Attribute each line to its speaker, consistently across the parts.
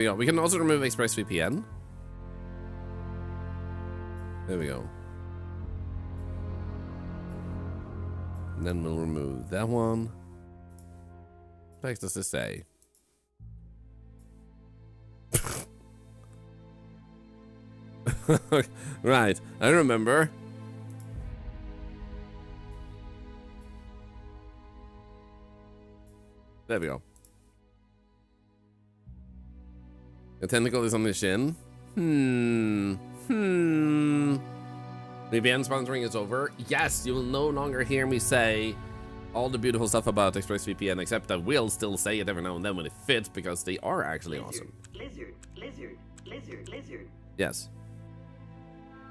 Speaker 1: we go. We can also remove ExpressVPN. There we go. And then we'll remove that one. What the heck does this say? Right, I remember. There we go. The tentacle is on the shin. VPN sponsoring is over. Yes, you will no longer hear me say all the beautiful stuff about ExpressVPN, except I will still say it every now and then when it fits, because they are actually awesome.
Speaker 2: Lizard.
Speaker 1: Yes.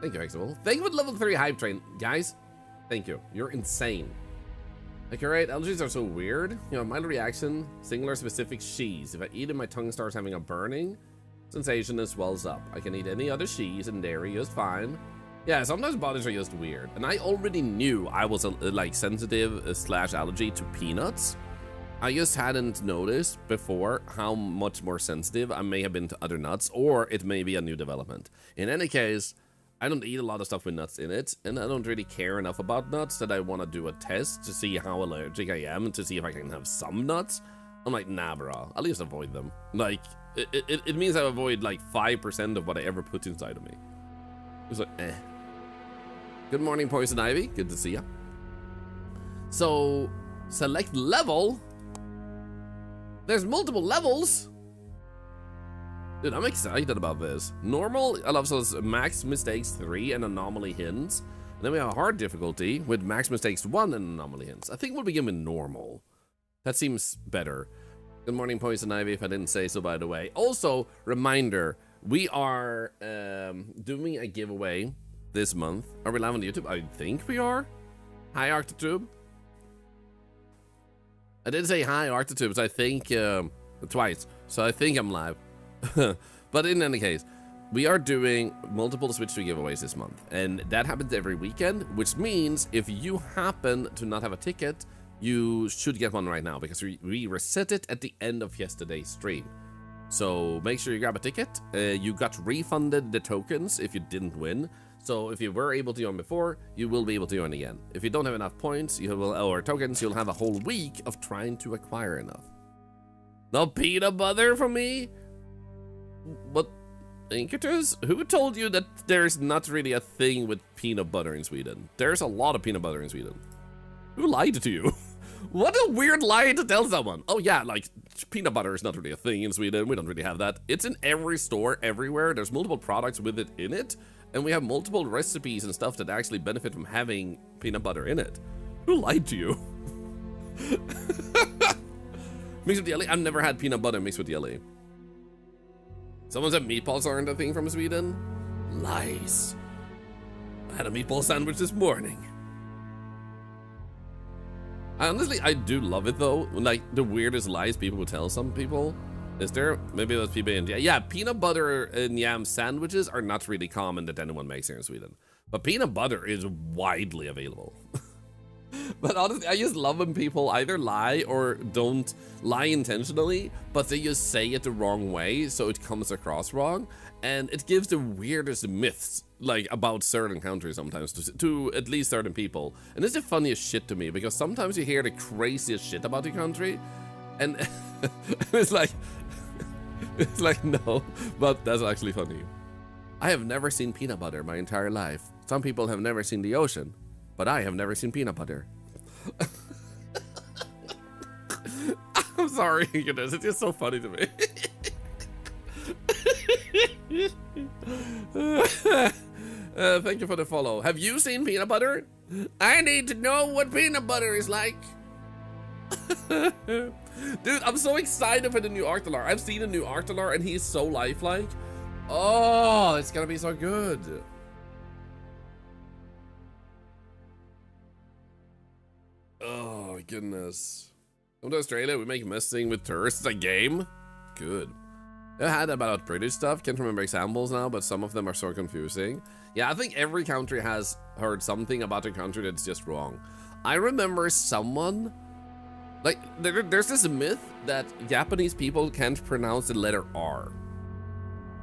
Speaker 1: Thank you, Exable. Thank you for the level 3 hype train, guys. Thank you. You're insane. Like, you're right, allergies are so weird. You know, mild reaction, singular specific cheese. If I eat it, my tongue starts having a burning sensation and swells up. I can eat any other cheese and dairy just fine. Yeah, sometimes bodies are just weird. And I already knew I was like sensitive slash allergy to peanuts. I just hadn't noticed before how much more sensitive I may have been to other nuts, or it may be a new development. In any case, I don't eat a lot of stuff with nuts in it, and I don't really care enough about nuts that I want to do a test to see how allergic I am, to see if I can have some nuts. I'm like, nah, bro, I'll just avoid them. Like, it means I avoid like 5% of what I ever put inside of me. It's like, eh. Good morning, Poison Ivy. Good to see ya. So, select level. There's multiple levels. Dude, I'm excited about this. Normal allows us max mistakes 3 and anomaly hints. And then we have a hard difficulty with max mistakes 1 and anomaly hints. I think we'll begin with normal. That seems better. Good morning, Poison Ivy, if I didn't say so, by the way. Also, reminder, we are doing a giveaway this month. Are we live on YouTube? I think we are. Hi, Arctitube. I did say hi, Arctitubes, I think twice. So I think I'm live. But in any case, we are doing multiple Switch 2 giveaways this month, and that happens every weekend, which means if you happen to not have a ticket, you should get one right now, because we reset it at the end of yesterday's stream. So make sure you grab a ticket. You got refunded the tokens if you didn't win, so if you were able to join before, you will be able to join again. If you don't have enough points or tokens, you'll have a whole week of trying to acquire enough. No peanut butter from me? What, Inketus? Who told you that there's not really a thing with peanut butter in Sweden? There's a lot of peanut butter in Sweden. Who lied to you? What a weird lie to tell someone. Oh yeah, like, peanut butter is not really a thing in Sweden. We don't really have that. It's in every store, everywhere. There's multiple products with it in it. And we have multiple recipes and stuff that actually benefit from having peanut butter in it. Who lied to you? Mixed with jelly? I've never had peanut butter mixed with jelly. Someone said meatballs aren't a thing from Sweden? Lies. I had a meatball sandwich this morning. I do love it though. Like, the weirdest lies people would tell some people. Is there? Maybe those people in... Yeah, peanut butter and yam sandwiches are not really common that anyone makes here in Sweden. But peanut butter is widely available. But honestly, I just love when people either lie or don't lie intentionally, but they just say it the wrong way, so it comes across wrong. And it gives the weirdest myths, like, about certain countries sometimes, to at least certain people. And it's the funniest shit to me, because sometimes you hear the craziest shit about the country, and it's like... It's like, no, but that's actually funny. I have never seen peanut butter my entire life. Some people have never seen the ocean, but I have never seen peanut butter. I'm sorry, goodness, it's just so funny to me. Thank you for the follow. Have you seen peanut butter? I need to know what peanut butter is like. Dude, I'm so excited for the new Thorlar. I've seen the new Thorlar and he's so lifelike. Oh, it's gonna be so good. Oh, goodness. Come to Australia, we make messing with tourists a game? Good. I had about British stuff, can't remember examples now, but some of them are so confusing. Yeah, I think every country has heard something about a country that's just wrong. I remember someone... Like, there's this myth that Japanese people can't pronounce the letter R.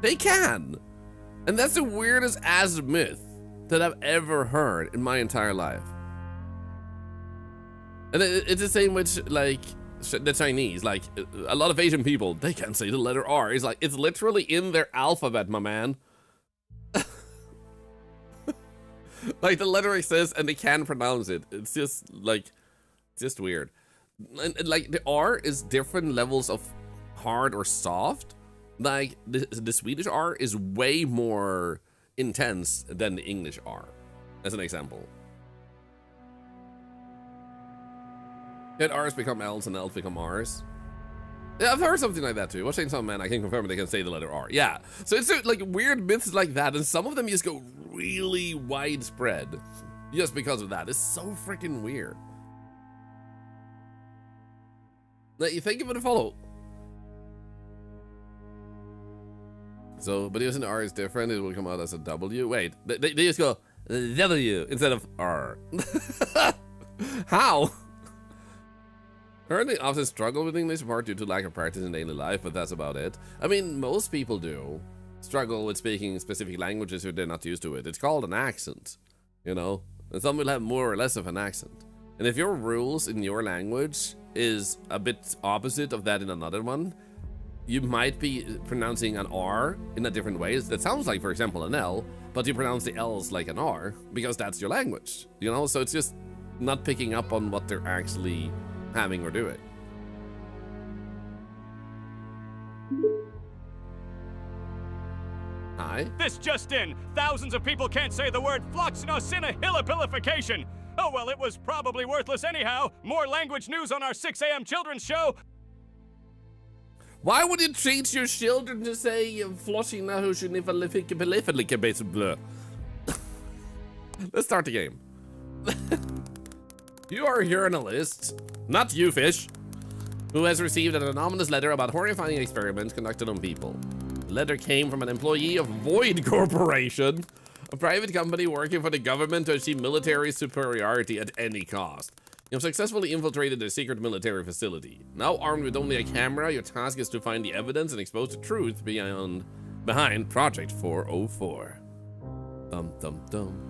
Speaker 1: They can. And that's the weirdest ass myth that I've ever heard in my entire life. And it's the same with, like, the Chinese. Like, a lot of Asian people, they can't say the letter R. It's like, it's literally in their alphabet, my man. Like, the letter exists and they can't pronounce it. It's just, like, just weird. And like, the R is different levels of hard or soft. Like, the Swedish R is way more intense than the English R, as an example. Did R's become L's and L's become R's? Yeah, I've heard something like that too. Watching some men, I can confirm they can say the letter R. Yeah, so it's like weird myths like that, and some of them just go really widespread just because of that. It's so freaking weird. Now, you think of it, follow. So, but using R is different. It will come out as a W. Wait, they just go W instead of R. How? Currently, often struggle with English in part due to lack of practice in daily life, but that's about it. I mean, most people do struggle with speaking specific languages if they're not used to it. It's called an accent, you know? And some will have more or less of an accent. And if your rules in your language is a bit opposite of that in another one, you might be pronouncing an R in a different way. That sounds like, for example, an L, but you pronounce the L's like an R because that's your language, you know? So it's just not picking up on what they're actually having or doing. Hi.
Speaker 2: This just in. Thousands of people can't say the word floxinosinahilabilification. Oh, well, it was probably worthless anyhow. More language news on our 6 a.m. children's show.
Speaker 1: Why would you treat your children to say floxinosinahilabilification? Let's start the game. You are a journalist, not you, fish, who has received an anonymous letter about horrifying experiments conducted on people. The letter came from an employee of Void Corporation, a private company working for the government to achieve military superiority at any cost. You have successfully infiltrated a secret military facility. Now armed with only a camera, your task is to find the evidence and expose the truth behind Project 404. Dum dum dum.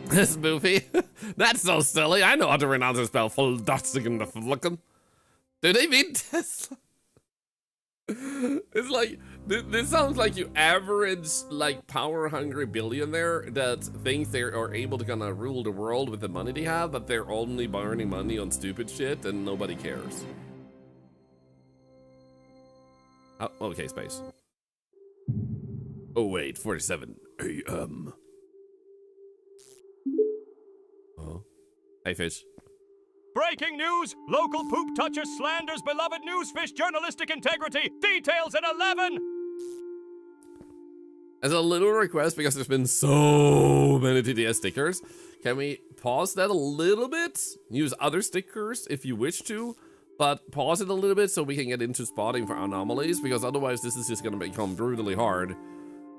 Speaker 1: This movie? That's so silly. I know how to pronounce the spell full dotsigen the flucken. Do they mean Tesla? It's like, this sounds like you average, like, power-hungry billionaire that thinks they are able to kind of rule the world with the money they have, but they're only burning money on stupid shit and nobody cares. Oh, okay, space. Oh, wait, 47 a.m. Oh. Hey, fish.
Speaker 2: Breaking news! Local poop toucher slanders beloved newsfish journalistic integrity. Details at 11!
Speaker 1: As a little request, because there's been so many TTS stickers, can we pause that a little bit? Use other stickers if you wish to, but pause it a little bit so we can get into spotting for anomalies, because otherwise this is just gonna become brutally hard.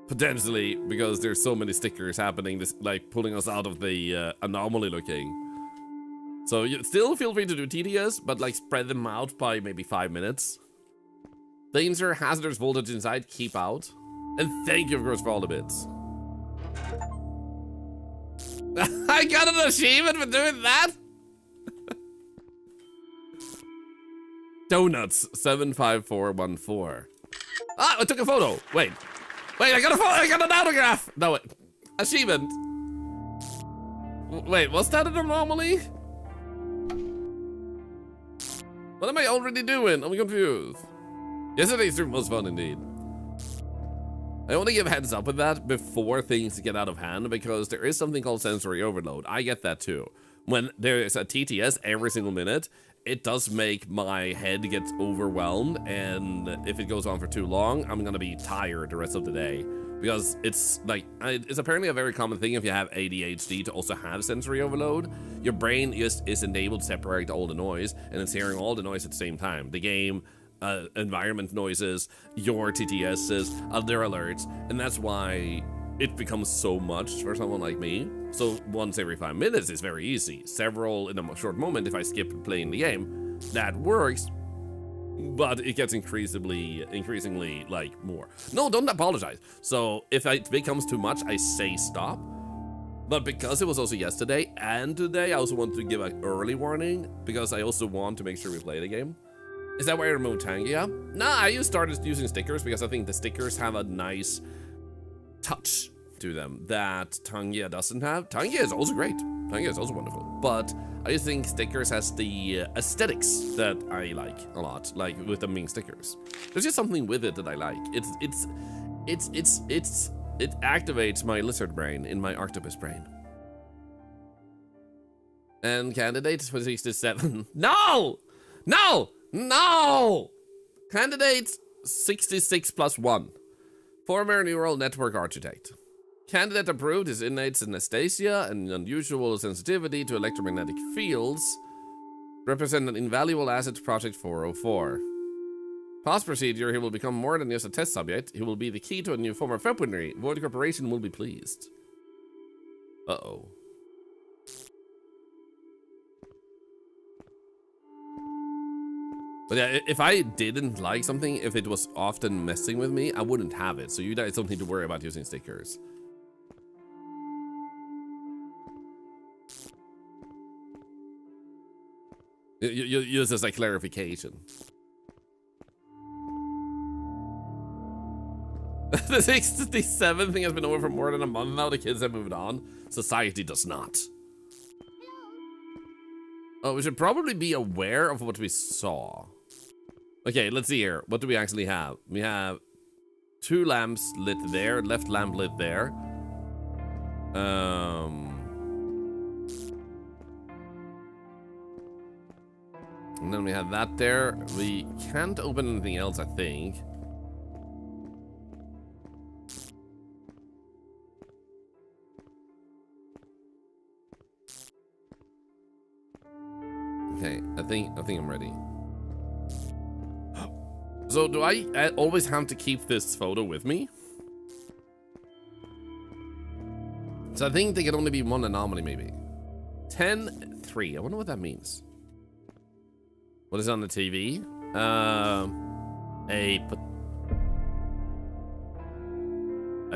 Speaker 1: Potentially, because there's so many stickers happening, this, like, pulling us out of the anomaly looking. So you still feel free to do TTS, but like spread them out by maybe 5 minutes. Danger, hazardous voltage inside, keep out. And thank you, of course, for all the bits. I got an achievement for doing that? Donuts, 75414. Ah, I took a photo. Wait, I got a photo, I got an autograph. No, wait, achievement. Wait, was that an anomaly? What am I already doing? I'm confused. Yesterday's stream was fun indeed. I want to give heads up with that before things get out of hand, because there is something called sensory overload. I get that too. When there is a TTS every single minute, it does make my head get overwhelmed, and if it goes on for too long, I'm gonna be tired the rest of the day. Because it's like, it's apparently a very common thing if you have ADHD to also have sensory overload. Your brain just isn't able to separate all the noise, and it's hearing all the noise at the same time. The game, environment noises, your TTSs, other alerts, and that's why it becomes so much for someone like me. So once every 5 minutes is very easy. Several in a short moment if I skip playing the game. That works. but it gets increasingly like more. No, don't apologize. So if it becomes too much, I say stop. But because it was also yesterday and today, I also want to give an early warning because I also want to make sure we play the game. Is that why I removed Tangia? Nah, I just started using stickers because I think the stickers have a nice touch to them that Tangia doesn't have. Tangia is also great. Tangia is also wonderful. But I just think stickers has the aesthetics that I like a lot, like with them being stickers. There's just something with it that I like. It activates my lizard brain in my octopus brain. And candidates for 67. No! No! No! Candidates 66 plus 1. Former neural network architect. Candidate approved is innate synesthesia and unusual sensitivity to electromagnetic fields. Represent an invaluable asset to Project 404. Past procedure, he will become more than just a test subject. He will be the key to a new form of weaponry. Void Corporation will be pleased. Uh-oh. But yeah, if I didn't like something, if it was often messing with me, I wouldn't have it. So you guys don't need to worry about using stickers. You use this as a clarification. The 67 thing has been over for more than a month now. The kids have moved on. Society does not. Oh, we should probably be aware of what we saw. Okay, let's see here. What do we actually have? We have 2 lamps lit there, left lamp lit there. And then we have that there. We can't open anything else, I think. Okay, I think I'm ready. So do I always have to keep this photo with me? So I think there can only be one anomaly, maybe. 10-3. I wonder what that means. What is on the TV? I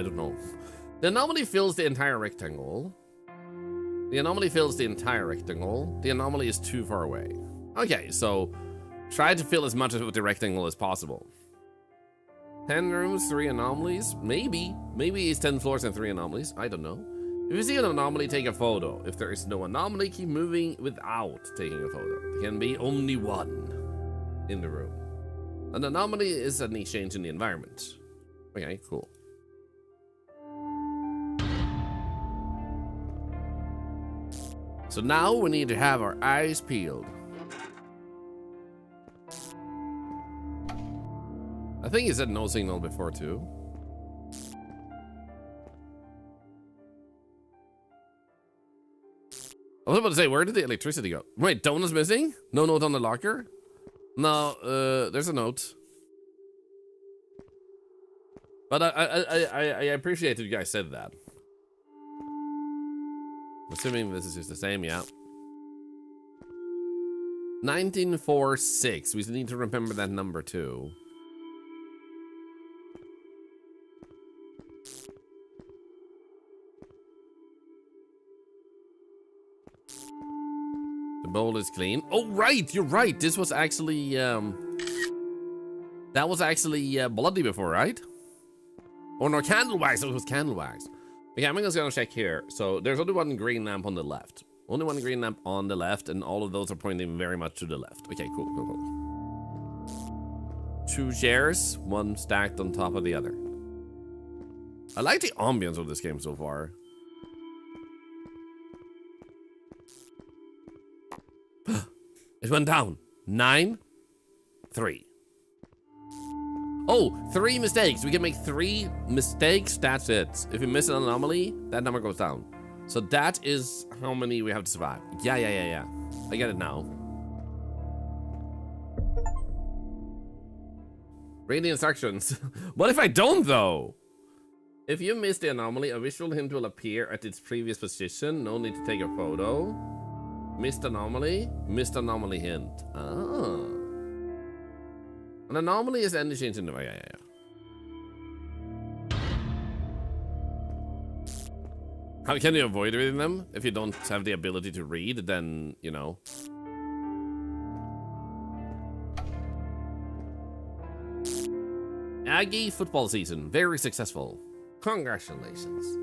Speaker 1: don't know. The anomaly fills the entire rectangle. The anomaly fills the entire rectangle. The anomaly is too far away. Okay, so try to fill as much of the rectangle as possible. 10 rooms, 3 anomalies? Maybe. Maybe it's 10 floors and 3 anomalies. I don't know. If you see an anomaly, take a photo. If there is no anomaly, keep moving without taking a photo. There can be only one in the room. An anomaly is any change in the environment. Okay, cool. So now we need to have our eyes peeled. I think he said no signal before too. I was about to say, where did the electricity go? Wait, Donut's missing? No note on the locker? No, there's a note. But I appreciate that you guys said that. Assuming this is just the same, yeah. 1946. We need to remember that number too. The bowl is clean. Oh, right, you're right. This was actually, that was actually bloody before, right? Or no, candle wax. It was candle wax. Okay, I'm just gonna check here. So there's only one green lamp on the left. Only one green lamp on the left, and all of those are pointing very much to the left. Okay, cool, cool, cool. 2 chairs, one stacked on top of the other. I like the ambience of this game so far. It went down. 9-3. Oh, 3 mistakes. We can make 3 mistakes. That's it. If we miss an anomaly, that number goes down. So that is how many we have to survive. Yeah. I get it now. Read the instructions. What if I don't, though? If you miss the anomaly, a visual hint will appear at its previous position. No need to take a photo. Missed anomaly hint. Ah. An anomaly is any change in the... Yeah. How can you avoid reading them? If you don't have the ability to read, then, you know. Aggie football season, very successful. Congratulations.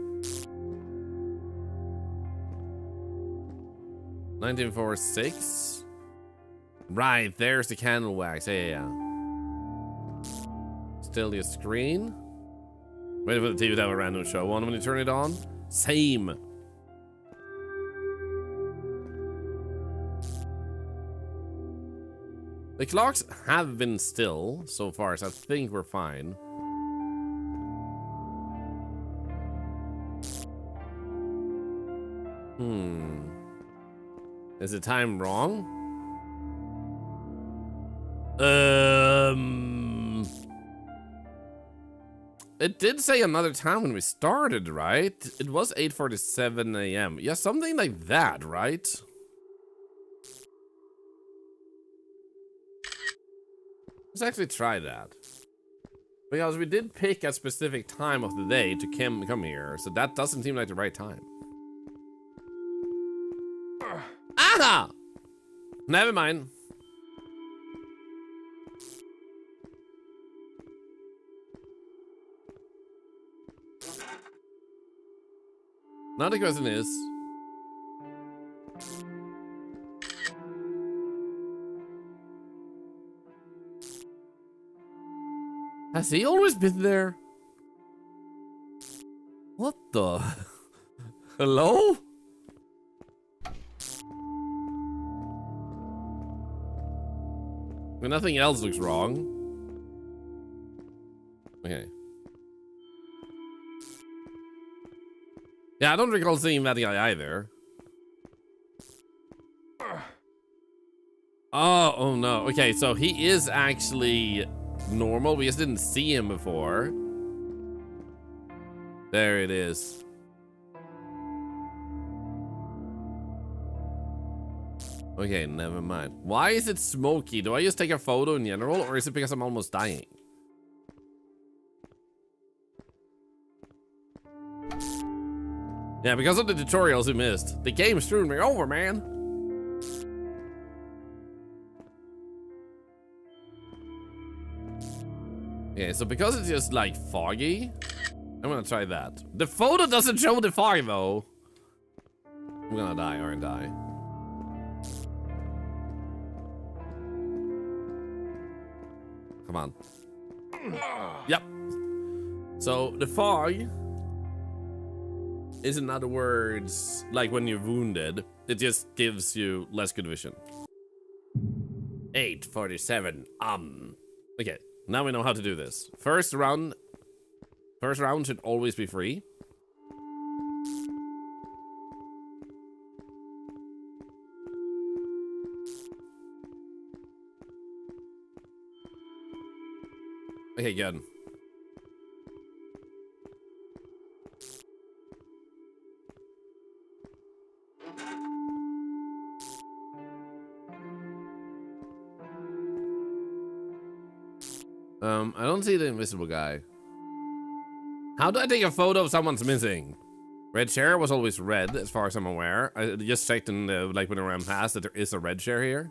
Speaker 1: 1946. Right, there's the candle wax. Yeah. Still your screen. Wait for the TV to have a random show on when you turn it on. Same. The clocks have been still so far, so I think we're fine. Is the time wrong? It did say another time when we started, right? It was 8:47 a.m. Yeah, something like that, right? Let's actually try that. Because we did pick a specific time of the day to come here, so that doesn't seem like the right time. Aha! Never mind. Now the question is... has he always been there? What the... Hello? When nothing else looks wrong. Okay. Yeah, I don't recall seeing that guy either. Oh no. Okay, so he is actually normal. We just didn't see him before. There it is. Okay, never mind. Why is it smoky? Do I just take a photo in general, or is it because I'm almost dying? Yeah, because of the tutorials we missed. The game screwed me over, man. Okay, so because it's just like foggy, I'm gonna try that. The photo doesn't show the fog though. I'm gonna die, aren't I? Come on. Yep. So the fog is, in other words, like when you're wounded, it just gives you less good vision. 8:47. Okay, now we know how to do this. First round should always be free. Okay, good. I don't see the invisible guy. How do I take a photo of someone's missing? Red chair was always red, as far as I'm aware. I just checked in the, like, when I ran past that there is a red chair here.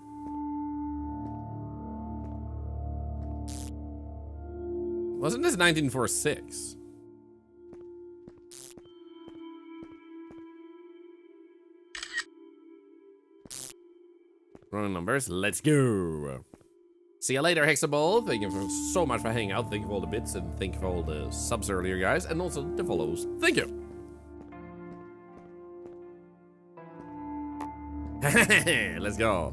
Speaker 1: Wasn't this 1946? Running numbers, let's go. See you later, Hexable. Thank you so much for hanging out. Thank you for all the bits, and thank you for all the subs earlier, guys, and also the follows. Thank you. Let's go.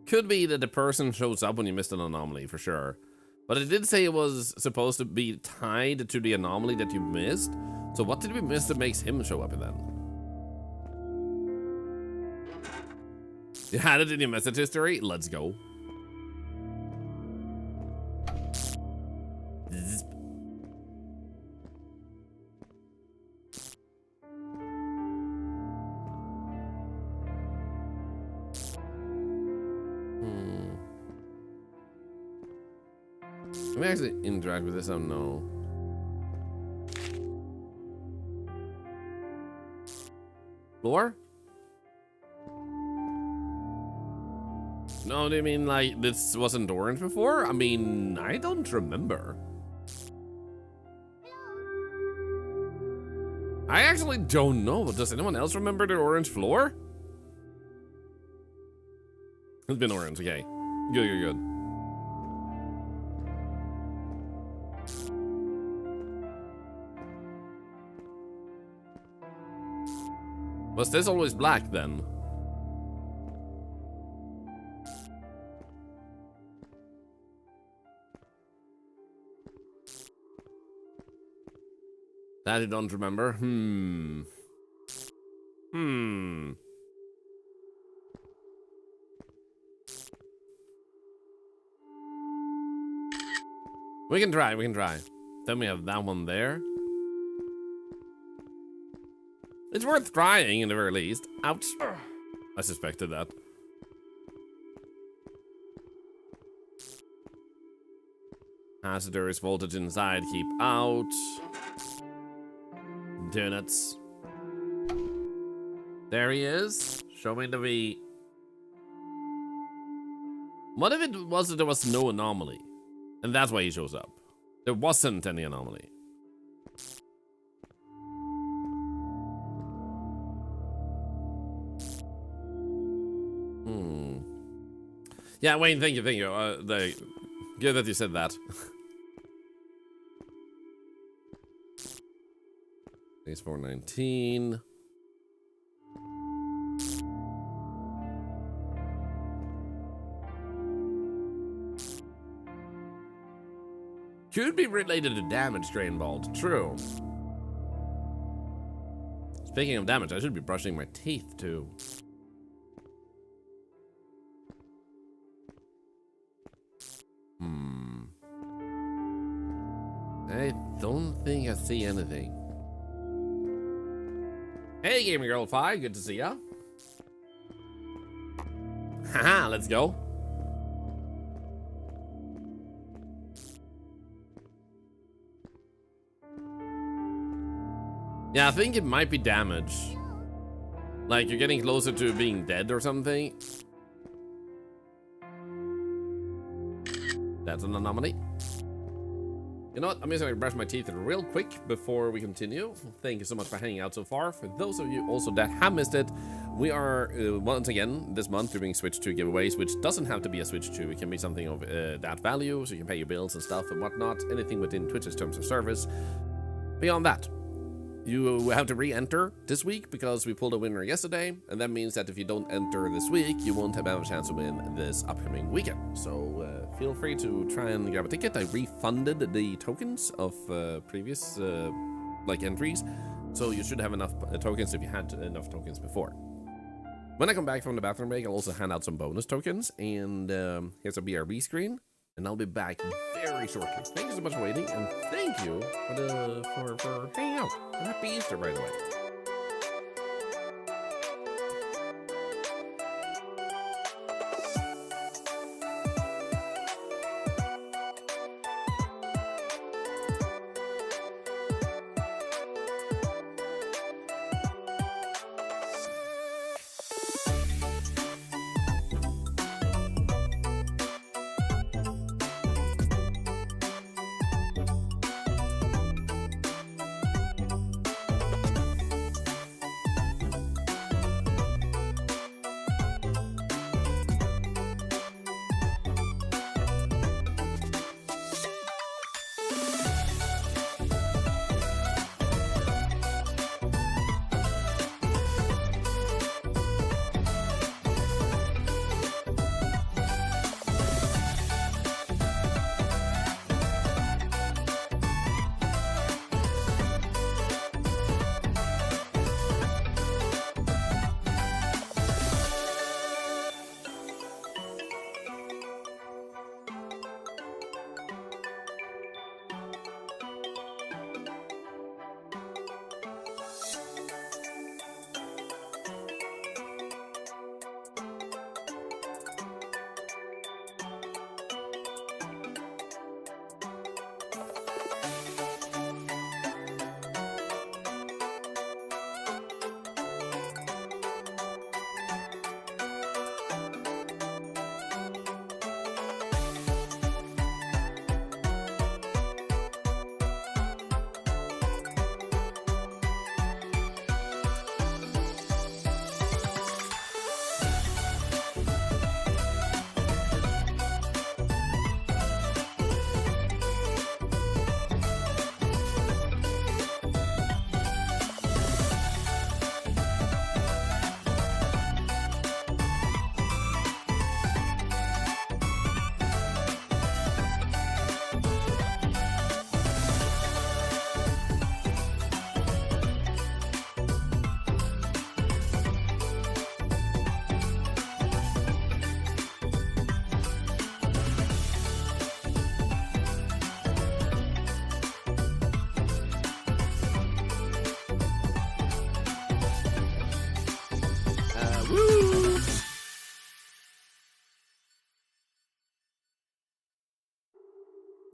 Speaker 1: Could be that the person shows up when you missed an anomaly, for sure. But it did say it was supposed to be tied to the anomaly that you missed. So what did we miss that makes him show up then? You had it in your message history? Let's go. Let me actually interact with this. Oh no. Floor? No, do you mean like this wasn't orange before? I mean, I don't remember. I actually don't know. Does anyone else remember the orange floor? It's been orange, okay. Good, good, good. Was this always black then? That I don't remember. We can try, we can try. Then we have that one there. It's worth trying in the very least. Ouch. I suspected that. Hazardous voltage inside, keep out. Donuts. There he is, showing the V. What if it was that there was no anomaly? And that's why he shows up. There wasn't any anomaly. Yeah, Wayne, thank you. Good that you said that. Base 419. Could be related to damage drain vault. True. Speaking of damage, I should be brushing my teeth too. I don't think I see anything. Hey, Gamer Girl 5, good to see ya. Haha, let's go. Yeah, I think it might be damage. Like, you're getting closer to being dead or something. That's an anomaly. You know what? I'm just gonna brush my teeth real quick before we continue. Thank you so much for hanging out so far. For those of you also that have missed it, we are once again this month doing Switch 2 giveaways, which doesn't have to be a Switch 2. It can be something of that value, so you can pay your bills and stuff and whatnot. Anything within Twitch's terms of service. Beyond that, you have to re-enter this week because we pulled a winner yesterday, and that means that if you don't enter this week, you won't have a chance to win this upcoming weekend. So feel free to try and grab a ticket. I refunded the tokens of previous like entries, so you should have enough tokens if you had enough tokens before. When I come back from the bathroom break, I'll also hand out some bonus tokens, and here's a BRB screen. And I'll be back very shortly. Thank you so much for waiting, and thank you for hanging out. And happy Easter, by the way.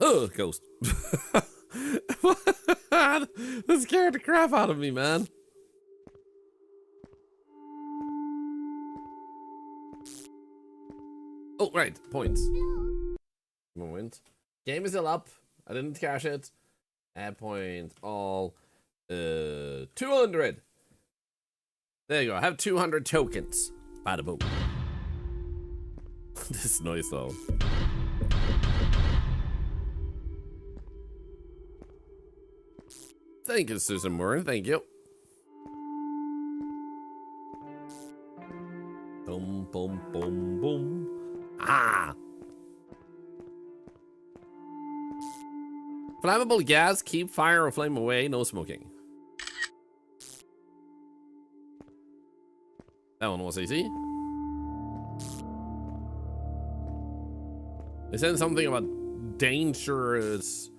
Speaker 1: Oh, ghost. That scared the crap out of me, man. Oh, right. Points. Moment. Game is still up. I didn't cash it. Add point all 200. There you go. I have 200 tokens. Bada boom. This noise though. Thank you, Susan Moore. Thank you. Boom, boom, boom, boom. Ah! Flammable gas, keep fire or flame away, no smoking. That one was easy. They said something about dangerous,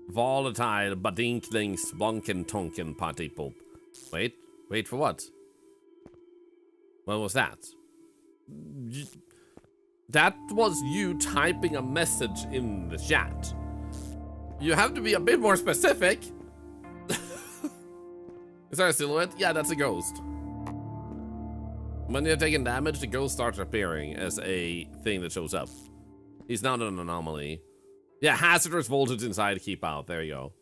Speaker 1: volatile, badinkling, splunkin, tonkin, party poop. Wait for what? What was that? That was you typing a message in the chat. You have to be a bit more specific. Is there a silhouette? Yeah, that's a ghost. When you're taking damage, the ghost starts appearing as a thing that shows up. He's not an anomaly. Yeah, hazardous voltage inside, keep out. There you go.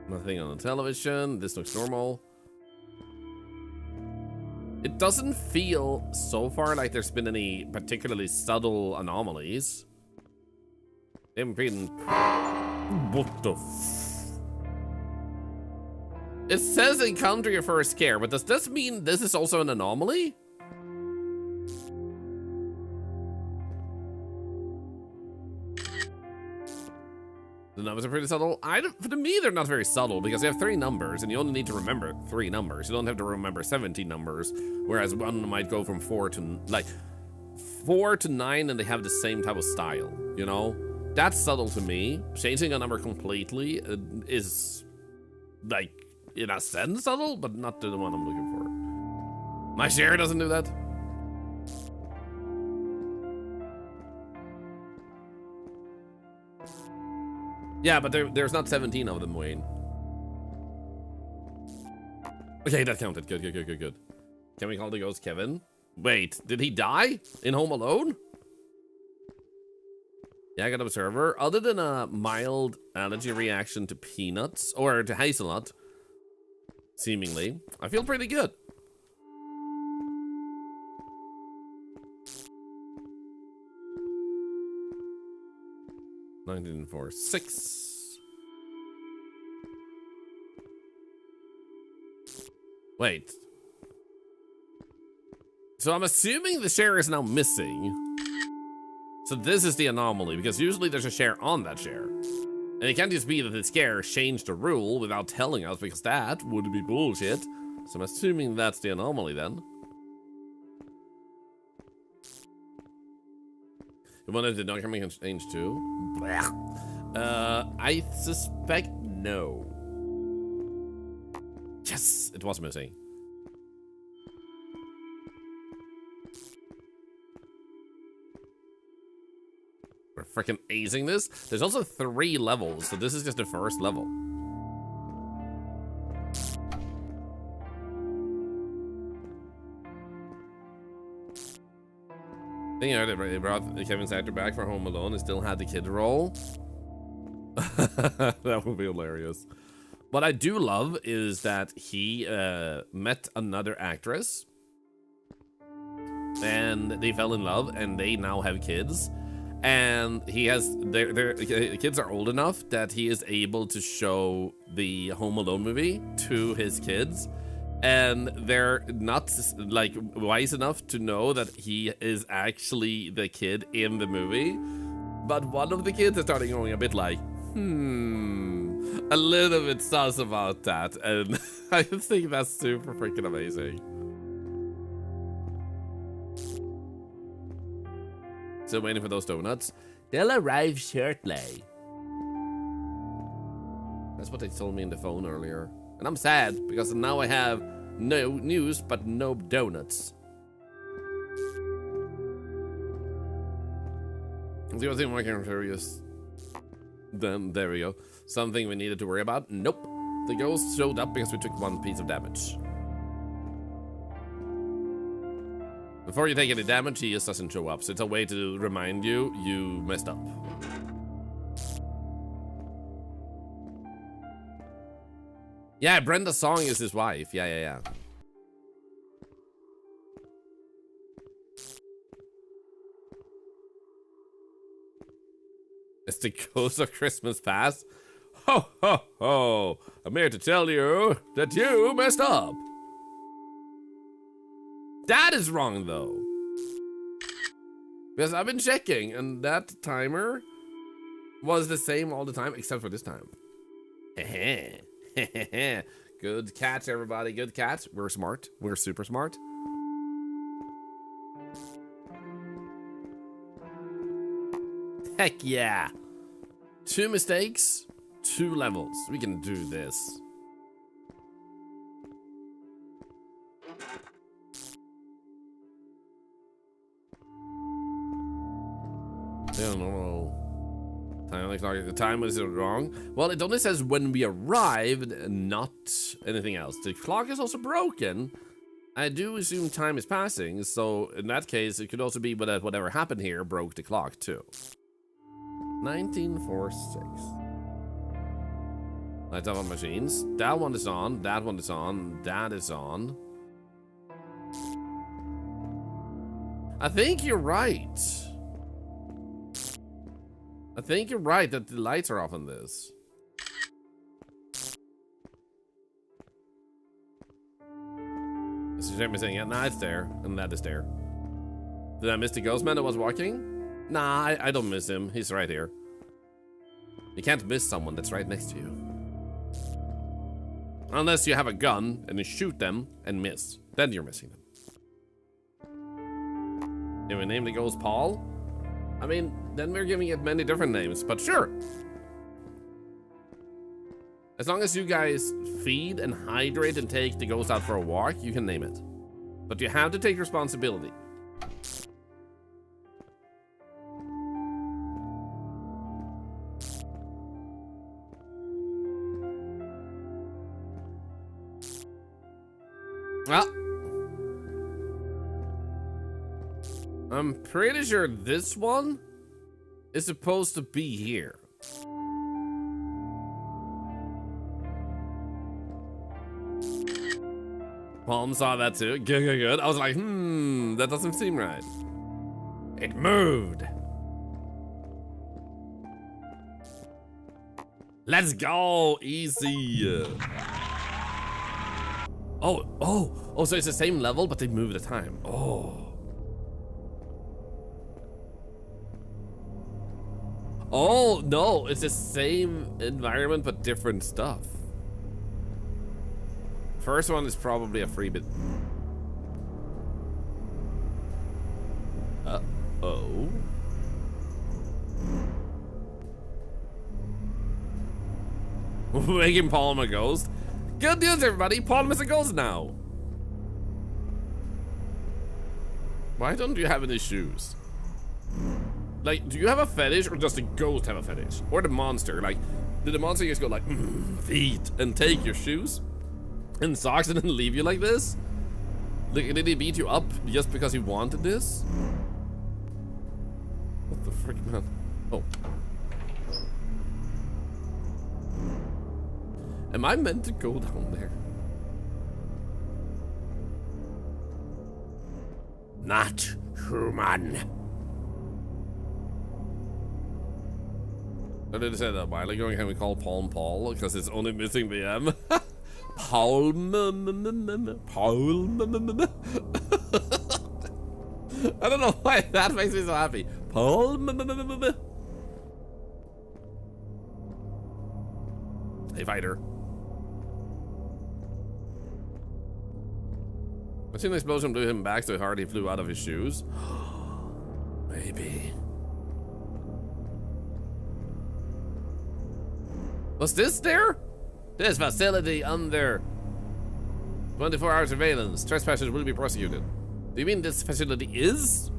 Speaker 1: Nothing on the television. This looks normal. It doesn't feel so far like there's been any particularly subtle anomalies. They haven't been... What the f... It says encounter your first scare, but does this mean this is also an anomaly? The numbers are pretty subtle. To me, they're not very subtle because you have 3 numbers and you only need to remember 3 numbers. You don't have to remember 17 numbers, whereas one might go from 4 to 9 and they have the same type of style, you know? That's subtle to me. Changing a number completely is, like, in a sense subtle, but not the one I'm looking for. My share doesn't do that. Yeah, but there's not 17 of them, Wayne. Okay, that counted. Good. Can we call the ghost Kevin? Wait, did he die in Home Alone? Yeah, I got observer. Other than a mild allergy reaction to peanuts, or to hazelnut, seemingly, I feel pretty good. $19.46. Wait. So I'm assuming the share is now missing. So this is the anomaly, because usually there's a share on that share. And it can't just be that the scare changed the rule without telling us, because that would be bullshit. So I'm assuming that's the anomaly then. You wonder if the dog can change too? I suspect no. Yes, it was missing. We're freaking acing this. There's also 3 levels, so this is just the first level. You know, they brought Kevin's actor back for Home Alone and still had the kid role. That would be hilarious. What I do love is that he met another actress and they fell in love and they now have kids. And he has their kids are old enough that he is able to show the Home Alone movie to his kids. And they're not like wise enough to know that he is actually the kid in the movie. But one of the kids is starting going a bit like, a little bit sus about that. And I think that's super freaking amazing. Still waiting for those donuts. They'll arrive shortly. That's what they told me in the phone earlier. And I'm sad because now I have No news, but no donuts. The only thing more curious. Then there we go. Something we needed to worry about? Nope. The ghost showed up because we took 1 piece of damage. Before you take any damage, he just doesn't show up. So it's a way to remind you messed up. Yeah, Brenda Song is his wife. Yeah. It's the ghost of Christmas past. Ho, ho, ho. I'm here to tell you that you messed up. That is wrong, though. Because I've been checking, and that timer was the same all the time, except for this time. Good catch, everybody. Good catch. We're smart. We're super smart. Heck yeah. 2 mistakes, 2 levels. We can do this. I don't know. The time is wrong. Well, it only says when we arrived, not anything else. The clock is also broken. I do assume time is passing, so in that case, it could also be that whatever happened here broke the clock too. 1946. Lights up on machines. That one is on. That one is on. That is on. I think you're right. I think you're right that the lights are off on this. This is missing it. Nah, it's there. And that is there. Did I miss the ghost man that was walking? Nah, I don't miss him. He's right here. You can't miss someone that's right next to you. Unless you have a gun and you shoot them and miss. Then you're missing them. Can we name the ghost Paul? I mean, then we're giving it many different names, but sure. As long as you guys feed and hydrate and take the ghost out for a walk, you can name it. But you have to take responsibility. Well, I'm pretty sure this one is supposed to be here. Palm saw that too. Good. I was like, that doesn't seem right. It moved. Let's go. Easy. Oh, so it's the same level, but they move the time. Oh, no, it's the same environment, but different stuff. First one is probably a free bit. Uh-oh. Making Palm a ghost. Good news, everybody. Palm is a ghost now. Why don't you have any shoes? Like, do you have a fetish, or does the ghost have a fetish? Or the monster? Like, did the monster just go like, feet, and take your shoes and socks and then leave you like this? Like, did he beat you up just because he wanted this? What the frick, man? Oh. Am I meant to go down there? Not human. I did say that a while ago. Can we call Palm Paul? Because it's only missing the M. Palm. I don't know why that makes me so happy. Palm. Hey, fighter. I seen the explosion blew him back so hard he flew out of his shoes. Maybe. Was this there? This facility under 24-hour surveillance. Trespassers will be prosecuted. Do you mean this facility is?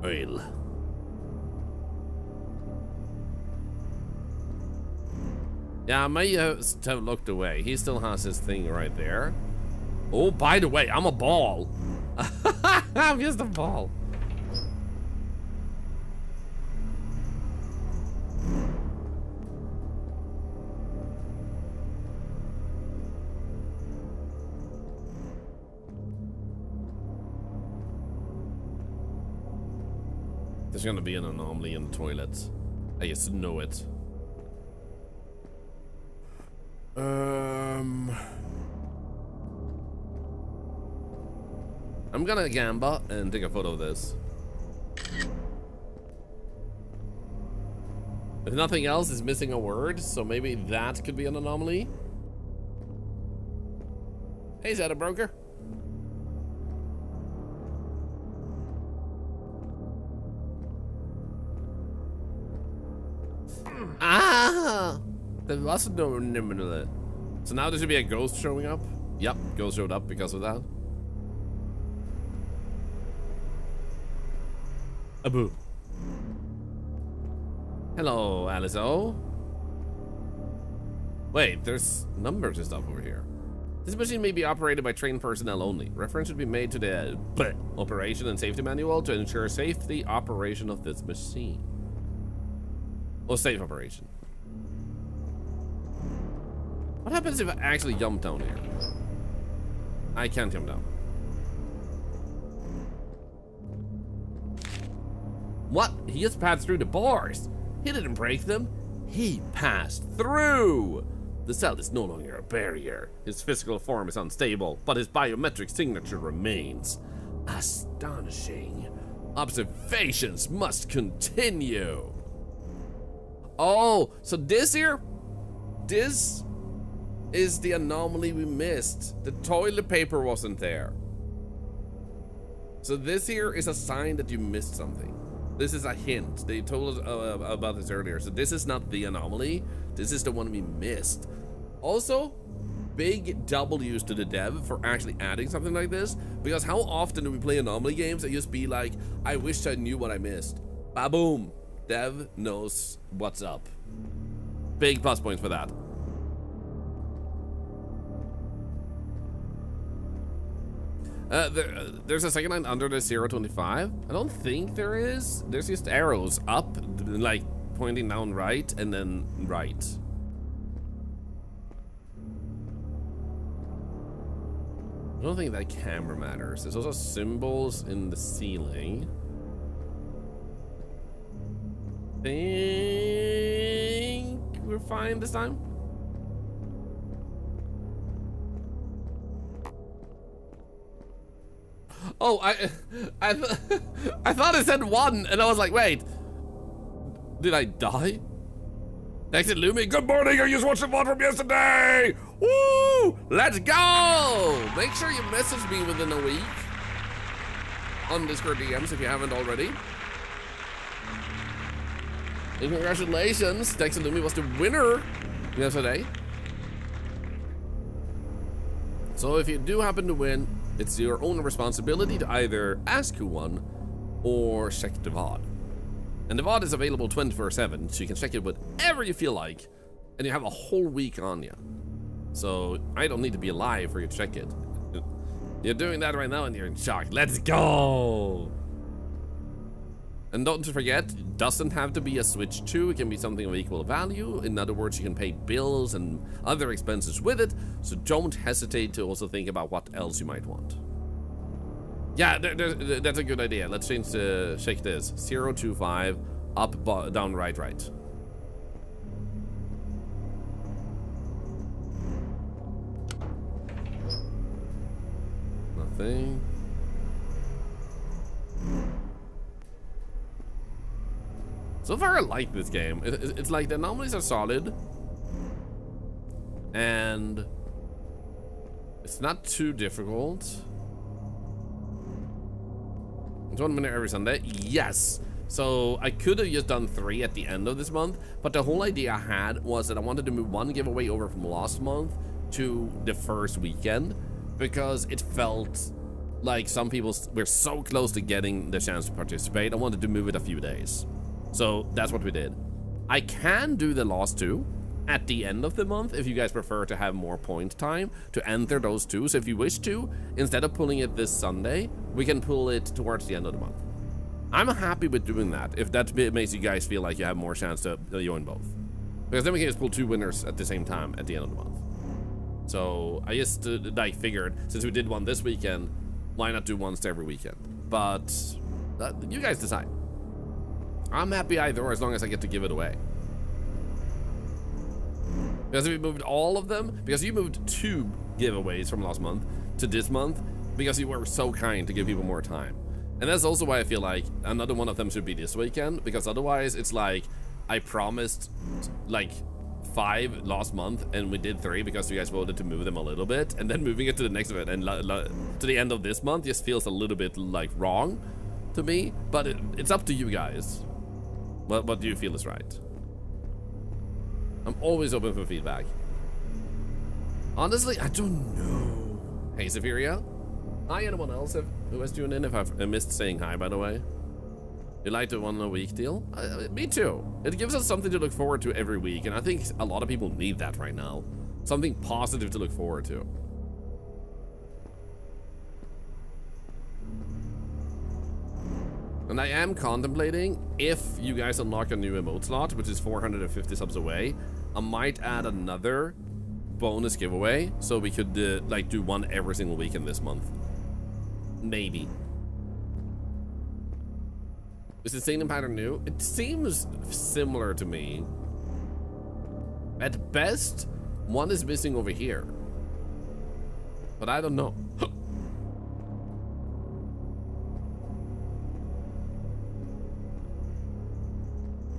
Speaker 1: Well. Yeah, I may have looked away. He still has his thing right there. Oh, by the way, I'm a ball. I'm just a ball. There's gonna be an anomaly in the toilet. I just know it. I'm gonna gamble and take a photo of this. If nothing else, is missing a word, so maybe that could be an anomaly. Hey, is that a broker? Ah! There was no anomaly. So now there should be a ghost showing up? Yep, ghost showed up because of that. Abu. Hello, Alice O. Wait, there's numbers and stuff over here. This machine may be operated by trained personnel only. Reference should be made to the operation and safety manual to ensure safety operation of this machine. Or safe operation. What happens if I actually jump down here? I can't jump down. What? He just passed through the bars. He didn't break them. He passed through. The cell is no longer a barrier. His physical form is unstable, but his biometric signature remains. Astonishing. Observations must continue. Oh, so this here? This is the anomaly we missed. The toilet paper wasn't there. So this here is a sign that you missed something. This is a hint. They told us about this earlier. So this is not the anomaly. This is the one we missed. Also, big W's to the dev for actually adding something like this. Because how often do we play anomaly games and just be like, I wish I knew what I missed. Ba-boom. Dev knows what's up. Big plus points for that. There's a second line under the 025. I don't think there is. There's just arrows up, like pointing down right and then right. I don't think that camera matters. There's also symbols in the ceiling. Think we're fine this time. Oh, I thought it said 1, and I was like, wait, did I die? Next to Lumi, good morning, I just watched the VOD from yesterday! Woo! Let's go! Make sure you message me within a week on Discord DMs if you haven't already. And congratulations, Dex and Lumi was the winner yesterday. So if you do happen to win, it's your own responsibility to either ask who won or check the VOD. And the VOD is available 24/7, so you can check it whenever you feel like, and you have a whole week on you. So I don't need to be alive for you to check it. You're doing that right now and you're in shock. Let's go! And don't forget, it doesn't have to be a Switch 2, it can be something of equal value. In other words, you can pay bills and other expenses with it, so don't hesitate to also think about what else you might want. Yeah, that's a good idea. Let's change the, check this. 025, up, down, right. Nothing. So far, I like this game. It's like the anomalies are solid, and it's not too difficult. It's 1 minute every Sunday. Yes, So I could have just done 3 at the end of this month, but the whole idea I had was that I wanted to move one giveaway over from last month to the first weekend, because it felt like some people were so close to getting the chance to participate. I wanted to move it a few days. So that's what we did. I can do the last 2 at the end of the month if you guys prefer to have more point time to enter those 2. So if you wish to, instead of pulling it this Sunday, we can pull it towards the end of the month. I'm happy with doing that if that makes you guys feel like you have more chance to join both, because then we can just pull 2 winners at the same time at the end of the month. So I just like figured, since we did one this weekend, why not do ones every weekend? But you guys decide. I'm happy either or, as long as I get to give it away. Because if we moved all of them, because you moved 2 giveaways from last month to this month, because you were so kind to give people more time. And that's also why I feel like another one of them should be this weekend, because otherwise it's like I promised like 5 last month and we did 3 because you guys voted to move them a little bit, and then moving it to the next event and to the end of this month just feels a little bit like wrong to me. But it's up to you guys. What do you feel is right? I'm always open for feedback. Honestly, I don't know. Hey, Zephyria. Hi, anyone else who has tuned in? If I've missed saying hi, by the way. You like the 1 a week deal? Me too. It gives us something to look forward to every week, and I think a lot of people need that right now. Something positive to look forward to. And I am contemplating, if you guys unlock a new emote slot, which is 450 subs away, I might add another bonus giveaway, so we could like do one every single week in this month. Maybe. Is the singing pattern new? It seems similar to me. At best, one is missing over here. But I don't know.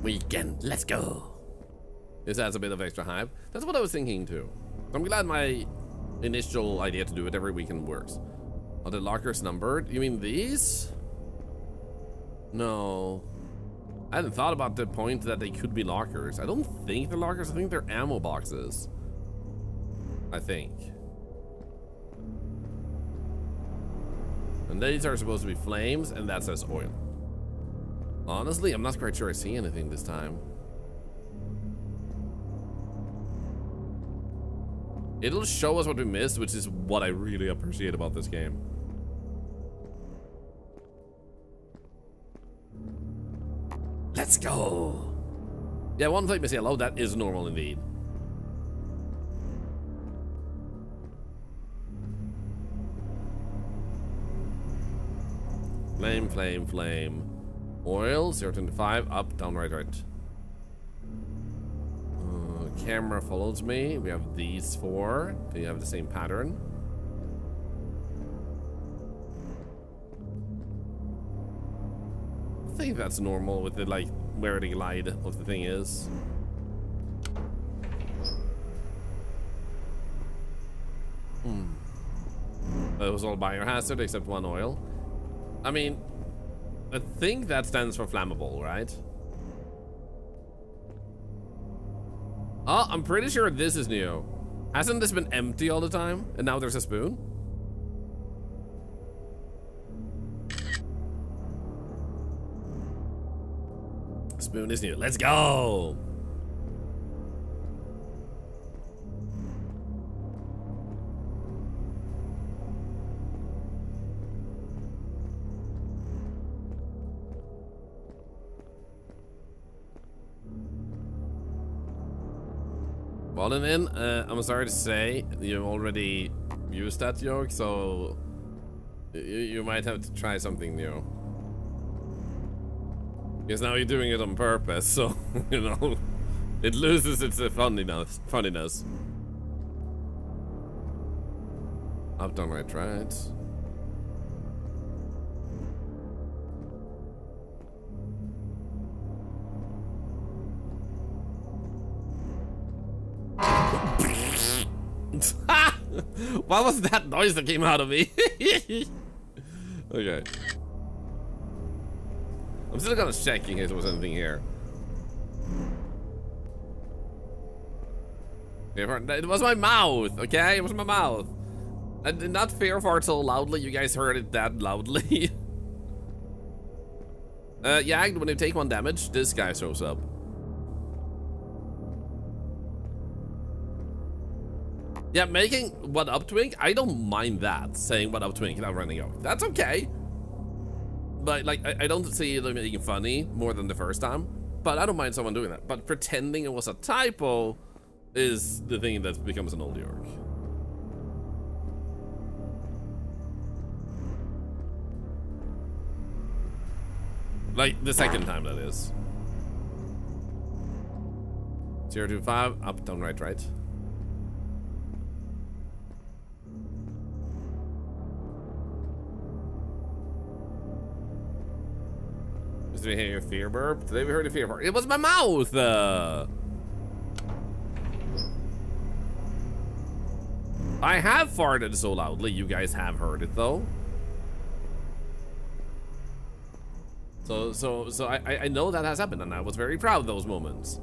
Speaker 1: Weekend, let's go. This adds a bit of extra hype. That's what I was thinking too. I'm glad my initial idea to do it every weekend works. Are the lockers numbered? You mean these? No. I hadn't thought about the point that they could be lockers. I don't think they're lockers. I think they're ammo boxes. I think. And these are supposed to be flames, and that says oil. Honestly, I'm not quite sure I see anything this time. It'll show us what we missed, which is what I really appreciate about this game. Let's go. Yeah, 1 flame is yellow. That is normal indeed. Flame, flame, flame. Oil, 0.25, up, down, right, right. Camera follows me. We have these 4. They have the same pattern. I think that's normal with the, like, where the glide of the thing is. It was all biohazard except 1 oil. I mean, I think that stands for flammable, right? Oh, I'm pretty sure this is new. Hasn't this been empty all the time? And now there's a spoon? Spoon is new. Let's go! Fallen in, I'm sorry to say, you already used that joke, so you might have to try something new. Because now you're doing it on purpose, so, you know, it loses its funniness. Up, down, right, right. What was that noise that came out of me? Okay. I'm still gonna check in case there was anything here. It was my mouth, okay? It was my mouth. I did not fear fart so loudly. You guys heard it that loudly. Yeah, when you take 1 damage, this guy shows up. Yeah, making what up twink, I don't mind that. Saying what up twink without running out. That's okay. But like, I don't see it making funny more than the first time. But I don't mind someone doing that. But pretending it was a typo is the thing that becomes an old York. Like, the second time, that is. 025, up, down, right, right. Did we hear your fear burp? Today we heard a fear burp. It was my mouth! I have farted so loudly, you guys have heard it though. So I know that has happened, and I was very proud of those moments.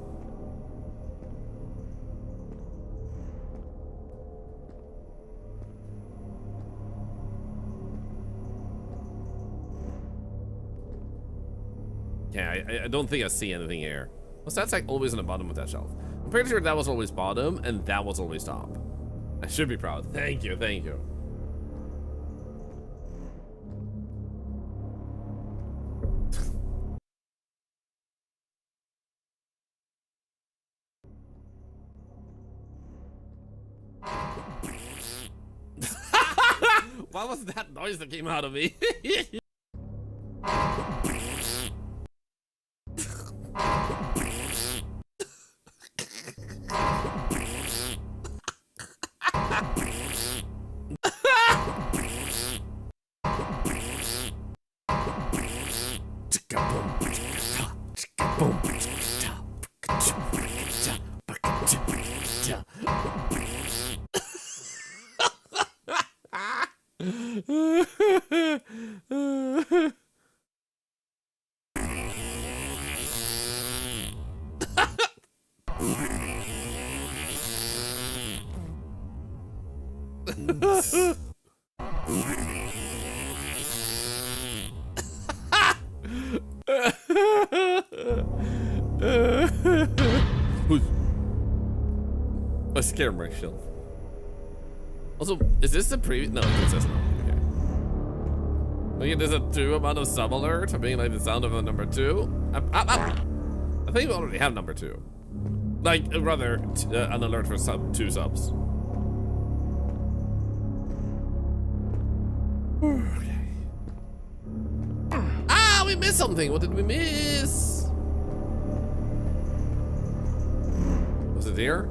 Speaker 1: Okay, I don't think I see anything here. Well, that's like always on the bottom of that shelf. I'm pretty sure that was always bottom, and that was always top. I should be proud. Thank you, thank you. What was that noise that came out of me? I scared myself. Also, is this the previous? No, this is not. Okay. Look at this a 2 amount of sub alert, being like the sound of a number 2. I think we already have number 2. Like, rather, an alert for 2 subs. Okay. Ah, we missed something. What did we miss? Was it here?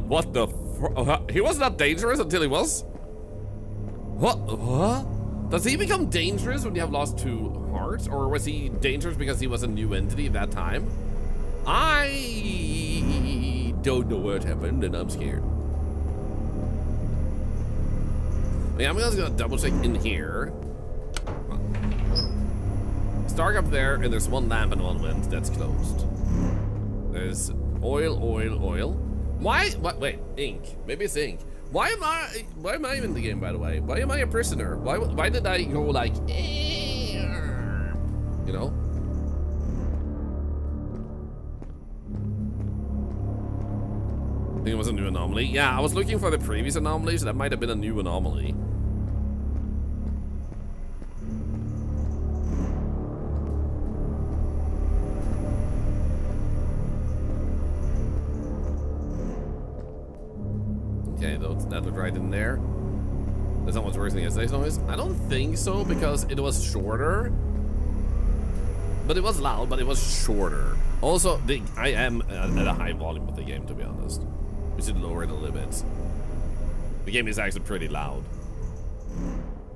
Speaker 1: What the he was not dangerous until he was? What? Does he become dangerous when you have lost 2 hearts? Or was he dangerous because he was a new entity at that time? I don't know what happened and I'm scared. Yeah, I'm just gonna double check in here. Stark up there, and there's 1 lamp and 1 vent that's closed. There's oil, oil, oil. Why? What? Wait, ink. Maybe it's ink. Why am I in the game, by the way? Why am I a prisoner? Why did I go like, you know? I think it was a new anomaly. Yeah, I was looking for the previous anomaly, so that might have been a new anomaly. Okay, that looked right in there. That's not what's worse than yesterday's noise. I don't think so, because it was shorter. But it was loud, but it was shorter. Also, I am at a high volume with the game, to be honest. We should lower it a little bit. The game is actually pretty loud.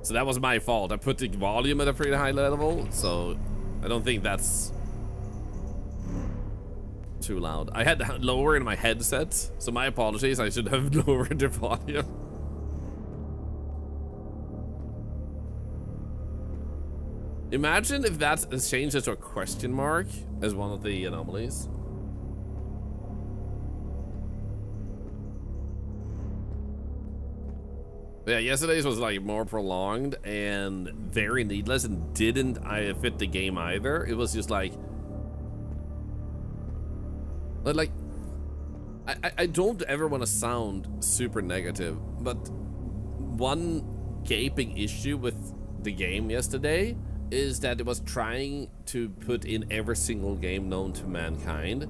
Speaker 1: So that was my fault. I put the volume at a pretty high level, so I don't think that's Too loud. I had to lower in my headset, so my apologies. I should have lowered the volume. Imagine if that is changed to a question mark as one of the anomalies. But yeah, yesterday's was like more prolonged and very needless and didn't fit the game either. It was just like I don't ever want to sound super negative, but one gaping issue with the game yesterday is that it was trying to put in every single game known to mankind.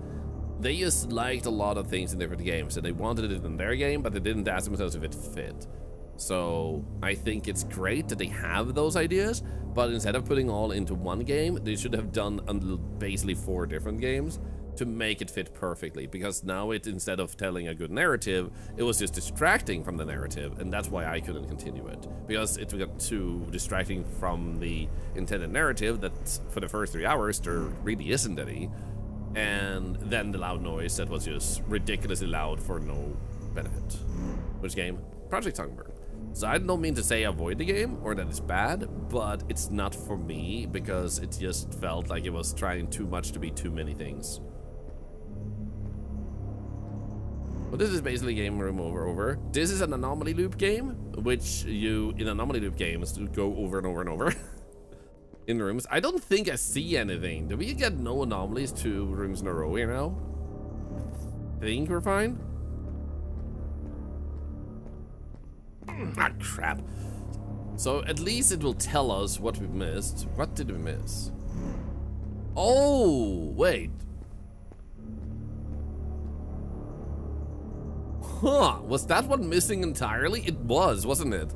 Speaker 1: They just liked a lot of things in different games, and they wanted it in their game, but they didn't ask themselves if it fit. So I think it's great that they have those ideas, but instead of putting all into one game, they should have done basically 4 different games to make it fit perfectly, because now instead of telling a good narrative, it was just distracting from the narrative, and that's why I couldn't continue it, because it got too distracting from the intended narrative that for the first 3 hours there really isn't any, and then the loud noise that was just ridiculously loud for no benefit. Which game? Project Songbird. So I don't mean to say avoid the game or that it's bad, but it's not for me because it just felt like it was trying too much to be too many things. But this is basically game room over. This is an anomaly loop game, which you, in anomaly loop games, go over and over and over in rooms. I don't think I see anything. Do we get no anomalies 2 rooms in a row here now? I think we're fine. Ah, crap. So at least it will tell us what we missed. What did we miss? Oh, wait. Huh, was that one missing entirely? It was, wasn't it?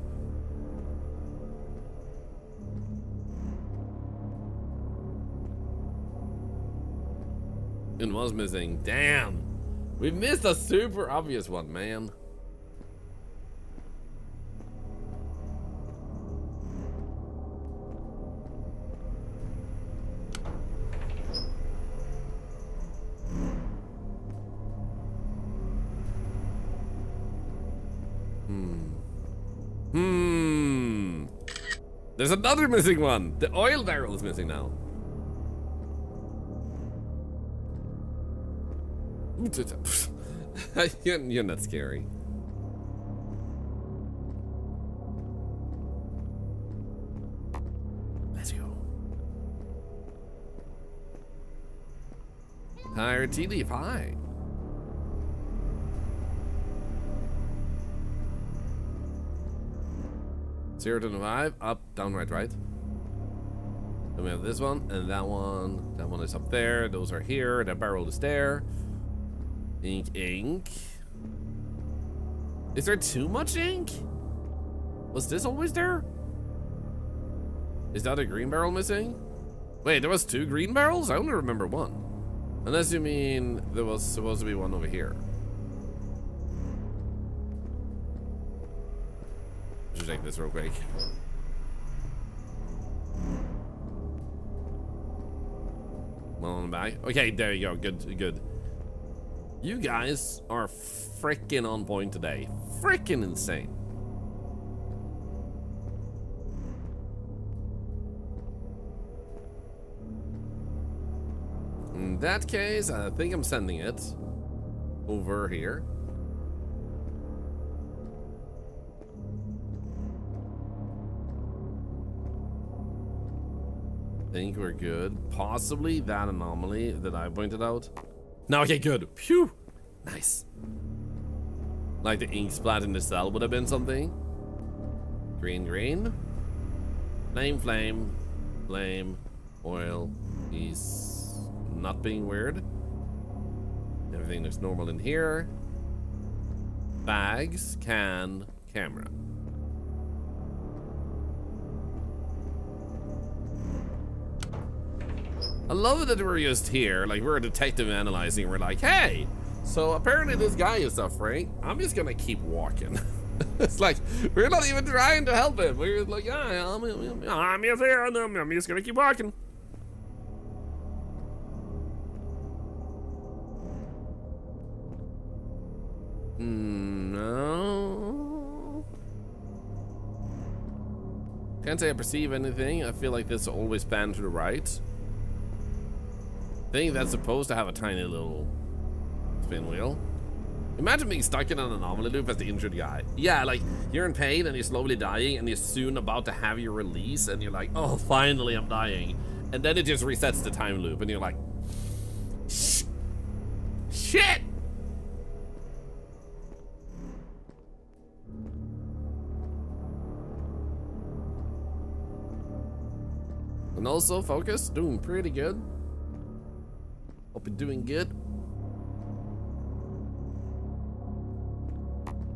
Speaker 1: It was missing. Damn. We missed a super obvious one, man. There's another missing one. The oil barrel is missing now. You're not scary. Let's go. Higher TD, hi. Zero to 5, up, down, right. Then we have this one and that one. That one is up there. Those are here. That barrel is there. Ink. Is there too much ink? Was this always there? Is that a green barrel missing? Wait, there was 2 green barrels? I only remember 1. Unless you mean there was supposed to be one over here. Just take this real quick. One on the back. Okay, there you go. Good. You guys are freaking on point today. Freaking insane. In that case, I think I'm sending it over here. Think we're good. Possibly that anomaly that I pointed out. No, okay, good. Phew. Nice. Like the ink splat in the cell would have been something. Green. Flame. Oil. He's not being weird. Everything looks normal in here. Bags, can, camera. I love that we're just here, like we're a detective analyzing. We're like, hey, so apparently this guy is suffering. I'm just gonna keep walking. It's like we're not even trying to help him. We're like, yeah, I'm just here, and I'm just gonna keep walking. No. Can't say I perceive anything. I feel like this always pan to the right. I think that's supposed to have a tiny little spin wheel. Imagine being stuck in an anomaly loop as the injured guy. Yeah, like, you're in pain and you're slowly dying and you're soon about to have your release and you're like, oh, finally I'm dying. And then it just resets the time loop and you're like, shit! And also, focus, doing pretty good. Hope you're doing good.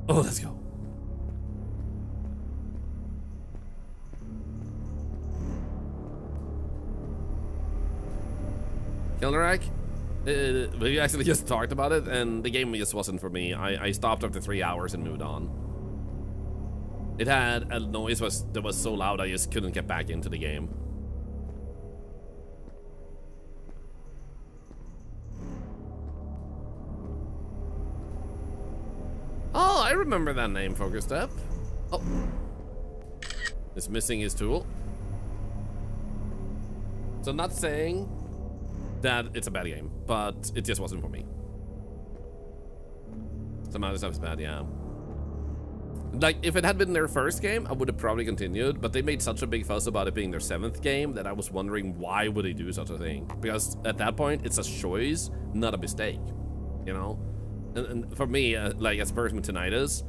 Speaker 1: Oh, let's go. Kilnerac? We actually just talked about it, and the game just wasn't for me. I stopped after 3 hours and moved on. It had a noise that was so loud I just couldn't get back into the game. Oh, I remember that name, Focus Step. Oh. It's missing his tool. So I'm not saying that it's a bad game, but it just wasn't for me. Some other stuff is bad, yeah. Like, if it had been their first game, I would have probably continued, but they made such a big fuss about it being their 7th game that I was wondering why would they do such a thing? Because at that point, it's a choice, not a mistake, you know? And for me, like, as a person with tinnitus,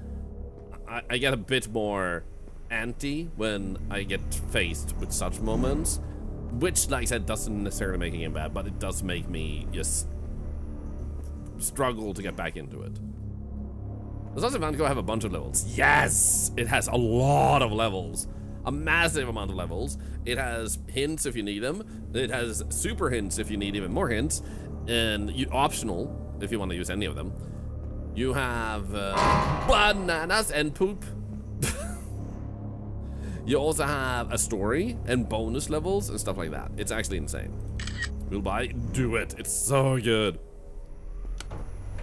Speaker 1: I get a bit more anti when I get faced with such moments, which, like I said, doesn't necessarily make a game bad, but it does make me just struggle to get back into it. Does also Vanco have a bunch of levels? Yes! It has a lot of levels. A massive amount of levels. It has hints if you need them. It has super hints if you need even more hints. And optional if you want to use any of them. You have bananas and poop. You also have a story and bonus levels and stuff like that. It's actually insane. We'll buy, do it. It's so good.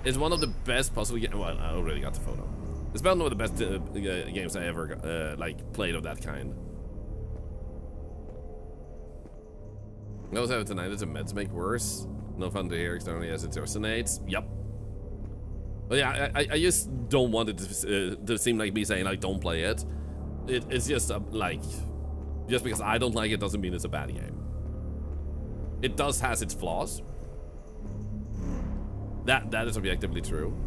Speaker 1: It's one of the best puzzle games. Well, I already got the photo. It's one of the best games I ever like played of that kind. I also have tonight that meds make worse. No fun to hear externally as it resonates. Yep. But yeah, I just don't want it to seem like me saying like don't play it. It's just like, just because I don't like it doesn't mean it's a bad game. It does has its flaws. That is objectively true.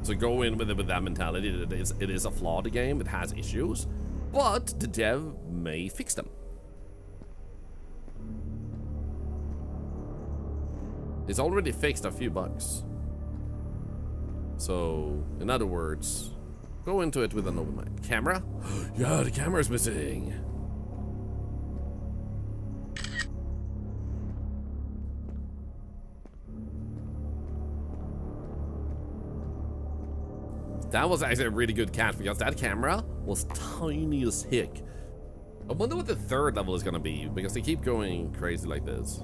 Speaker 1: So go in with it with that mentality. It is a flawed game. It has issues, but the dev may fix them. It's already fixed a few bugs. So, in other words, go into it with an open mind. Camera? Yeah, the camera's missing. That was actually a really good catch because that camera was tiny as heck. I wonder what the 3rd level is gonna be because they keep going crazy like this.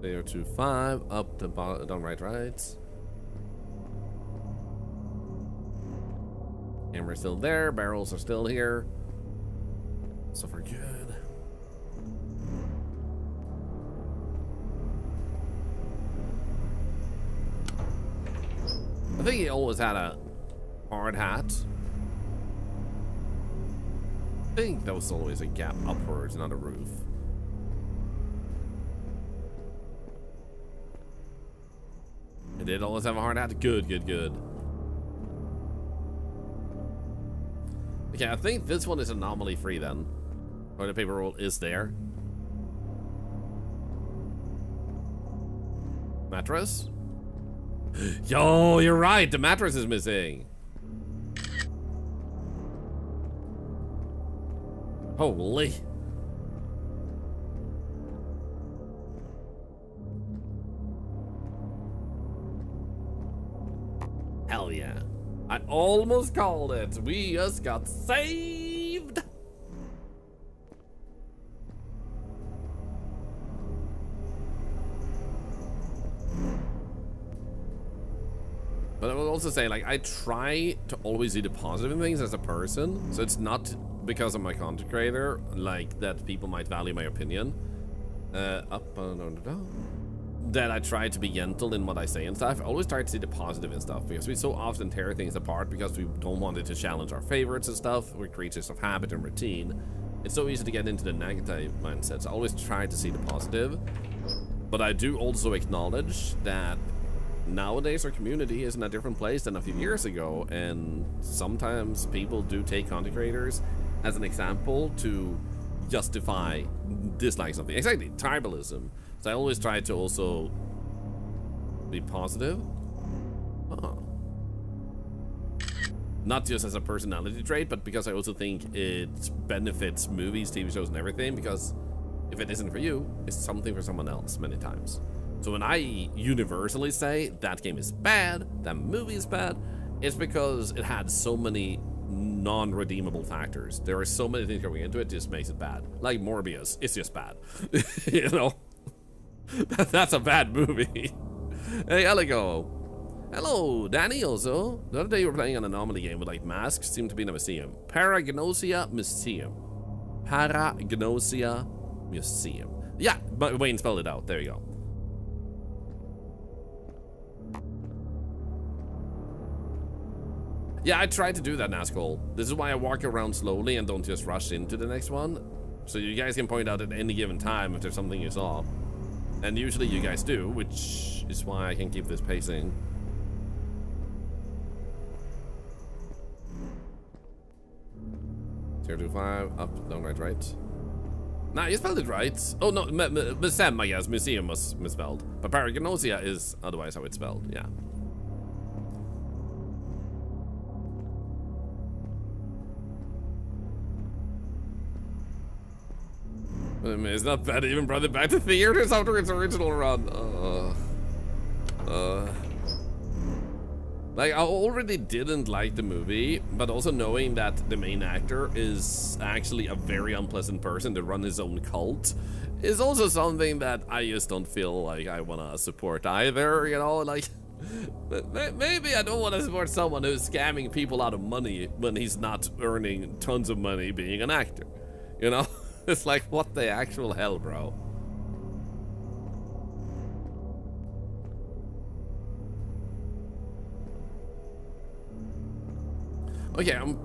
Speaker 1: Layer 2-5 up the bottom, down right. Camera's still there, barrels are still here. So far good. I think he always had a hard hat. I think there was always a gap upwards, not a roof. It did always have a hard hat. Good. Okay, I think this one is anomaly free then. Toilet paper roll is there. Mattress? Yo, you're right. The mattress is missing. Holy. Hell yeah. almost called it. We just got saved. But I will also say, like, I try to always see the positive in things as a person. So it's not because I'm a content creator, like, that people might value my opinion. That I try to be gentle in what I say and stuff. I always try to see the positive and stuff, because we so often tear things apart because we don't want it to challenge our favorites and stuff. We're creatures of habit and routine. It's so easy to get into the negative mindset. So I always try to see the positive. But I do also acknowledge that nowadays our community is in a different place than a few years ago, and sometimes people do take content creators as an example to justify dislike something. Exactly, tribalism. So I always try to also be positive. Not just as a personality trait, but because I also think it benefits movies, TV shows, and everything, because if it isn't for you, it's something for someone else many times. So when I universally say that game is bad, that movie is bad, it's because it had so many non-redeemable factors. There are so many things going into it, just makes it bad. Like Morbius, it's just bad. You know? That's a bad movie. Hey, Aligo. Hello, Danny also. The other day you were playing an anomaly game with like masks, seemed to be in a museum. Paragnosia Museum. Paragnosia Museum. Yeah, but Wayne spelled it out. There you go. Yeah, I tried to do that, Nazgul. This is why I walk around slowly and don't just rush into the next one. So you guys can point out at any given time if there's something you saw. And usually you guys do, which is why I can keep this pacing. 025, up, down, right. Nah, you spelled it right. Oh no, Museum, I guess. Museum was misspelled. But Paragnosia is otherwise how it's spelled, yeah. It's not bad, even brought it back to theaters after its original run. Like, I already didn't like the movie, but also knowing that the main actor is actually a very unpleasant person to run his own cult is also something that I just don't feel like I want to support either, you know? Like, maybe I don't want to support someone who's scamming people out of money when he's not earning tons of money being an actor, you know? It's like, what the actual hell, bro? Okay, I'm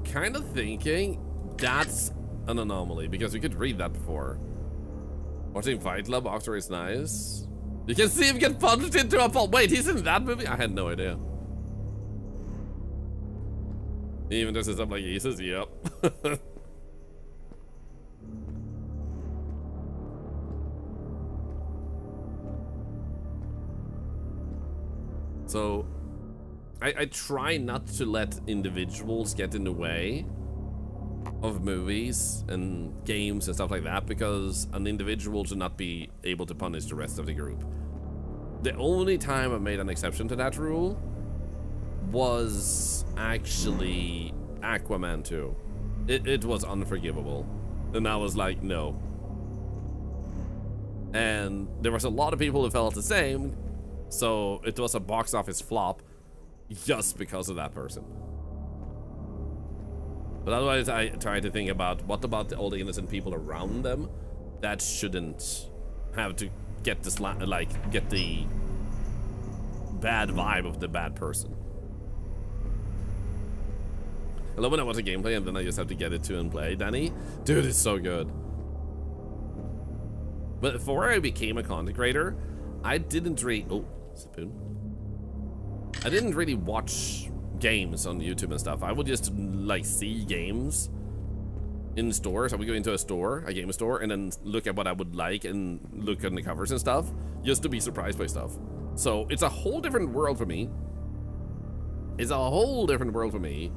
Speaker 1: kind of thinking that's an anomaly, because we could read that before. Watching Fight Club after is nice. You can see him get punched into a pole. Wait, he's in that movie? I had no idea. He even dresses up like Jesus, yep. So, I try not to let individuals get in the way of movies and games and stuff like that, because an individual should not be able to punish the rest of the group. The only time I made an exception to that rule was actually Aquaman 2. It was unforgivable. And I was like, no. And there was a lot of people who felt the same, so it was a box office flop just because of that person. But otherwise, I try to think about what about all the innocent people around them that shouldn't have to get this, like, get the bad vibe of the bad person. I love when I watch a gameplay and then I just have to get it to and play. Danny, dude, it's so good. But before I became a content creator, I didn't really, oh, spoon. I didn't really watch games on YouTube and stuff. I would just like see games in stores. I would go into a store, a game store, and then look at what I would like and look at the covers and stuff, just to be surprised by stuff. So it's a whole different world for me. It's a whole different world for me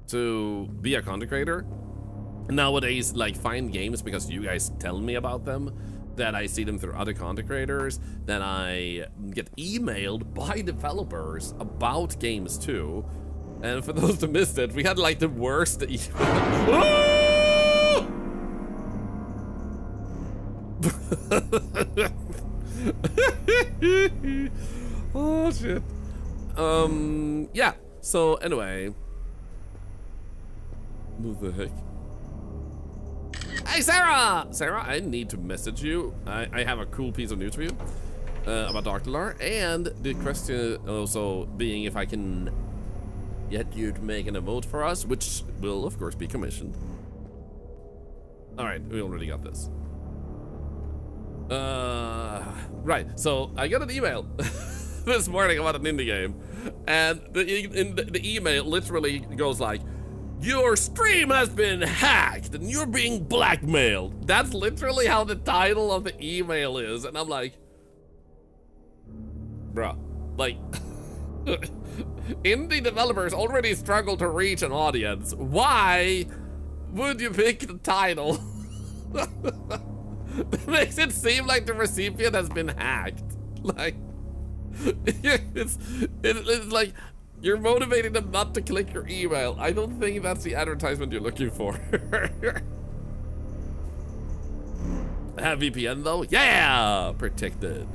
Speaker 1: to be a content creator. Nowadays, like, find games because you guys tell me about them, that I see them through other content creators, that I get emailed by developers about games too, And for those who missed it, we had like the worst oh shit. Yeah. So anyway. What the heck? Hey Sarah! Sarah, I need to message you. I have a cool piece of news for you about Thorlar, and the question also being if I can get you to make an emote for us, which will of course be commissioned. Alright, we already got this. Right, so I got an email this morning about an indie game, and the email literally goes like, your stream has been hacked and you're being blackmailed. That's literally how the title of the email is, and I'm like, bruh, like, indie developers already struggle to reach an audience. Why would you pick the title that makes it seem like the recipient has been hacked? Like, it's like you're motivating them not to click your email. I don't think that's the advertisement you're looking for. Have VPN though? Yeah, protected.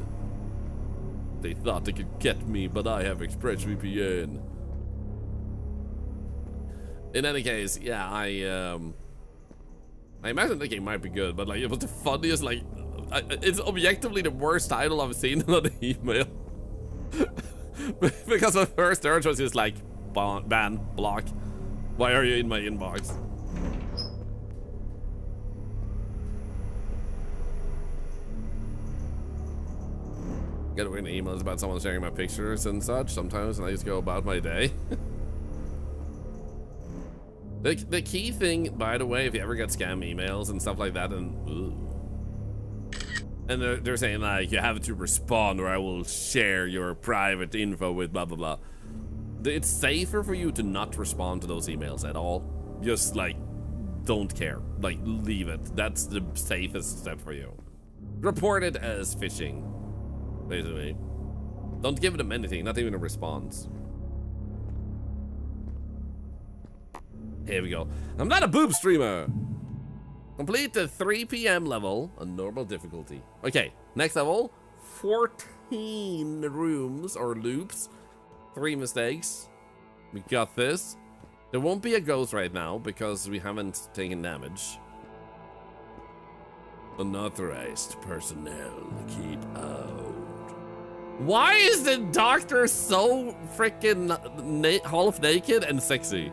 Speaker 1: They thought they could get me, but I have ExpressVPN. In any case, yeah, I imagine the game might be good, but like it was the funniest, like, it's objectively the worst title I've seen on the email. Because the first urge was just like, ban, block. Why are you in my inbox? Get weird emails about someone sharing my pictures and such sometimes, and I just go about my day. The key thing, by the way, if you ever get scam emails and stuff like that, and they're saying like, you have to respond or I will share your private info with blah blah blah. It's safer for you to not respond to those emails at all. Just like, don't care, like leave it. That's the safest step for you. Report it as phishing, basically. Don't give them anything, not even a response. Here we go. I'm not a boob streamer. Complete the 3 PM level on normal difficulty. Okay, next level, 14 rooms or loops, 3 mistakes. We got this. There won't be a ghost right now because we haven't taken damage. Unauthorized personnel, keep out. Why is the doctor so freaking half naked and sexy?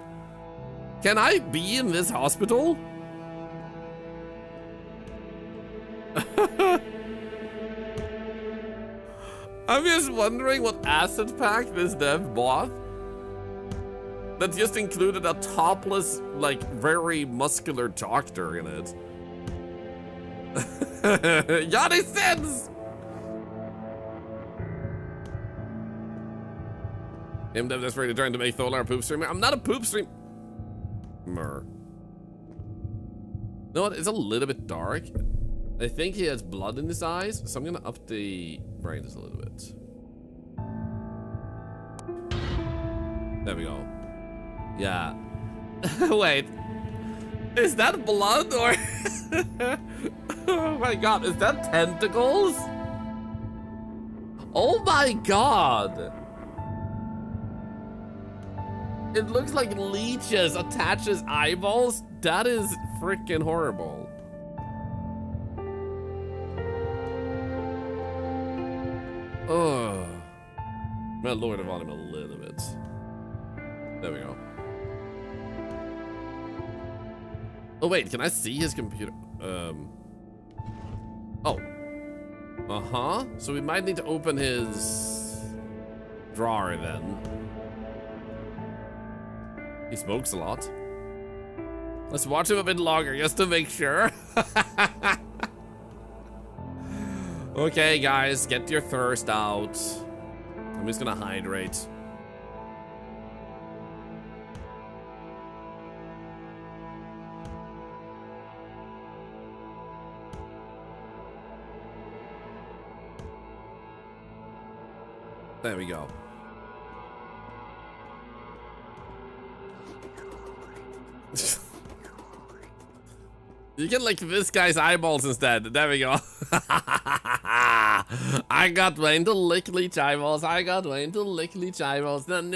Speaker 1: Can I be in this hospital? I'm just wondering what asset pack this dev bought that just included a topless, like, very muscular doctor in it. Yanni sends! Game dev desperately trying to make Thorlar a poop streamer. I'm not a poop streamer. You know what? It's a little bit dark. I think he has blood in his eyes, so I'm gonna up the brightness a little bit. There we go. Yeah. Wait. Is that blood or? Oh my god, is that tentacles? Oh my god. It looks like leeches attach his eyeballs. That is freaking horrible. Oh. I'm gonna lower the volume a little bit. There we go. Oh wait, can I see his computer? Oh. Uh-huh. So we might need to open his drawer then. He smokes a lot. Let's watch him a bit longer just to make sure. Okay, guys, get your thirst out. I'm just gonna hydrate. There we go. You can lick this guy's eyeballs instead. There we go. I got Wayne to lick Leech eyeballs. I got Wayne to lick Leech eyeballs. Trying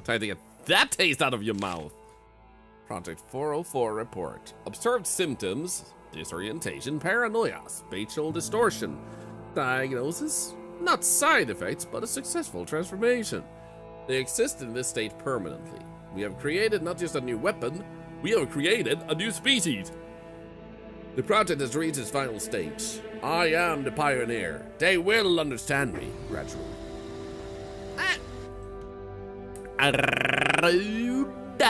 Speaker 1: to get that taste out of your mouth. Project 404 report. Observed symptoms: disorientation, paranoia, spatial distortion. Diagnosis: not side effects, but a successful transformation. They exist in this state permanently. We have created not just a new weapon, we have created a new species. The project has reached its final stage. I am the pioneer. They will understand me gradually. Aruda.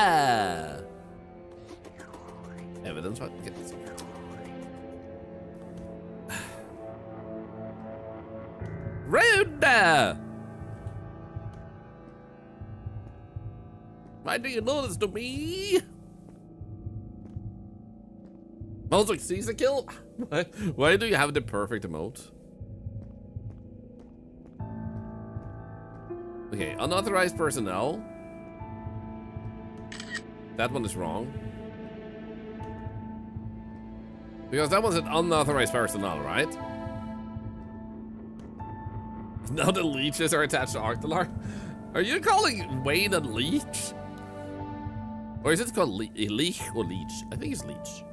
Speaker 1: Evidence, what? Get this. Ruda! Why do you know this to me? Smells like Caesar kill? Why do you have the perfect emote? Okay, unauthorized personnel. That one is wrong. Because that was an unauthorized personnel, right? Now the leeches are attached to Thorlar. Are you calling Wayne a leech? Or is it called leech or leech? I think it's leech.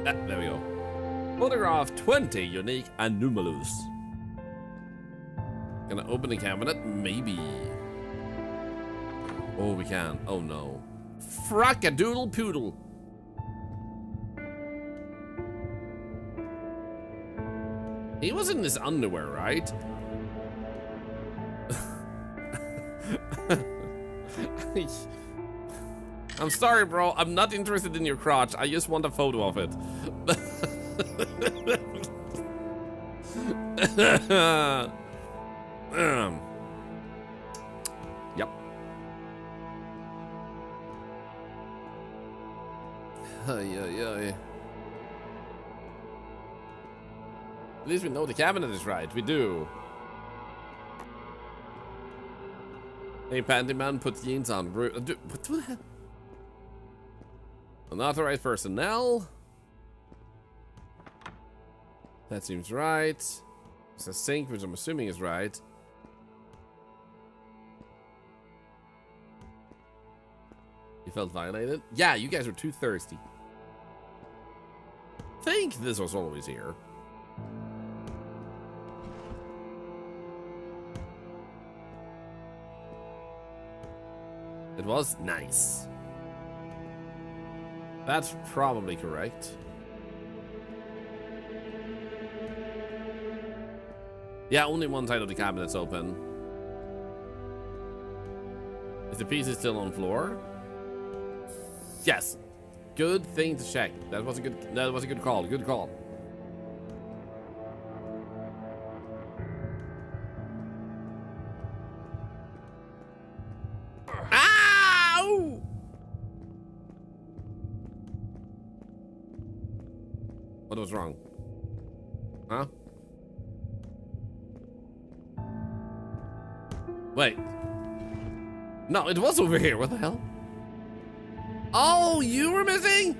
Speaker 1: Ah, there we go. Photograph 20 unique anomalies. Gonna open the cabinet? Maybe. Oh, we can. Oh no. Frackadoodle poodle. He was in his underwear, right? I'm sorry, bro. I'm not interested in your crotch. I just want a photo of it. Yep. Ay. At least we know the cabinet is right. We do. Hey, Panty Man, put jeans on. What the hell? Unauthorized personnel. That seems right. It's a sink, which I'm assuming is right. You felt violated? Yeah, you guys were too thirsty. I think this was always here. It was nice. That's probably correct. Yeah, only one side of the cabinet's open. Is the piece still on floor? Yes. Good thing to check. That was a good call. Good call. Ow! What was wrong? Huh? Wait. No, it was over here. What the hell? Oh, you were missing?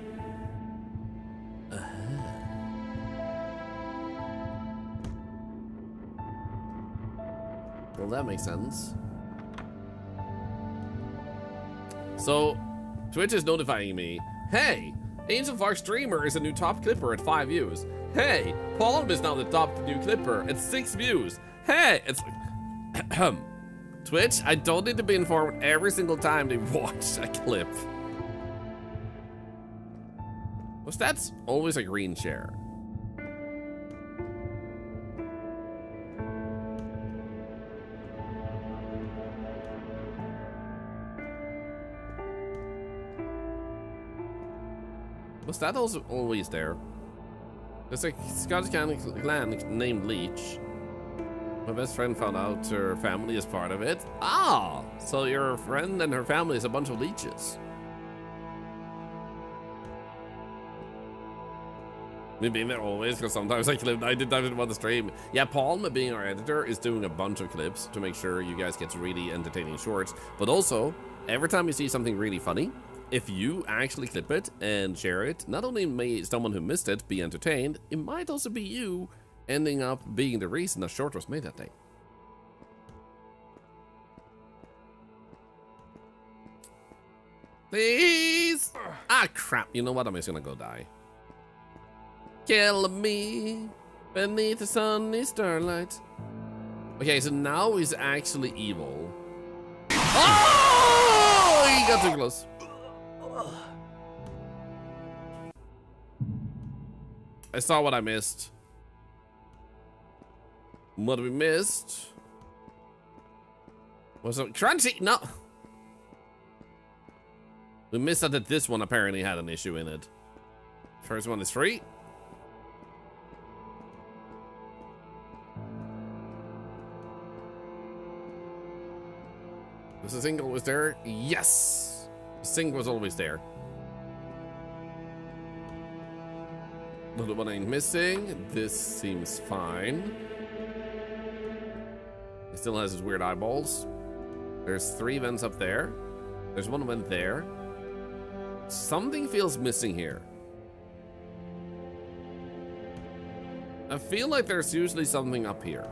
Speaker 1: Well, that makes sense. So, Twitch is notifying me. Hey, Angel Far Streamer is a new top clipper at 5 views. Hey, Palm is now the top new clipper at 6 views. Hey, it's like... Twitch, I don't need to be informed every single time they watch a clip. Was that always a green share? Was that also always there? There's a Scottish clan named Leech. My best friend found out her family is part of it. Ah, so your friend and her family is a bunch of leeches. Me being there always, because sometimes I clip 90 times on the stream. Yeah, Paul, being our editor, is doing a bunch of clips to make sure you guys get really entertaining shorts. But also, every time you see something really funny, if you actually clip it and share it, not only may someone who missed it be entertained, it might also be you ending up being the reason a short was made that day. Please! Ah, crap. You know what? I'm just gonna go die. Kill me beneath the sunny starlight. Okay, so now he's actually evil. Oh! He got too close. I saw what I missed. What we missed was a crunchy. No. We missed out that this one apparently had an issue in it. First one is free. Was the single was there? Yes. The sink was always there. Little one ain't missing. This seems fine. He still has his weird eyeballs. There's 3 vents up there. There's 1 vent there. Something feels missing here. I feel like there's usually something up here.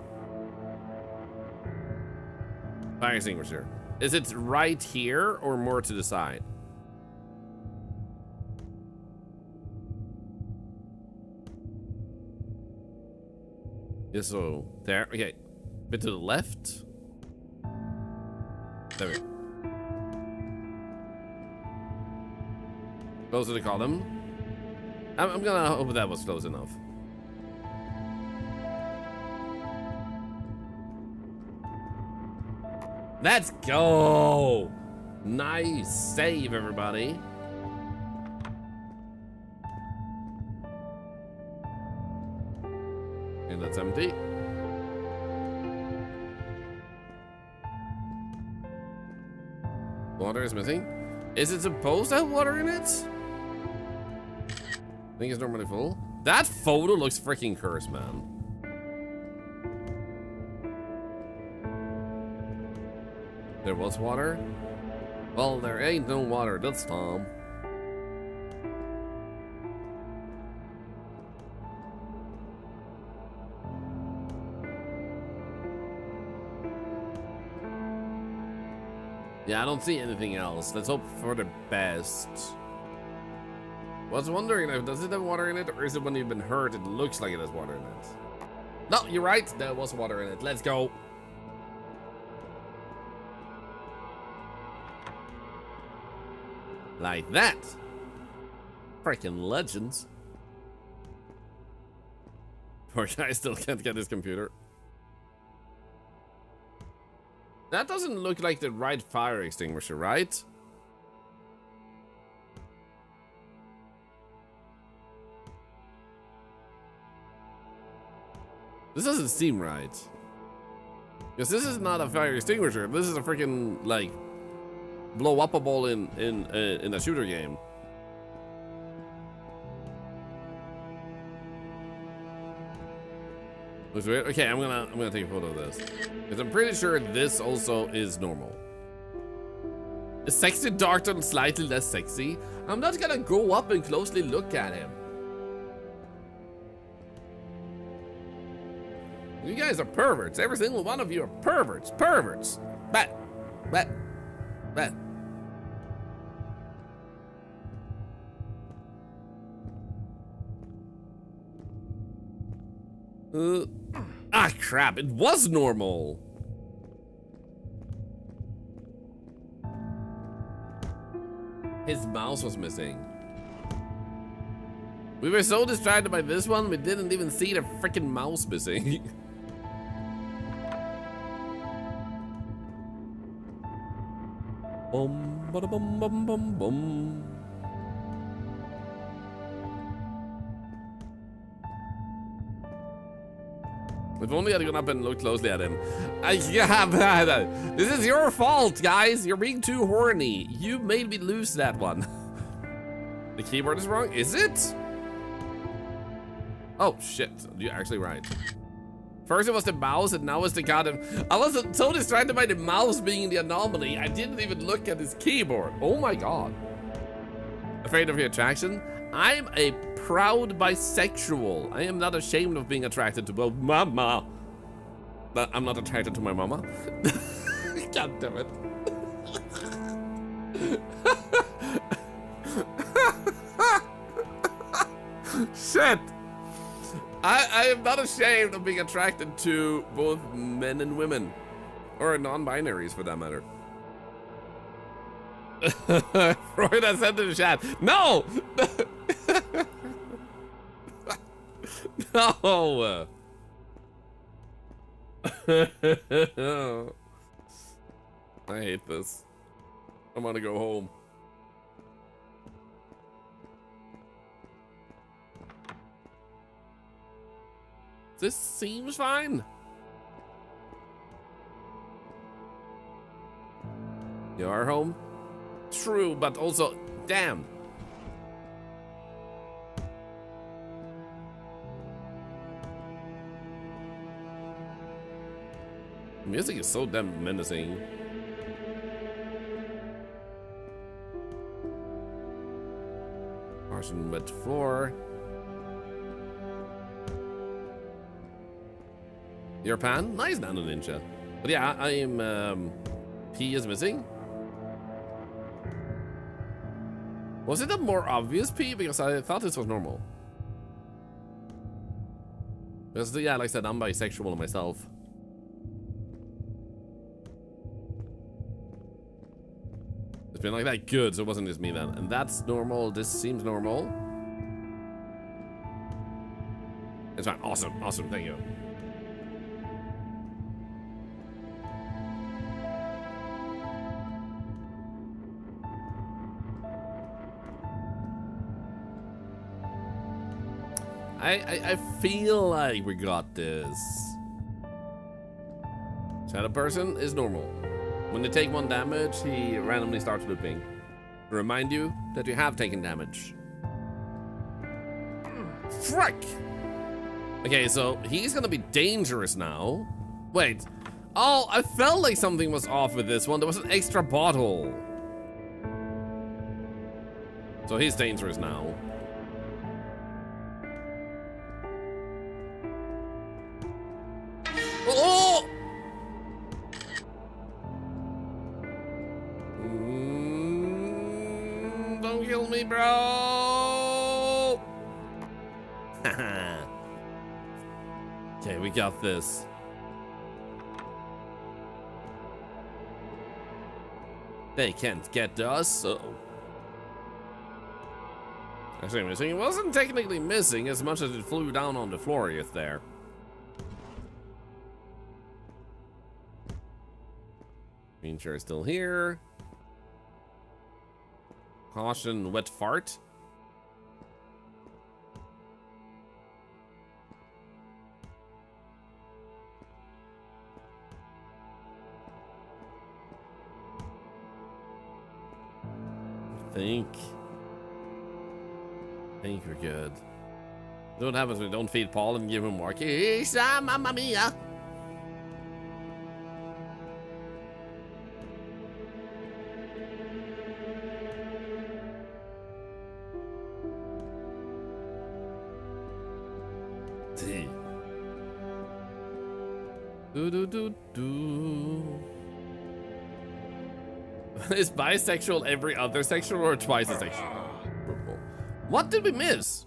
Speaker 1: Fire extinguisher. Is it right here or more to the side? Yeah, so there. Okay. Bit to the left. There we go. Close to the column. I'm gonna hope that was close enough. Let's go! Nice save, everybody. And that's empty. Water is missing. Is it supposed to have water in it? I think it's normally full. That photo looks freaking cursed, man. There was water? Well, there ain't no water this time. Yeah, I don't see anything else. Let's hope for the best. Was wondering, does it have water in it, or is it when you've been hurt, it looks like it has water in it? No, you're right. There was water in it. Let's go. Like that. Freaking legends. Poor guy still can't get his computer. That doesn't look like the right fire extinguisher, right? This doesn't seem right. Because this is not a fire extinguisher. This is a freaking, like, blow up a ball in a shooter game. Looks weird. Okay, I'm gonna take a photo of this. Because I'm pretty sure this also is normal. Is sexy darker and slightly less sexy? I'm not gonna go up and closely look at him. You guys are perverts. Every single one of you are perverts. Perverts. Bat. Ah, crap. It was normal. His mouse was missing. We were so distracted by this one, we didn't even see the freaking mouse missing. Bum, bada, bum, bum, bum, bum. If only I'd gone up and looked closely at him. This is your fault, guys. You're being too horny. You made me lose that one. The keyboard is wrong. Is it? Oh, shit. You're actually right. First it was the mouse, and now it's the goddamn... I was so distracted by the mouse being the anomaly, I didn't even look at his keyboard. Oh my god. Afraid of your attraction? I'm a proud bisexual. I am not ashamed of being attracted to both mama. But I'm not attracted to my mama. God damn it. Shit. I am not ashamed of being attracted to both men and women. Or non-binaries for that matter. Freud has said in the chat. No! No! I hate this. I'm gonna go home. This seems fine. You are home? True, but also, damn. The music is so damn menacing. Martian wet floor. Your pan? Nice, Nano Ninja. But yeah, I am, P is missing. Was it a more obvious P? Because I thought this was normal. Because, yeah, like I said, I'm bisexual myself. It's been like that. Good, so it wasn't just me then. And that's normal. This seems normal. It's fine. Awesome. Awesome. Thank you. I feel like we got this. Shadow person is normal. When they take 1 damage, he randomly starts looping. To remind you that you have taken damage. Frick! Okay, so he's gonna be dangerous now. Wait. Oh, I felt like something was off with this one. There was an extra bottle. So he's dangerous now. Oh! Don't kill me, bro! Okay, we got this. They can't get to us, so... Actually, missing. It wasn't technically missing as much as it flew down on the floor right there. Green chair is still here. Caution, wet fart. I think we're good. What happens when we don't feed Paul and give him more keys? Mamma mia! Do. Is bisexual every other sexual or twice as sexual? What did we miss?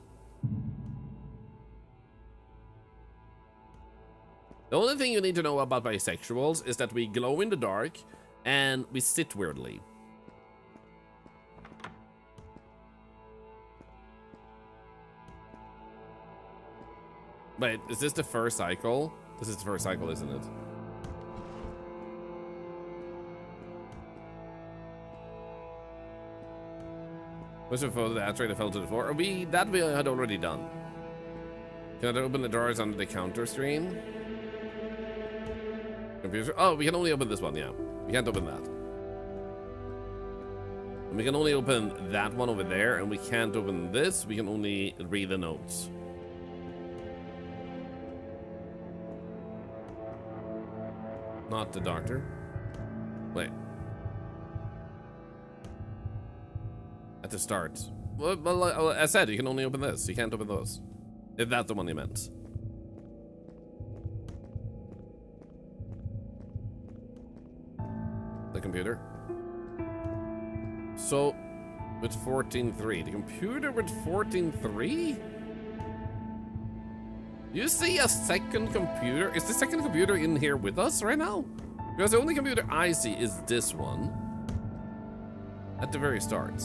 Speaker 1: The only thing you need to know about bisexuals is that we glow in the dark and we sit weirdly. Wait, is this the first cycle? This is the first cycle, isn't it? What's the photo that actually fell to the floor? That we had already done. Can I open the doors on the counter screen? Computer. Oh, we can only open this one, yeah. We can't open that. And we can only open that one over there, and we can't open this. We can only read the notes. Not the doctor. Wait. At the start. Well, as I said, you can only open this. You can't open those. If that's the one you meant. The computer. So, with 14.3. The computer with 14.3? You see a second computer? Is the second computer in here with us right now? Because the only computer I see is this one. At the very start.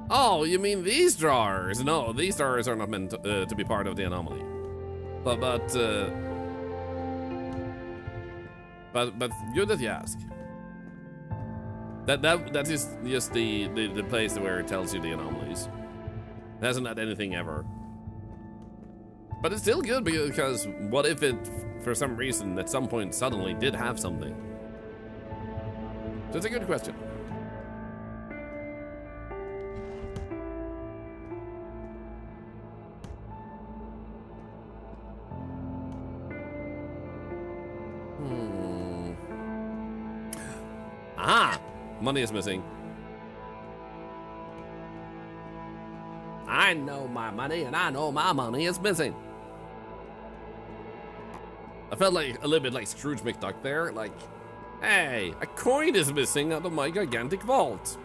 Speaker 1: Oh, you mean these drawers? No, these drawers are not meant to be part of the anomaly. But good that you ask. That is just the place where it tells you the anomalies. It hasn't had anything ever. But it's still good because what if it, for some reason, at some point suddenly did have something? So it's a good question. Ah! Money is missing. I know my money, and I know my money is missing. I felt like a little bit like Scrooge McDuck there. Like, hey, a coin is missing out of my gigantic vault.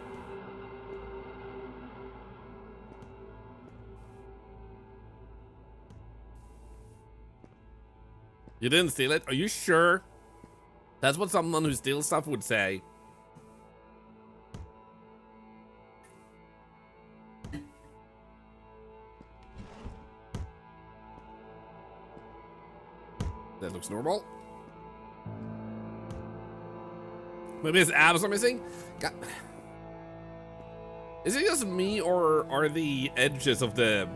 Speaker 1: You didn't steal it? Are you sure? That's what someone who steals stuff would say. That looks normal. Maybe his abs are missing? God. Is it just me, or are the edges of the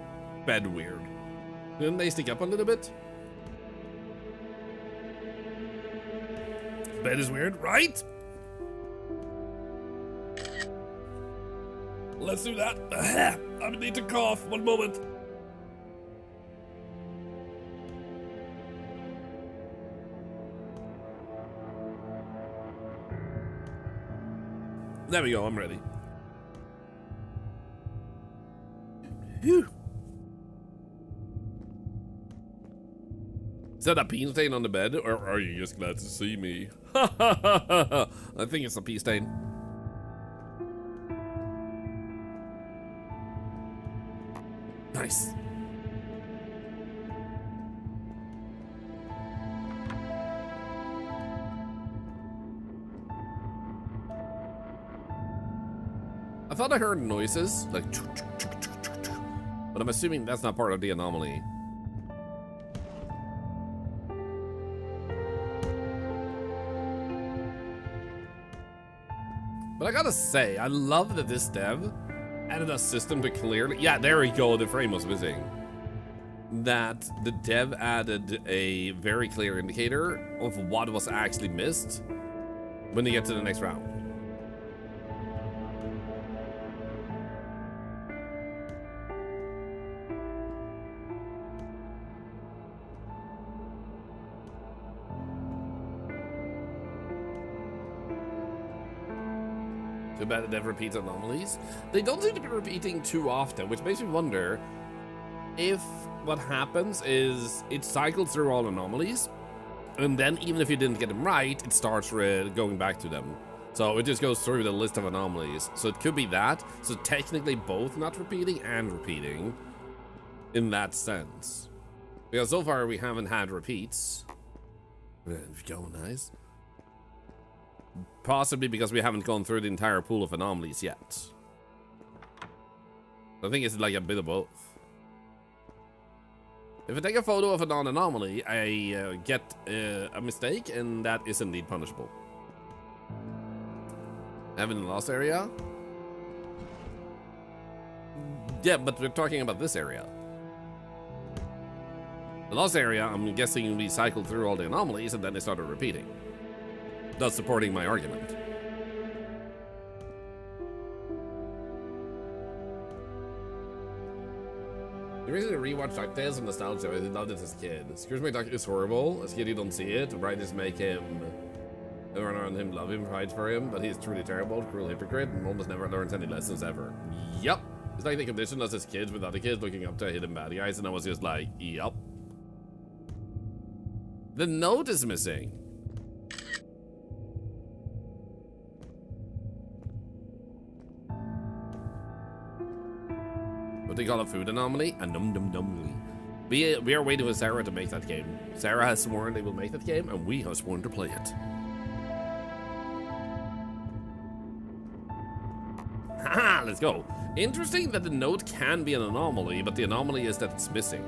Speaker 1: bed weird? Didn't they stick up a little bit? Bed is weird, right? Let's do that. I need to cough. 1 moment. There we go, I'm ready. Whew. Is that a pee stain on the bed, or are you just glad to see me? I think it's a pee stain. Nice. I thought I heard noises, like, but I'm assuming that's not part of the anomaly. But I gotta say, I love that this dev added a system to clearly... Yeah, there we go, the frame was missing. That the dev added a very clear indicator of what was actually missed when they get to the next round. Too bad it never repeats anomalies. They don't seem to be repeating too often, which makes me wonder if what happens is it cycles through all anomalies, and then even if you didn't get them right, it starts going back to them. So it just goes through the list of anomalies. So it could be that. So technically both not repeating and repeating in that sense. Because so far we haven't had repeats. Go nice. Possibly because we haven't gone through the entire pool of anomalies yet. I think it's like a bit of both. If I take a photo of a non-anomaly, I get a mistake, and that is indeed punishable. Having the lost area? Yeah, but we're talking about this area. The lost area, I'm guessing we cycled through all the anomalies, and then they started repeating. Thus supporting my argument. I recently rewatched DuckTales and nostalgia. I loved it as a kid. Scrooge McDuck is horrible. As a kid, you don't see it. Writers make him, everyone around him love him, fight for him, but he's truly terrible, cruel hypocrite, and almost never learns any lessons ever. Yup. It's like they conditioned us as kids with other kids looking up to hidden bad guys, and I was just like, yup. The note is missing. What they call a food anomaly? A num-num-numly. We are waiting for Sarah to make that game. Sarah has sworn they will make that game, and we have sworn to play it. Haha, let's go. Interesting that the note can be an anomaly, but the anomaly is that it's missing.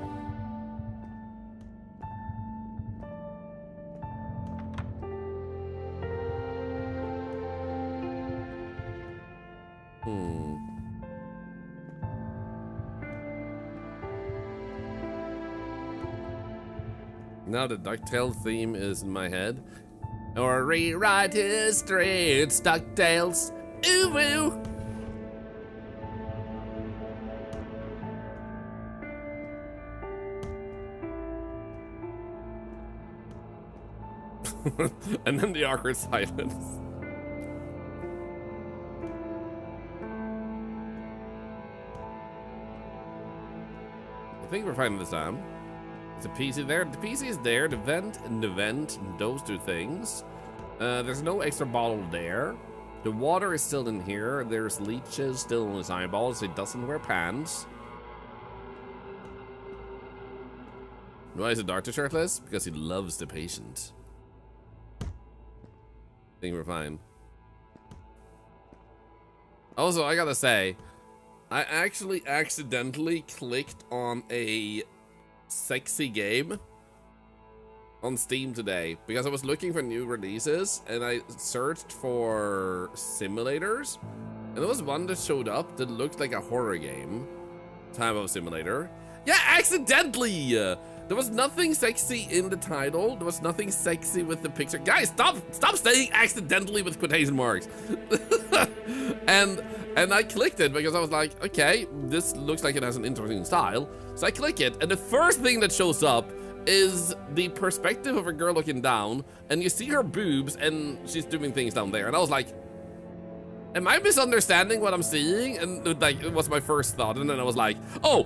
Speaker 1: Now the DuckTales theme is in my head. Or rewrite history, it's DuckTales. Ooh woo. And then the awkward silence. I think we're finding this time. There's a PC there. The PC is there. The vent and the vent. And those two things. There's no extra bottle there. The water is still in here. There's leeches still in his eyeballs. He doesn't wear pants. Why is the doctor shirtless? Because he loves the patient. I think we're fine. Also, I gotta say, I actually accidentally clicked on a sexy game on Steam today because I was looking for new releases and I searched for simulators and there was one that showed up that looked like a horror game. Time of Simulator. Yeah, accidentally! There was nothing sexy in the title. There was nothing sexy with the picture. Guys, stop saying accidentally with quotation marks. And I clicked it because I was like, okay, this looks like it has an interesting style. So I click it, and the first thing that shows up is the perspective of a girl looking down, and you see her boobs, and she's doing things down there. And I was like, am I misunderstanding what I'm seeing? And like, it was my first thought. And then I was like, oh,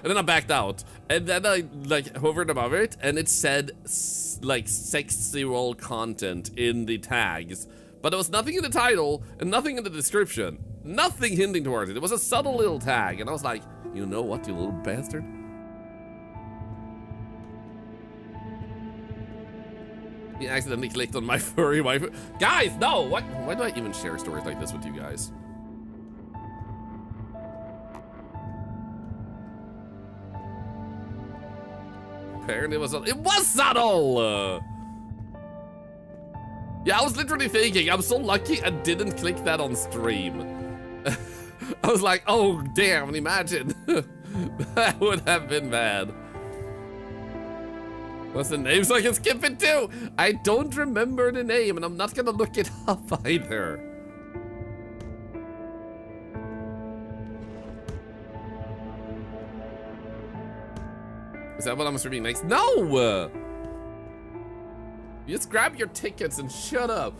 Speaker 1: and then I backed out. And then I like hovered above it, and it said like sexual content in the tags. But there was nothing in the title and nothing in the description. Nothing hinting towards it. It was a subtle little tag. And I was like, you know what, you little bastard? He accidentally clicked on my furry wife. Guys, no! What? Why do I even share stories like this with you guys? Apparently it was subtle! Yeah, I was literally thinking, I'm so lucky I didn't click that on stream. I was like, oh damn, imagine. That would have been bad. What's the name so I can skip it too? I don't remember the name and I'm not gonna look it up either. Is that what I'm streaming next? No! Just grab your tickets and shut up.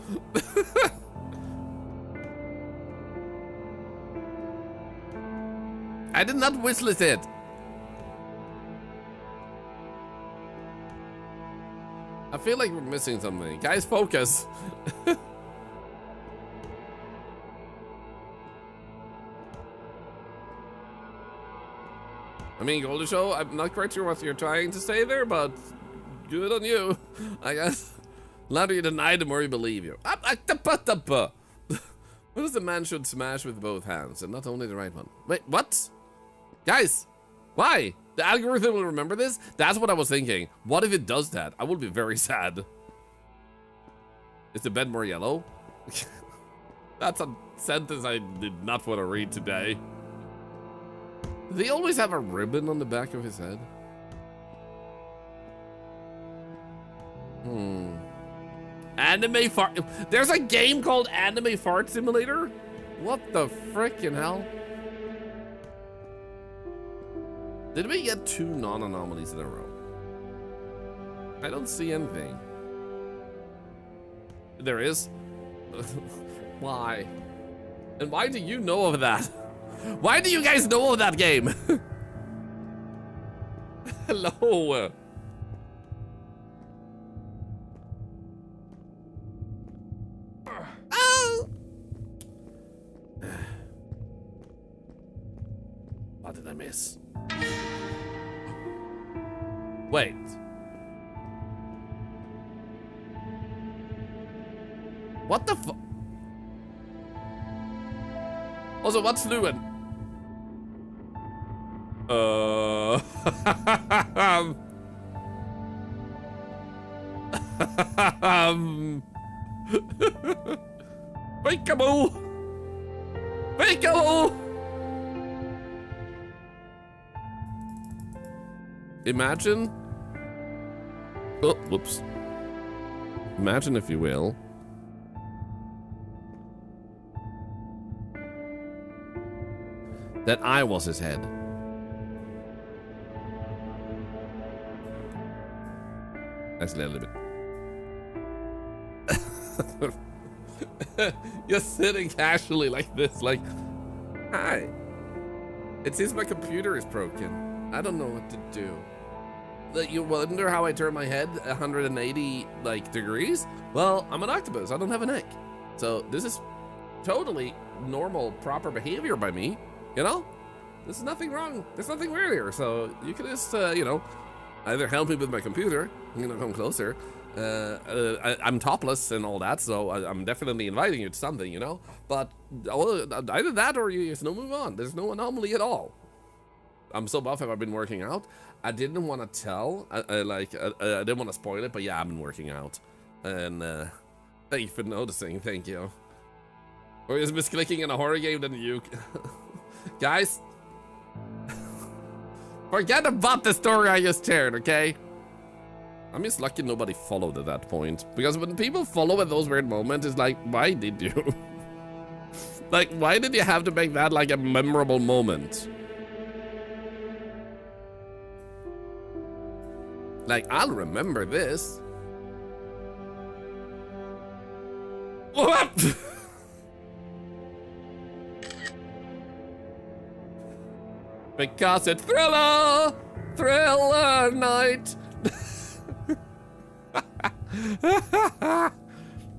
Speaker 1: I did not wishlist it. I feel like we're missing something. Guys, focus. I mean, Golden Show, I'm not quite sure what you're trying to say there, but good on you, I guess. The louder you deny, the more you believe you. What if the man should smash with both hands and not only the right one? Wait, what? Guys, why? The algorithm will remember this? That's what I was thinking. What if it does that? I will be very sad. Is the bed more yellow? That's a sentence I did not want to read today. Does he always have a ribbon on the back of his head? Anime fart. There's a game called Anime Fart Simulator? What the frickin' hell? Did we get 2 non-anomalies in a row? I don't see anything. There is? Why? And why do you know of that? Why do you guys know of that game? Hello. Oh! What did I miss? Wait. What the fu- Also, what's fluent? Peekaboo! Peekaboo! Imagine. Oh, whoops. Imagine, if you will, that I was his head. Actually, a little bit. You're sitting casually like this, like, hi. It seems my computer is broken. I don't know what to do. Like, you wonder how I turn my head 180 like degrees? Well, I'm an octopus. I don't have a neck. So this is totally normal, proper behavior by me. You know? There's nothing wrong. There's nothing weird here. So you can just, you know, either help me with my computer, you know, come closer. I'm topless and all that, so I'm definitely inviting you to something, you know? But either that or you just no move on. There's no anomaly at all. I'm so buff. I've been working out. I didn't want to tell. I didn't want to spoil it, but yeah, I've been working out. And thank you for noticing. Thank you. Or is misclicking in a horror game than you? Guys, forget about the story I just shared, okay? I'm just lucky nobody followed at that point. Because when people follow at those weird moments, it's like, why did you? Like, why did you have to make that like a memorable moment? Like, I'll remember this. What? Because it's Thriller! Thriller night!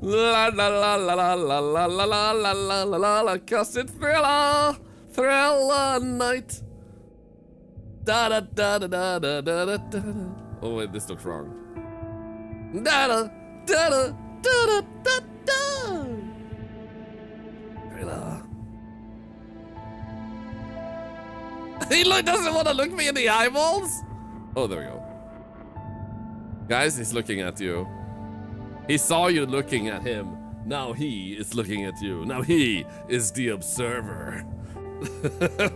Speaker 1: La la la la la la la la la la la la la, cause it's Thriller! Thriller night! Da da da da da da da da. Oh wait, this looks wrong. Da da da da da da da. Thriller. He doesn't want to look me in the eyeballs? Oh, there we go. Guys, he's looking at you. He saw you looking at him. Now he is looking at you. Now he is the observer.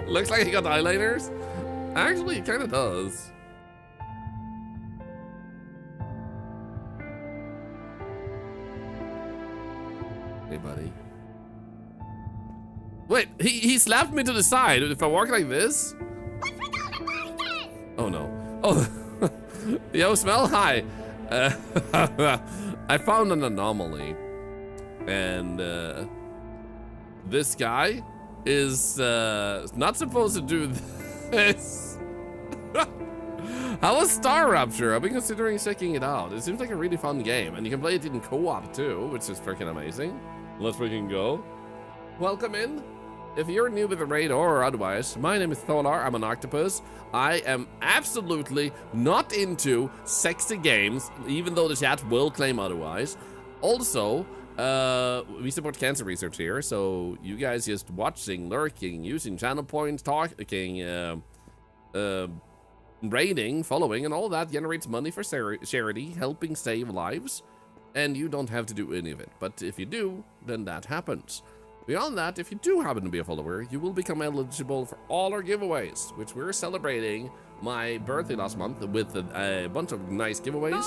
Speaker 1: Looks like he got eyeliners. Actually, he kind of does. Hey, buddy. Wait, he slapped me to the side. If I walk like this? Oh no. Oh, yo, Smell, hi. I found an anomaly. And this guy is not supposed to do this. How was Star Rapture? I've been considering checking it out. It seems like a really fun game. And you can play it in co-op too, which is freaking amazing. Let's freaking go. Welcome in. If you're new with the raid or otherwise, my name is Thorlar. I'm an octopus. I am absolutely not into sexy games, even though the chat will claim otherwise. Also, we support cancer research here, so you guys just watching, lurking, using channel points, talking, raiding, following, and all that generates money for charity, helping save lives, and you don't have to do any of it. But if you do, then that happens. Beyond that, if you do happen to be a follower, you will become eligible for all our giveaways, which we're celebrating my birthday last month with a bunch of nice giveaways.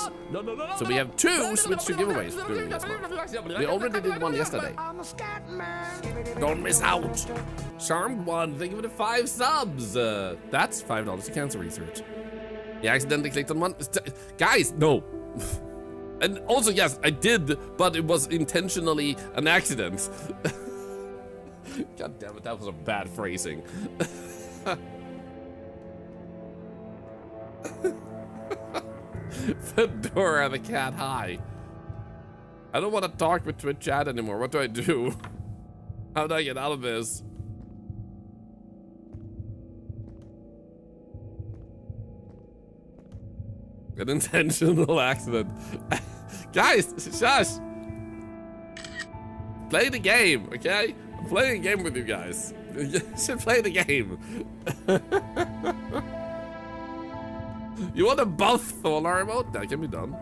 Speaker 1: So we have 2 Switch 2 giveaways during this month. We already did one yesterday. Don't miss out. Charmed one, thank you for the 5 subs. That's $5 to cancer research. You accidentally clicked on one. Guys, no. And also, yes, I did, but it was intentionally an accident. God damn it, that was a bad phrasing. Fedora the cat, hi. I don't want to talk with Twitch chat anymore. What do I do? How do I get out of this? An intentional accident. Guys, shush. Play the game, okay? I'm playing a game with you guys. You should play the game. You want a buff Thorlar emote? That can be done.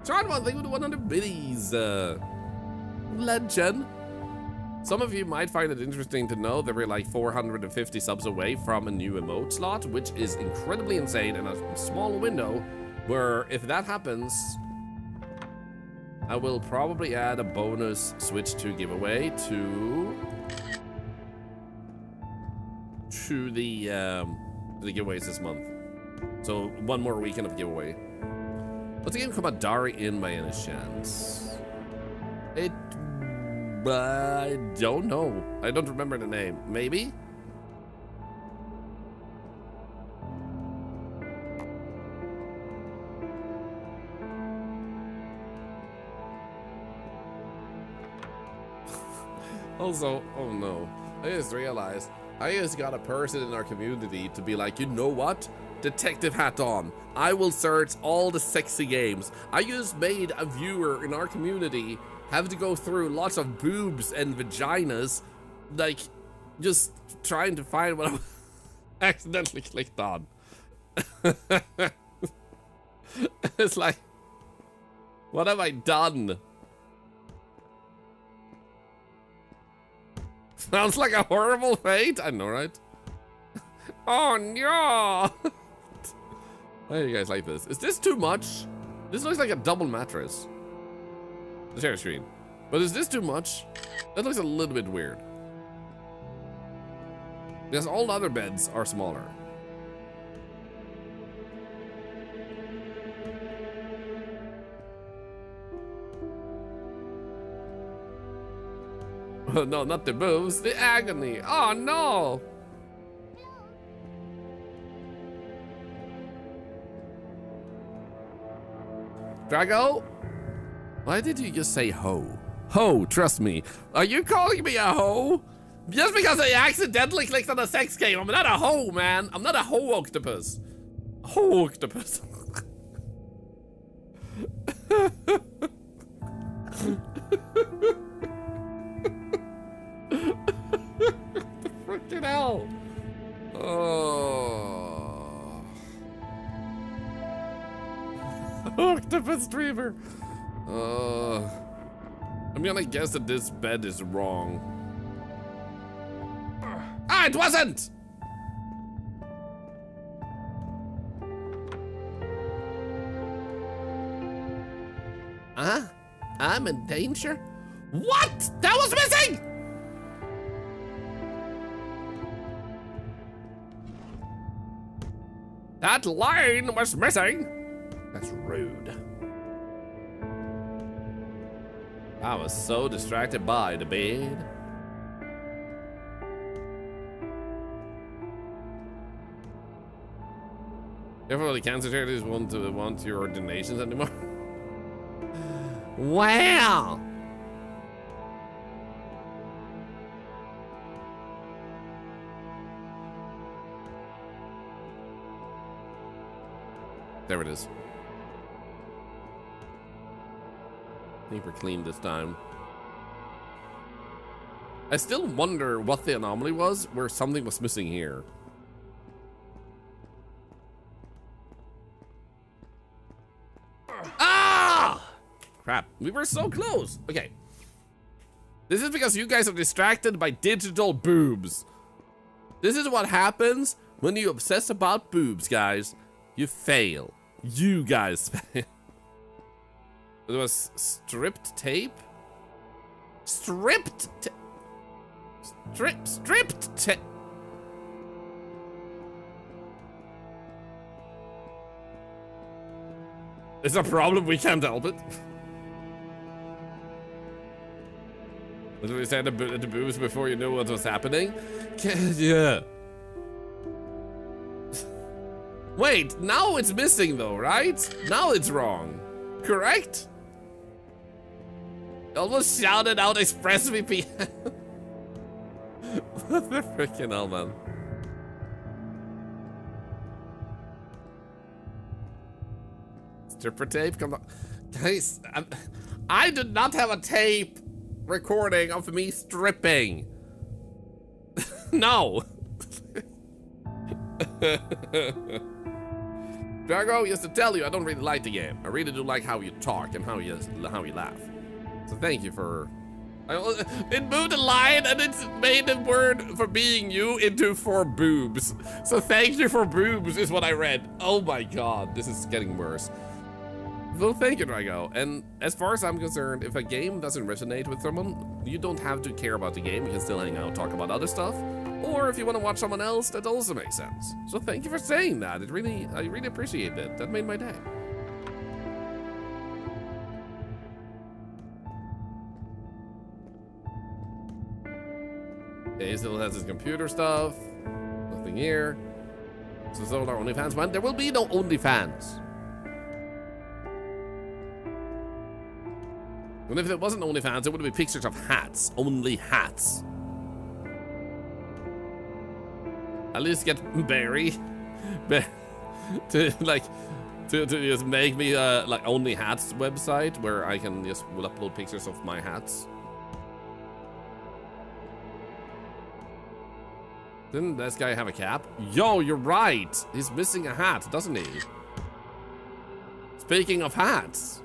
Speaker 1: Try one thing with 100 biddies. Legend. Some of you might find it interesting to know that we're like 450 subs away from a new emote slot, which is incredibly insane in a small window where if that happens, I will probably add a bonus Switch 2 giveaway to the giveaways this month. So 1 more weekend of giveaway. What's the game called? Dari in by any chance? I don't know. I don't remember the name. Maybe? Also, oh no. I just realized I just got a person in our community to be like, you know what? Detective hat on. I will search all the sexy games. I just made a viewer in our community have to go through lots of boobs and vaginas, like just trying to find what I accidentally clicked on. It's like, what have I done? Sounds like a horrible fate. I know, right? Oh no! Why do you guys like this? Is this too much? This looks like a double mattress. The share screen. But is this too much? That looks a little bit weird. Because all the other beds are smaller. Oh, no, not the boobs, the agony. Oh no! Drago? Why did you just say ho? Ho, trust me. Are you calling me a ho? Just because I accidentally clicked on a sex game. I'm not a ho, man. I'm not a ho octopus. Ho octopus. The freaking hell. Oh. Octopus streamer. I'm gonna guess that this bed is wrong. Ah, it wasn't! I'm in danger? What? That was missing! That line was missing. That's rude. I was so distracted by the bed. Careful, the cancer charities won't want your donations anymore. Wow. There it is. I think we're clean this time. I still wonder what the anomaly was, where something was missing here. Ah! Crap, we were so close. Okay. This is because you guys are distracted by digital boobs. This is what happens When you obsess about boobs, guys, you fail. You guys fail. It was stripped tape? Stripped tape. Stripped tape. It's a problem, we can't help it. We said the boobs before you knew what was happening? Yeah. Wait, now it's missing though, right? Now it's wrong. Correct? Almost shouted out ExpressVPN. What the freaking hell, man? Stripper tape? Come on. Guys, I did not have a tape recording of me stripping. No. Drago, just to tell you, I don't really like the game. I really do like how you talk and how you laugh. So thank you for... It moved a line and it's made the word for being you into for boobs. So thank you for boobs is what I read. Oh my god, this is getting worse. Well, thank you, Drago. And as far as I'm concerned, if a game doesn't resonate with someone, you don't have to care about the game. You can still hang out, talk about other stuff. Or if you want to watch someone else, that also makes sense. So thank you for saying that. I really appreciate it. That made my day. Okay, he still has his computer stuff. Nothing here. So Thorlar OnlyFans, man. There will be no OnlyFans. And if it wasn't OnlyFans, it would be pictures of hats. Only hats. At least get Barry to just make me like Only Hats website where I can just will upload pictures of my hats. Didn't this guy have a cap? Yo, you're right. He's missing a hat, doesn't he? Speaking of hats.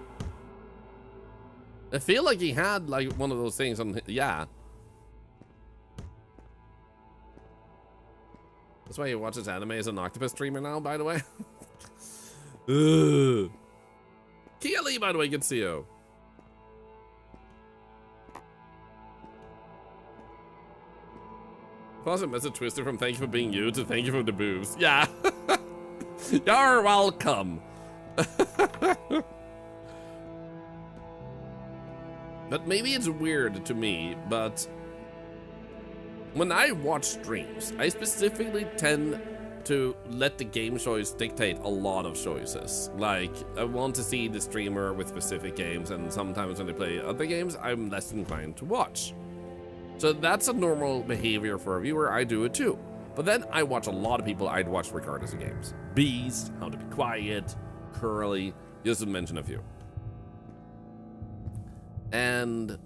Speaker 1: I feel like he had like one of those things on, yeah. That's why he watches anime as an octopus streamer now, by the way. Kia Lee, by the way, good to see you. Positive message twister from thank you for being you to thank you for the boobs. Yeah. You're welcome. But maybe it's weird to me, but when I watch streams, I specifically tend to let the game choice dictate a lot of choices. Like, I want to see the streamer with specific games, and sometimes when they play other games, I'm less inclined to watch. So that's a normal behavior for a viewer, I do it too. But then I watch a lot of people I'd watch regardless of games. Beast, How to Be Quiet, Curly, just to mention a few. And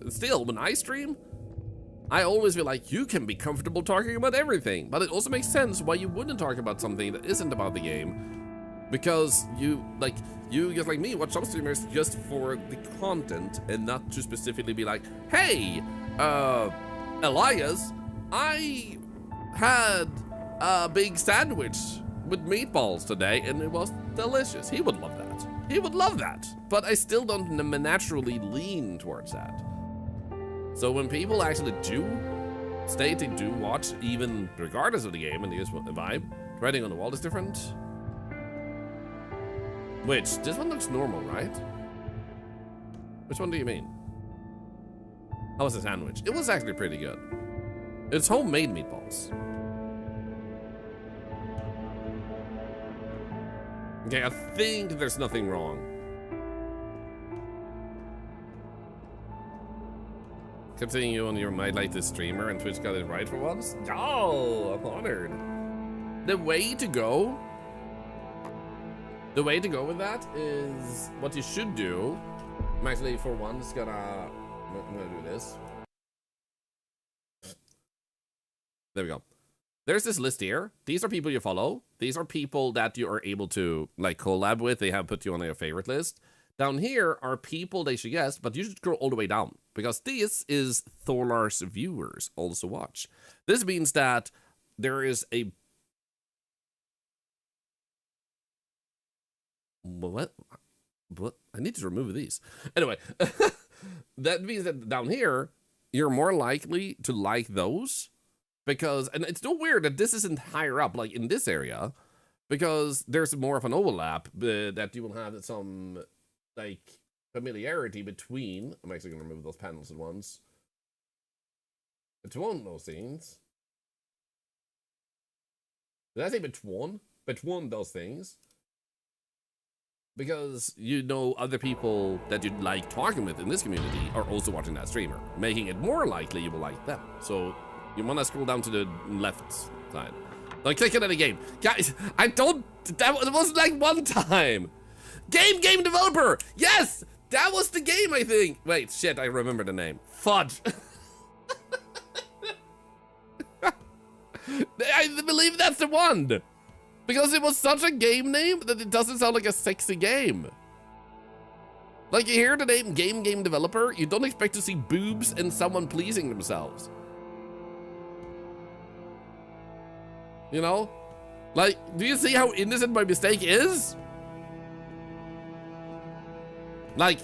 Speaker 1: still, when I stream, I always feel like you can be comfortable talking about everything, but it also makes sense why you wouldn't talk about something that isn't about the game, because you just like me watch some streamers just for the content and not to specifically be like, hey, Elias, I had a big sandwich with meatballs today and it was delicious. He would love that. He would love that, but I still don't naturally lean towards that. So when people actually do state they do watch, even regardless of the game, and the vibe, writing on the wall is different. Which, this one looks normal, right? Which one do you mean? How was the sandwich? It was actually pretty good. It's homemade meatballs. Okay, I think there's nothing wrong. Continue on your might like this streamer and Twitch got it right for once. Oh, I'm honored. The way to go with that is what you should do. I'm actually for once I'm gonna do this. There we go. There's this list here. These are people you follow. These are people that you are able to like collab with. They have put you on their favorite list. Down here are people they should guess, but you should scroll all the way down because this is Thorlar's viewers also watch. This means that there is a... What? I need to remove these. Anyway, that means that down here, you're more likely to like those because, and it's no weird that this isn't higher up, like in this area, because there's more of an overlap that you will have some, like, familiarity between. I'm actually going to remove those panels at once. Between those things. Did I say between? Between those things. Because you know other people that you like talking with in this community are also watching that streamer, making it more likely you will like them. So you want to scroll down to the left side. Don't click it in the game. Guys, I don't... That was like one time. Game developer. Yes, that was the game, I think. Wait, shit, I remember the name. Fudge. I believe that's the one. Because it was such a game name that it doesn't sound like a sexy game. Like, you hear the name game developer, you don't expect to see boobs and someone pleasing themselves. You know? Like, do you see how innocent my mistake is? Like,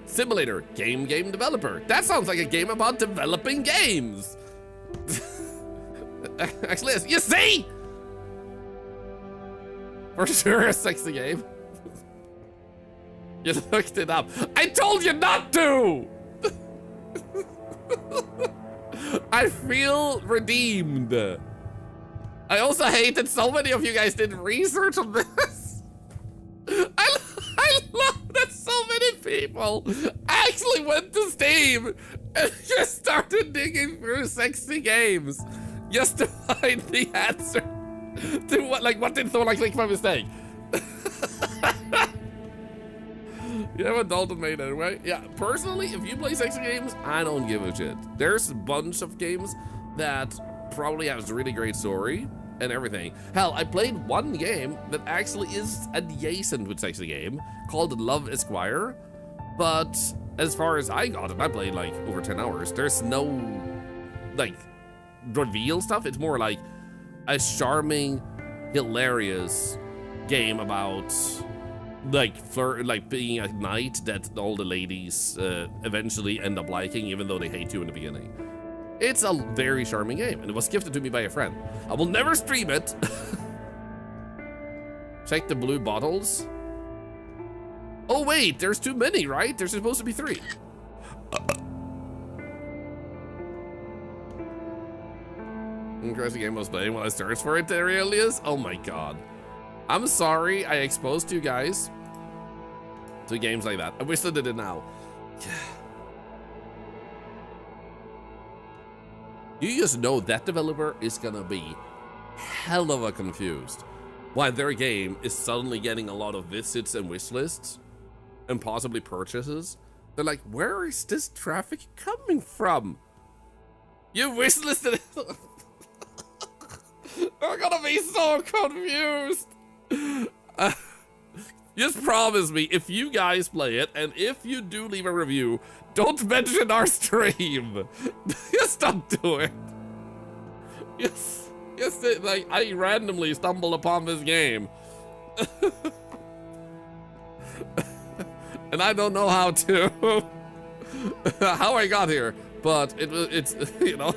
Speaker 1: simulator, game developer. That sounds like a game about developing games. Actually, you see? For sure a sexy game. You looked it up. I told you not to! I feel redeemed. I also hate that so many of you guys did research on this. I love that so many people actually went to Steam and just started digging through sexy games just to find the answer to what did Thorlar click by mistake? You have a Dalton made anyway. Yeah, personally, if you play sexy games, I don't give a shit. There's a bunch of games that probably has really great story and everything. Hell, I played one game that actually is adjacent with sexy game called Love Esquire, but as far as I got it, I played like over 10 hours. There's no like reveal stuff. It's more like a charming, hilarious game about like being a knight that all the ladies eventually end up liking, even though they hate you in the beginning. It's a very charming game, and it was gifted to me by a friend. I will never stream it. Check the blue bottles. Oh wait, there's too many, right? There's supposed to be 3. Crazy game I was playing when I searched for it, there really is. Oh my god. I'm sorry I exposed you guys to games like that. I wish I did it now. You just know that developer is gonna be hell of a confused why their game is suddenly getting a lot of visits and wish lists and possibly purchases. They're like, where is this traffic coming from? You wish listed it. I'm gonna be so confused. Just promise me, if you guys play it, and if you do leave a review, don't mention our stream. Just don't do it. Yes, like, I randomly stumbled upon this game. And I don't know how to, how I got here, but it's, you know.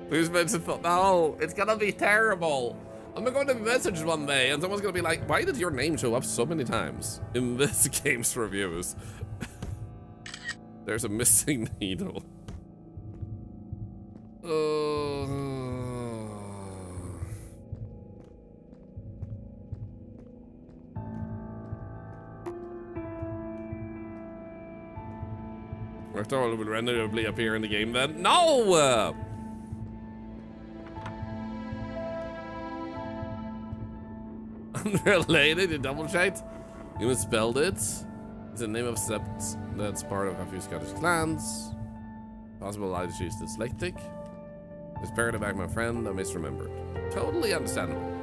Speaker 1: Please mention no, it's gonna be terrible. I'm going to message one day and someone's gonna be like, why did your name show up so many times in this game's reviews? There's a missing needle. Thorlar will randomly appear in the game then. No! Unrelated, you double checked? You misspelled it. It's the name of sept that's part of a few Scottish clans. Possible lie she's dyslexic. This parrot back my friend, I misremembered. Totally understandable.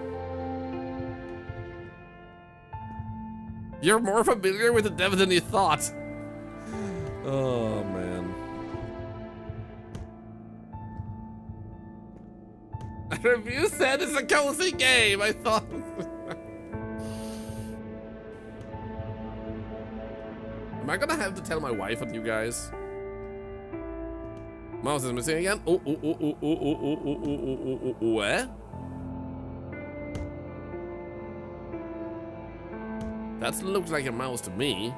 Speaker 1: You're more familiar with the devil than you thought. Oh, man. A review said it's a cozy game, I thought. Am I gonna have to tell my wife on you guys? Mouse is missing again. What? That looks like a mouse to me.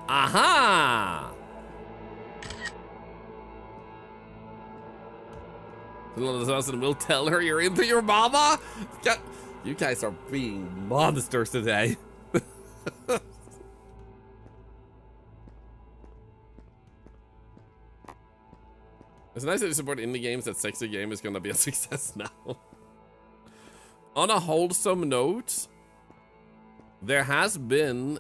Speaker 1: Aha! We'll tell her you're into your mama? You guys are being monsters today. It's nice that you support indie games. That sexy game is gonna be a success now. On a wholesome note, there has been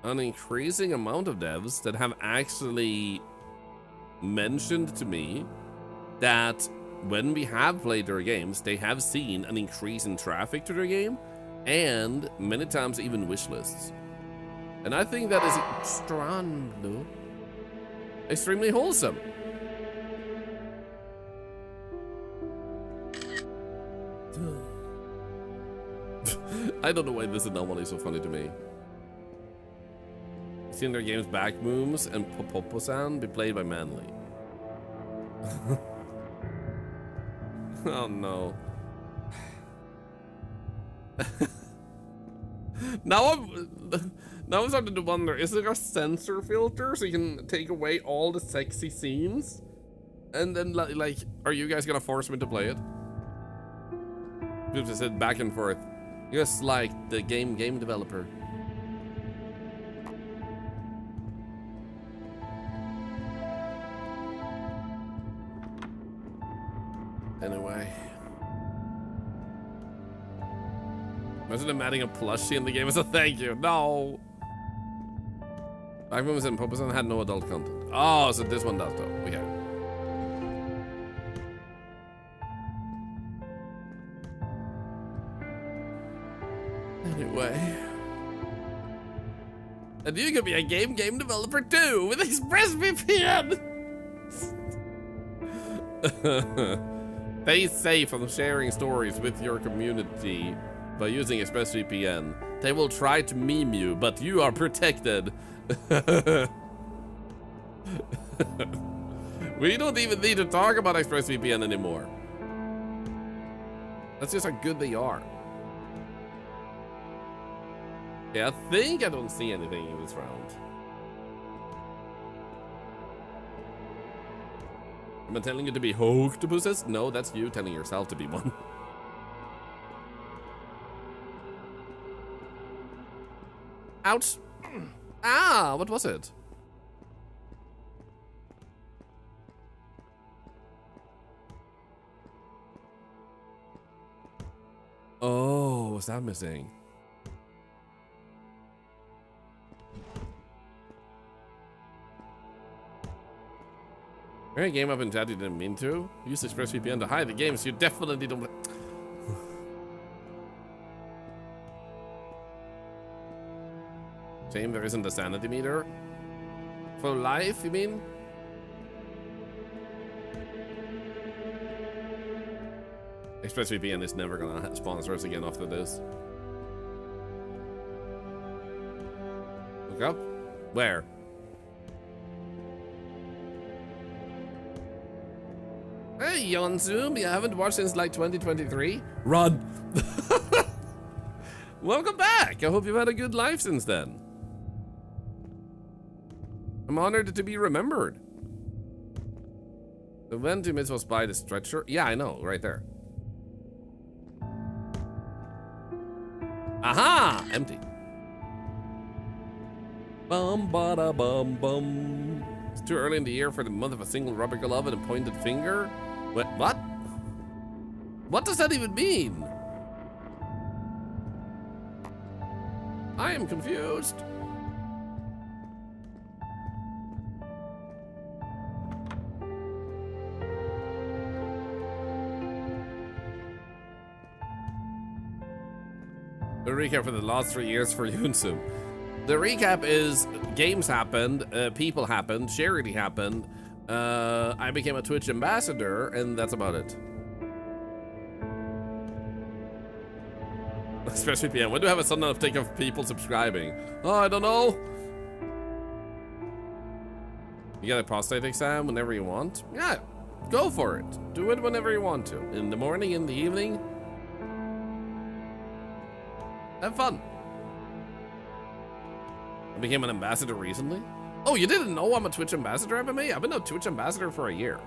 Speaker 1: an increasing amount of devs that have actually mentioned to me that when we have played their games, they have seen an increase in traffic to their game and many times even wish lists. And I think that is extremely wholesome. I don't know why this anomaly is so funny to me. Seen their games back moves and Poposan be played by Manly. Oh no. Now I'm starting to wonder, is there a censor filter so you can take away all the sexy scenes? And then like, are you guys gonna force me to play it? People just said back and forth. Just like the game developer. Anyway. Imagine them adding a plushie in the game as a thank you. No. Back when was in Poposan had no adult content. Oh, so this one does though. Okay. Anyway. And you could be a game developer too with ExpressVPN. Stay safe from sharing stories with your community by using ExpressVPN. They will try to meme you, but you are protected. We don't even need to talk about ExpressVPN anymore. That's just how good they are. Yeah, I think I don't see anything in this round. Am I telling you to be octopuses? No, that's you telling yourself to be one. Ouch. Ah, what was it? Oh, was that missing? Very game up in chat you didn't mean to. Use ExpressVPN to hide the games you definitely don't. Shame there isn't a sanity meter. For life, you mean? ExpressVPN is never gonna sponsor us again after this. Look up? Where? Hey, Yonzoom, you haven't watched since like 2023? Run! Welcome back! I hope you've had a good life since then. I'm honored to be remembered. The event you missed was by the stretcher. Yeah, I know, right there. Aha! Empty. Bum bada bum bum. It's too early in the year for the month of a single rubber glove and a pointed finger. What? What does that even mean? am confused. The recap for the last 3 years for Yunsum. The recap is games happened, people happened, charity happened. I became a Twitch ambassador, and that's about it. Especially PM. When do I have a sudden uptake of people subscribing? Oh, I don't know. You get a prostate exam whenever you want? Yeah, go for it. Do it whenever you want to. In the morning, in the evening. Have fun. I became an ambassador recently. Oh, you didn't know I'm a Twitch ambassador, MMA? I've been a Twitch ambassador for a year.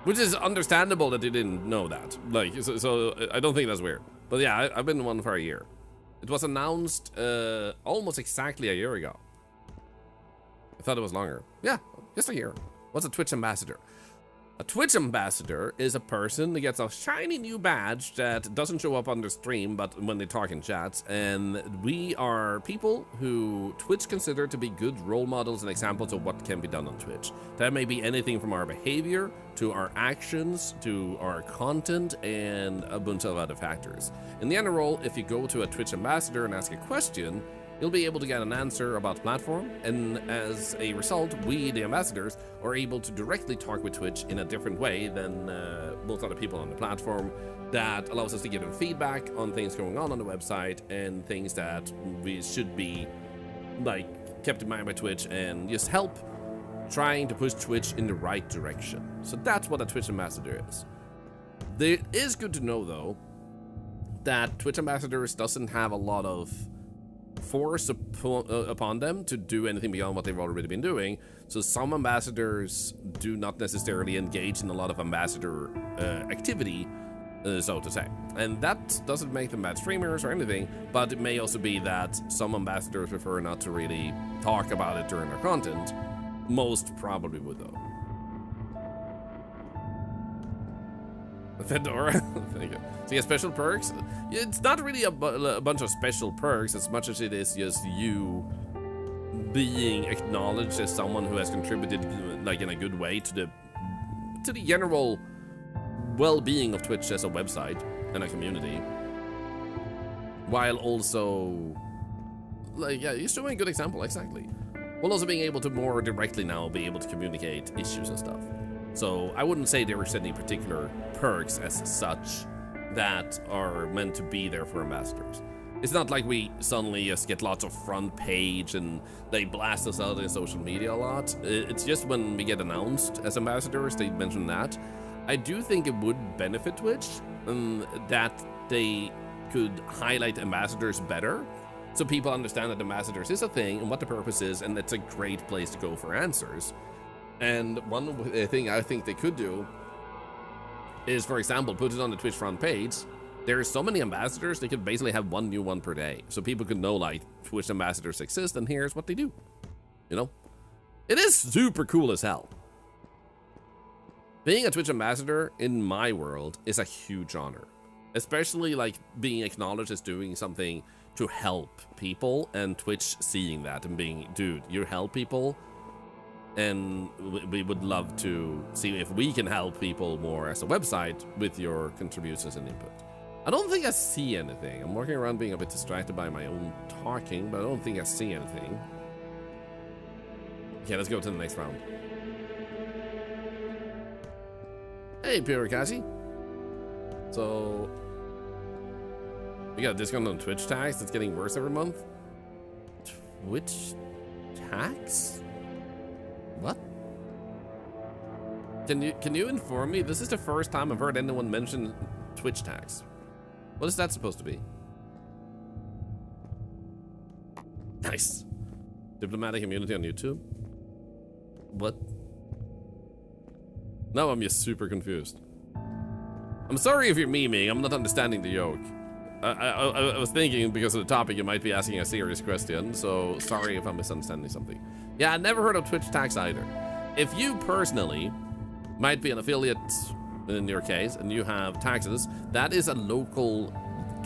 Speaker 1: Which is understandable that you didn't know that. Like, so I don't think that's weird. But yeah, I've been one for a year. It was announced almost exactly a year ago. I thought it was longer. Yeah, just a year. What's a Twitch ambassador? A Twitch ambassador is a person that gets a shiny new badge that doesn't show up on the stream, but when they talk in chats. And we are people who Twitch consider to be good role models and examples of what can be done on Twitch. That may be anything from our behavior, to our actions, to our content, and a bunch of other factors. In the end role, if you go to a Twitch ambassador and ask a question, you'll be able to get an answer about the platform, and as a result, we, the ambassadors, are able to directly talk with Twitch in a different way than most other people on the platform. That allows us to give them feedback on things going on the website and things that we should be like kept in mind by Twitch, and just help trying to push Twitch in the right direction. So that's what a Twitch ambassador is. It is good to know though that Twitch ambassadors doesn't have a lot of force upon them to do anything beyond what they've already been doing. So some ambassadors do not necessarily engage in a lot of ambassador activity, so to say. And that doesn't make them bad streamers or anything, but it may also be that some ambassadors prefer not to really talk about it during their content. Most probably would though. Fedora, thank you. So yeah, special perks. It's not really a bunch of special perks as much as it is just you being acknowledged as someone who has contributed, like, in a good way to the general well-being of Twitch as a website and a community, while also, like, yeah, you're showing a good example, exactly. While also being able to more directly now be able to communicate issues and stuff. So I wouldn't say there is any particular perks as such that are meant to be there for ambassadors. It's not like we suddenly just get lots of front page and they blast us out in social media a lot. It's just when we get announced as ambassadors, they mention that. I do think it would benefit Twitch that they could highlight ambassadors better, so people understand that ambassadors is a thing and what the purpose is, and it's a great place to go for answers. And one thing I think they could do is, for example, put it on the Twitch front page. There are so many ambassadors, they could basically have one new one per day. So people could know, like, Twitch ambassadors exist and here's what they do. You know? It is super cool as hell. Being a Twitch ambassador, in my world, is a huge honor. Especially, like, being acknowledged as doing something to help people, and Twitch seeing that and being, dude, you help people. And we would love to see if we can help people more as a website with your contributions and input. I don't think I see anything. I'm walking around being a bit distracted by my own talking, but I don't think I see anything. Okay, let's go to the next round. Hey, Pirikashi. So, we got a discount on Twitch tax that's getting worse every month. Twitch tax? What? Can you inform me? This is the first time I've heard anyone mention Twitch tax. What is that supposed to be? Nice. Diplomatic immunity on YouTube? What? Now I'm just super confused. I'm sorry if you're memeing, I'm not understanding the joke. I was thinking because of the topic you might be asking a serious question, so sorry if I'm misunderstanding something. Yeah, I never heard of Twitch tax either. If you personally might be an affiliate in your case, and you have taxes, that is a local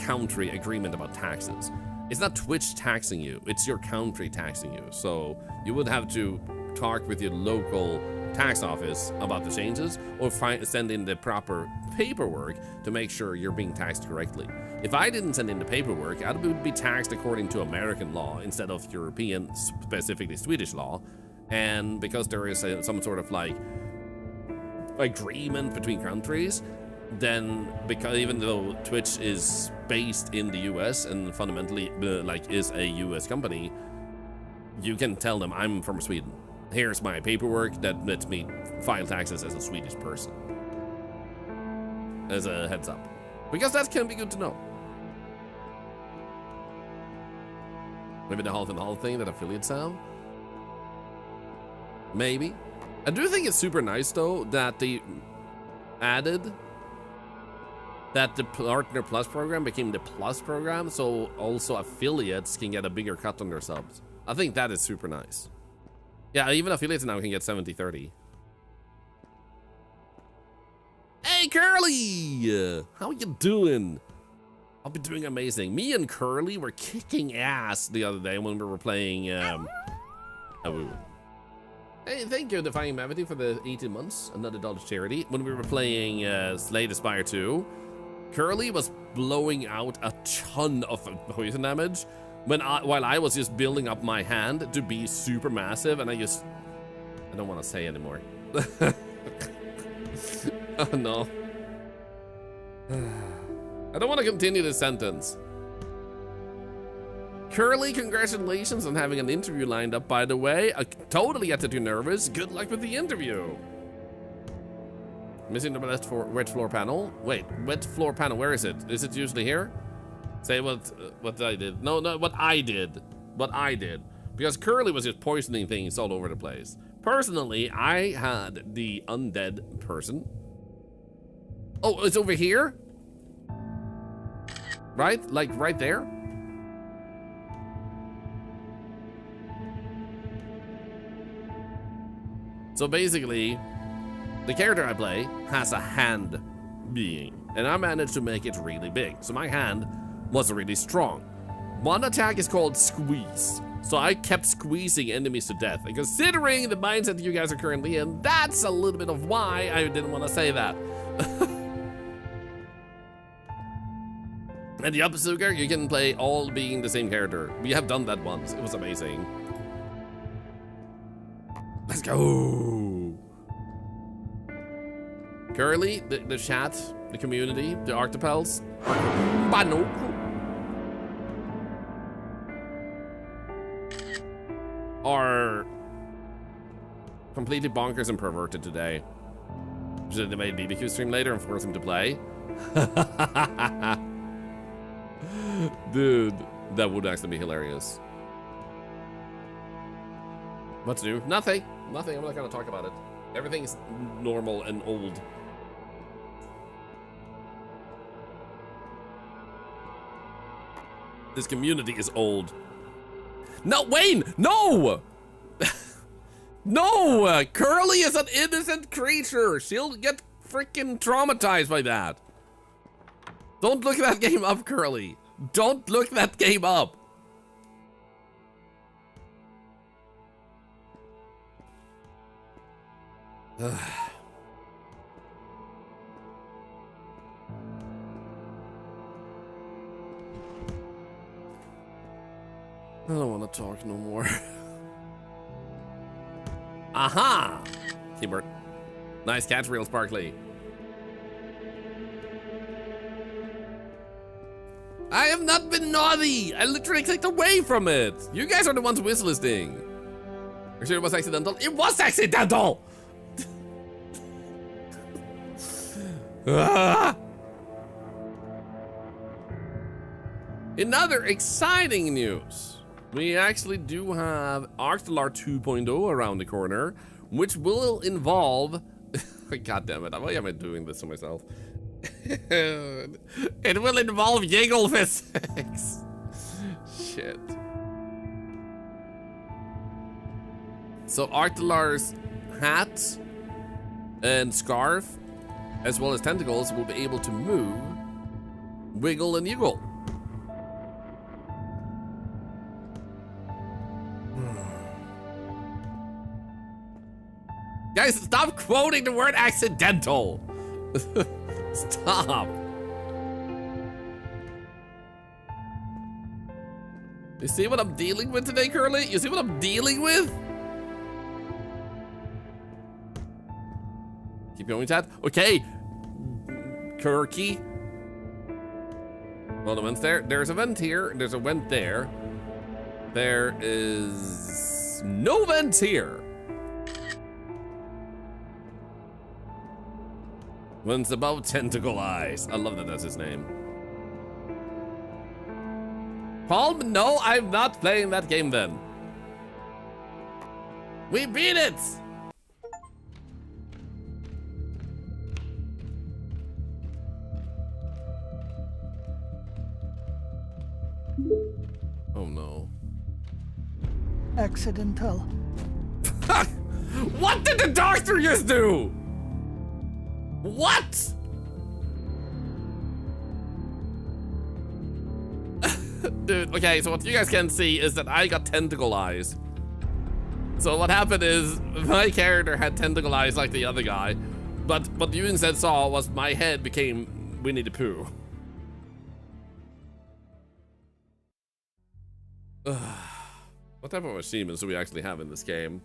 Speaker 1: country agreement about taxes. It's not Twitch taxing you, it's your country taxing you. So you would have to talk with your local tax office about the changes, or send in the proper paperwork to make sure you're being taxed correctly. If I didn't send in the paperwork, I would be taxed according to American law instead of European, specifically Swedish law. And because there is some sort of like agreement between countries, then because even though Twitch is based in the US and fundamentally like is a US company, you can tell them I'm from Sweden. Here's my paperwork that lets me file taxes as a Swedish person. As a heads up. Because that can be good to know. Maybe the half and half thing that affiliates have. Maybe. I do think it's super nice though that they added that the Partner Plus program became the Plus program, so also affiliates can get a bigger cut on their subs. I think that is super nice. Yeah, even affiliates now can get 70-30. Hey, Curly! How you doing? I'll be doing amazing. Me and Curly were kicking ass the other day when we were playing, Awoo. Hey, thank you, Defying Gravity, for the 18 months. Another dollar charity. When we were playing Slay the Spire 2, Curly was blowing out a ton of poison damage while I was just building up my hand to be super massive, and I don't want to say anymore. Oh no. I don't want to continue this sentence. Curly, congratulations on having an interview lined up, by the way. I totally get too nervous. Good luck with the interview. Missing the wet floor panel. Wait, wet floor panel, where is it? Is it usually here? Say what I did. No, what I did. What I did. Because Curly was just poisoning things all over the place. Personally, I had the undead person. Oh, it's over here? Right? Like right there? So basically, the character I play has a hand being, and I managed to make it really big. So my hand was really strong. One attack is called squeeze. So I kept squeezing enemies to death. And considering the mindset you guys are currently in, that's a little bit of why I didn't want to say that. And the Upsuger, you can play all being the same character. We have done that once. It was amazing. Let's go. Curly, the chat, the community, the Octopels. Bano. Are completely bonkers and perverted today. Should they made BBQ stream later and force him to play? Dude, that would actually be hilarious. What's new? Nothing. Nothing. I'm not gonna talk about it. Everything's normal and old. This community is old. No, Wayne! No! No! Curly is an innocent creature. She'll get freaking traumatized by that. Don't look that game up, Curly. Don't look that game up. I don't want to talk no more. Aha! Keyboard. Nice catch, real sparkly. I have not been naughty. I literally clicked away from it. You guys are the ones whistlisting. Are you sure it was accidental? It was accidental! Ah! In other exciting news, we actually do have Thorlar 2.0 around the corner, which will involve... God damn it, why am I doing this to myself? It will involve Yiggle physics. Shit. So Thorlar's hat and scarf as well as tentacles, will be able to move, wiggle, and yiggle. Guys, stop quoting the word accidental. Stop. You see what I'm dealing with today, Curly? You see what I'm dealing with? Keep going, chat. Okay. Kirky. Well, the vent's there. There's a vent here. There's a vent there. There is no vent here. Vent's above Tentacle Eyes. I love that that's his name. Palm, no, I'm not playing that game then. We beat it! Oh no.
Speaker 3: Accidental.
Speaker 1: What did the doctor just do? What? Dude, okay, so what you guys can see is that I got tentacle eyes. So what happened is my character had tentacle eyes like the other guy, but what you instead saw was my head became Winnie the Pooh. What type of achievements do we actually have in this game?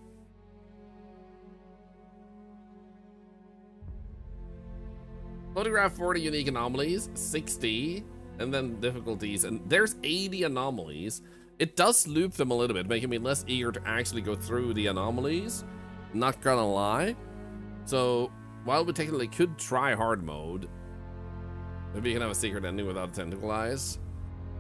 Speaker 1: Photograph 40 unique anomalies, 60, and then difficulties, and there's 80 anomalies. It does loop them a little bit, making me less eager to actually go through the anomalies. Not gonna lie. So, while we technically could try hard mode, maybe you can have a secret ending without tentacle eyes.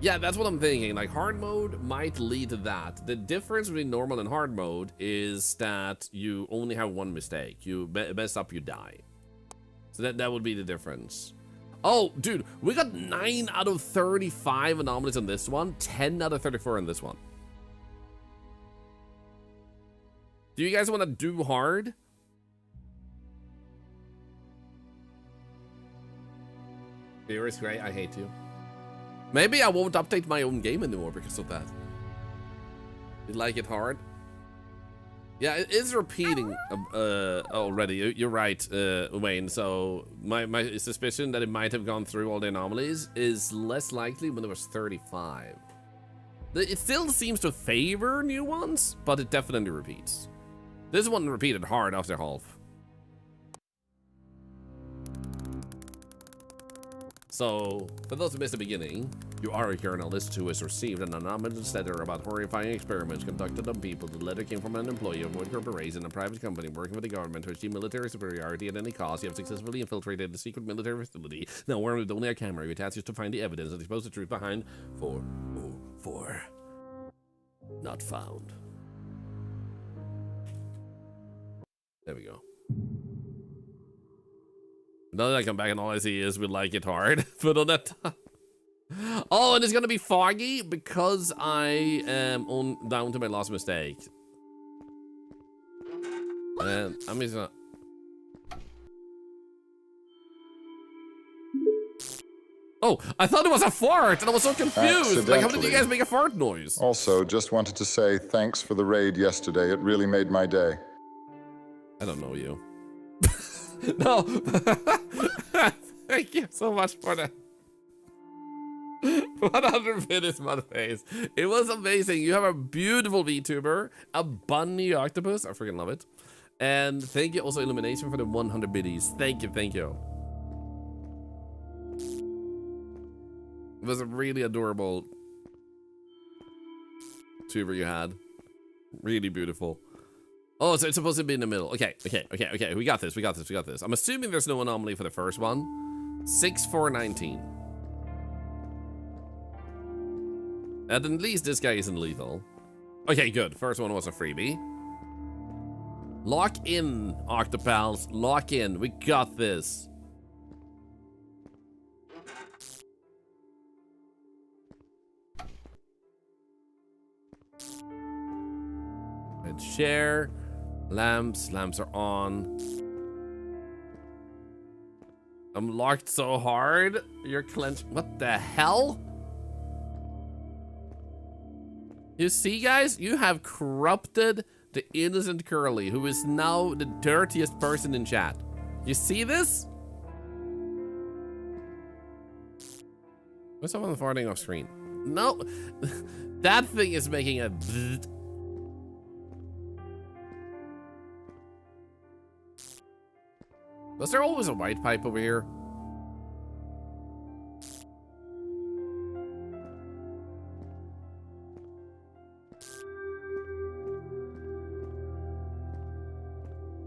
Speaker 1: Yeah, that's what I'm thinking. Like, hard mode might lead to that. The difference between normal and hard mode is that you only have one mistake. You mess up, you die. So that would be the difference. Oh, dude, we got 9 out of 35 anomalies on this one, 10 out of 34 on this one. Do you guys want to do hard? Fear is great, I hate you. Maybe I won't update my own game anymore because of that. You like it hard? Yeah, it is repeating already. You're right, Wayne. So my suspicion that it might have gone through all the anomalies is less likely when it was 35. It still seems to favor new ones, but it definitely repeats. This one repeated hard after half. So, for those who missed the beginning, you are a journalist who has received an anonymous letter about horrifying experiments conducted on people. The letter came from an employee of Wood Corporation, a private company working with the government to achieve military superiority at any cost. You have successfully infiltrated the secret military facility. Now, armed with only a camera, you attach to find the evidence and expose the truth behind 404. Not found. There we go. Now that I come back and all I see is we like it hard. Put on that. Oh, and it's gonna be foggy because I am down to my last mistake. And I'm just gonna. Oh, I thought it was a fart, and I was so confused. Like, how did you guys make a fart noise?
Speaker 4: Also, just wanted to say thanks for the raid yesterday. It really made my day.
Speaker 1: I don't know you. No. Thank you so much for that. 100 minutes, motherface. It was amazing. You have a beautiful VTuber, a bunny octopus. I freaking love it. And thank you also, Illumination, for the 100 biddies. Thank you, thank you. It was a really adorable tuber you had. Really beautiful. Oh, so it's supposed to be in the middle. Okay. We got this. I'm assuming there's no anomaly for the first one. 6-4-19. And at least this guy isn't lethal. Okay, good. First one was a freebie. Lock in, Octopals. Lock in. We got this. And share. Lamps are on. I'm locked so hard. You're clenched. What the hell? You see, guys? You have corrupted the innocent Curly, who is now the dirtiest person in chat. You see this? What's someone farting off screen? No. That thing is making a bzzzt. Was there always a white pipe over here?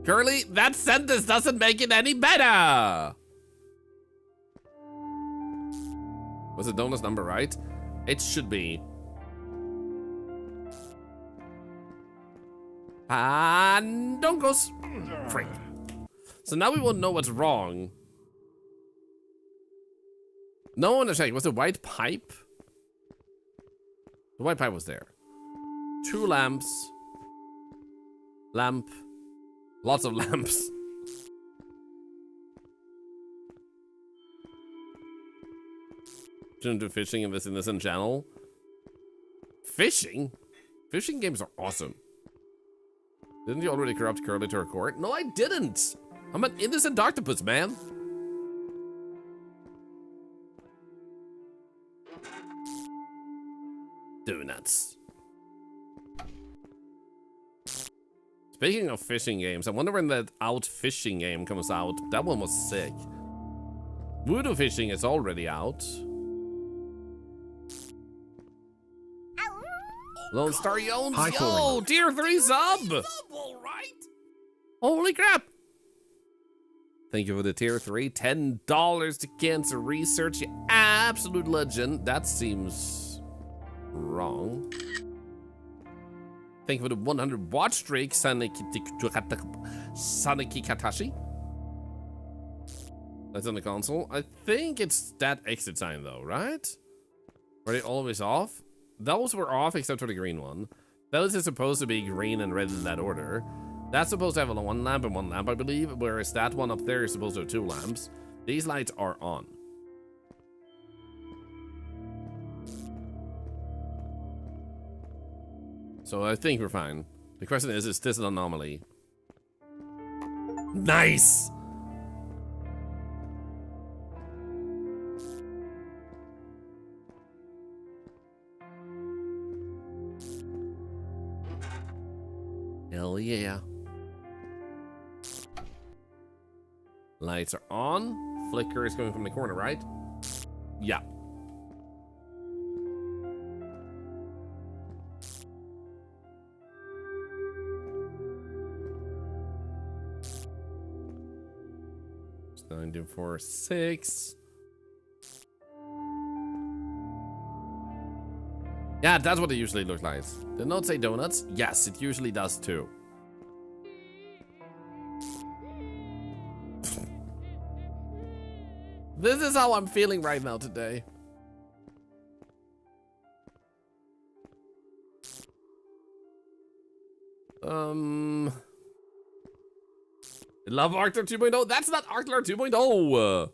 Speaker 1: Curly, that sentence doesn't make it any better. Was the donut's number right? It should be. And don't go freak. So now we won't know what's wrong. No one is checking. Was it white pipe? The white pipe was there. 2 lamps. Lamp. Lots of lamps. Shouldn't do fishing in this innocent channel. Fishing? Fishing games are awesome. Didn't you already corrupt Curly to her court? No, I didn't. I'm an innocent octopus, man. Donuts. Speaking of fishing games, I wonder when that Out Fishing game comes out. That one was sick. Voodoo Fishing is already out. Lone Star Yones, yo, tier 3 sub! Holy crap! Thank you for the tier 3, $10 to Cancer Research, you absolute legend. That seems wrong. Thank you for the 100 watch streak, Saneki Katashi. That's on the console. I think it's that exit sign though, right? Are they always off? Those were off except for the green one. Those are supposed to be green and red in that order. That's supposed to have 1 lamp and 1 lamp, I believe, whereas that one up there is supposed to have 2 lamps. These lights are on. So I think we're fine. The question is this an anomaly? Nice! Hell yeah. Lights are on. Flicker is coming from the corner, right? Yeah. It's 946. Yeah, that's what it usually looks like. Did not say donuts? Yes, it usually does too. This is how I'm feeling right now today. Love Arthur 2.0? That's not Arthur 2.0.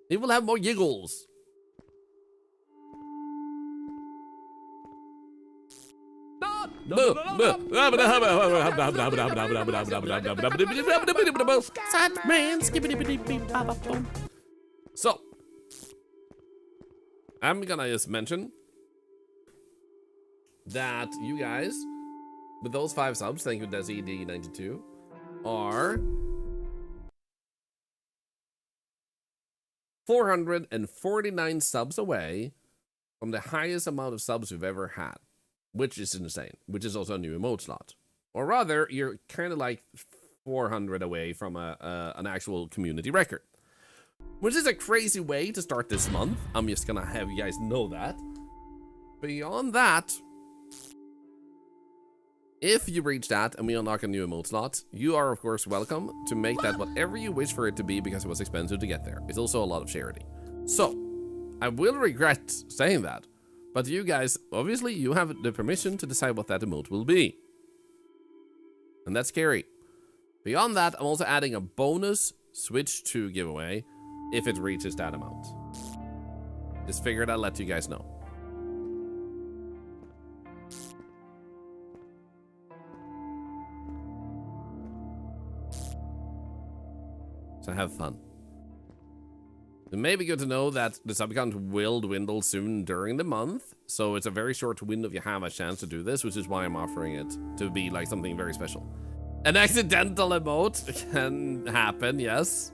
Speaker 1: He will have more giggles. So, I'm gonna just mention that you guys, with those 5 subs, thank you DesiD92, are 449 subs away from the highest amount of subs we've ever had. Which is insane, which is also a new emote slot. Or rather, you're kind of like 400 away from an actual community record. Which is a crazy way to start this month. I'm just gonna have you guys know that. Beyond that, if you reach that and we unlock a new emote slot, you are of course welcome to make that whatever you wish for it to be because it was expensive to get there. It's also a lot of charity. So, I will regret saying that. But you guys, obviously, you have the permission to decide what that emote will be. And that's scary. Beyond that, I'm also adding a bonus Switch 2 giveaway if it reaches that amount. Just figured I'd let you guys know. So have fun. It may be good to know that the sub count will dwindle soon during the month, so it's a very short window if you have a chance to do this, which is why I'm offering it to be like something very special. An accidental emote can happen, yes.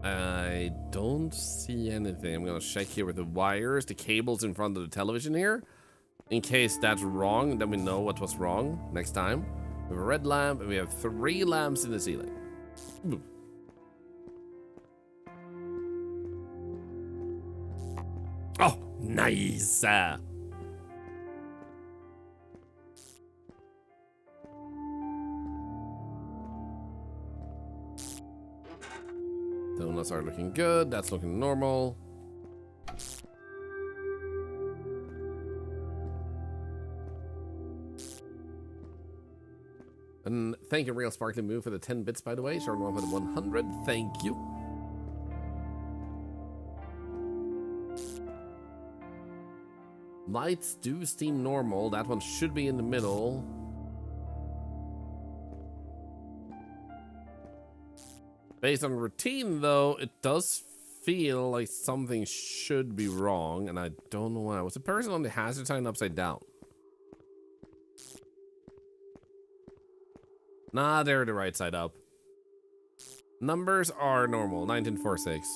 Speaker 1: I don't see anything. I'm gonna check here with the wires, the cables in front of the television here. In case that's wrong, then we know what was wrong next time. We have a red lamp, and we have 3 lamps in the ceiling. Ooh. Oh, nice! Donuts are looking good, that's looking normal. And thank you, Real Sparkly Move, for the 10 bits, by the way. Starting off with 100. Thank you. Lights do seem normal. That one should be in the middle. Based on routine, though, it does feel like something should be wrong, and I don't know why. Was the person on the hazard sign upside down? Nah, they're the right side up. Numbers are normal. 1946.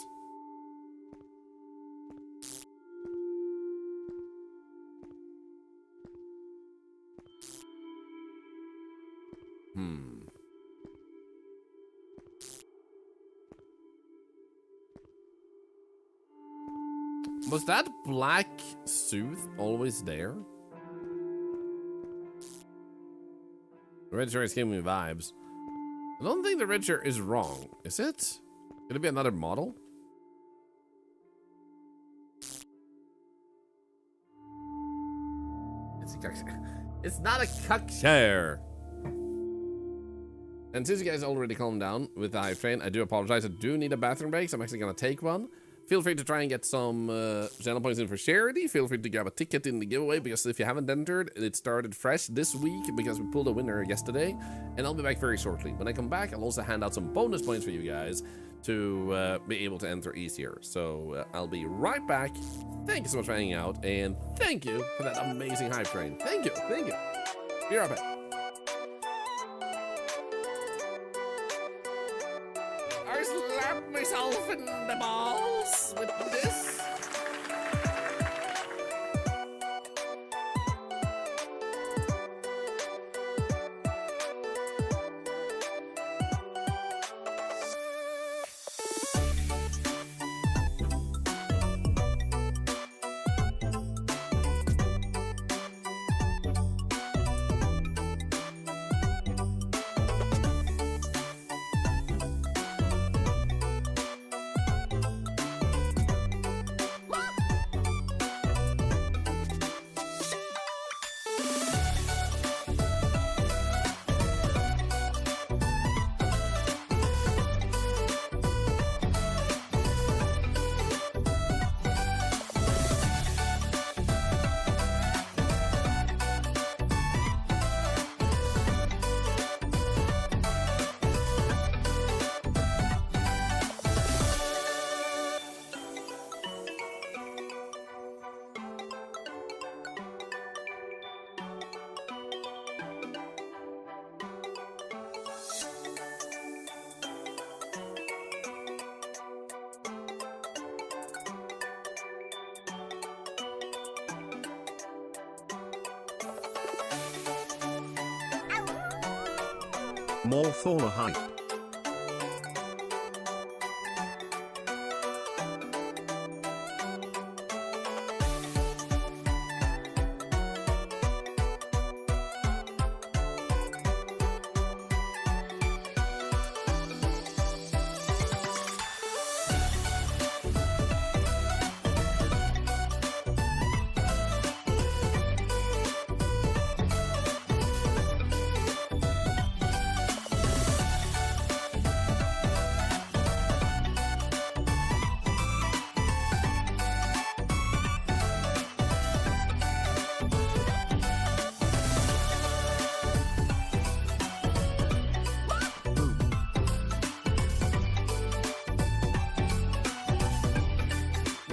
Speaker 1: Was that black suit always there? The red shirt is giving me vibes. I don't think the red shirt is wrong, is it? Could it be another model? It's not a cuck chair. And since you guys already calmed down with the hype train, I do apologize. I do need a bathroom break, so I'm actually gonna take one. Feel free to try and get some channel points in for charity. Feel free to grab a ticket in the giveaway, because if you haven't entered, it started fresh this week because we pulled a winner yesterday. And I'll be back very shortly. When I come back, I'll also hand out some bonus points for you guys to be able to enter easier. So I'll be right back. Thank you so much for hanging out, and thank you for that amazing hype train. Thank you, thank you. Be right back. I slapped myself in the balls with this.
Speaker 3: More Thorlar hype.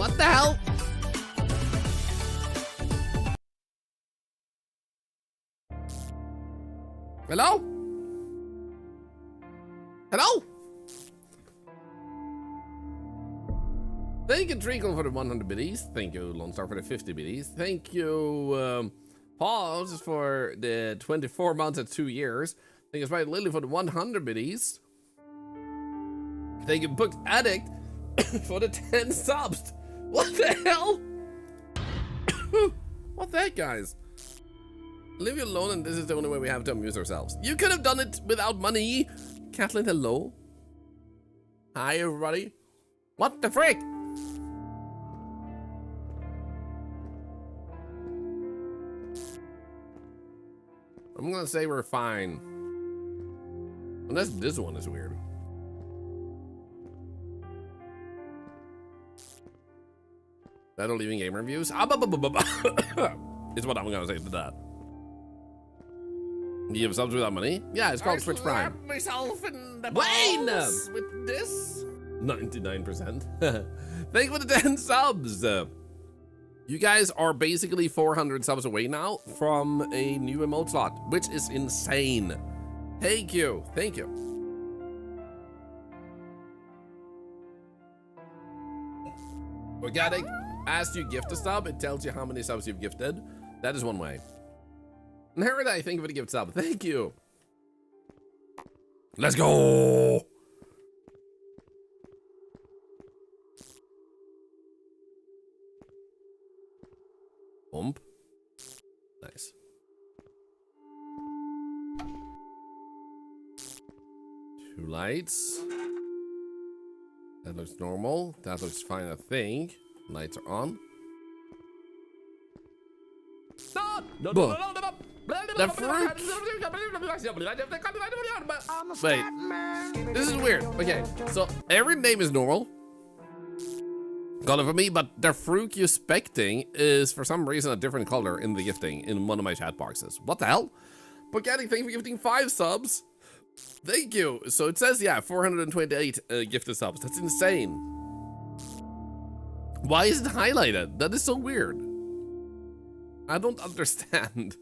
Speaker 1: What the hell? Hello? Hello? Thank you, Treacle, for the 100 biddies. Thank you, Lone Star, for the 50 biddies. Thank you, Pause, for the 24 months and 2 years. Thank you, Sprite Lily, for the 100 biddies. Thank you, Booked Addict, for the 10 subs. What the hell? What the heck, guys? Leave you alone, and this is the only way we have to amuse ourselves. You could have done it without money. Kathleen, hello. Hi, everybody. What the frick? I'm gonna say we're fine. Unless this one is weird. That'll leaving game reviews. Is what I'm gonna say to that. You give subs without money? Yeah, it's called Switch Prime. Myself in the Wayne with this 99%. Thank you for the 10 subs. You guys are basically 400 subs away now from a new emote slot, which is insane. Thank you. Thank you. Organic, as you gift a sub, it tells you how many subs you've gifted. That is one way. And Harry, thank you for the gift sub. Thank you. Let's go. Pump. Nice. Two lights. That looks normal. That looks fine, I think. Lights are on. The fruit. Wait. This is weird. Okay, so every name is normal. Color for me, but the fruit you're expecting is for some reason a different color in the gifting in one of my chat boxes. What the hell? Pocati, thank you for gifting 5 subs. Thank you. So it says, yeah, 428 gifted subs. That's insane. Why is it highlighted? That is so weird. I don't understand.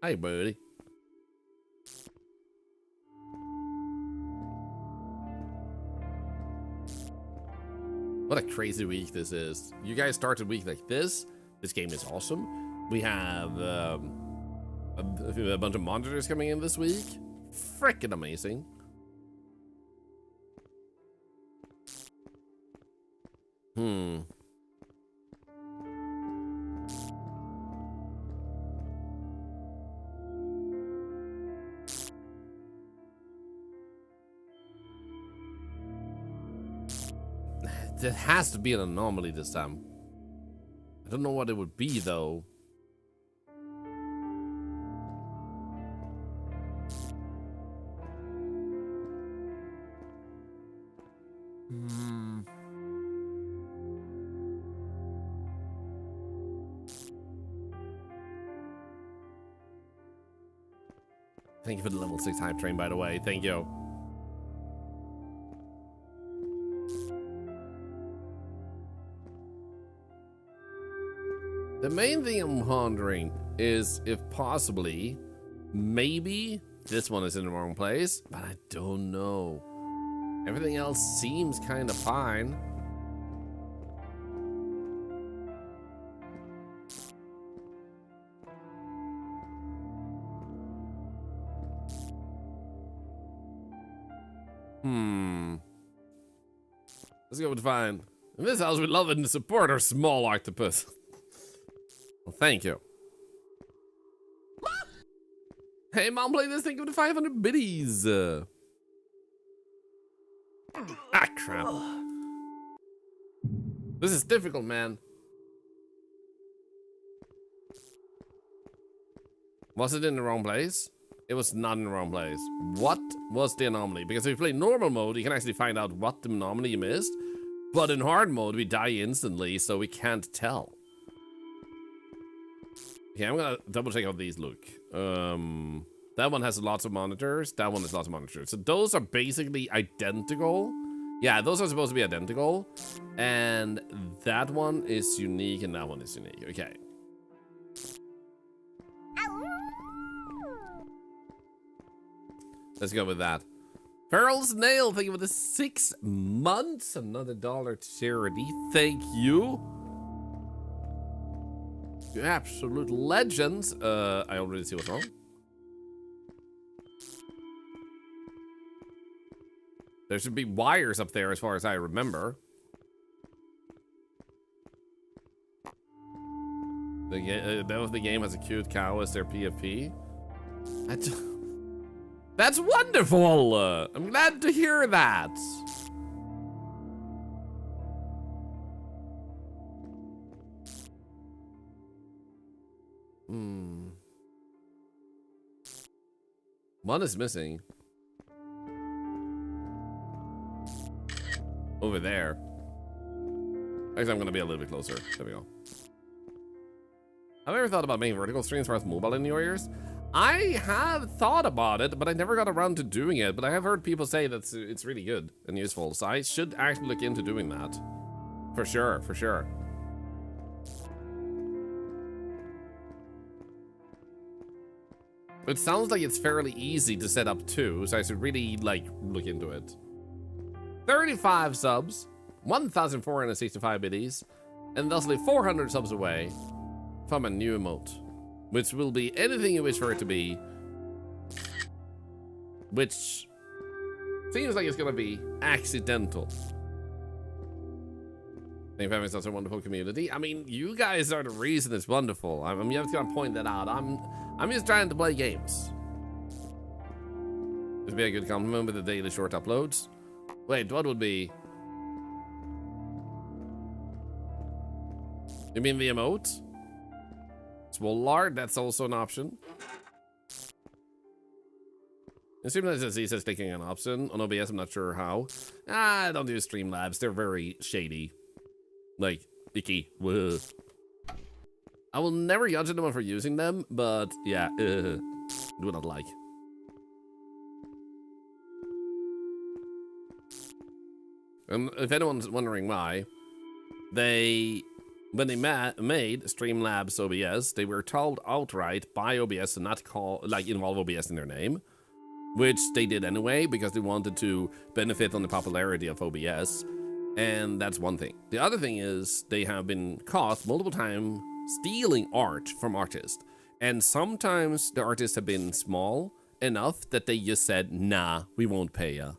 Speaker 1: Hey, buddy. What a crazy week this is. You guys started a week like this. This game is awesome. We have a bunch of monitors coming in this week. Freaking amazing. There has to be an anomaly this time. I don't know what it would be though. Thank you for the level 6 hype train, by the way. Thank you. The main thing I'm wondering is if possibly, maybe this one is in the wrong place, but I don't know. Everything else seems kind of fine. Let's go with fine. In this house, we love and support our small octopus. Well, thank you. Hey, mom, play this thing with the 500 biddies. Ah, crap. This is difficult, man. Was it in the wrong place? It was not in the wrong place. What was the anomaly? Because if you play normal mode, you can actually find out what the anomaly you missed. But in hard mode, we die instantly, so we can't tell. Okay, I'm gonna double check how these look. That one has lots of monitors. That one has lots of monitors. So those are basically identical. Yeah, those are supposed to be identical. And that one is unique and that one is unique. Okay. Let's go with that. Farrell's Nail, thank you for the 6 months. Another $1 to charity. Thank you. You absolute legends. I already see what's wrong. There should be wires up there as far as I remember. The game has a cute cow as their PFP. That's wonderful! I'm glad to hear that. One is missing. Over there. Actually, I'm gonna be a little bit closer. There we go. Have I ever thought about making vertical streams for us mobile in New Year's? I have thought about it, but I never got around to doing it. But I have heard people say that it's really good and useful, so I should actually look into doing that. For sure, for sure. It sounds like it's fairly easy to set up too, so I should really, like, look into it. 35 subs, 1,465 biddies, and thusly 400 subs away from a new emote, which will be anything you wish for it to be, which seems like it's gonna be accidental. I think having such a wonderful community. I mean, you guys are the reason it's wonderful. I'm just gonna point that out. I'm just trying to play games. This would be a good compliment with the daily short uploads. Wait, what would be? You mean the emote? Thorlar, that's also an option. Assuming that he says taking an option on OBS, I'm not sure how. I don't do Streamlabs, they're very shady. Like, icky. Whoa. I will never judge anyone for using them, but yeah, do not like. And if anyone's wondering why, when they made Streamlabs OBS, they were told outright by OBS to not involve OBS in their name, which they did anyway because they wanted to benefit on the popularity of OBS, and that's one thing. The other thing is they have been caught multiple times stealing art from artists, and sometimes the artists have been small enough that they just said, nah, we won't pay ya.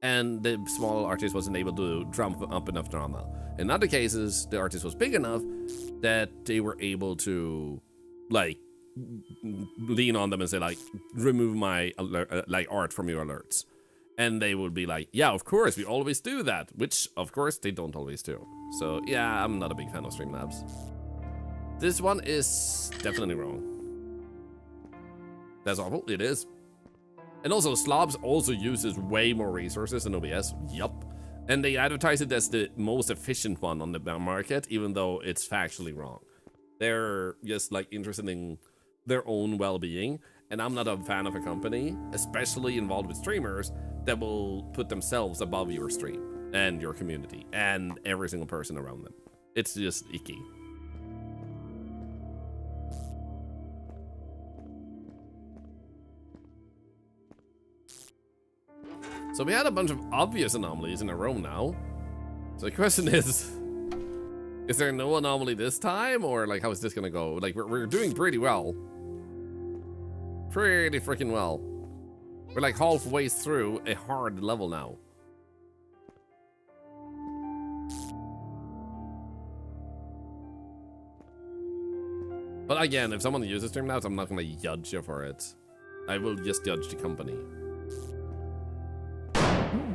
Speaker 1: And the small artist wasn't able to drum up enough drama. In other cases, the artist was big enough that they were able to, like, lean on them and say, like, remove my art from your alerts. And they would be like, yeah, of course, we always do that. Which, of course, they don't always do. So, yeah, I'm not a big fan of Streamlabs. This one is definitely wrong. That's awful. It is. And also, Slobs also uses way more resources than OBS. Yup. And they advertise it as the most efficient one on the market, even though it's factually wrong. They're just, like, interested in their own well-being. And I'm not a fan of a company, especially involved with streamers, that will put themselves above your stream and your community and every single person around them. It's just icky. So we had a bunch of obvious anomalies in a row now. So the question is there no anomaly this time? Or like, how is this gonna go? Like, we're doing pretty well. Pretty freaking well. We're like halfway through a hard level now. But again, if someone uses Streamlabs, I'm not gonna judge you for it. I will just judge the company.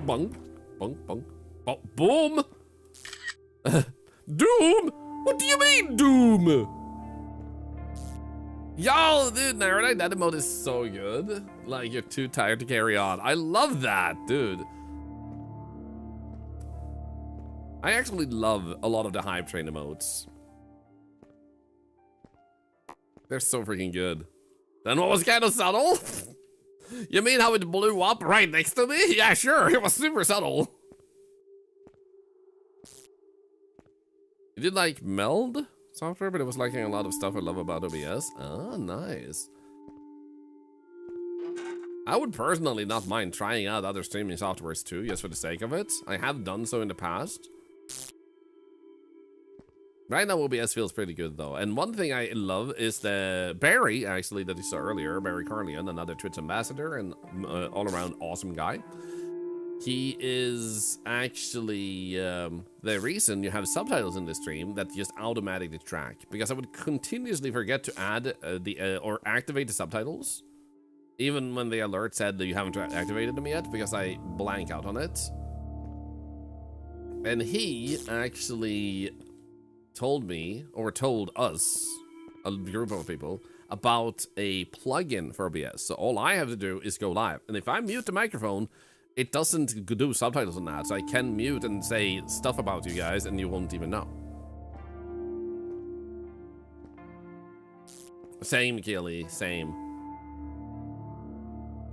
Speaker 1: Bunk, bunk, bunk, boom! Doom? What do you mean, Doom? Yo, dude, Narrate, that emote is so good. Like, you're too tired to carry on. I love that, dude. I actually love a lot of the hype train emotes. They're so freaking good. Then what was kind of subtle? You mean how it blew up right next to me? Yeah, sure. It was super subtle. It did like meld software, but it was liking a lot of stuff I love about OBS. Ah, nice. I would personally not mind trying out other streaming softwares too, just for the sake of it. I have done so in the past. Right now, OBS feels pretty good though. And one thing I love is the Barry, actually, that you saw earlier, Barry Carlian, another Twitch ambassador and all-around awesome guy. He is actually the reason you have subtitles in this stream that just automatically track. Because I would continuously forget to add or activate the subtitles. Even when the alert said that you haven't activated them yet, because I blank out on it. And he actually told me, or told us, a group of people, about a plugin for OBS. So all I have to do is go live. And if I mute the microphone, it doesn't do subtitles on that. So I can mute and say stuff about you guys and you won't even know. Same, Keely, same.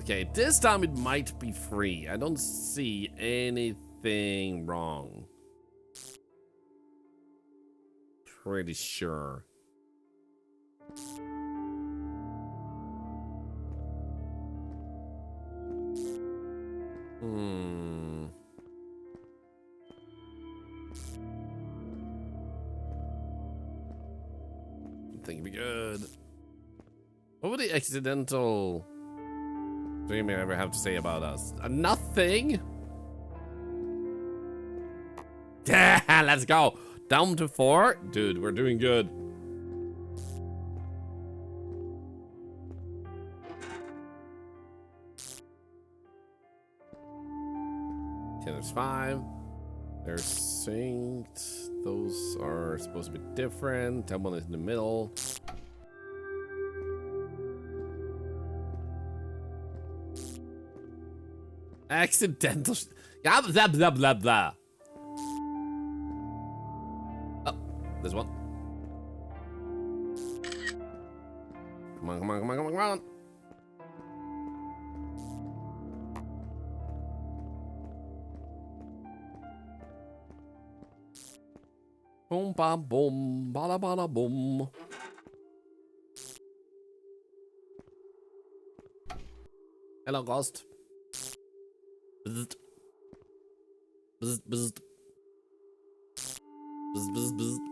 Speaker 1: Okay, this time it might be free. I don't see anything wrong. Pretty sure. I think it'd be good. What would the accidental streamer ever have to say about us? Nothing. Yeah, let's go. Down to 4. Dude, we're doing good. Okay, there's 5. They're synced. Those are supposed to be different. That one is in the middle. Accidental. Yeah, blah, blah, blah, blah. Oh, there's one. Come on, come on, come on, come on, come on. Boom, ba, boom, bada, bada, boom. Hello, Ghost. Bzzzt. Bzzzt, bzzzt. Bzzzt, bzzzt, bzzzt.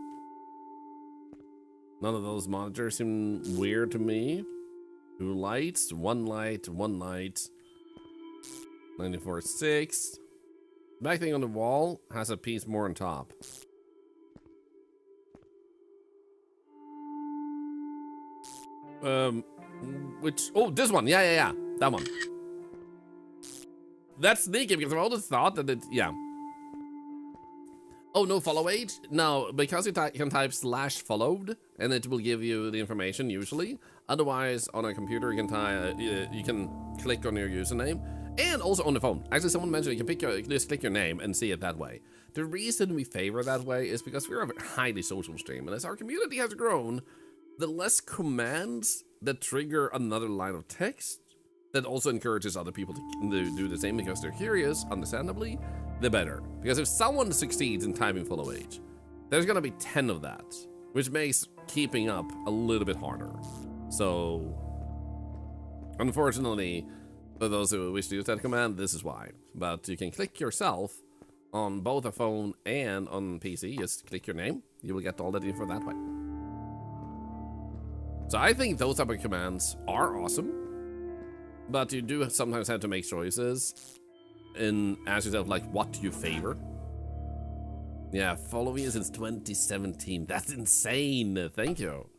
Speaker 1: None of those monitors seem weird to me. 2 lights, 1 light, 1 light. 94.6. Back thing on the wall has a piece more on top. Which, oh, this one, yeah, that one. That's sneaky because I always thought that it, yeah. Oh, no follow age? No, because you can type /followed and it will give you the information usually. Otherwise, on a computer, you can type, you can click on your username and also on the phone. Actually, someone mentioned you can just click your name and see it that way. The reason we favor that way is because we're a highly social stream, and as our community has grown, the less commands that trigger another line of text that also encourages other people to do the same because they're curious, understandably, the better. Because if someone succeeds in typing follow age, there's gonna be 10 of that, which makes keeping up a little bit harder. So, unfortunately, for those who wish to use that command, this is why. But you can click yourself on both a phone and on PC, just click your name, you will get all that info that way. So I think those type of commands are awesome, but you do sometimes have to make choices and ask yourself, like, what do you favor? Yeah, follow me since 2017. That's insane. Thank you.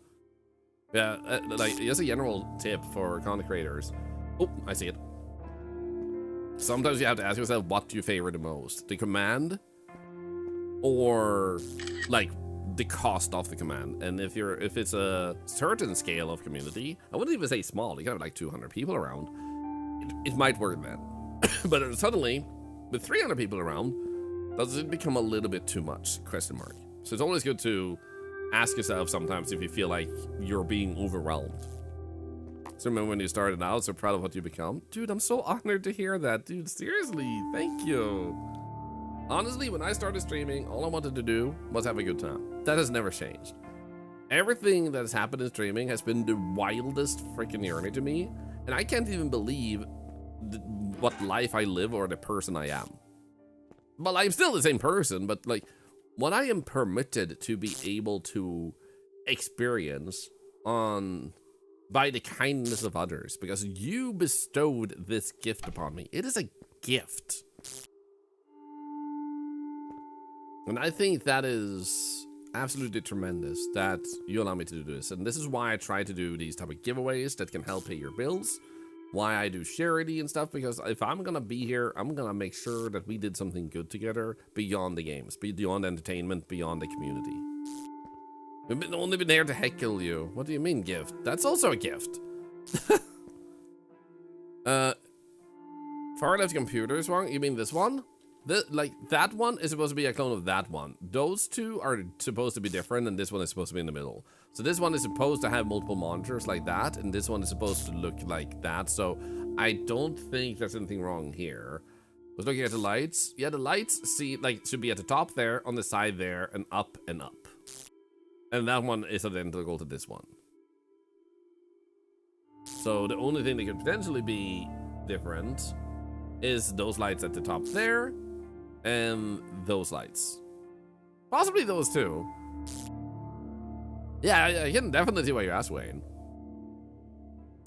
Speaker 1: Yeah, like, just a general tip for content creators. Oh, I see it. Sometimes you have to ask yourself, what do you favor the most? The command or, like, the cost of the command? And if it's a certain scale of community, I wouldn't even say small, you can have like 200 people around, it might work then. But suddenly with 300 people around, does it become a little bit too much? Question mark. So it's always good to ask yourself sometimes if you feel like you're being overwhelmed. So remember when you started out, so proud of what you become? Dude, I'm so honored to hear that, dude. Seriously, thank you. Honestly, when I started streaming, all I wanted to do was have a good time. That has never changed. Everything that has happened in streaming has been the wildest freaking journey to me, and I can't even believe what life I live or the person I am. Well, I'm still the same person, but like, what I am permitted to be able to experience by the kindness of others, because you bestowed this gift upon me. It is a gift. And I think that is absolutely tremendous that you allow me to do this. And this is why I try to do these type of giveaways that can help pay your bills. Why I do charity and stuff, because if I'm gonna be here, I'm gonna make sure that we did something good together beyond the games, beyond entertainment, beyond the community. We've only been here to heckle you. What do you mean gift? That's also a gift. Far left computer is wrong. You mean this one? Like that one is supposed to be a clone of that one. Those two are supposed to be different, and this one is supposed to be in the middle. So this one is supposed to have multiple monitors like that, and this one is supposed to look like that. So I don't think there's anything wrong here. I was looking at the lights. Yeah, the lights should be at the top there, on the side there, and up and up. And that one is identical to this one. So the only thing that could potentially be different is those lights at the top there, and those lights. Possibly those two. Yeah, I can definitely see why you asked, Wayne.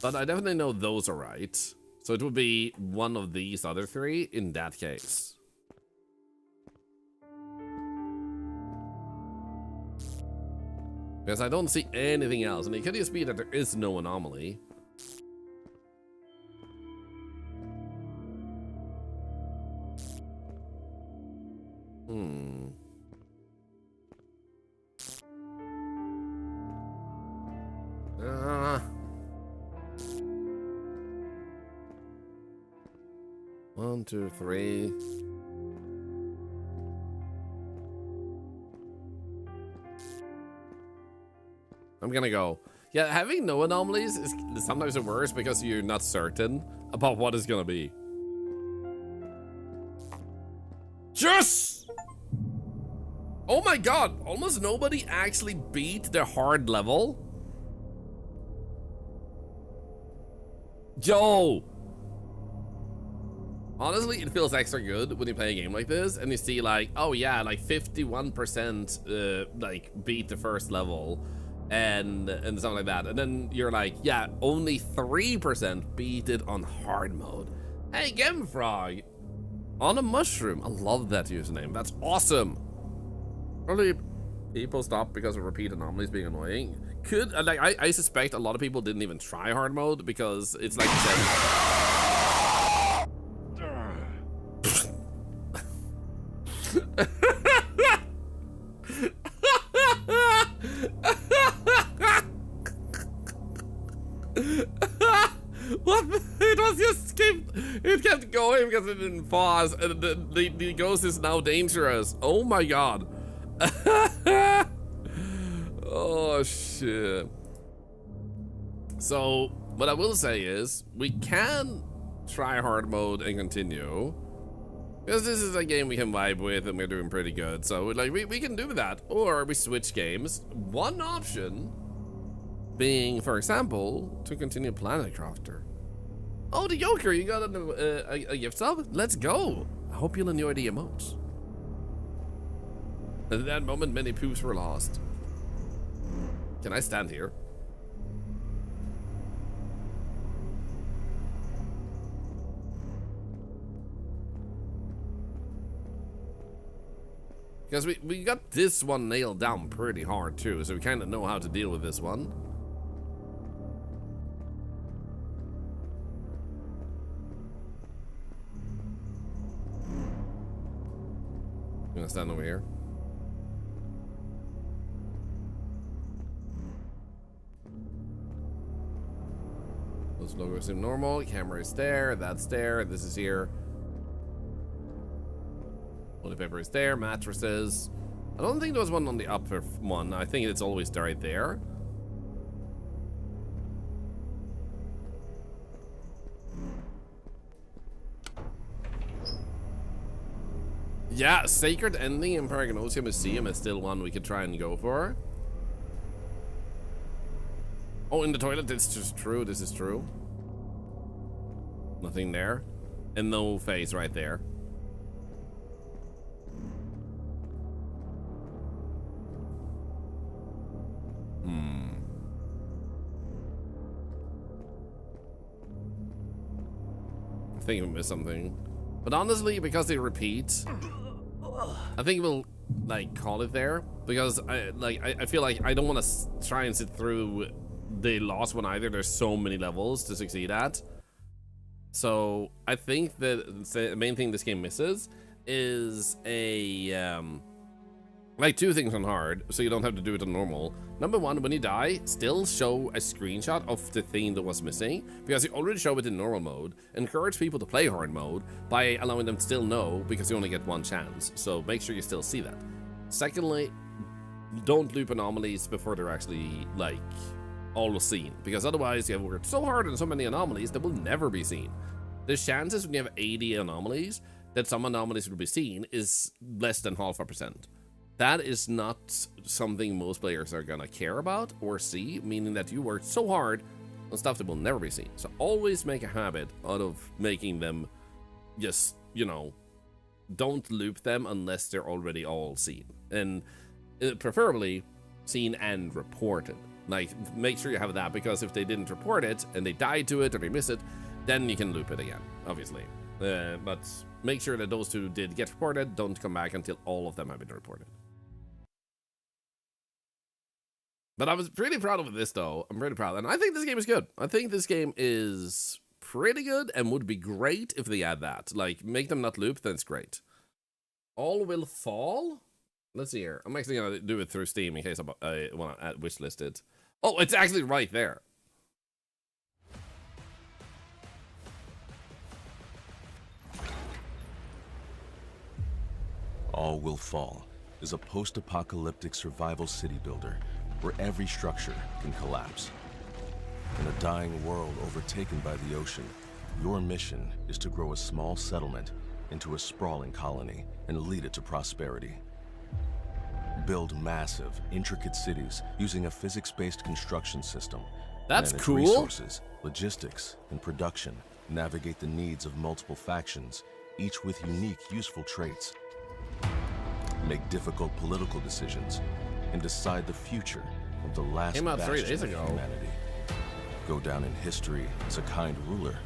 Speaker 1: But I definitely know those are right. So it would be one of these other three in that case. Because I don't see anything else, and it could just be that there is no anomaly. One, two, three. I'm gonna go. Yeah, having no anomalies is sometimes the worst because you're not certain about what it's gonna be. Yes! Oh my god, almost nobody actually beat the hard level. Yo! Honestly, it feels extra good when you play a game like this and you see like, oh yeah, like 51% like beat the first level and something like that. And then you're like, yeah, only 3% beat it on hard mode. Hey, Gemfrog, on a mushroom. I love that username. That's awesome. Probably people stop because of repeat anomalies being annoying. Could, like, I suspect a lot of people didn't even try hard mode because it's like you said. What? It was just skipped. It kept going because it didn't pause, and the ghost is now dangerous. Oh my god. Oh shit. So what I will say is we can try hard mode and continue, because this is a game we can vibe with and we're doing pretty good. So like we can do that, or we switch games. One option being, for example, to continue Planet Crafter. Oh, the Joker, you got a gift sub? Let's go. I hope you'll enjoy the emotes. At that moment, many poops were lost. Can I stand here? Because we got this one nailed down pretty hard too, so we kind of know how to deal with this one. I'm gonna stand over here. Those logos seem normal. Camera is there. That's there. This is here. Toilet paper is there. Mattresses. I don't think there was one on the upper one. I think it's always right there. Yeah, Sacred Ending in Paragnosia Museum is still one we could try and go for. Oh, in the toilet, this is true. This is true. Nothing there. And no face right there. I think we missed something. But honestly, because they repeat, I think we'll like call it there. Because I feel like I don't want to try and sit through the last one either. There's so many levels to succeed at. So I think that the main thing this game misses is a like two things on hard, so you don't have to do it on normal. Number one, when you die, still show a screenshot of the thing that was missing, because you already show it in normal mode. Encourage people to play hard mode by allowing them to still know, because you only get one chance. So make sure you still see that. Secondly, don't loop anomalies before they're actually like all seen, because otherwise you have worked so hard on so many anomalies that will never be seen. The chances when you have 80 anomalies that some anomalies will be seen is less than 0.5%. That is not something most players are gonna care about or see, meaning that you worked so hard on stuff that will never be seen. So always make a habit out of making them just, you know, don't loop them unless they're already all seen. And preferably seen and reported. Like, make sure you have that, because if they didn't report it and they died to it or they miss it, then you can loop it again, obviously. But make sure that those two did get reported. Don't come back until all of them have been reported. But I was pretty proud of this, though. I'm pretty proud. And I think this game is good. I think this game is pretty good and would be great if they add that. Like, make them not loop, then it's great. All will fall? Let's see here. I'm actually going to do it through Steam in case I want to wishlist it. Oh, it's actually right there.
Speaker 5: All Will Fall is a post-apocalyptic survival city builder where every structure can collapse. In a dying world overtaken by the ocean, your mission is to grow a small settlement into a sprawling colony and lead it to prosperity. Build massive, intricate cities using a physics-based construction system.
Speaker 1: That's
Speaker 5: manage
Speaker 1: cool.
Speaker 5: Resources, logistics, and production. Navigate the needs of multiple factions, each with unique, useful traits. Make difficult political decisions and decide the future of the last
Speaker 1: Came out 3
Speaker 5: bastion
Speaker 1: days
Speaker 5: of
Speaker 1: ago.
Speaker 5: humanity. Go down in history as a kind ruler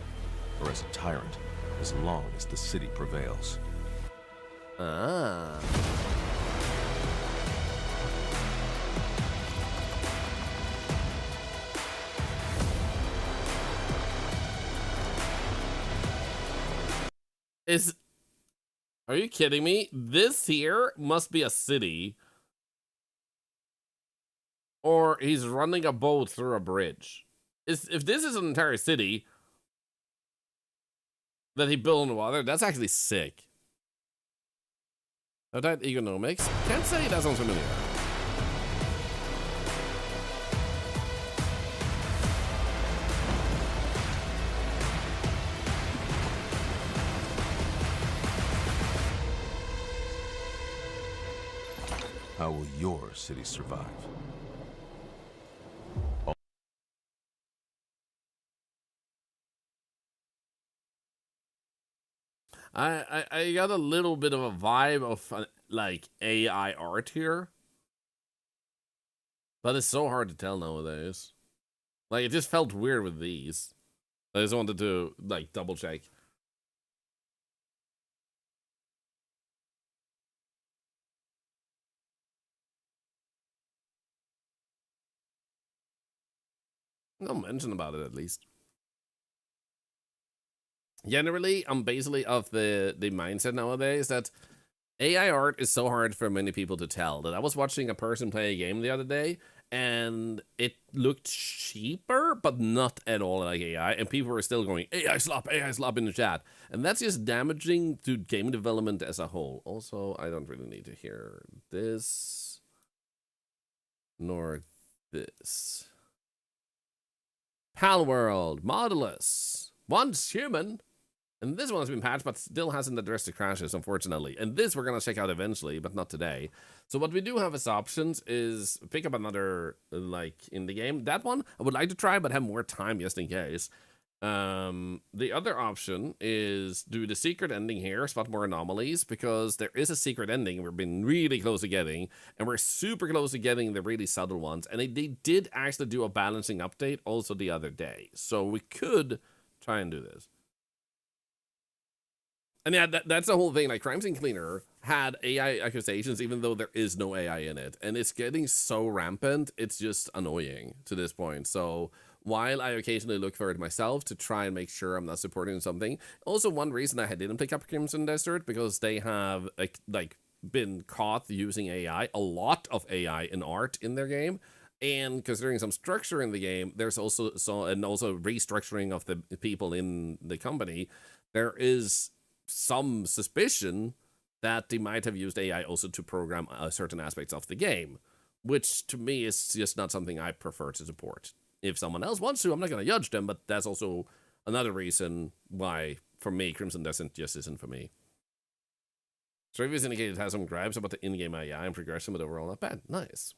Speaker 5: or as a tyrant, as long as the city prevails.
Speaker 1: Ah. Are you kidding me? This here must be a city. Or he's running a boat through a bridge. If this is an entire city that he built in the water, that's actually sick. Are that economics? Can't say that sounds familiar.
Speaker 5: How will your city survive?
Speaker 1: I got a little bit of a vibe of like AI art here, but it's so hard to tell nowadays. Like, it just felt weird with these. I just wanted to like double check. No mention about it, at least. Generally, I'm basically of the mindset nowadays that AI art is so hard for many people to tell that I was watching a person play a game the other day and it looked cheaper, but not at all like AI, and people were still going, AI slop in the chat. And that's just damaging to game development as a whole. Also, I don't really need to hear this, nor this. Palworld, Modulus, once human, And this one has been patched, but still hasn't addressed the crashes, unfortunately. And this we're going to check out eventually, but not today. So what we do have as options is pick up another, like, in the game. That one I would like to try, but have more time just in case. The other option is do the secret ending here, spot more anomalies, because there is a secret ending we've been really close to getting, and we're super close to getting the really subtle ones. And they did actually do a balancing update also the other day. So we could try and do this. And yeah, that's the whole thing. Like, Crime Scene Cleaner had AI accusations, even though there is no AI in it. And it's getting so rampant, it's just annoying to this point. So while I occasionally look for it myself to try and make sure I'm not supporting something, also one reason I didn't pick up Crimson Desert, because they have like been caught using AI, a lot of AI in art in their game. And considering some structure in the game, there's also also restructuring of the people in the company. There is some suspicion that they might have used AI also to program certain aspects of the game, which to me is just not something I prefer to support. If someone else wants to, I'm not going to judge them, but that's also another reason why, for me, Crimson Descent just isn't for me. So reviews indicate it has some gripes about the in-game AI and progression, but overall not bad. Nice.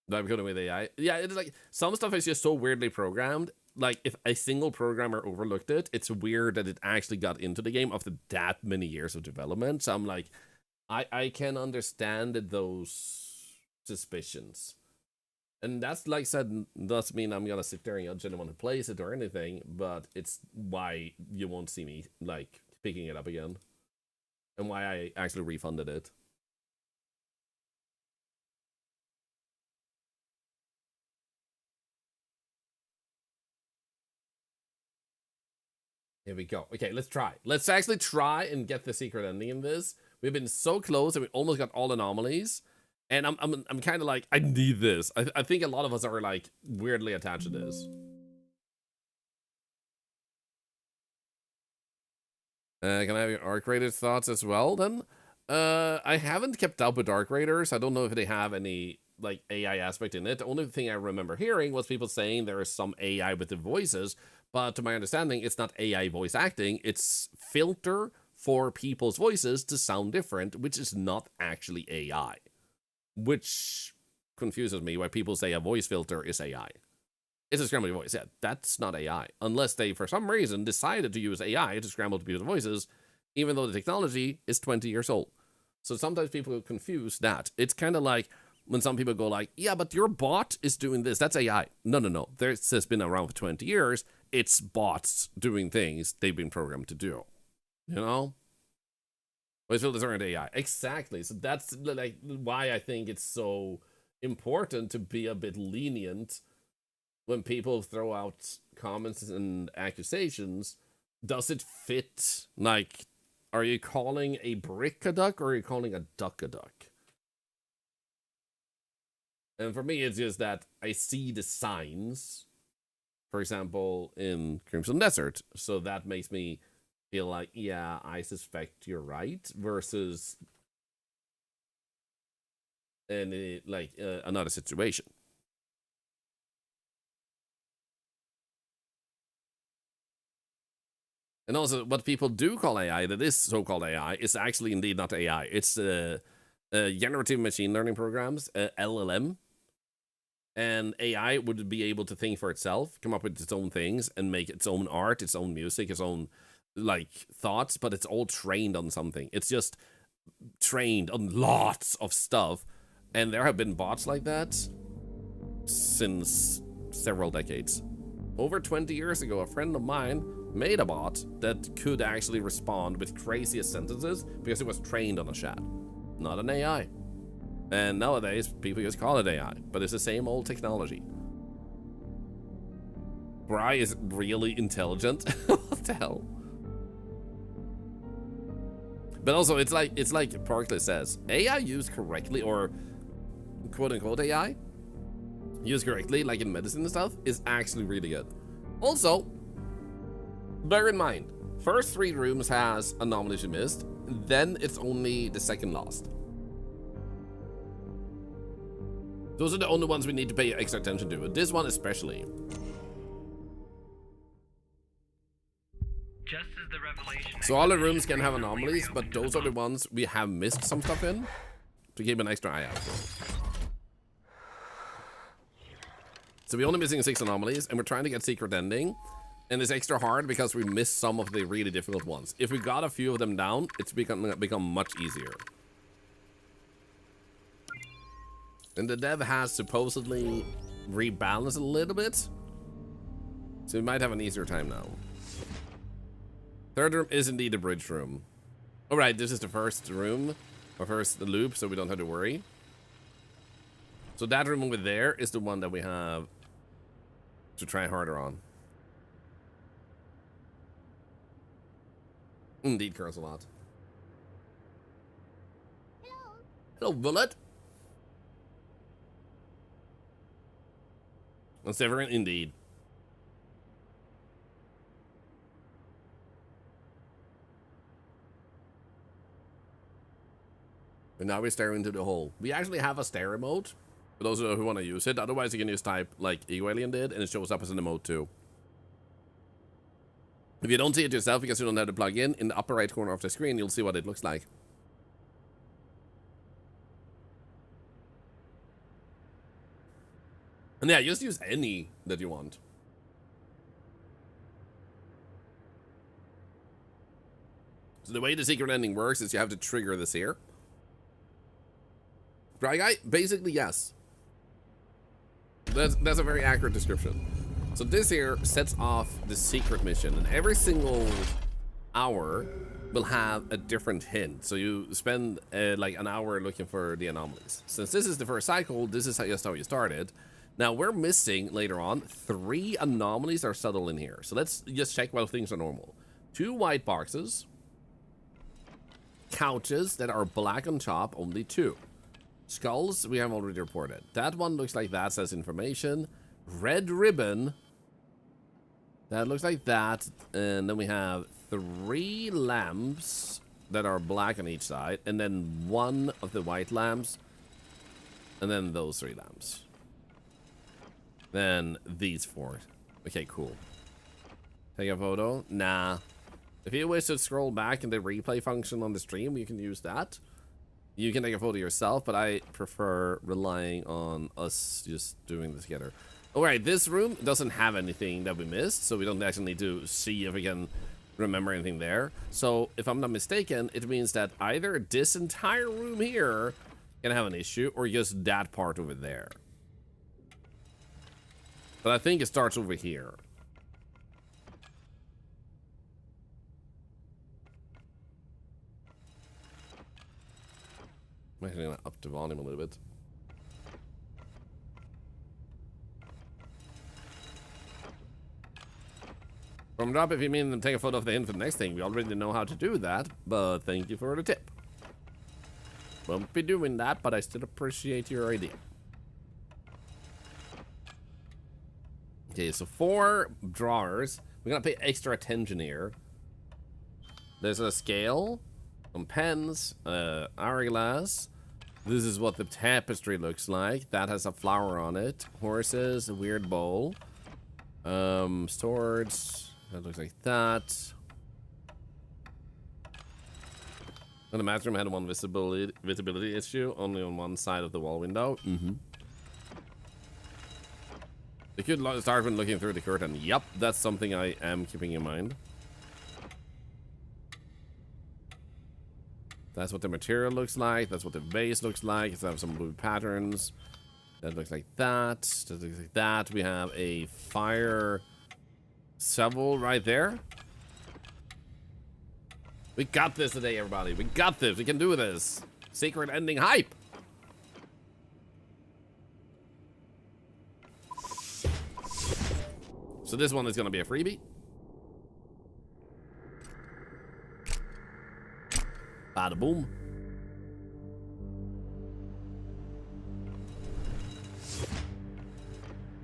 Speaker 1: I'm going with AI. Yeah, it's like some stuff is just so weirdly programmed. Like, if a single programmer overlooked it, it's weird that it actually got into the game after that many years of development. So I'm like, I can understand those suspicions. And that's, like I said, doesn't mean I'm gonna sit there and judge anyone who plays it or anything, but it's why you won't see me, like, picking it up again. And why I actually refunded it. Here we go. Okay, let's try. Let's actually try and get the secret ending in this. We've been so close and we almost got all anomalies. And I'm kind of like, I need this. I think a lot of us are like weirdly attached to this. Can I have your Arc Raiders thoughts as well then? I haven't kept up with Arc Raiders. I don't know if they have any like AI aspect in it. The only thing I remember hearing was people saying there is some AI with the voices, but to my understanding, it's not AI voice acting. It's filter for people's voices to sound different, which is not actually AI. Which confuses me why people say a voice filter is AI. It's a scrambled voice. Yeah, that's not AI. Unless they, for some reason, decided to use AI to scramble people's voices, even though the technology is 20 years old. So sometimes people confuse that. It's kind of like when some people go like, yeah, but your bot is doing this. That's AI. No. This has been around for 20 years. It's bots doing things they've been programmed to do. You know? Voice filters aren't AI. Exactly. So that's like why I think it's so important to be a bit lenient when people throw out comments and accusations. Does it fit? Like, are you calling a brick a duck or are you calling a duck a duck? And for me, it's just that I see the signs, for example, in Crimson Desert. So that makes me feel like, yeah, I suspect you're right, versus another situation. And also, what people do call AI, that is so-called AI, is actually indeed not AI. It's generative machine learning programs, LLM. And AI would be able to think for itself, come up with its own things, and make its own art, its own music, its own like thoughts, but it's all trained on something. It's just trained on lots of stuff. And there have been bots like that since several decades. Over 20 years ago, a friend of mine made a bot that could actually respond with craziest sentences because it was trained on a chat, not an AI. And nowadays, people just call it AI, but it's the same old technology. Bry is really intelligent. What the hell? But also, it's like Parkley says, AI used correctly, or quote-unquote AI, used correctly, like in medicine and stuff, is actually really good. Also, bear in mind, first 3 rooms has anomalies you missed, then it's only the second last. Those are the only ones we need to pay extra attention to, this one especially.
Speaker 6: Just as the revelation.
Speaker 1: So all the rooms can have anomalies, but those are the ones we have missed some stuff in to keep an extra eye out for. So we're only missing 6 anomalies, and we're trying to get secret ending. And it's extra hard because we missed some of the really difficult ones. If we got a few of them down, it's become much easier. And the dev has supposedly rebalanced a little bit. So we might have an easier time now. Third room is indeed the bridge room. Alright, this is the first room, or first loop, so we don't have to worry. So that room over there is the one that we have to try harder on. Indeed, curls a lot. Hello, Bullet. And Severin, indeed. And now we stare into the hole. We actually have a stare emote for those who want to use it. Otherwise, you can just type like Ego Alien did, and it shows up as an emote too. If you don't see it yourself because you don't have the plugin, in the upper right corner of the screen, you'll see what it looks like. And yeah, just use any that you want. So the way the secret ending works is you have to trigger this here. Right, guy? Basically, yes. That's a very accurate description. So this here sets off the secret mission, and every single hour will have a different hint. So you spend like an hour looking for the anomalies. Since this is the first cycle, this is just how you started. Now we're missing later on 3 anomalies are subtle in here. So let's just check while things are normal. 2 white boxes, couches that are black on top, only 2. Skulls we have already reported. That one looks like that, says information. Red ribbon. That looks like that. And then we have 3 lamps that are black on each side. And then 1 of the white lamps. And then those 3 lamps. Then these 4. Okay, cool. Take a photo? Nah. If you wish to scroll back in the replay function on the stream, you can use that. You can take a photo yourself, but I prefer relying on us just doing this together. Alright, this room doesn't have anything that we missed, so we don't actually need to see if we can remember anything there. So, if I'm not mistaken, it means that either this entire room here can have an issue, or just that part over there. But I think it starts over here. I'm actually gonna up the volume a little bit. From drop, if you mean to take a photo of the hint for the next thing, we already know how to do that, but thank you for the tip. Won't be doing that, but I still appreciate your idea. Okay, so 4 drawers. We're gonna pay extra attention here. There's a scale, some pens, hourglass. This is what the tapestry looks like. That has a flower on it. Horses, a weird bowl. Storage. That looks like that. And the bathroom had one visibility issue, only on one side of the wall window. You could start when looking through the curtain. Yep, that's something I am keeping in mind. That's what the material looks like. That's what the base looks like. It's have some blue patterns. That looks like that. That looks like that. We have a fire shovel right there. We got this today, everybody. We got this. We can do this. Secret ending hype. So this one is going to be a freebie. Bada boom.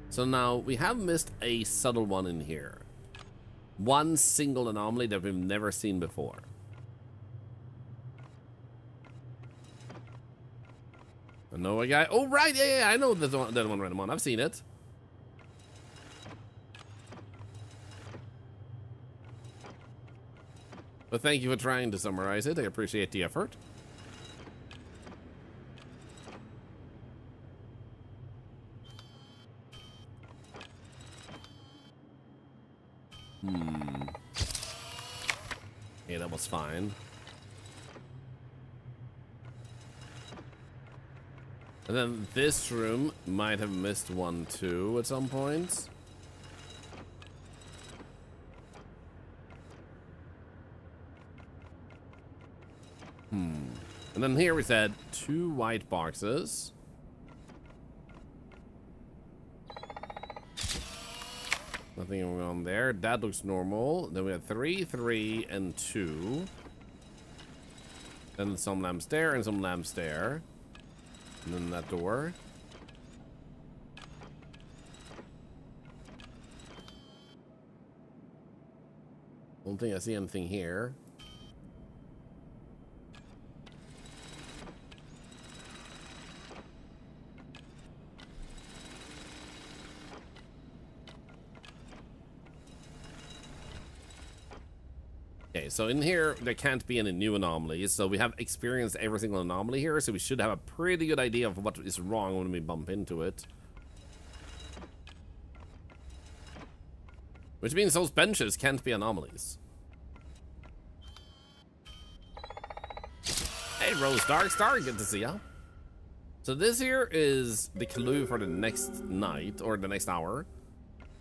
Speaker 1: So now we have missed a subtle one in here. One single anomaly that we've never seen before. I know a guy. Oh, right. Yeah, I know that one random one. I've seen it. But thank you for trying to summarize it. I appreciate the effort. Yeah, that was fine. And then this room might have missed one too at some point. And then here we said 2 white boxes. Nothing going on there. That looks normal. Then we have 3, 3, and 2. Then some lamps there and some lamps there. And then that door. Don't think I see anything here. Okay, so in here, there can't be any new anomalies, so we have experienced every single anomaly here, so we should have a pretty good idea of what is wrong when we bump into it. Which means those benches can't be anomalies. Hey, Rose Darkstar, good to see ya. So this here is the clue for the next night, or the next hour,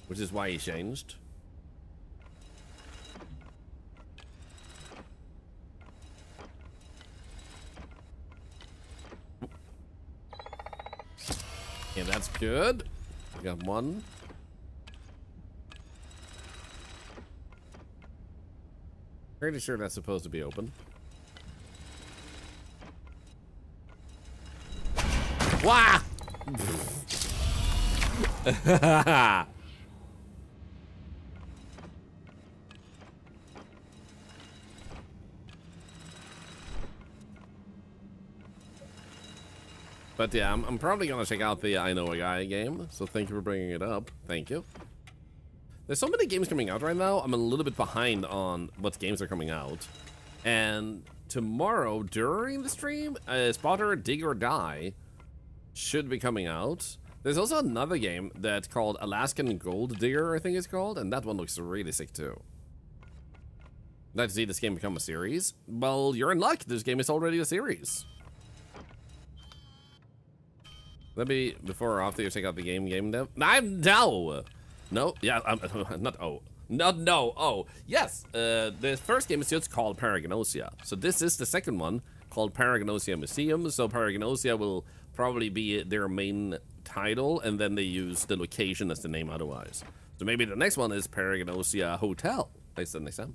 Speaker 1: which is why he changed. Yeah, that's good. We got one. Pretty sure that's supposed to be open. Wah! But yeah, I'm probably gonna check out the I Know a Guy game, so thank you for bringing it up. Thank you. There's so many games coming out right now, I'm a little bit behind on what games are coming out. And tomorrow, during the stream, Spotter Dig or Die should be coming out. There's also another game that's called Alaskan Gold Digger, I think it's called, and that one looks really sick too. I'd like to see this game become a series. Well, you're in luck, this game is already a series. Let me, before or after you check out the game dev. No, yeah, not oh. Not no, oh. Yes, the first game is just called Paragnosia. So this is the second one, called Paragnosia Museum. So Paragnosia will probably be their main title, and then they use the location as the name otherwise. So maybe the next one is Paragnosia Hotel. That's the next time.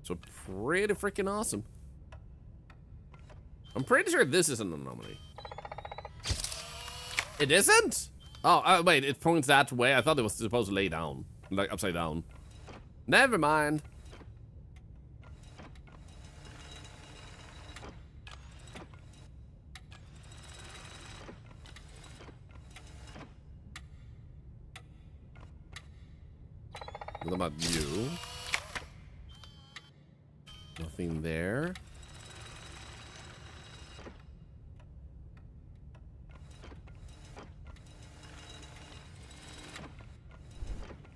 Speaker 1: So pretty freaking awesome. I'm pretty sure this is an anomaly. It isn't? Oh, wait, it points that way. I thought it was supposed to lay down, like upside down. Never mind. What about you? Nothing there.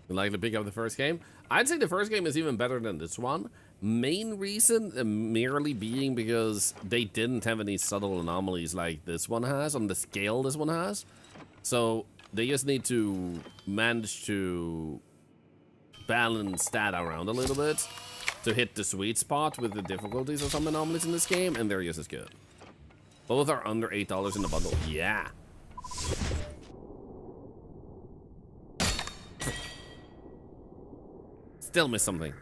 Speaker 1: You like to pick up the first game? I'd say the first game is even better than this one. Main reason merely being because they didn't have any subtle anomalies like this one has, on the scale this one has. So they just need to manage to balance that around a little bit to hit the sweet spot with the difficulties of some anomalies in this game, and they're just as good. Both are under $8 in the bundle. Yeah. Still miss something.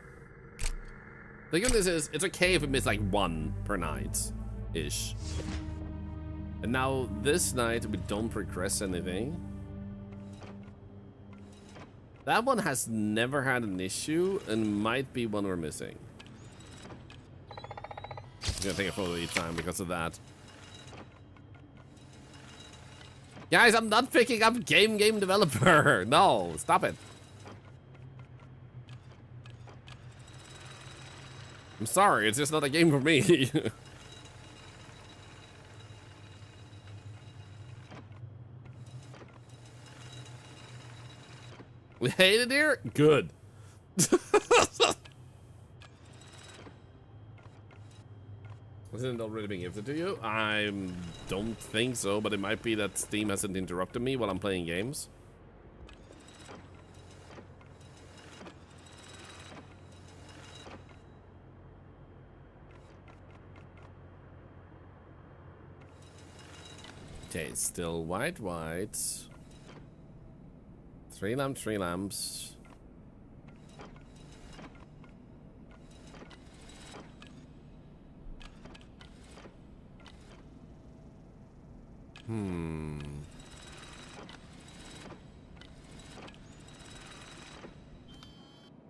Speaker 1: The good news is, it's okay if we miss like 1 per night-ish. And now, this night, we don't progress anything. That one has never had an issue, and might be one we're missing. I'm gonna take a photo each time because of that. Guys, I'm not picking up game developer. No, stop it. I'm sorry, it's just not a game for me. We hate it here? Good. Isn't it already being gifted to you? I don't think so, but it might be that Steam hasn't interrupted me while I'm playing games. Okay, still white. 3 lamps.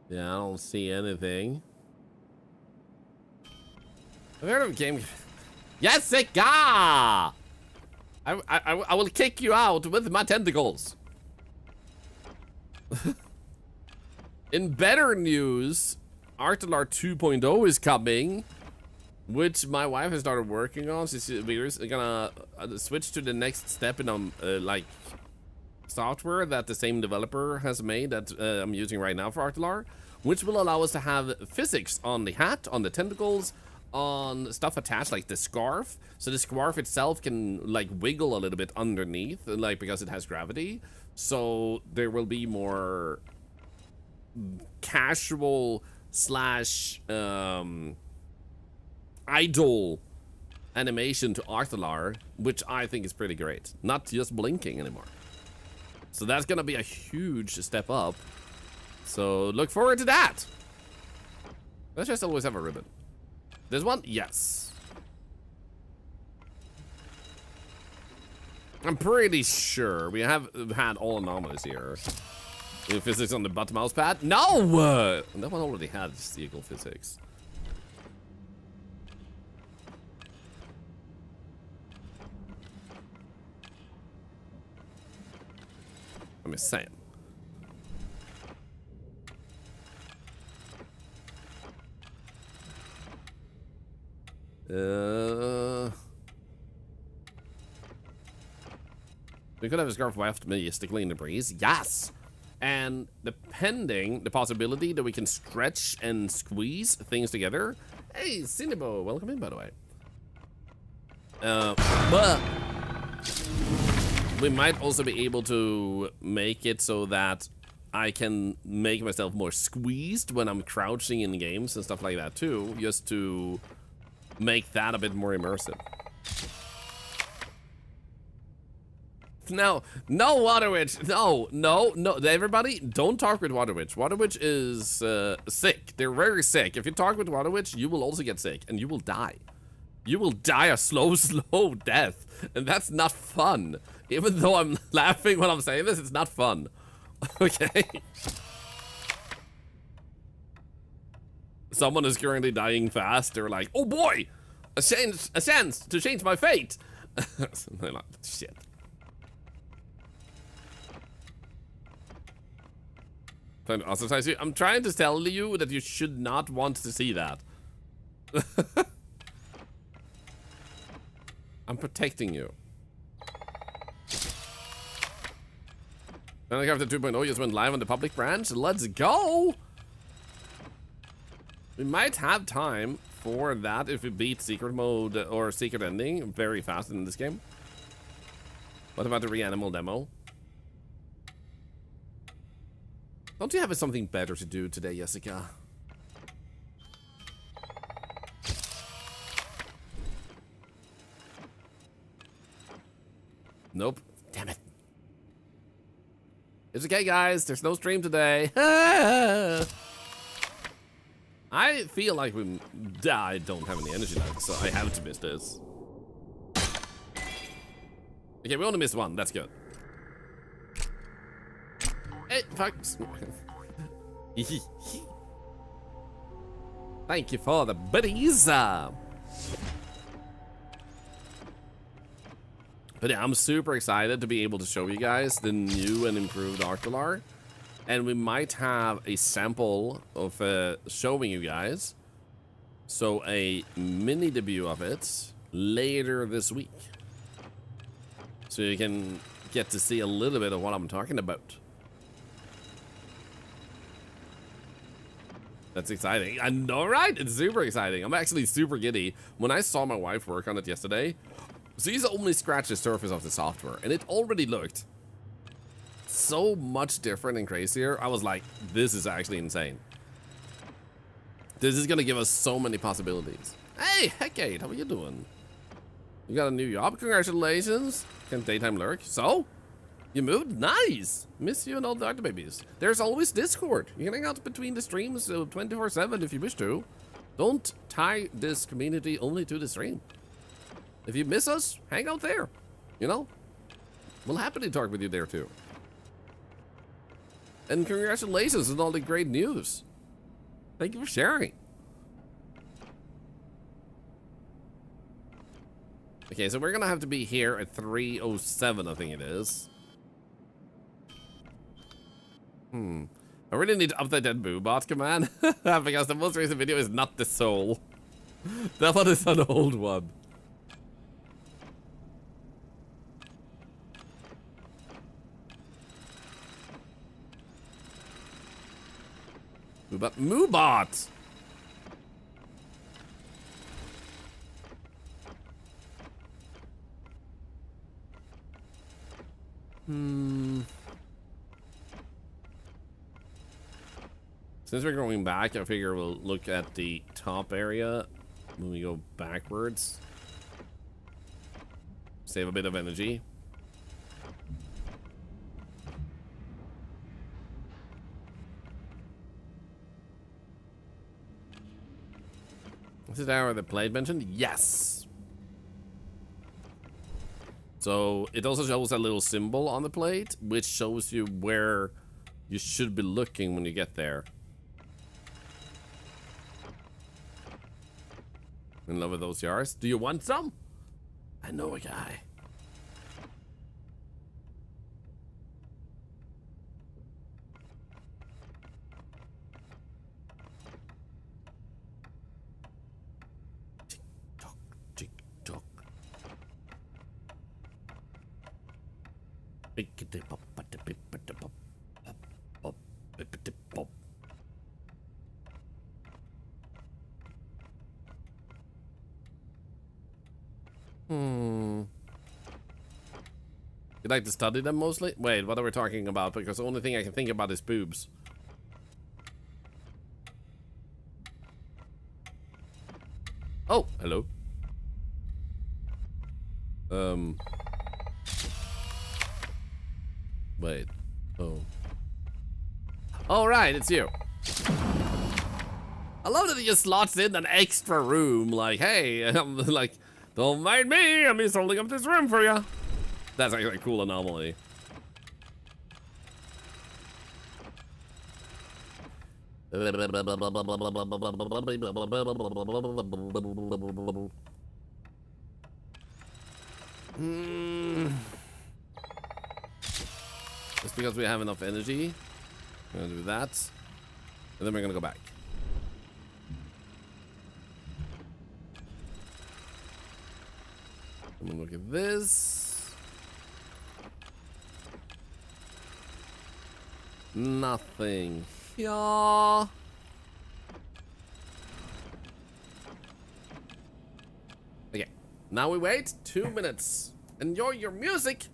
Speaker 1: Yeah, I don't see anything. I've heard of a game. Jessica! I will kick you out with my tentacles. In better news, Thorlar 2.0 is coming, which my wife has started working on. We're gonna switch to the next step in like software that the same developer has made that I'm using right now for Thorlar, which will allow us to have physics on the hat, on the tentacles, on stuff attached like the scarf. So the scarf itself can like wiggle a little bit underneath, like because it has gravity. So there will be more casual slash idle animation to Thorlar, which I think is pretty great. Not just blinking anymore. So that's gonna be a huge step up. So look forward to that. Let's just always have a ribbon. This one? Yes. I'm pretty sure we have had all anomalies here. Physics on the button mouse pad? No! That one already had equal physics. I'm just saying. We could have a scarf weft mystically in the breeze. Yes! And depending the possibility that we can stretch and squeeze things together. Hey, Cinnabo, welcome in, by the way. But we might also be able to make it so that I can make myself more squeezed when I'm crouching in games and stuff like that too, just to make that a bit more immersive. No, no, Water Witch. No. Everybody, don't talk with Water Witch. Water Witch is sick. They're very sick. If you talk with Water Witch, you will also get sick and you will die. You will die a slow death. And that's not fun. Even though I'm laughing when I'm saying this, it's not fun. Okay? Someone is currently dying fast. They're like, oh boy, a chance to change my fate. They're like, shit. I'm trying to tell you that you should not want to see that. I'm protecting you. Minecraft 2.0 just went live on the public branch. Let's go! We might have time for that if we beat secret mode or secret ending very fast in this game. What about the Reanimal demo? Don't you have something better to do today, Jessica? Nope. Damn it. It's okay, guys. There's no stream today. I feel like I don't have any energy left, so I have to miss this. Okay, we only missed one. That's good. Hey, fuck. Thank you for the biddies. But yeah, I'm super excited to be able to show you guys the new and improved Thorlar. And we might have a sample of showing you guys. So a mini debut of it later this week. So you can get to see a little bit of what I'm talking about. That's exciting. I know, right? It's super exciting. I'm actually super giddy. When I saw my wife work on it yesterday, she's only scratched the surface of the software, and it already looked so much different and crazier. I was like, this is actually insane. This is gonna give us so many possibilities. Hey, Hecate, how are you doing? You got a new job? Congratulations. Can daytime lurk? So? You moved? Nice! Miss you and all the other babies. There's always Discord. You can hang out between the streams 24/7 if you wish to. Don't tie this community only to the stream. If you miss us, hang out there. You know? We'll happily talk with you there too. And congratulations on all the great news. Thank you for sharing. Okay, so we're gonna have to be here at 3:07, I think it is. I really need to update that boobot command because the most recent video is not the soul. That one is an old one. Moobot! Since we're going back, I figure we'll look at the top area when we go backwards. Save a bit of energy. Is it our the plate mentioned? Yes. So it also shows a little symbol on the plate, which shows you where you should be looking when you get there. In love with those jars. Do you want some? I know a guy. You like to study them mostly? Wait, what are we talking about? Because the only thing I can think about is boobs. Oh, hello. Wait. Oh. All right, it's you. I love that he just slots in an extra room. Like, hey, I'm like, don't mind me. I'm just holding up this room for you. That's actually a cool anomaly. Just because we have enough energy, we're gonna do that, and then we're gonna go back. I'm gonna look at this. Nothing. Yeah. Okay. Now we wait 2 minutes. Enjoy your music.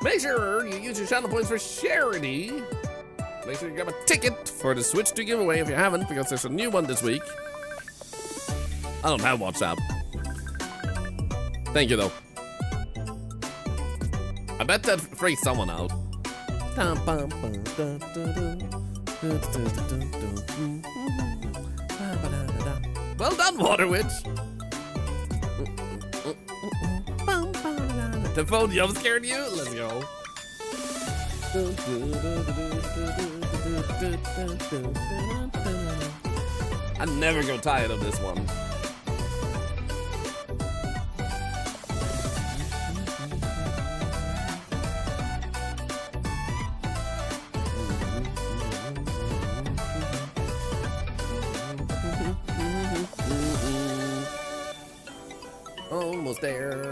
Speaker 1: Make sure you use your channel points for charity. Make sure you grab a ticket for the Switch 2 giveaway if you haven't, because there's a new one this week. I don't have WhatsApp. Thank you, though. I bet that freaks someone out. Well done, Water Witch. The phone jump scared you? Let's go. I never go tired of this one. Almost there.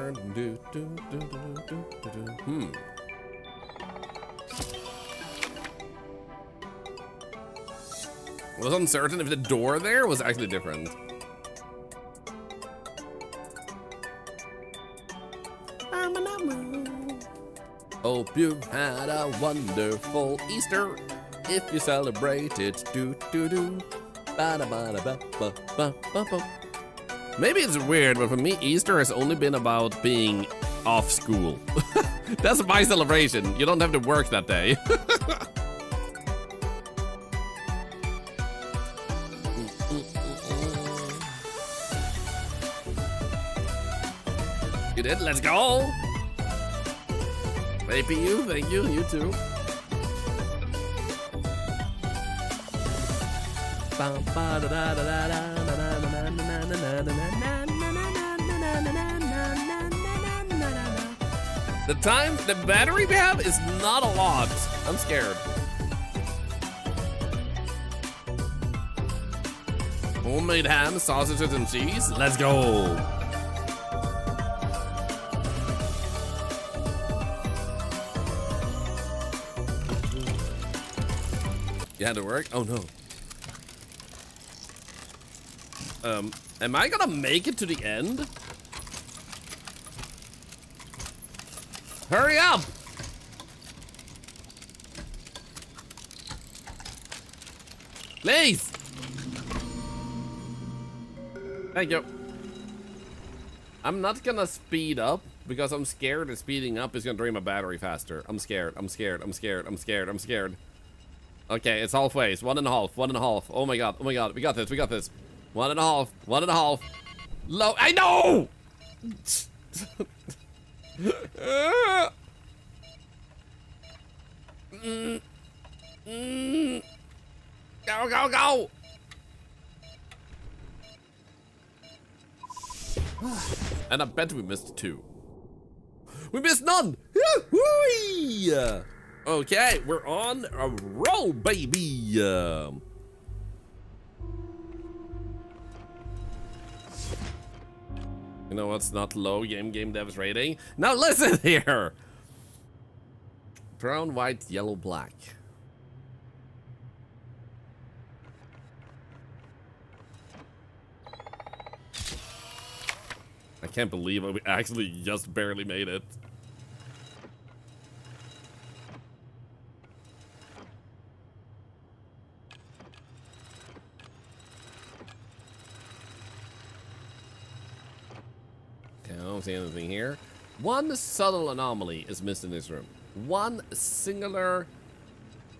Speaker 1: I was uncertain if the door there was actually different. Hope you've had a wonderful Easter. If you celebrate it, Maybe it's weird, but for me, Easter has only been about being off school. That's my celebration. You don't have to work that day. You did? Let's go! APU, thank you, you too. The battery we have is not a lot. I'm scared. Homemade ham, sausages, and cheese. Let's go. You had to work? Oh no. Am I gonna make it to the end? Hurry up! Please! Thank you. I'm not gonna speed up because I'm scared that speeding up is gonna drain my battery faster. I'm scared. I'm scared. I'm scared. I'm scared. I'm scared. Okay, it's halfway. It's 1.5. 1.5. Oh my god. Oh my god. We got this. We got this. 1.5. 1.5. Low. I know! Go, go, go! And I bet we missed 2. We missed none! Okay, we're on a roll, baby! You know what's not low? Game devs rating. Now listen here! Brown, white, yellow, black. I can't believe we actually just barely made it. Okay, I don't see anything here. One subtle anomaly is missed in this room. One singular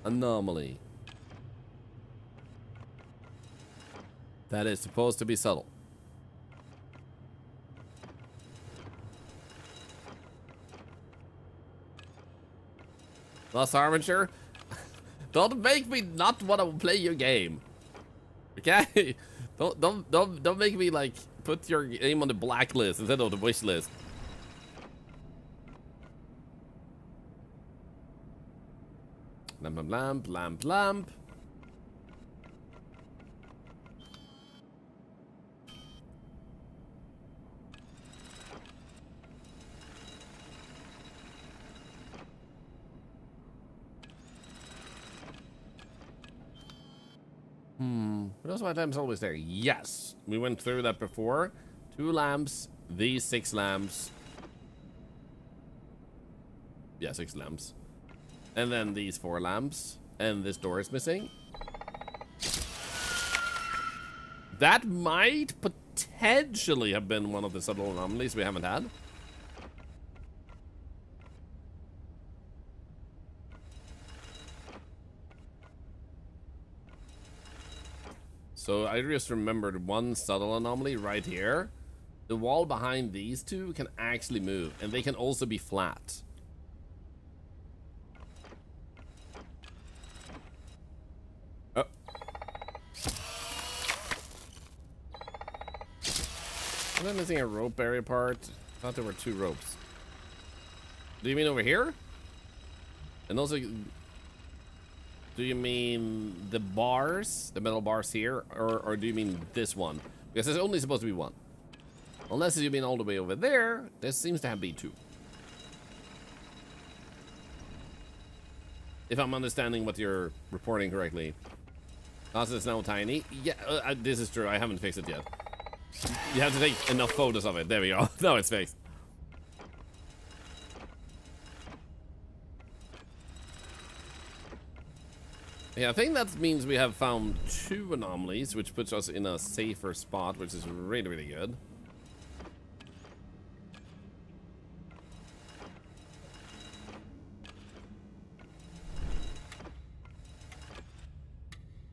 Speaker 1: anomaly. That is supposed to be subtle. Lost Harbinger, don't make me not want to play your game. Okay? Don't make me like put your game on the blacklist instead of the wish list. Lamp, lamp, lamp, lamp. But those items always there. Yes, we went through that before. 2 lamps, these 6 lamps. Yeah, 6 lamps. And then these 4 lamps. And this door is missing. That might potentially have been one of the subtle anomalies we haven't had. So I just remembered one subtle anomaly right here. the wall behind these two can actually move, and they can also be flat. Oh. Am I missing a rope area part? I thought there were 2 ropes. Do you mean over here? And also, do you mean the bars, the metal bars here, or do you mean this one? Because there's only supposed to be 1. Unless you mean all the way over there, there seems to have be 2. If I'm understanding what you're reporting correctly. Also, it's now tiny. Yeah, this is true. I haven't fixed it yet. You have to take enough photos of it. There we go. Now it's fixed. Yeah, I think that means we have found 2 anomalies, which puts us in a safer spot, which is really, really good.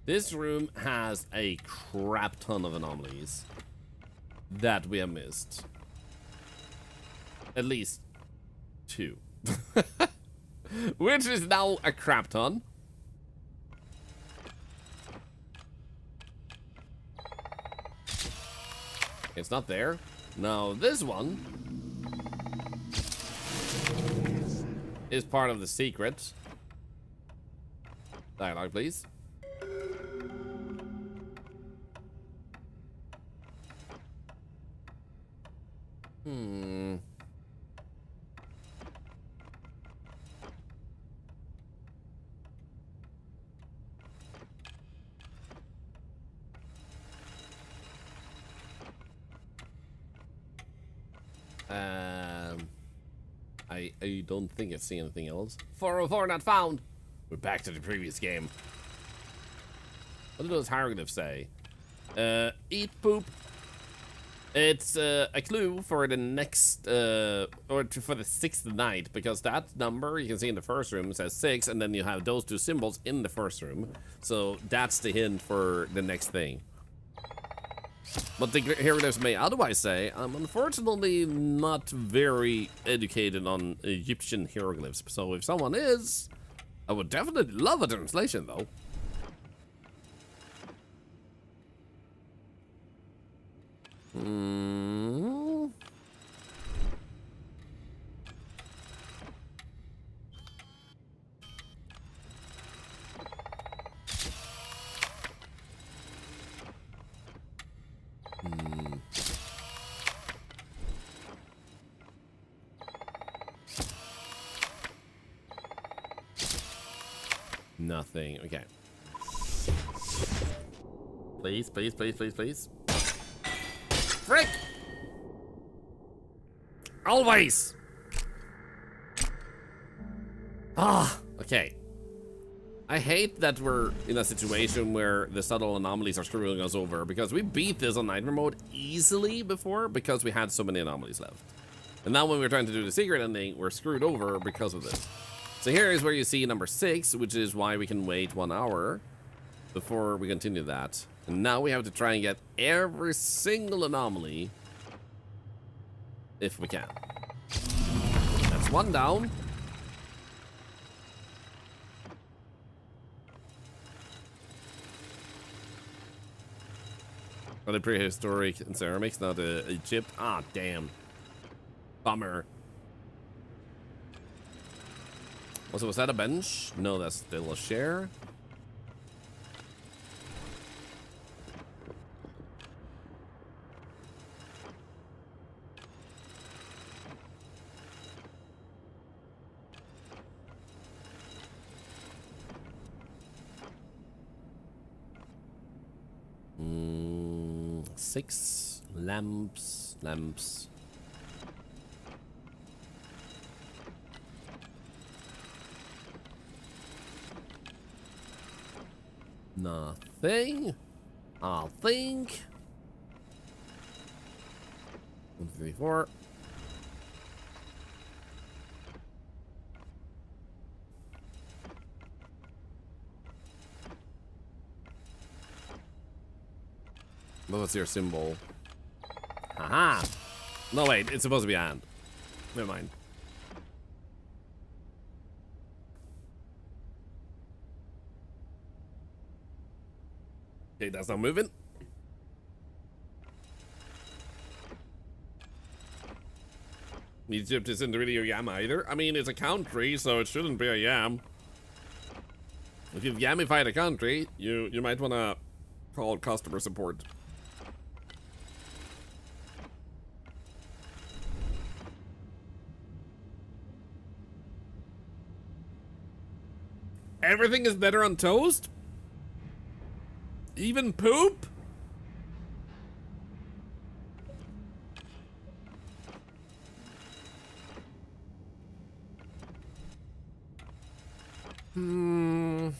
Speaker 1: This room has a crap ton of anomalies that we have missed. At least 2. Which is now a crap ton. It's not there. Now this one is part of the secret. Dialogue, please. I don't think I see anything else. 404 not found. We're back to the previous game. What do those hieroglyphs say? Eat poop. It's a clue for the next, for the 6th night, because that number you can see in the first room says 6, and then you have those 2 symbols in the first room. So that's the hint for the next thing. But the hieroglyphs may otherwise say, I'm unfortunately not very educated on Egyptian hieroglyphs. So if someone is, I would definitely love a translation though. Nothing. Okay. Please, please, please, please, please. Frick! Always! Ah, okay. I hate that we're in a situation where the subtle anomalies are screwing us over, because we beat this on Nightmare mode easily before because we had so many anomalies left. And now when we're trying to do the secret ending, we're screwed over because of this. So here is where you see number 6, which is why we can wait 1 hour before we continue that. And now we have to try and get every single anomaly if we can. That's 1 down. Are they prehistoric and ceramics, not a chip? Ah, damn. Bummer. Also, was that a bench? No, that's still a chair. Six lamps. Nothing. I think. 1, 2, 3, 4. What's your symbol? Haha. No, wait, it's supposed to be and. Never mind. Okay, that's not moving. Egypt isn't really a yam either. I mean, it's a country, so it shouldn't be a yam. If you've yamified a country, you might want to call customer support. Everything is better on toast? Even poop? You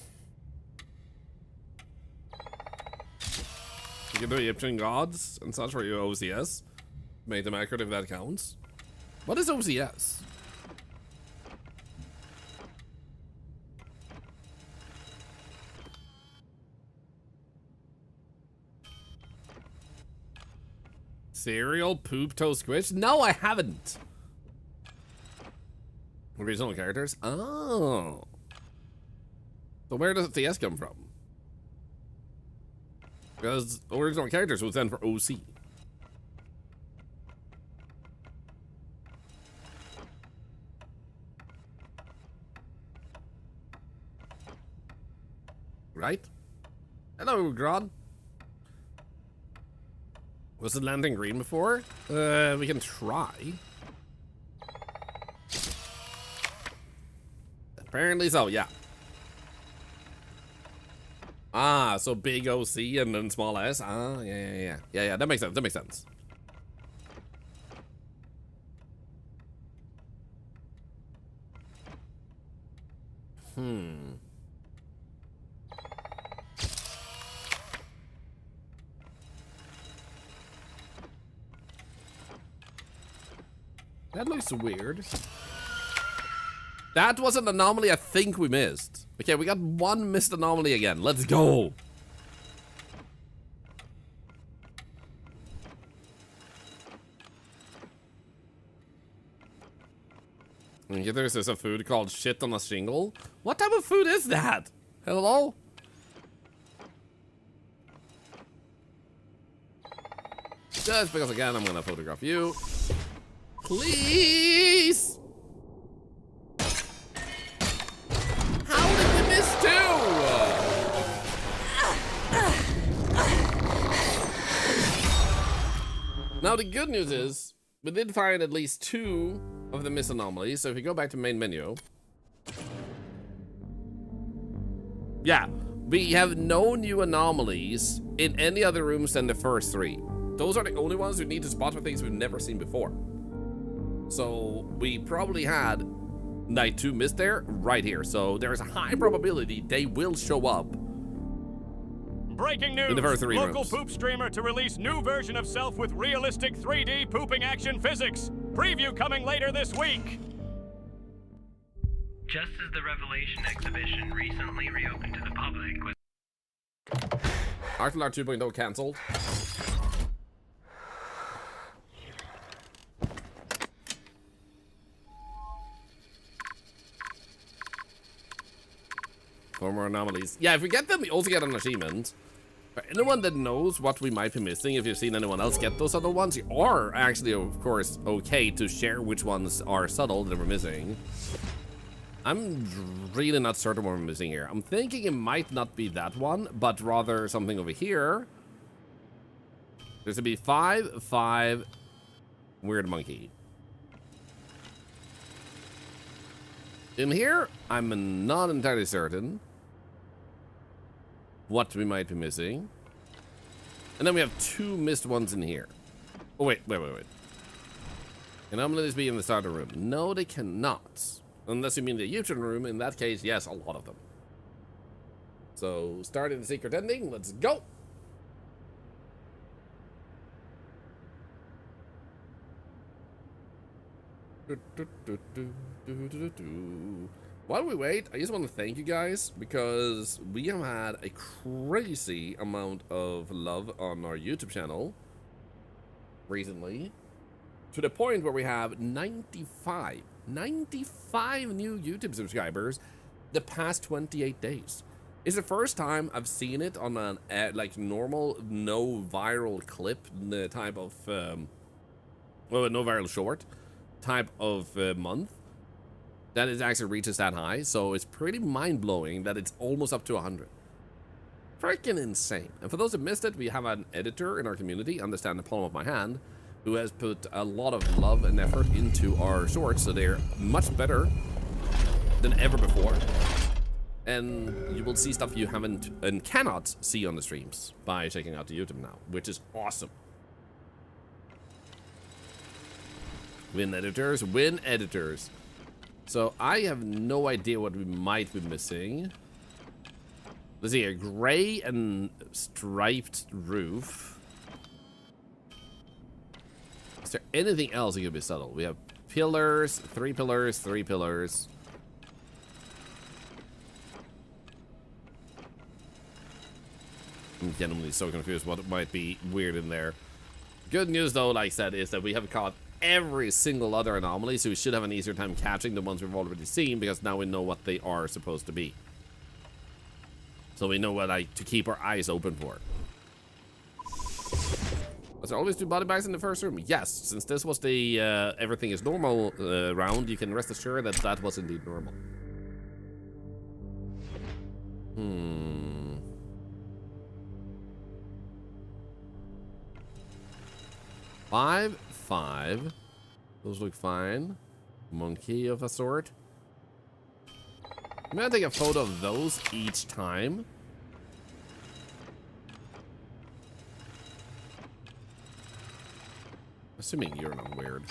Speaker 1: can do Egyptian gods and such for your OCS. Make them accurate if that counts. What is OCS? Cereal, poop, toast, squish? No, I haven't. Original characters? Oh. So where does the S come from? Because original characters was then for OC. Right? Hello, Grod. Was it landing green before? We can try. Apparently so, yeah. Ah, so big OC and then small S. Ah, yeah. That makes sense. That looks weird. That was an anomaly I think we missed. Okay, we got one missed anomaly again. Let's go. Okay, there's a food called shit on a shingle. What type of food is that? Hello? Just because again, I'm gonna photograph you. Please! How did we miss two? Now the good news is, we did find at least two of the missed anomalies, so if you go back to main menu. Yeah, we have no new anomalies in any other rooms than the first three. Those are the only ones we need to spot for things we've never seen before. So we probably had night 2 missed there right here. So there's a high probability they will show up.
Speaker 2: Breaking news!
Speaker 1: In the first three
Speaker 2: Local
Speaker 1: rooms.
Speaker 2: poop streamer to release new version of self with realistic 3D pooping action physics. Preview coming later this week.
Speaker 6: Just as the Revelation exhibition recently reopened to the public with
Speaker 1: Thorlar 2.0 cancelled. For more anomalies. Yeah, if we get them, we also get an achievement. For anyone that knows what we might be missing, if you've seen anyone else get those other ones, you are actually, of course, okay to share which ones are subtle that we're missing. I'm really not certain what we're missing here. I'm thinking it might not be that one, but rather something over here. There's to be 5 weird monkey. In here, I'm not entirely certain what we might be missing. And then we have 2 missed ones in here. Oh, wait. Can anomalies be in the starter room? No, they cannot. Unless you mean the Egyptian room. In that case, yes, a lot of them. So, starting the secret ending. Let's go. While we wait, I just want to thank you guys because we have had a crazy amount of love on our YouTube channel recently. to the point where we have 95 new YouTube subscribers the past 28 days. It's the first time I've seen it on an like normal, no viral clip type of, well, no viral short type of month that it actually reaches that high. So it's pretty mind-blowing that it's almost up to 100. Freaking insane. And for those who missed it, we have an editor in our community, Understand the Palm of My Hand, who has put a lot of love and effort into our shorts, so they're much better than ever before. And you will see stuff you haven't and cannot see on the streams by checking out the YouTube now, which is awesome. Win editors, win editors. So I have no idea what we might be missing. Let's see, a gray and striped roof. Is there anything else that could be subtle? We have pillars, 3 pillars, 3 pillars. I'm genuinely so confused what might be weird in there. Good news though, like I said, is that we have caught every single other anomaly, so we should have an easier time catching the ones we've already seen, because now we know what they are supposed to be. So we know what to keep our eyes open for. Was there always 2 body bags in the first room? Yes, since this was the everything is normal round, you can rest assured that that was indeed normal. 5, 5. Those look fine. Monkey of a sort. I'm gonna take a photo of those each time. Assuming you're not weird.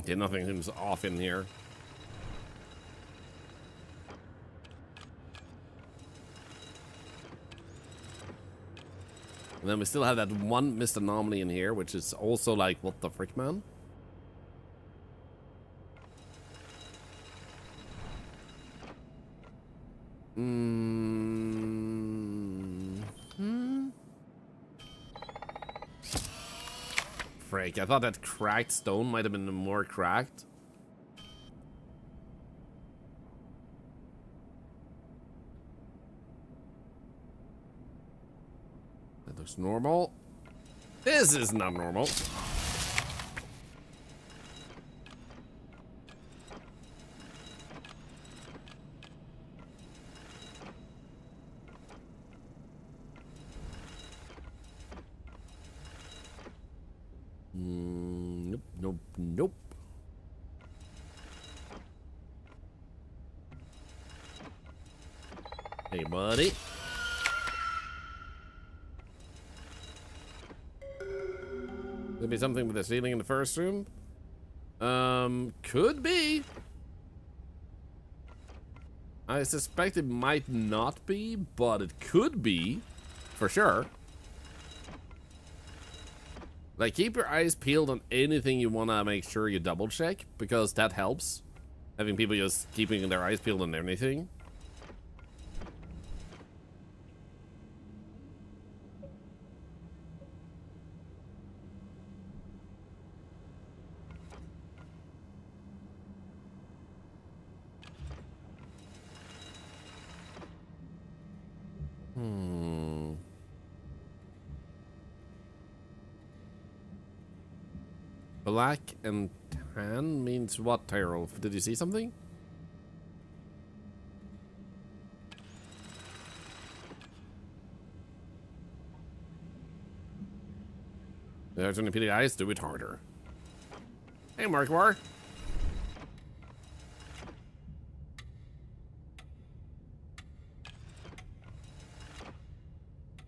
Speaker 1: Okay, nothing seems off in here. And then we still have that one missed anomaly in here, which is also like, what the frick, man? Frick, I thought that cracked stone might have been more cracked. That looks normal. This is not normal. Nope, nope, nope. Hey, buddy. Could be something with the ceiling in the first room. Could be. I suspect it might not be, but it could be, for sure. Like, keep your eyes peeled on anything you want to make sure you double check, because that helps. Having people just keeping their eyes peeled on anything. Black and tan means what, Tyrell? Did you see something? There's any pity eyes, do it harder. Hey, Mark War.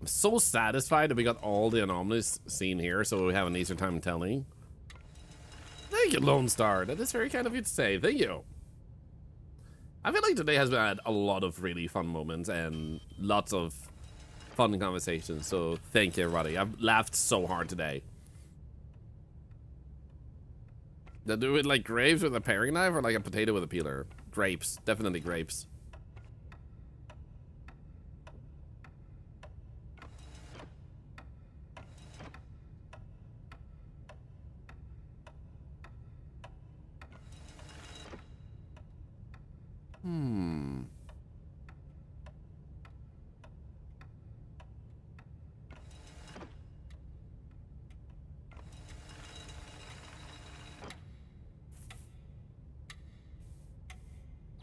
Speaker 1: I'm so satisfied that we got all the anomalies seen here, so we have an easier time telling. Thank you, Lone Star. That is very kind of you to say. Thank you. I feel like today has had a lot of really fun moments and lots of fun conversations. So thank you, everybody. I've laughed so hard today. Did I do it like grapes with a paring knife or like a potato with a peeler? Grapes. Definitely grapes.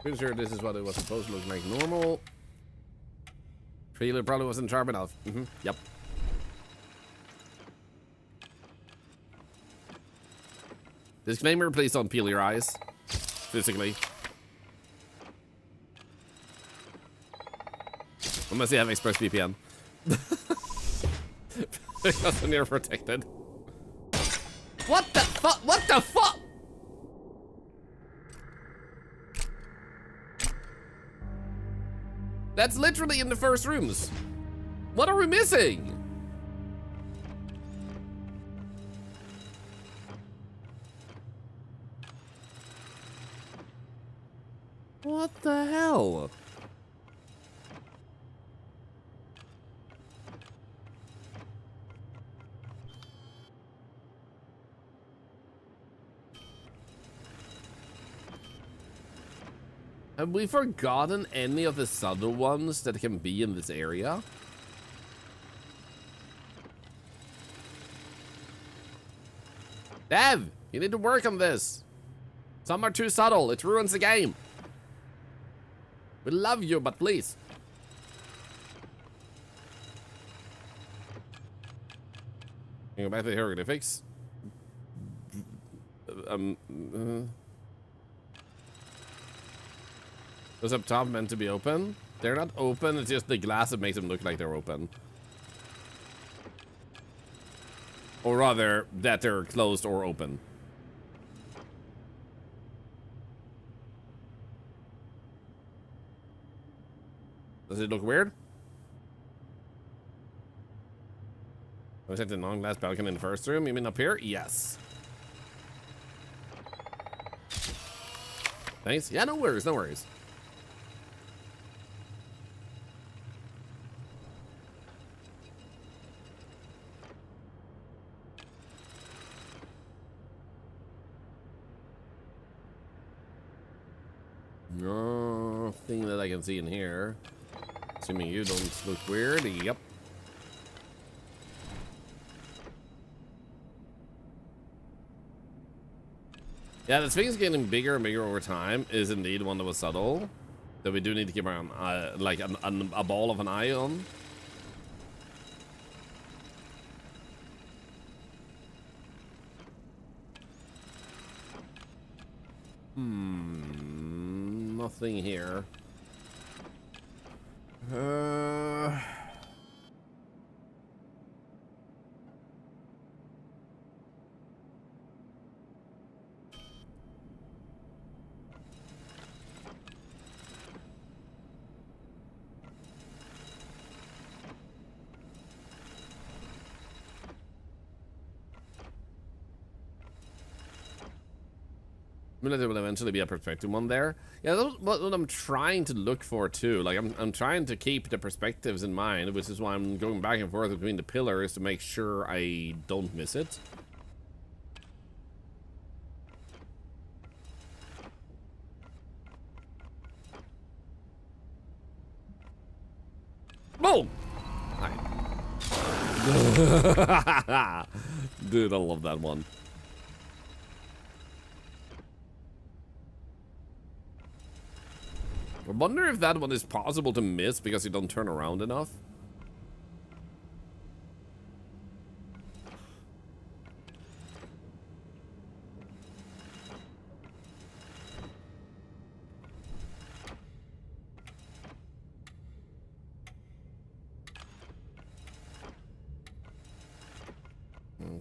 Speaker 1: Pretty sure this is what it was supposed to look like normal. Peeler probably wasn't sharp enough. Yep. Disclaimer, please don't peel your eyes. Physically. Unless you have ExpressVPN. Because then you're protected. What the fuck? What the fuck? That's literally in the first rooms. What are we missing? What the hell? Have we forgotten any of the subtle ones that can be in this area? Dev, you need to work on this. Some are too subtle. It ruins the game. We love you, but please. Go back to the hieroglyphics. Those up top meant to be open? They're not open, it's just the glass that makes them look like they're open. Or rather, that they're closed or open. Does it look weird? Was that the non-glass balcony in the first room? You mean up here? Yes. Thanks. Yeah, no worries, no worries. Nothing that I can see in here. Assuming you don't look weird. Yep. Yeah, the Sphinx getting bigger and bigger over time is indeed one that was subtle. That we do need to keep our like a ball of an eye on. Nothing here. I mean, there will eventually be a perspective one there. Yeah, that's what I'm trying to look for too. Like I'm trying to keep the perspectives in mind, which is why I'm going back and forth between the pillars to make sure I don't miss it. Boom! Hi. Dude, I love that one. I wonder if that one is possible to miss because you don't turn around enough.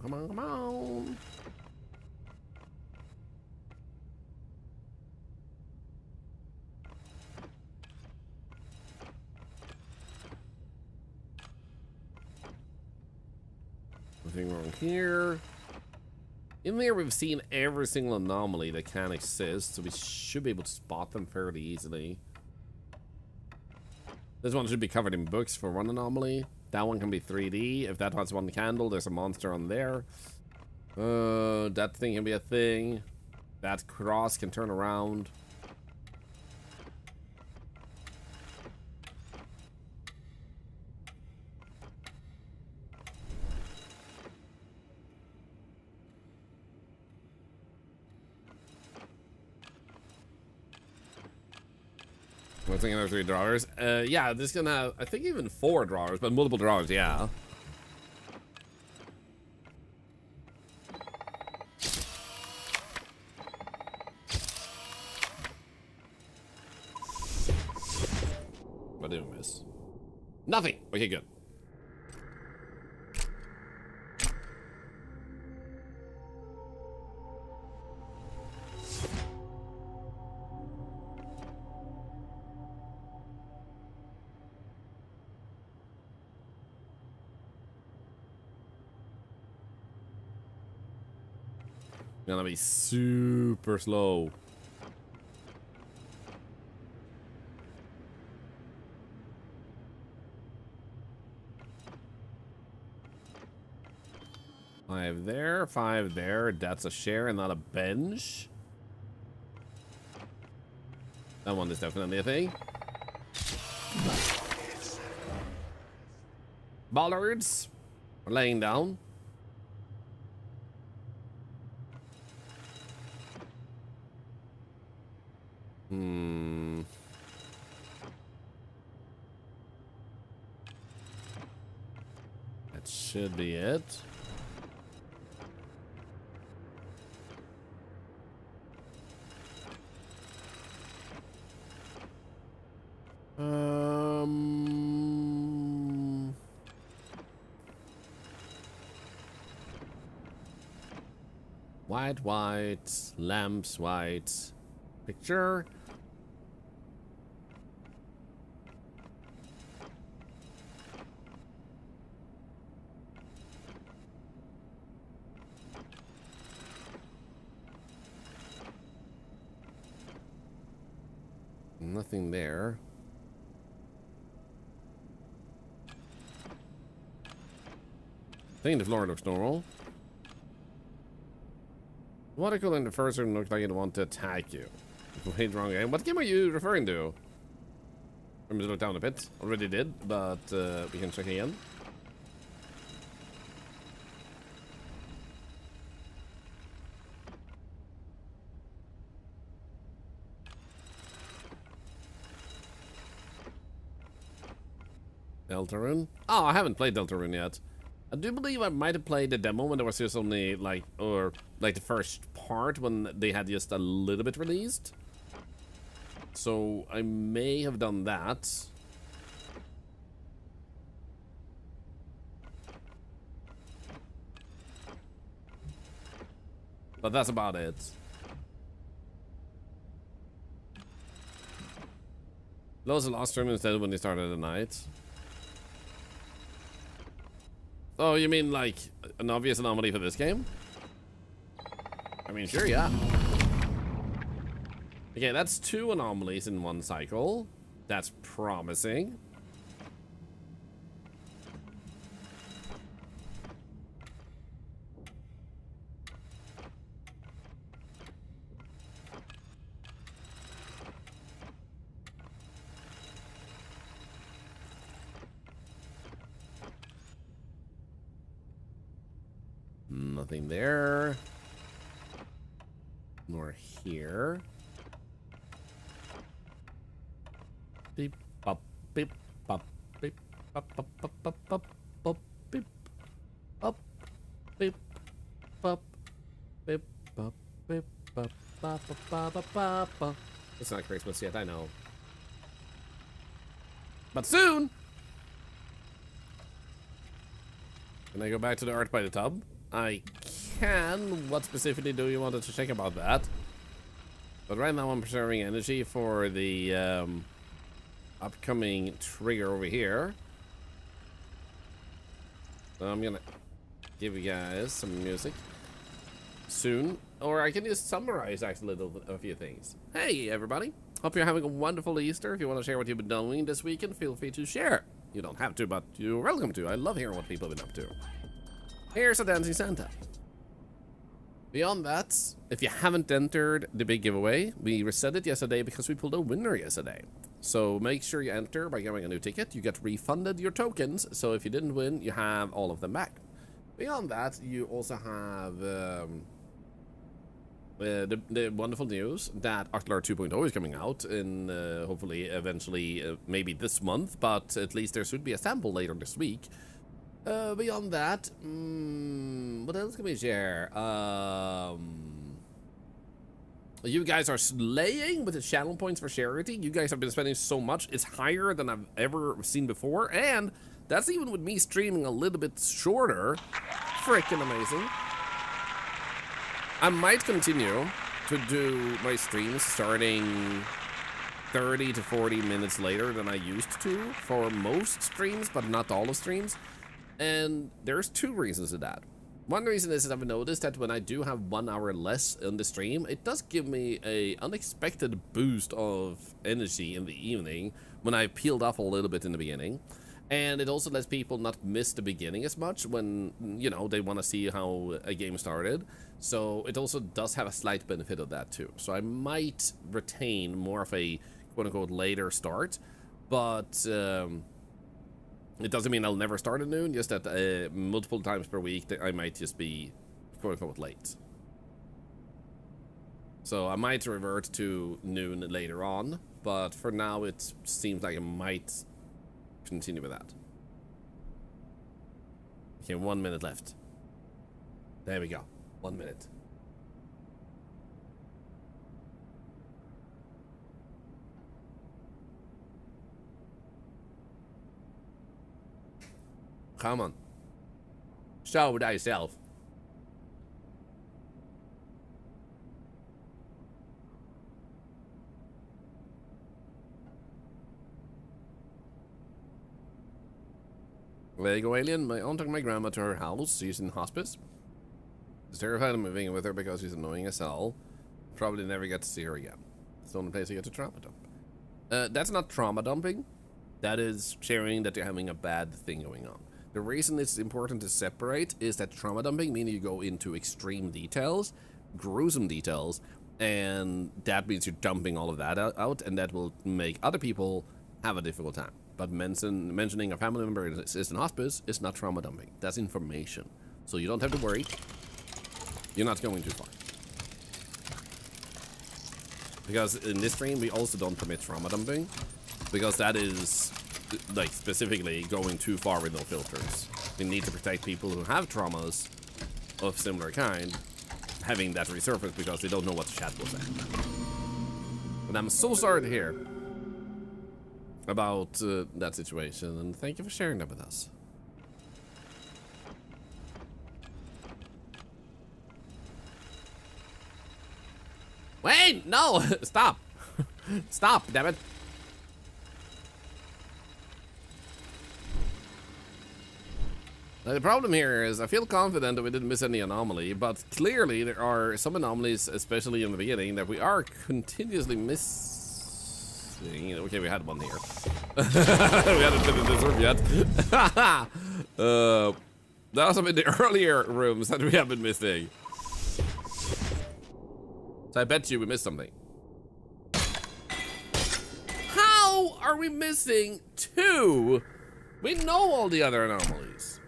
Speaker 1: Come on, come on. Nothing wrong here. In there, we've seen every single anomaly that can exist, so we should be able to spot them fairly easily. This one should be covered in books for one anomaly. That one can be 3D. If that has one candle, there's a monster on there. That thing can be a thing. That cross can turn around. I think another 3 drawers. Yeah, this can have, I think, even 4 drawers, but multiple drawers, yeah. What did we miss? Nothing. Okay, good. Gonna be super slow. Five there, 5 there. That's a share and not a bench. That one is definitely a thing. Bollards are laying down. That should be it. White, lamps, white. Picture. Nothing there. I think the floor looks normal. Water cooler in the first room looked like it wanted to attack you. Wait, wrong game. What game are you referring to? Let me look down a bit. Already did, but we can check again. Deltarune? Oh, I haven't played Deltarune yet. I do believe I might have played the demo when there was just only like, or like the first part when they had just a little bit released. So I may have done that. But that's about it. Loads of lost room instead when they started at night. Oh, you mean like an obvious anomaly for this game? I mean, sure, yeah. Okay, that's 2 anomalies in one cycle. That's promising. Nothing there. Nor here. Beep, bop, beep, bop, beep, bop, bop, bop, bop, bop, bop, beep, bop, beep, bop, beep, bop, beep, bop, bop, bop, bop, bop, bop. It's not Christmas yet, I know. But soon! Can I go back to the art by the tub? I can. What specifically do you want to check about that? But right now I'm preserving energy for the upcoming trigger over here. So I'm gonna give you guys some music soon, or I can just summarize actually a few things. Hey everybody, hope you're having a wonderful Easter. If you want to share what you've been doing this weekend, feel free to share. You don't have to, but you're welcome to. I love hearing what people have been up to. Here's a dancing Santa. Beyond that, if you haven't entered the big giveaway, we reset it yesterday because we pulled a winner yesterday. So make sure you enter by getting a new ticket. You get refunded your tokens, so if you didn't win, you have all of them back. Beyond that, you also have the wonderful news that Thorlar 2.0 is coming out in hopefully eventually maybe this month, but at least there should be a sample later this week. Beyond that, what else can we share? You guys are slaying with the channel points for charity. You guys have been spending so much. It's higher than I've ever seen before, and that's even with me streaming a little bit shorter. Freaking amazing. I might continue to do my streams starting 30 to 40 minutes later than I used to for most streams, but not all the streams. And there's two reasons to that. One reason is that I've noticed that when I do have 1 hour less in the stream, it does give me a unexpected boost of energy in the evening when I've peeled off a little bit in the beginning. And it also lets people not miss the beginning as much when, you know, they want to see how a game started. So it also does have a slight benefit of that too. So I might retain more of a quote-unquote later start, but it doesn't mean I'll never start at noon, just that multiple times per week I might just be quote-unquote late. So I might revert to noon later on, but for now it seems like I might continue with that. Okay, 1 minute left. There we go. 1 minute. Come on. Show thyself. There you go, alien. My aunt took my grandma to her house. She's in hospice. She's terrified of moving in with her because she's annoying as hell. Probably never get to see her again. It's the only place you get to trauma dump. That's not trauma dumping. That is sharing that you're having a bad thing going on. The reason it's important to separate is that trauma dumping means you go into extreme details, gruesome details, and that means you're dumping all of that out, and that will make other people have a difficult time. But mentioning a family member is in hospice is not trauma dumping. That's information. So you don't have to worry. You're not going too far. Because in this stream, we also don't permit trauma dumping. Because that is, like, specifically going too far with no filters. We need to protect people who have traumas of similar kind, having that resurface because they don't know what the chat will say. And I'm so sorry to hear about that situation, and thank you for sharing that with us. Wait, no, stop. Stop, damn it. Now, the problem here is I feel confident that we didn't miss any anomaly, but clearly there are some anomalies, especially in the beginning, that we are continuously missing. Okay, we had one here. We hadn't been in this room yet. There are some in the earlier rooms that we have been missing. So I bet you we missed something. How are we missing two? We know all the other anomalies.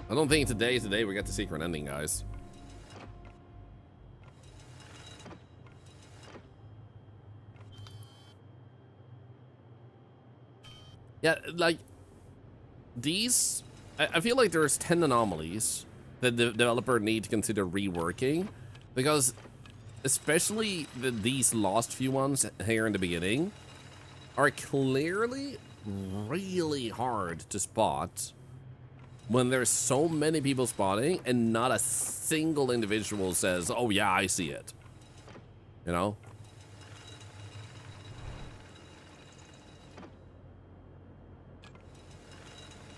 Speaker 1: I don't think today is the day we get the secret ending, guys. Yeah, like, these... I feel like there's 10 anomalies that the developer need to consider reworking, because especially these last few ones here in the beginning are clearly really hard to spot when there's so many people spotting and not a single individual says, oh yeah, I see it. You know?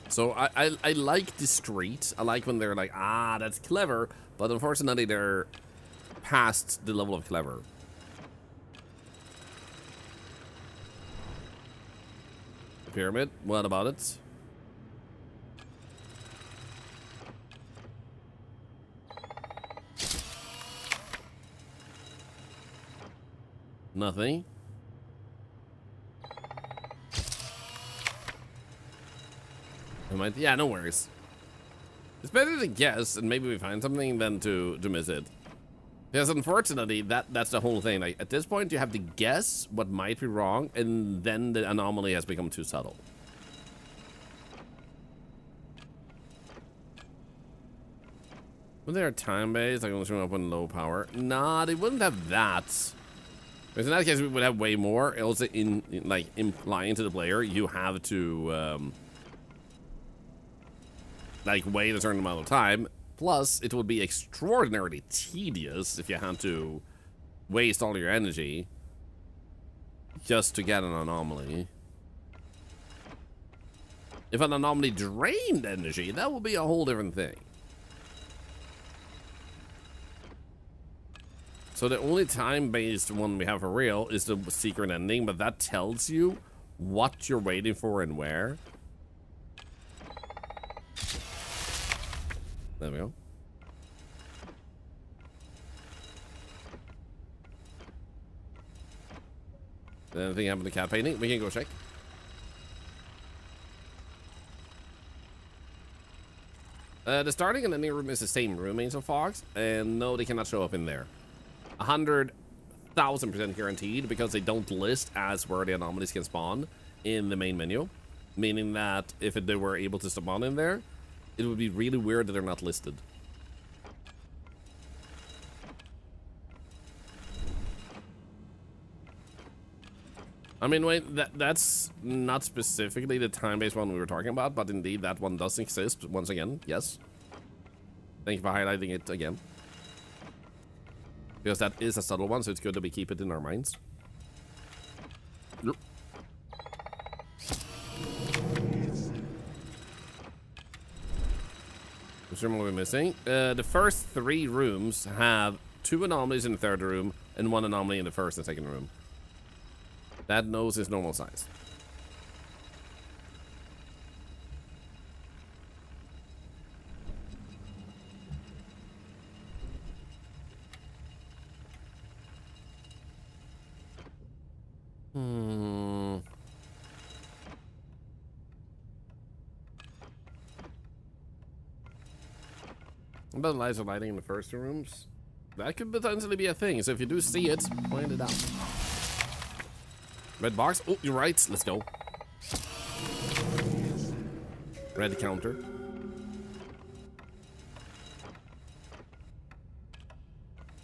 Speaker 1: So I like discreet. I like when they're like, ah, that's clever, but unfortunately they're past the level of clever. The pyramid, what about it? Nothing. Yeah, no worries. It's better to guess and maybe we find something than to miss it. Because unfortunately, that's the whole thing. Like at this point, you have to guess what might be wrong, and then the anomaly has become too subtle. Would there a time base like only showing up on low power? Nah, they wouldn't have that. Because in that case, we would have way more. Also, like implying to the player, you have to like wait a certain amount of time. Plus, it would be extraordinarily tedious if you had to waste all your energy just to get an anomaly. If an anomaly drained energy, that would be a whole different thing. So the only time-based one we have for real is the secret ending, but that tells you what you're waiting for and where. There we go. Did anything happen to cat painting? We can go check. The starting and ending room is the same room, Angel Fox, and no, they cannot show up in there. 100,000% guaranteed because they don't list as where the anomalies can spawn in the main menu, meaning that if they were able to spawn in there, it would be really weird that they're not listed. I mean, wait, that's not specifically the time-based one we were talking about, but indeed that one does exist once again, yes. Thank you for highlighting it again. Because that is a subtle one, so it's good that we keep it in our minds. Which room are we missing? The first 3 rooms have 2 anomalies in the 3rd room and 1 anomaly in the 1st and 2nd room. That nose is normal size. What about lights are lighting in the first 2 rooms? That could potentially be a thing, so if you do see it, point it out. Red box. Oh, you're right. Let's go. Red counter.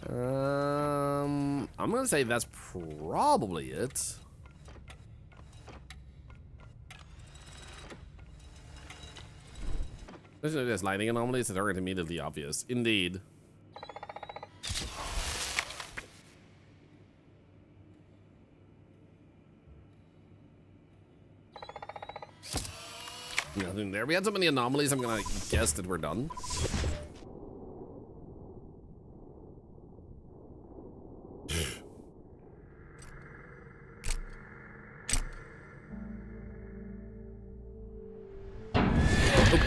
Speaker 1: I'm gonna say that's probably it. There's lighting anomalies that aren't immediately obvious. Indeed. Nothing there. We had so many anomalies, I'm gonna guess that we're done. Oh.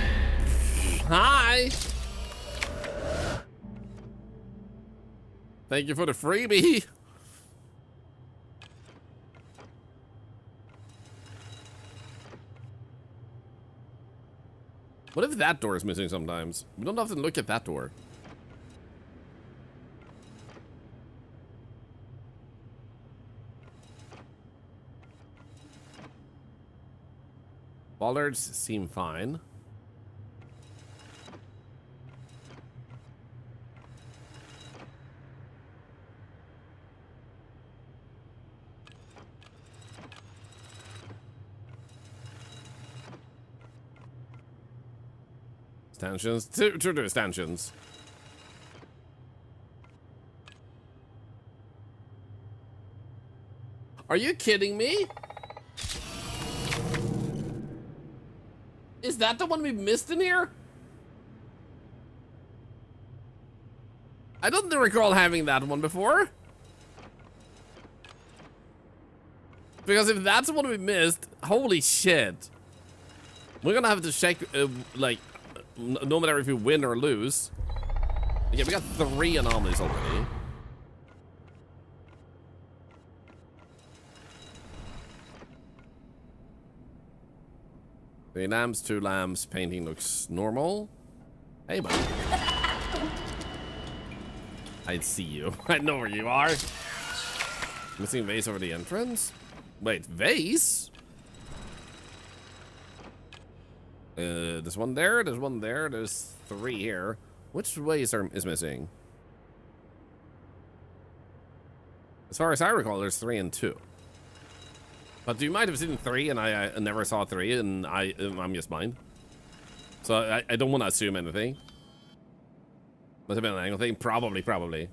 Speaker 1: Hi! Thank you for the freebie. What if that door is missing sometimes? We don't often look at that door. Bollards seem fine. Stanchions. Two stanchions. Are you kidding me? Is that the one we missed in here? I don't recall having that one before. Because if that's the one we missed, holy shit. We're gonna have to check, like, no matter if we win or lose. Yeah, we got 3 anomalies already. Three lamps, 2 lamps, painting looks normal. Hey, buddy. I see you. I know where you are. Missing vase over the entrance? Wait, vase? There's one there, there's one there, there's 3 here. Which vase is missing? As far as I recall, there's 3 and 2. But you might have seen 3 and I never saw 3 and I'm just blind. So I don't want to assume anything. Must have been an angle thing. Probably.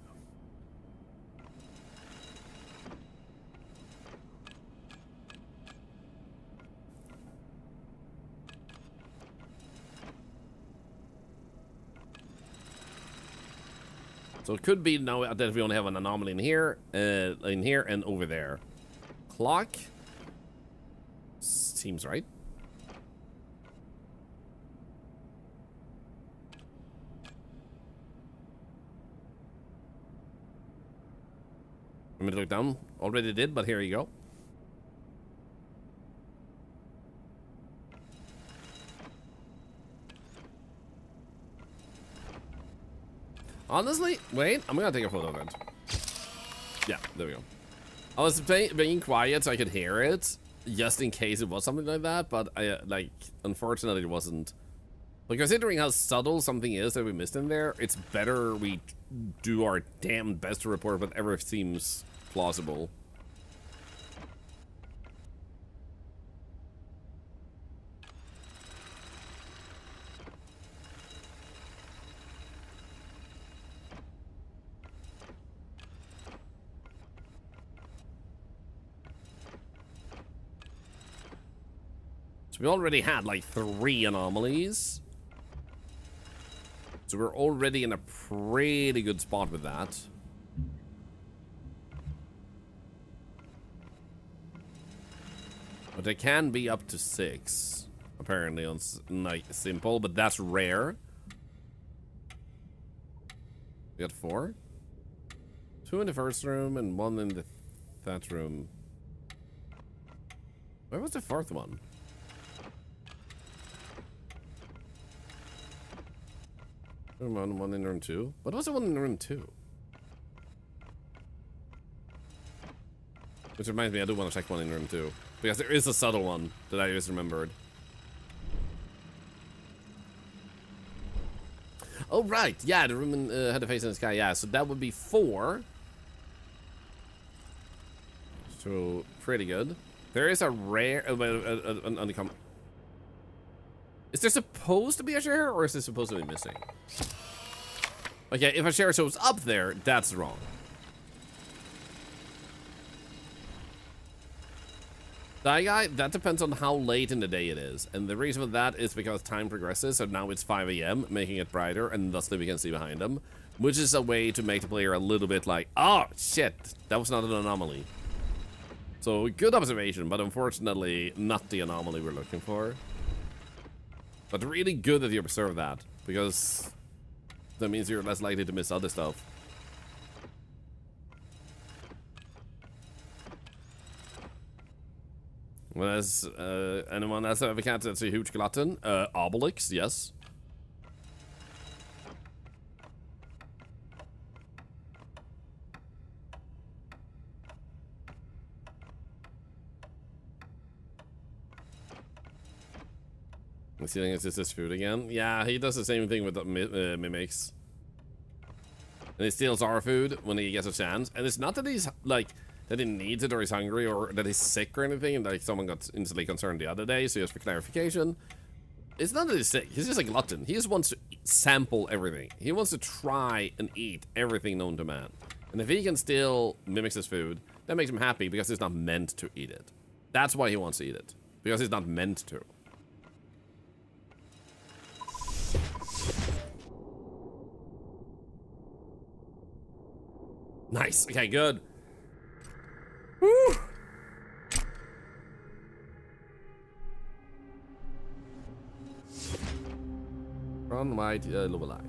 Speaker 1: So it could be now that we only have an anomaly in here and over there. Clock seems right. I'm gonna look down. Already did, but here you go. Honestly, wait, I'm gonna take a photo of it. Yeah, there we go. I was being quiet so I could hear it, just in case it was something like that, but unfortunately it wasn't. But considering how subtle something is that we missed in there, it's better we do our damn best to report whatever seems plausible. So we already had like 3 anomalies. So we're already in a pretty good spot with that. But it can be up to 6, apparently, on like simple, but that's rare. We got 4. 2 in the first room and 1 in that room. Where was the 4th one? Room 1, 1 in room 2. What was the one in room 2? Which reminds me, I do want to check 1 in room 2. Because there is a subtle one that I just remembered. Oh, right. Yeah, the room had a face in the sky. Yeah, so that would be 4. So, pretty good. There is a rare... Is there supposed to be a share, or is it supposed to be missing? Okay, if a share shows up there, that's wrong. That depends on how late in the day it is. And the reason for that is because time progresses, so now it's 5 AM, making it brighter, and thusly we can see behind them. Which is a way to make the player a little bit like, oh, shit, that was not an anomaly. So, good observation, but unfortunately, not the anomaly we're looking for. But really good that you observe that, because that means you're less likely to miss other stuff. Well, as anyone else ever can't that's a huge glutton? Obelix, yes. I'm seeing it's just his food again. Yeah, he does the same thing with the mimics. And he steals our food when he gets a chance. And it's not that he's like that he needs it or he's hungry or that he's sick or anything. And like someone got instantly concerned the other day. So just for clarification, it's not that he's sick. He's just a glutton. He just wants to sample everything. He wants to try and eat everything known to man. And if he can steal Mimics' food, that makes him happy because he's not meant to eat it. That's why he wants to eat it. Because he's not meant to. Nice. Okay, good. Woo. Run white, look like.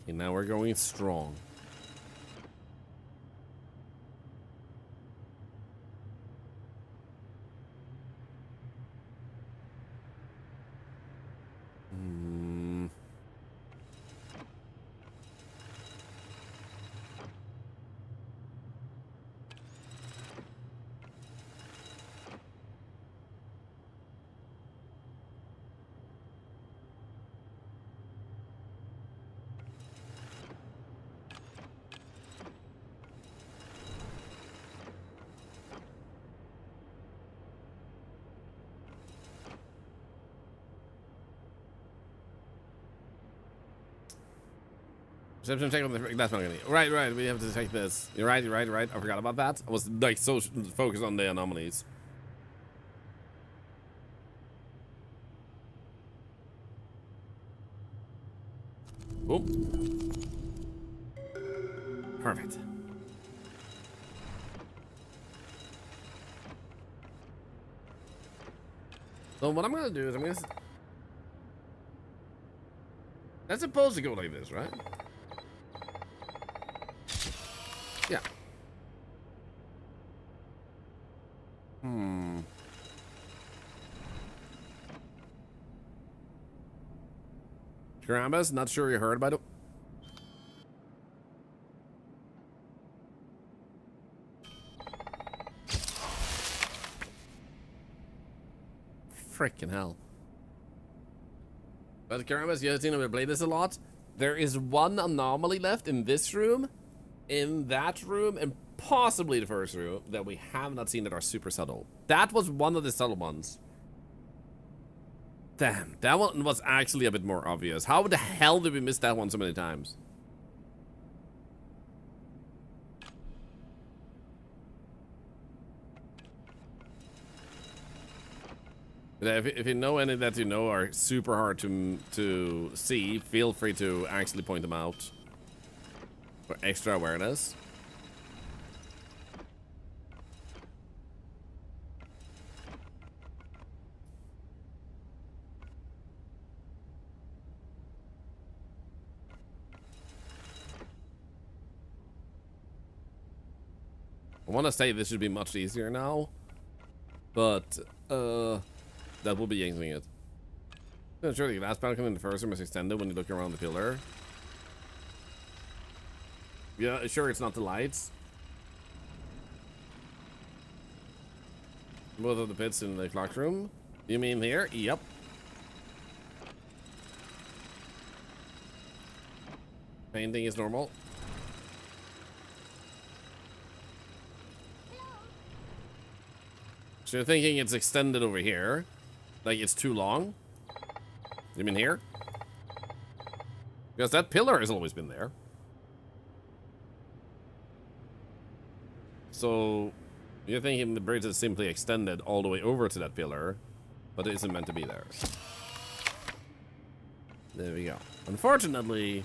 Speaker 1: Okay, now we're going strong. Perception check on the that's not gonna be. Right, we have to take this. You're right. I forgot about that. I was like so focused on the anomalies. Oh. Perfect. So what I'm gonna do is I'm gonna. That's supposed to go like this, right? Yeah. Grambus, not sure you heard about it. Freaking hell. But Grambus, you have seen we play this a lot. There is one anomaly left in this room, in that room, and possibly the first room that we have not seen that are super subtle. That was one of the subtle ones. Damn, that one was actually a bit more obvious. How the hell did we miss that one so many times? If you know any that you know are super hard to see, feel free to actually point them out for extra awareness. I want to say this should be much easier now, but that will be yanking it. I'm sure the glass panel in the first room is extended when you look around the pillar. Yeah, sure it's not the lights. Both of the pits in the clock room. You mean here? Yep. Painting is normal. So you're thinking it's extended over here? Like it's too long? You mean here? Because that pillar has always been there. So you're thinking the bridge is simply extended all the way over to that pillar, but it isn't meant to be there. There we go. Unfortunately,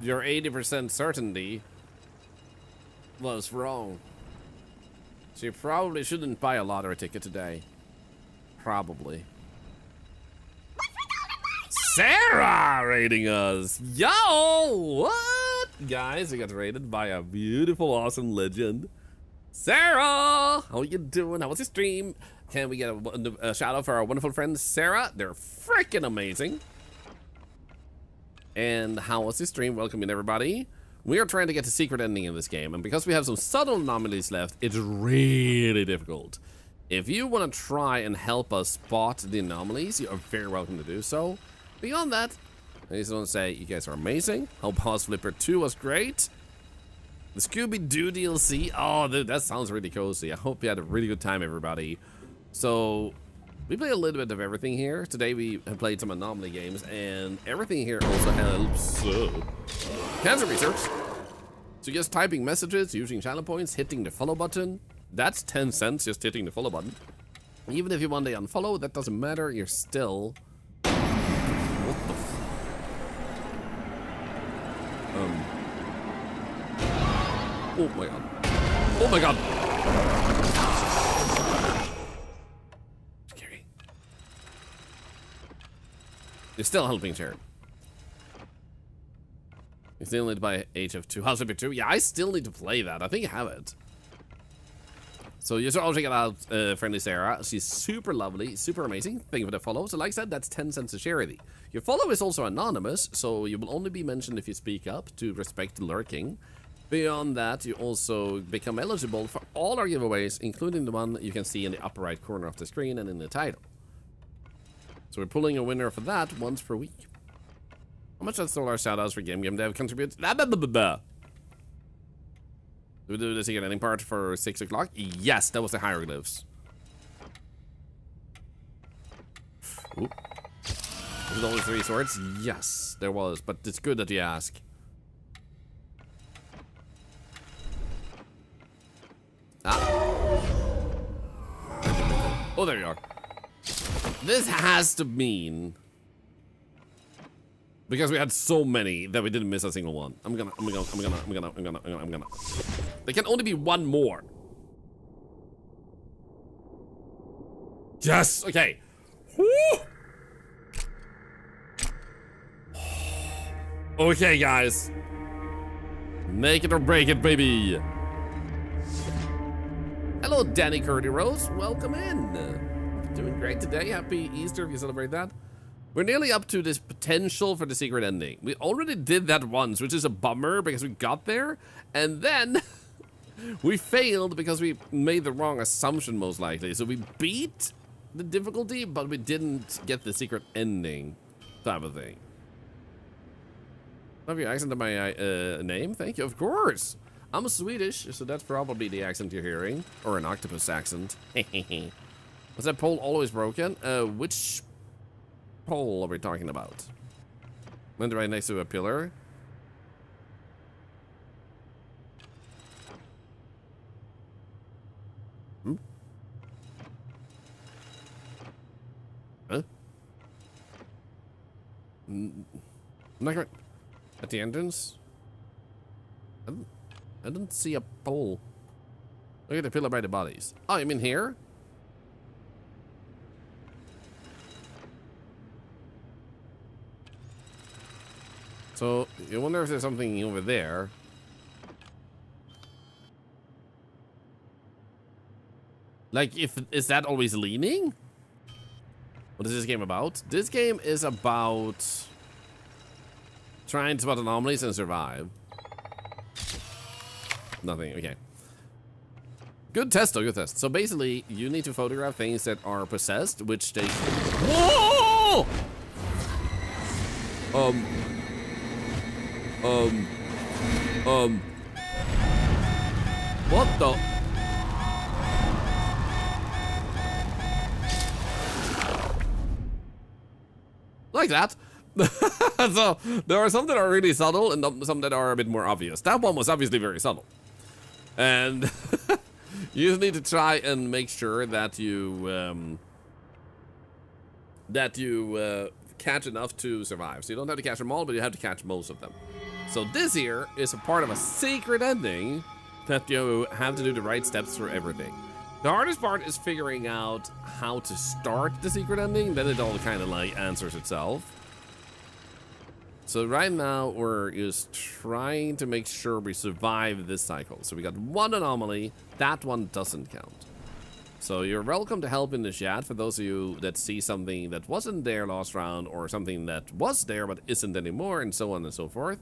Speaker 1: your 80% certainty was wrong. So you probably shouldn't buy a lottery ticket today. Probably. Sarah rating us. Yo, what? Guys, we got rated by a beautiful, awesome legend. Sarah, how you doing? How was your stream? Can we get a shout out for our wonderful friend Sarah? They're freaking amazing. And how was your stream? Welcome in, everybody. We are trying to get the secret ending in this game, and because we have some subtle anomalies left, it's really difficult. If you want to try and help us spot the anomalies, you are very welcome to do so. Beyond that, I just want to say you guys are amazing. Hope House Flipper 2 was great. The Scooby-Doo DLC, oh, dude, that sounds really cozy. I hope you had a really good time, everybody. So, We play a little bit of everything here. Today we have played some anomaly games, and everything here also helps. Cancer research. So just typing messages, using channel points, hitting the follow button. That's 10 cents just hitting the follow button. Even if you one day unfollow, that doesn't matter. You're still... What the f... Oh my god. Oh my god. Scary. You're still helping Sharon. You still need to buy Age of 2. House of 2. Yeah, I still need to play that. I think I have it. So you should all check it out, friendly Sarah. She's super lovely, super amazing. Thank you for the follow. So like I said, that's 10 cents a charity. Your follow is also anonymous, so you will only be mentioned if you speak up to respect lurking. Beyond that, you also become eligible for all our giveaways, including the one you can see in the upper right corner of the screen and in the title. So we're pulling a winner for that once per week. How much does Thorlar shoutouts for Game Dev contribute? Do we do the secret ending part for 6 o'clock? Yes, that was the hieroglyphs. Ooh. Was it only 3 swords? Yes, there was, but it's good that you ask. Ah. Oh, there you are. This has to mean, because we had so many that we didn't miss a single one. I'm gonna. There can only be one more. Yes. Okay. Woo! Okay, guys. Make it or break it, baby. Hello, Danny Curdy Rose. Welcome in. Doing great today. Happy Easter if you celebrate that. We're nearly up to this potential for the secret ending. We already did that once, which is a bummer because we got there, and then we failed because we made the wrong assumption, most likely. So we beat the difficulty, but we didn't get the secret ending type of thing. Have you accented my name? Thank you. Of course. I'm Swedish, so that's probably the accent you're hearing. Or an octopus accent. Was that pole always broken? Which pole are we talking about? Went right next to a pillar. Hmm? Huh? Not quite. At the entrance? I didn't see a pole. Look at the pillar by the bodies. Oh, you mean here? So, you wonder if there's something over there. Like, is that always leaning? What is this game about? This game is about trying to spot anomalies and survive. Nothing, okay. Good test though, good test. So basically, you need to photograph things that are possessed, which they... Whoa! What the? Like that. So, there are some that are really subtle and some that are a bit more obvious. That one was obviously very subtle. And you just need to try and make sure that you catch enough to survive. So you don't have to catch them all, but you have to catch most of them. So this here is a part of a secret ending that you have to do the right steps for everything. The hardest part is figuring out how to start the secret ending, then it all kind of like answers itself. So right now we're just trying to make sure we survive this cycle. So we got one anomaly, that one doesn't count. So you're welcome to help in the chat for those of you that see something that wasn't there last round or something that was there but isn't anymore and so on and so forth.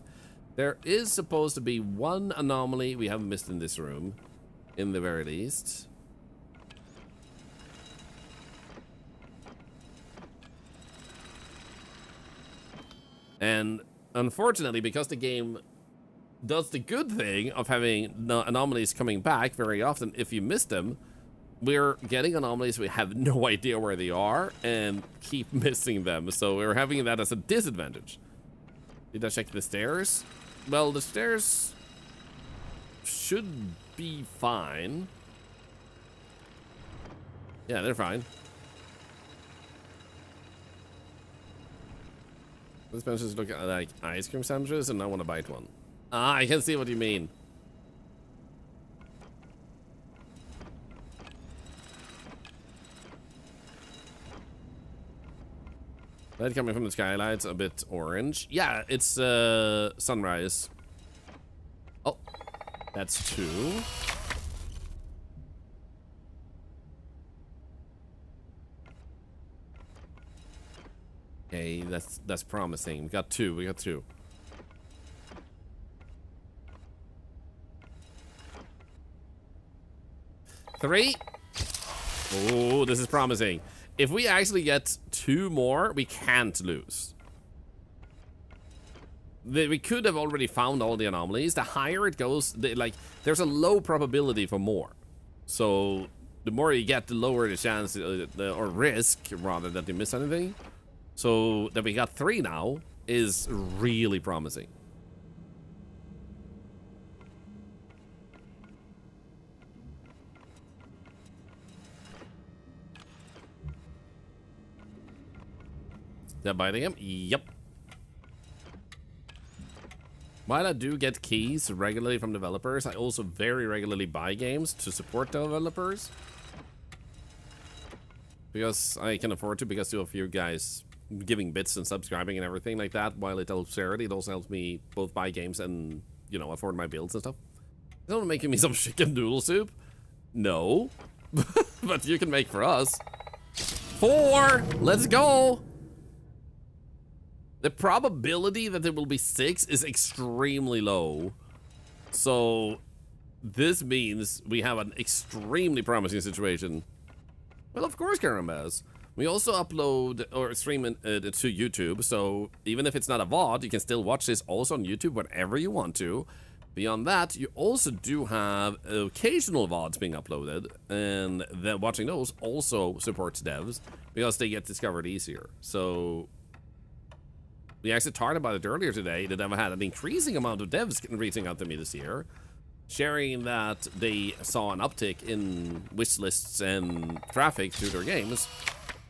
Speaker 1: There is supposed to be one anomaly we haven't missed in this room, in the very least. And unfortunately, because the game does the good thing of having anomalies coming back very often if you miss them, we're getting anomalies, we have no idea where they are, and keep missing them. So we're having that as a disadvantage. Did I check the stairs? Well, the stairs should be fine. Yeah, they're fine. This benches look like ice cream sandwiches, and I want to bite one. Ah, I can see what you mean. Light coming from the skylights, a bit orange. Yeah, it's sunrise. Oh, that's 2. Okay, that's promising. We got 2. We got 2. Three. Oh, this is promising. If we actually get 2 more, we can't lose. We could have already found all the anomalies. The higher it goes, there's a low probability for more. So the more you get, the lower the chance or risk rather that you miss anything. So that we got 3 now is really promising. They're biting him? Yep. While I do get keys regularly from developers, I also very regularly buy games to support developers. Because I can afford to, because of you guys giving bits and subscribing and everything like that. While it helps charity, it also helps me both buy games and, you know, afford my bills and stuff. Is someone making me some chicken noodle soup? No. But you can make for us. 4! Let's go! The probability that there will be 6 is extremely low. So this means we have an extremely promising situation. Well, of course, Karambaz. We also upload or stream it to YouTube, so even if it's not a VOD, you can still watch this also on YouTube whenever you want to. Beyond that, you also do have occasional VODs being uploaded, and then watching those also supports devs because they get discovered easier. So we actually talked about it earlier today that I've had an increasing amount of devs reaching out to me this year, sharing that they saw an uptick in wish lists and traffic to their games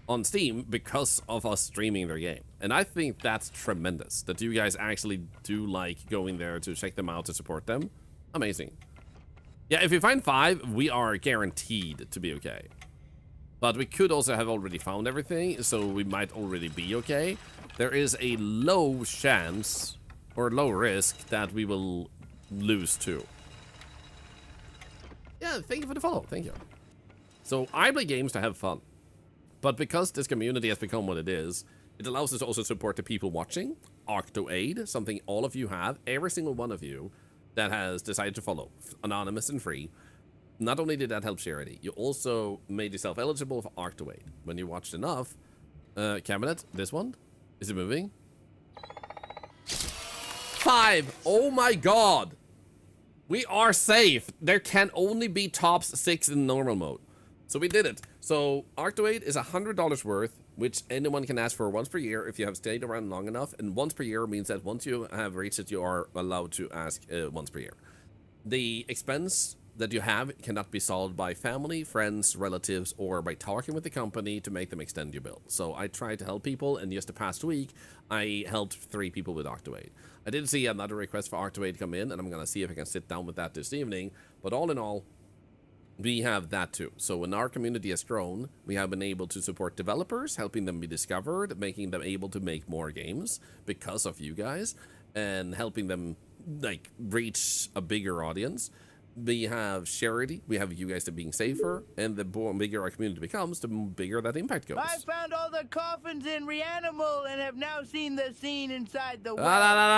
Speaker 1: on Steam because of us streaming their game. And I think that's tremendous, that you guys actually do like going there to check them out, to support them. Amazing. Yeah, if we find 5, we are guaranteed to be okay. But we could also have already found everything, so we might already be okay. There is a low chance, or low risk, that we will lose 2. Yeah, thank you for the follow, thank you. So, I play games to have fun. But because this community has become what it is, it allows us to also support the people watching. Octoaid, something all of you have, every single one of you that has decided to follow, anonymous and free. Not only did that help charity, you also made yourself eligible for Octoaid. When you watched enough, cabinet, this one, is it moving? 5, oh my god! We are safe. There can only be tops 6 in normal mode. So we did it. So Octoaid is $100 worth, which anyone can ask for once per year if you have stayed around long enough. And once per year means that once you have reached it, you are allowed to ask once per year. The expense that you have cannot be solved by family, friends, relatives, or by talking with the company to make them extend your bill. So I tried to help people, and just the past week, I helped 3 people with Octoaid. I did see another request for Octoaid come in, and I'm going to see if I can sit down with that this evening. But all in all, we have that too. So when our community has grown, we have been able to support developers, helping them be discovered, making them able to make more games because of you guys, and helping them like reach a bigger audience. We have charity, we have you guys being safer, and the bigger our community becomes, the bigger that impact goes.
Speaker 7: I found all the coffins in Reanimal and have now seen the scene inside the
Speaker 1: Spoilers!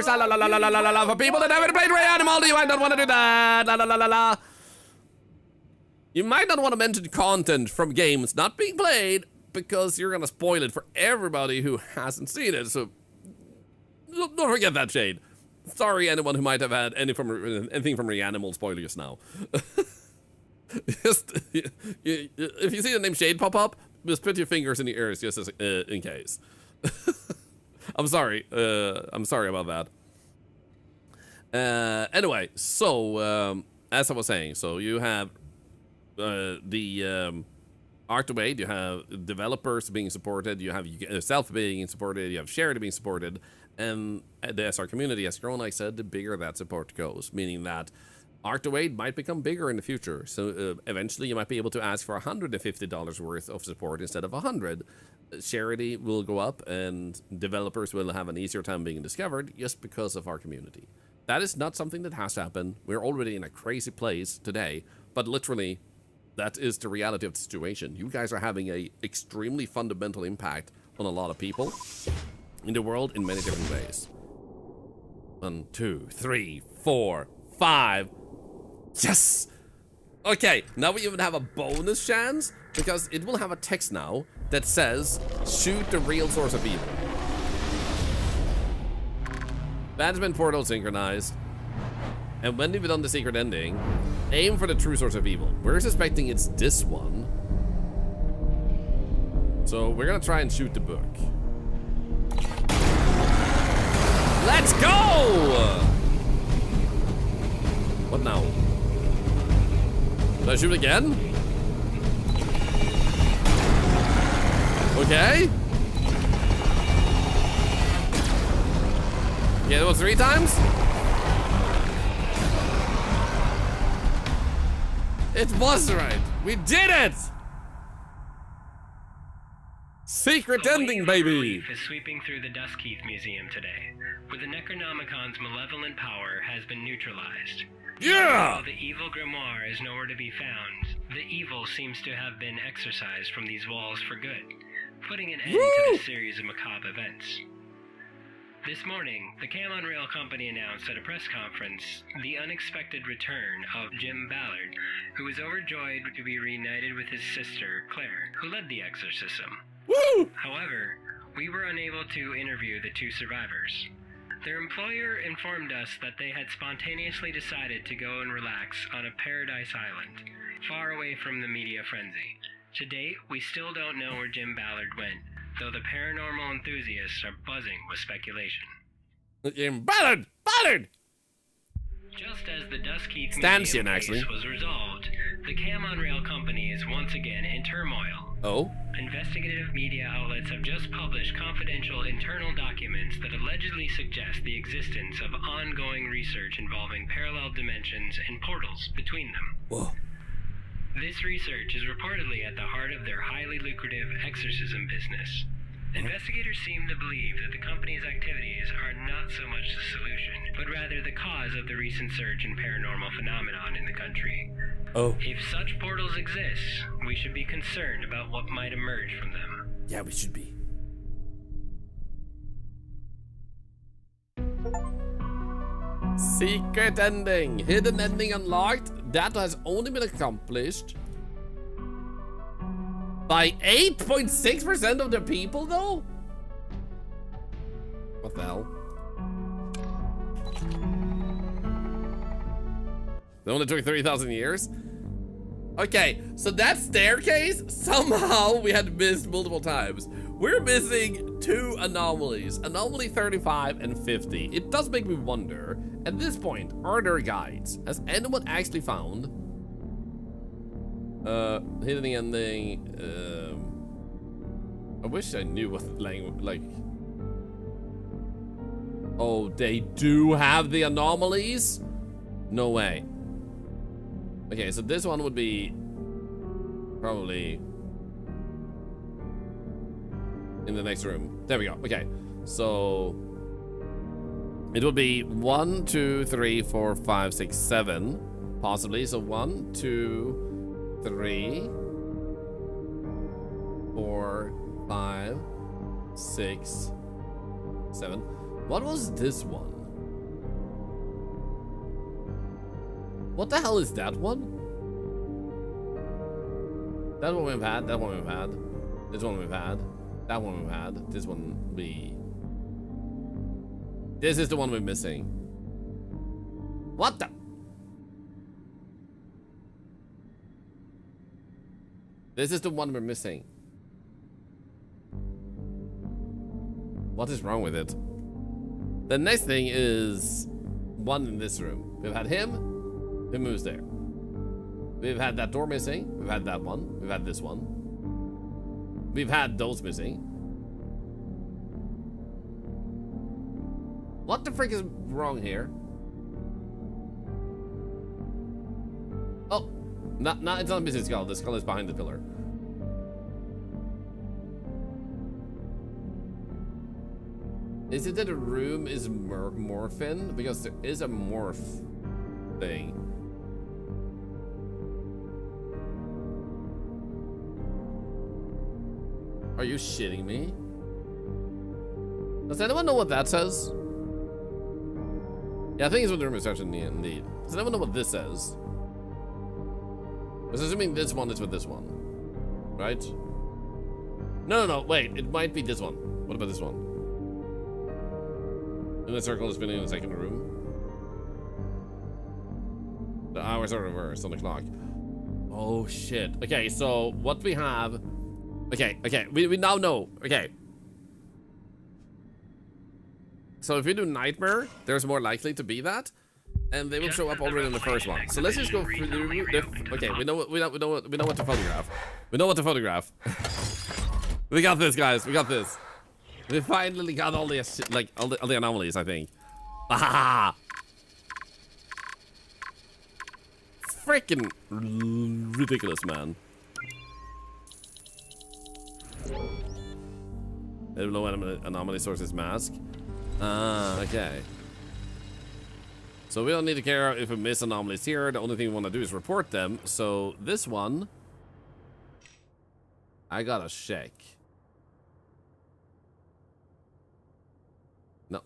Speaker 1: For people that haven't played Reanimal, you might not want to do that. You might not want to mention content from games not being played because you're gonna spoil it for everybody who hasn't seen it. So don't forget that, Shade. Sorry, anyone who might have had anything from Reanimal spoil just now. Just, if you see the name Shade pop up, just put your fingers in your ears just as, in case. I'm sorry. I'm sorry about that. Anyway, so as I was saying, so you have the Art of Aid, you have developers being supported, you have self being supported, you have charity being supported, and the SR community has grown. Like I said, the bigger that support goes, meaning that Art of Aid might become bigger in the future. So eventually you might be able to ask for $150 worth of support instead of $100. Charity will go up and developers will have an easier time being discovered just because of our community. That is not something that has to happen. We're already in a crazy place today, but literally that is the reality of the situation. You guys are having a extremely fundamental impact on a lot of people in the world in many different ways. 1, 2, 3, 4, 5. Yes! Okay, now we even have a bonus chance because it will have a text now that says, shoot the real source of evil. Management portal synchronized. And when you've done the secret ending, aim for the true source of evil. We're suspecting it's this one. So we're gonna try and shoot the book. Let's go! What now? Should I shoot again? Okay. Yeah, that was 3 times? It was right. We did it! Secret ending, baby!
Speaker 6: Is sweeping through the Duskheath Museum today, where the Necronomicon's malevolent power has been neutralized.
Speaker 1: Yeah!
Speaker 6: While the evil grimoire is nowhere to be found, the evil seems to have been exorcised from these walls for good, putting an end to the series of macabre events. This morning, the Cam on Rail company announced at a press conference the unexpected return of Jim Ballard, who was overjoyed to be reunited with his sister, Claire, who led the exorcism.
Speaker 1: Woo!
Speaker 6: However, we were unable to interview the 2 survivors. Their employer informed us that they had spontaneously decided to go and relax on a paradise island, far away from the media frenzy. To date, we still don't know where Jim Ballard went, though the paranormal enthusiasts are buzzing with speculation.
Speaker 1: Jim Ballard! Ballard!
Speaker 6: Just as the Duskheath
Speaker 1: Stanchion,
Speaker 6: Museum
Speaker 1: actually.
Speaker 6: case was resolved, the Cam on Rail company is once again in turmoil.
Speaker 1: Oh?
Speaker 6: Investigative media outlets have just published confidential internal documents that allegedly suggest the existence of ongoing research involving parallel dimensions and portals between them.
Speaker 1: Whoa.
Speaker 6: This research is reportedly at the heart of their highly lucrative exorcism business. Investigators seem to believe that the company's activities are not so much the solution, but rather the cause of the recent surge in paranormal phenomenon in the country.
Speaker 1: Oh.
Speaker 6: If such portals exist, we should be concerned about what might emerge from them.
Speaker 1: Yeah, we should be. Secret ending. Hidden ending unlocked. That has only been accomplished by 8.6% of the people, though? What the hell? It only took 3,000 years? Okay, so that staircase, somehow we had missed multiple times. We're missing 2 anomalies, anomaly 35 and 50. It does make me wonder, at this point, are there guides? Has anyone actually found hidden ending? I wish I knew what language, like. Oh, they do have the anomalies? No way. Okay, so this one would be probably in the next room. There we go. Okay, so it would be 1, 2, 3, 4, 5, 6, 7, possibly. So 1, 2, 3, 4, 5, 6, 7. What was this one? What the hell is that one? That one we've had, that one we've had, this one we've had, that one we've had, this one we... This is the one we're missing. What the? This is the one we're missing. What is wrong with it? The next thing is one in this room. We've had him. Who moves there? We've had that door missing. We've had that one. We've had this one. We've had those missing. What the frick is wrong here? Oh, no, it's not a missing skull. The skull is behind the pillar. Is it that the room is morphin? Because there is a morph thing. Are you shitting me? Does anyone know what that says? Yeah, I think it's what the room is starting indeed. Does anyone know what this says? I was assuming this one is with this one. Right? No, wait. It might be this one. What about this one? And the circle is spinning in the second room. The hours are reversed on the clock. Oh shit. Okay, so what we have. Okay, we now know. Okay. So if we do nightmare, there's more likely to be that. And they will show up already in the first one. So let's just go through the okay, we know what to photograph. We know what to photograph. We got this, guys. We got this. We finally got all the like all the anomalies, I think. Ah! Freaking ridiculous, man. Low anomaly sources mask. Okay. So we don't need to care if we miss anomalies here. The only thing we want to do is report them. So this one, I gotta check. No.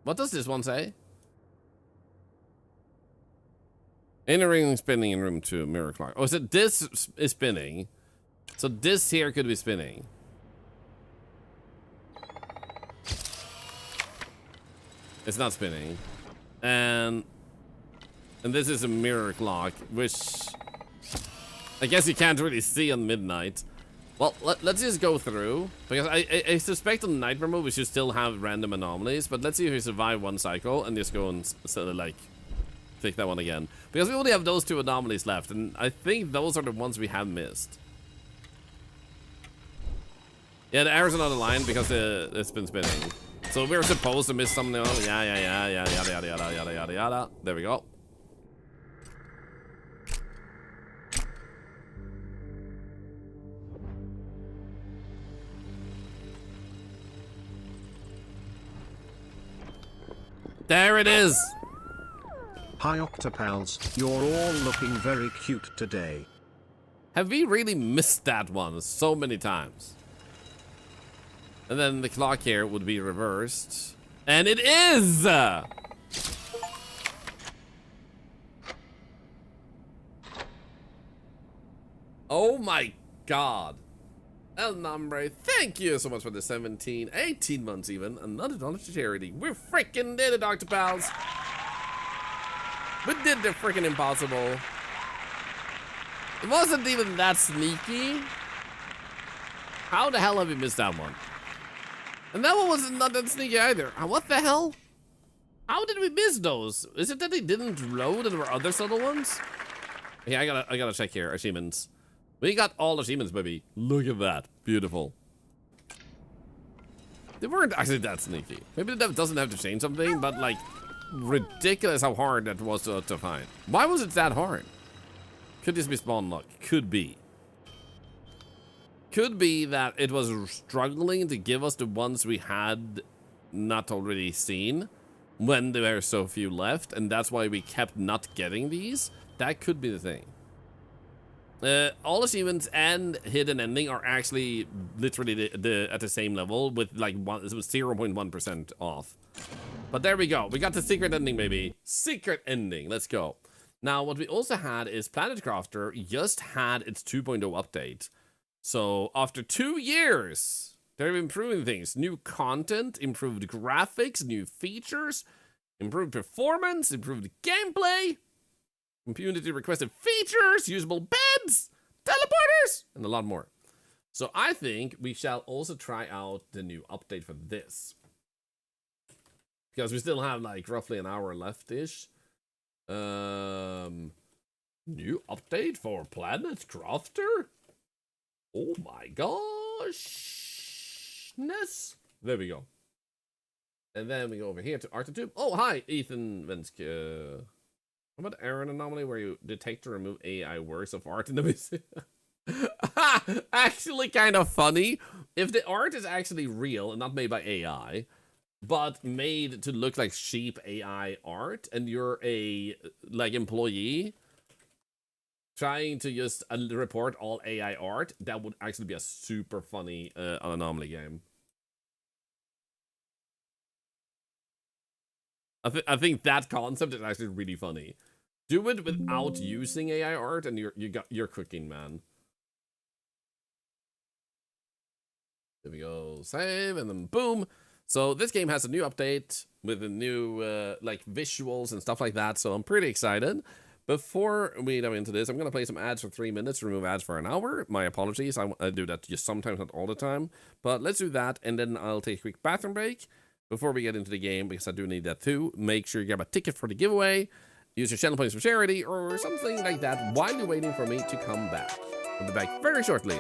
Speaker 1: What does this one say? Inner ring spinning in room 2, mirror clock. Oh, so this is spinning. So this here could be spinning. It's not spinning. And this is a mirror clock, which I guess you can't really see on midnight. Well, let's just go through, because I suspect on nightmare mode we should still have random anomalies, but let's see if we survive one cycle and just go and sort of like take that one again. Because we only have those 2 anomalies left, and I think those are the ones we have missed. Yeah, the arrows are not aligned because it's been spinning. So we're supposed to miss something. Yeah, yada. There we go. There it is!
Speaker 3: Hi Octopals, you're all looking very cute today.
Speaker 1: Have we really missed that one so many times? And then the clock here would be reversed. And it is! Oh my god. El Nombre, thank you so much for the 17, 18 months even. Another dollar to charity. We freaking did it, Dr. Pals. We did the freaking impossible. It wasn't even that sneaky. How the hell have we missed that one? And that one was not that sneaky either. What the hell? How did we miss those? Is it that they didn't load and there were other subtle ones? Yeah, I gotta check here. Achievements. We got all achievements, baby. Look at that. Beautiful. They weren't actually that sneaky. Maybe the dev doesn't have to change something, but like, ridiculous how hard that was to find. Why was it that hard? Could this be spawn luck? Could be. Could be that it was struggling to give us the ones we had not already seen when there were so few left, and that's why we kept not getting these. That could be the thing. All achievements and hidden ending are actually literally at the same level with like 0.1% off. But there we go. We got the secret ending, baby. Secret ending. Let's go. Now, what we also had is Planet Crafter just had its 2.0 update. So after 2 years, they're improving things. New content, improved graphics, new features, improved performance, improved gameplay, community requested features, usable beds, teleporters, and a lot more. So I think we shall also try out the new update for this. Because we still have like roughly an hour left-ish. New update for Planet Crafter? Oh my gosh. There we go. And then we go over here to Artitube. Oh, hi, Ethan Venske. How about error anomaly where you detect or remove AI works of art in the museum? Actually kind of funny. If the art is actually real and not made by AI, but made to look like cheap AI art, and you're a like employee trying to just report all AI art, that would actually be a super funny anomaly game. I think that concept is actually really funny. Do it without using AI art, and you're cooking, man. There we go. Save, and then boom. So this game has a new update with the new like visuals and stuff like that. So I'm pretty excited. Before we dive into this, I'm gonna play some ads for 3 minutes, remove ads for an hour. My apologies. I do that just sometimes, not all the time. But let's do that, and then I'll take a quick bathroom break before we get into the game, because I do need that too. Make sure you grab a ticket for the giveaway, use your channel points for charity, or something like that while you're waiting for me to come back. I'll be back very shortly.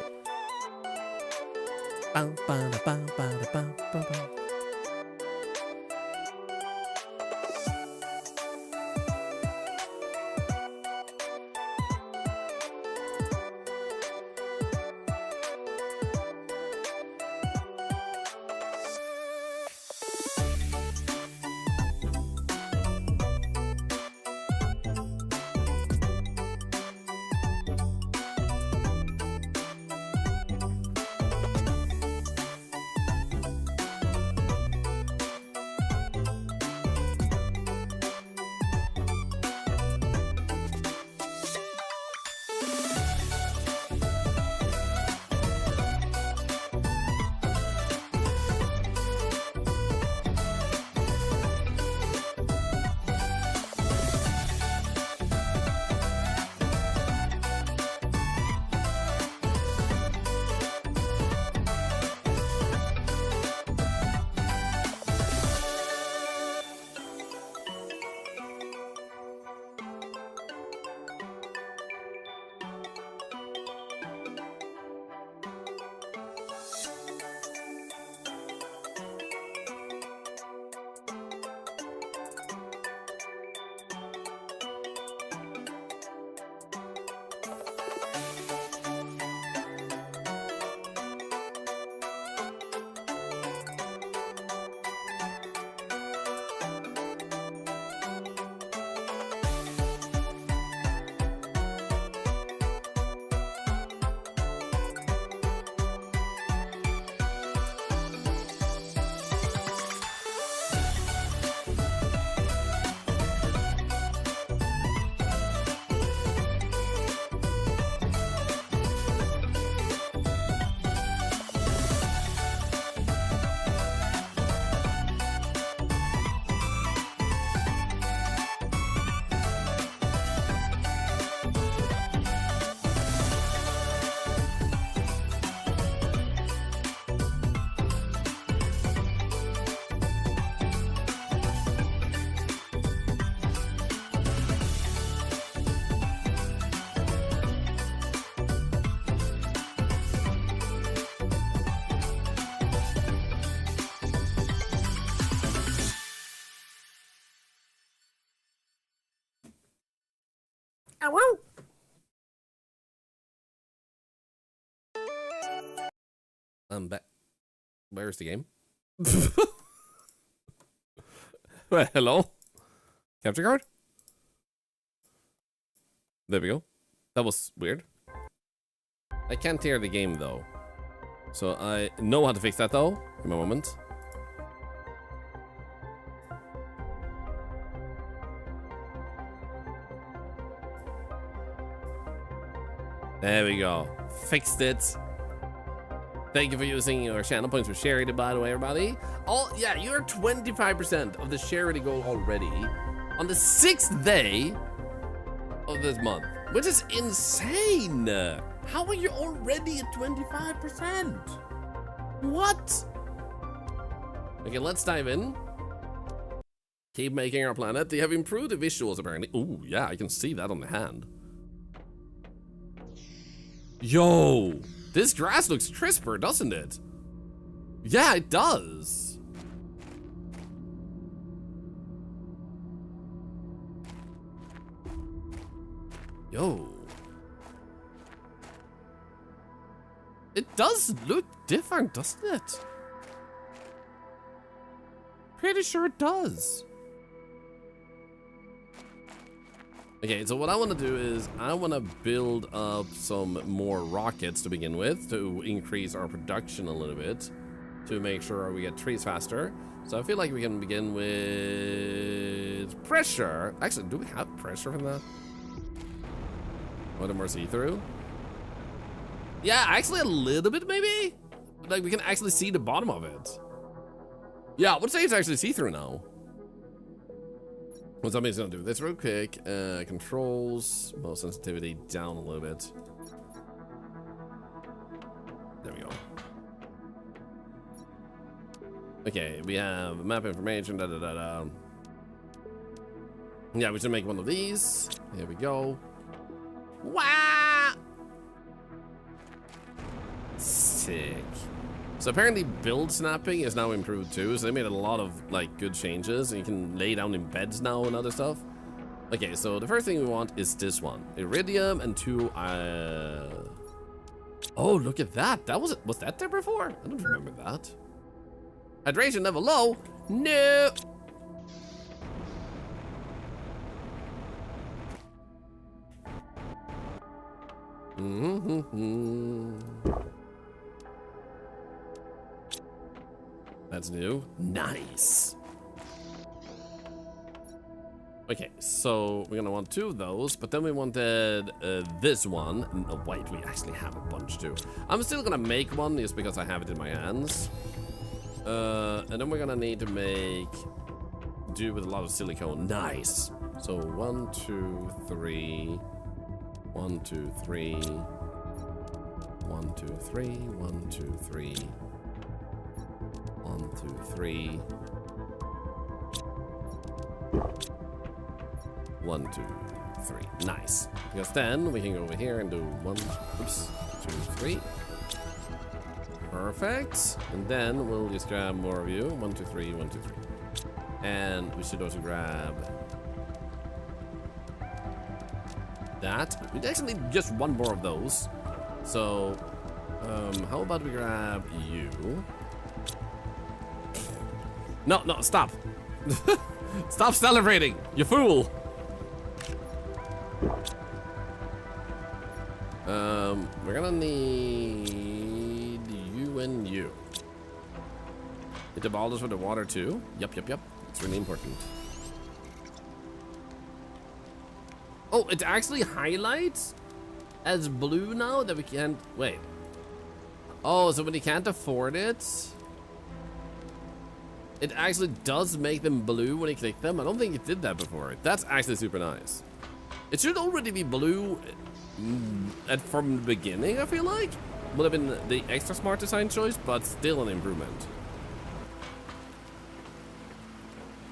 Speaker 1: I'm back. Where's the game? Well, hello? Capture card? There we go. That was weird. I can't tear the game though. So I know how to fix that though. Give me a moment. There we go. Fixed it. Thank you for using your channel points for charity, by the way, everybody. Oh, yeah, you're 25% of the charity goal already on the 6th day of this month, which is insane. How are you already at 25%? What? Okay, let's dive in. Keep making our planet. They have improved the visuals, apparently. Ooh, yeah, I can see that on the hand. Yo, this grass looks crisper, doesn't it? Yeah, it does. Yo. It does look different, doesn't it? Pretty sure it does. Okay, so what I want to do is I want to build up some more rockets to begin with to increase our production a little bit to make sure we get trees faster. So I feel like we can begin with pressure. Actually, do we have pressure from that? A little more see-through? Yeah, actually a little bit maybe? Like we can actually see the bottom of it. Yeah, I would say it's actually see-through now. Well, somebody's gonna do this real quick. Controls, most sensitivity down a little bit. There we go. Okay, we have map information, da da da da. Yeah, we should make one of these. Here we go. Wow! Sick. So apparently build snapping is now improved too, so they made a lot of like good changes, and you can lay down in beds now and other stuff. Okay, so the first thing we want is this one. Iridium and 2 oh, look at that. That was that there before? I don't remember that. Hydration level low? No. That's new. Nice. Okay, so we're gonna want 2 of those, but then we wanted this one. Oh, wait, we actually have a bunch too. I'm still gonna make one just because I have it in my hands. And then we're gonna need to do with a lot of silicone. Nice. So 1, 2, 3. 1, 2, 3. 1, 2, 3. 1, 2, 3. 1, 2, 3. 1, 2, 3. Nice. Because then we can go over here and do 1, oops, 2, 3. Perfect. And then we'll just grab more of you. 1, 2, 3. 1, 2, 3. And we should also grab that. We actually need just 1 more of those. So, how about we grab you? No, stop. Stop celebrating, you fool. We're gonna need you and you. Hit the boulders with the water too. Yep. It's really important. Oh, it actually highlights as blue now that we can't, wait. Oh, so when you can't afford it, it actually does make them blue when you click them. I don't think it did that before. That's actually super nice. It should already be blue from the beginning, I feel like. Would have been the extra smart design choice, but still an improvement.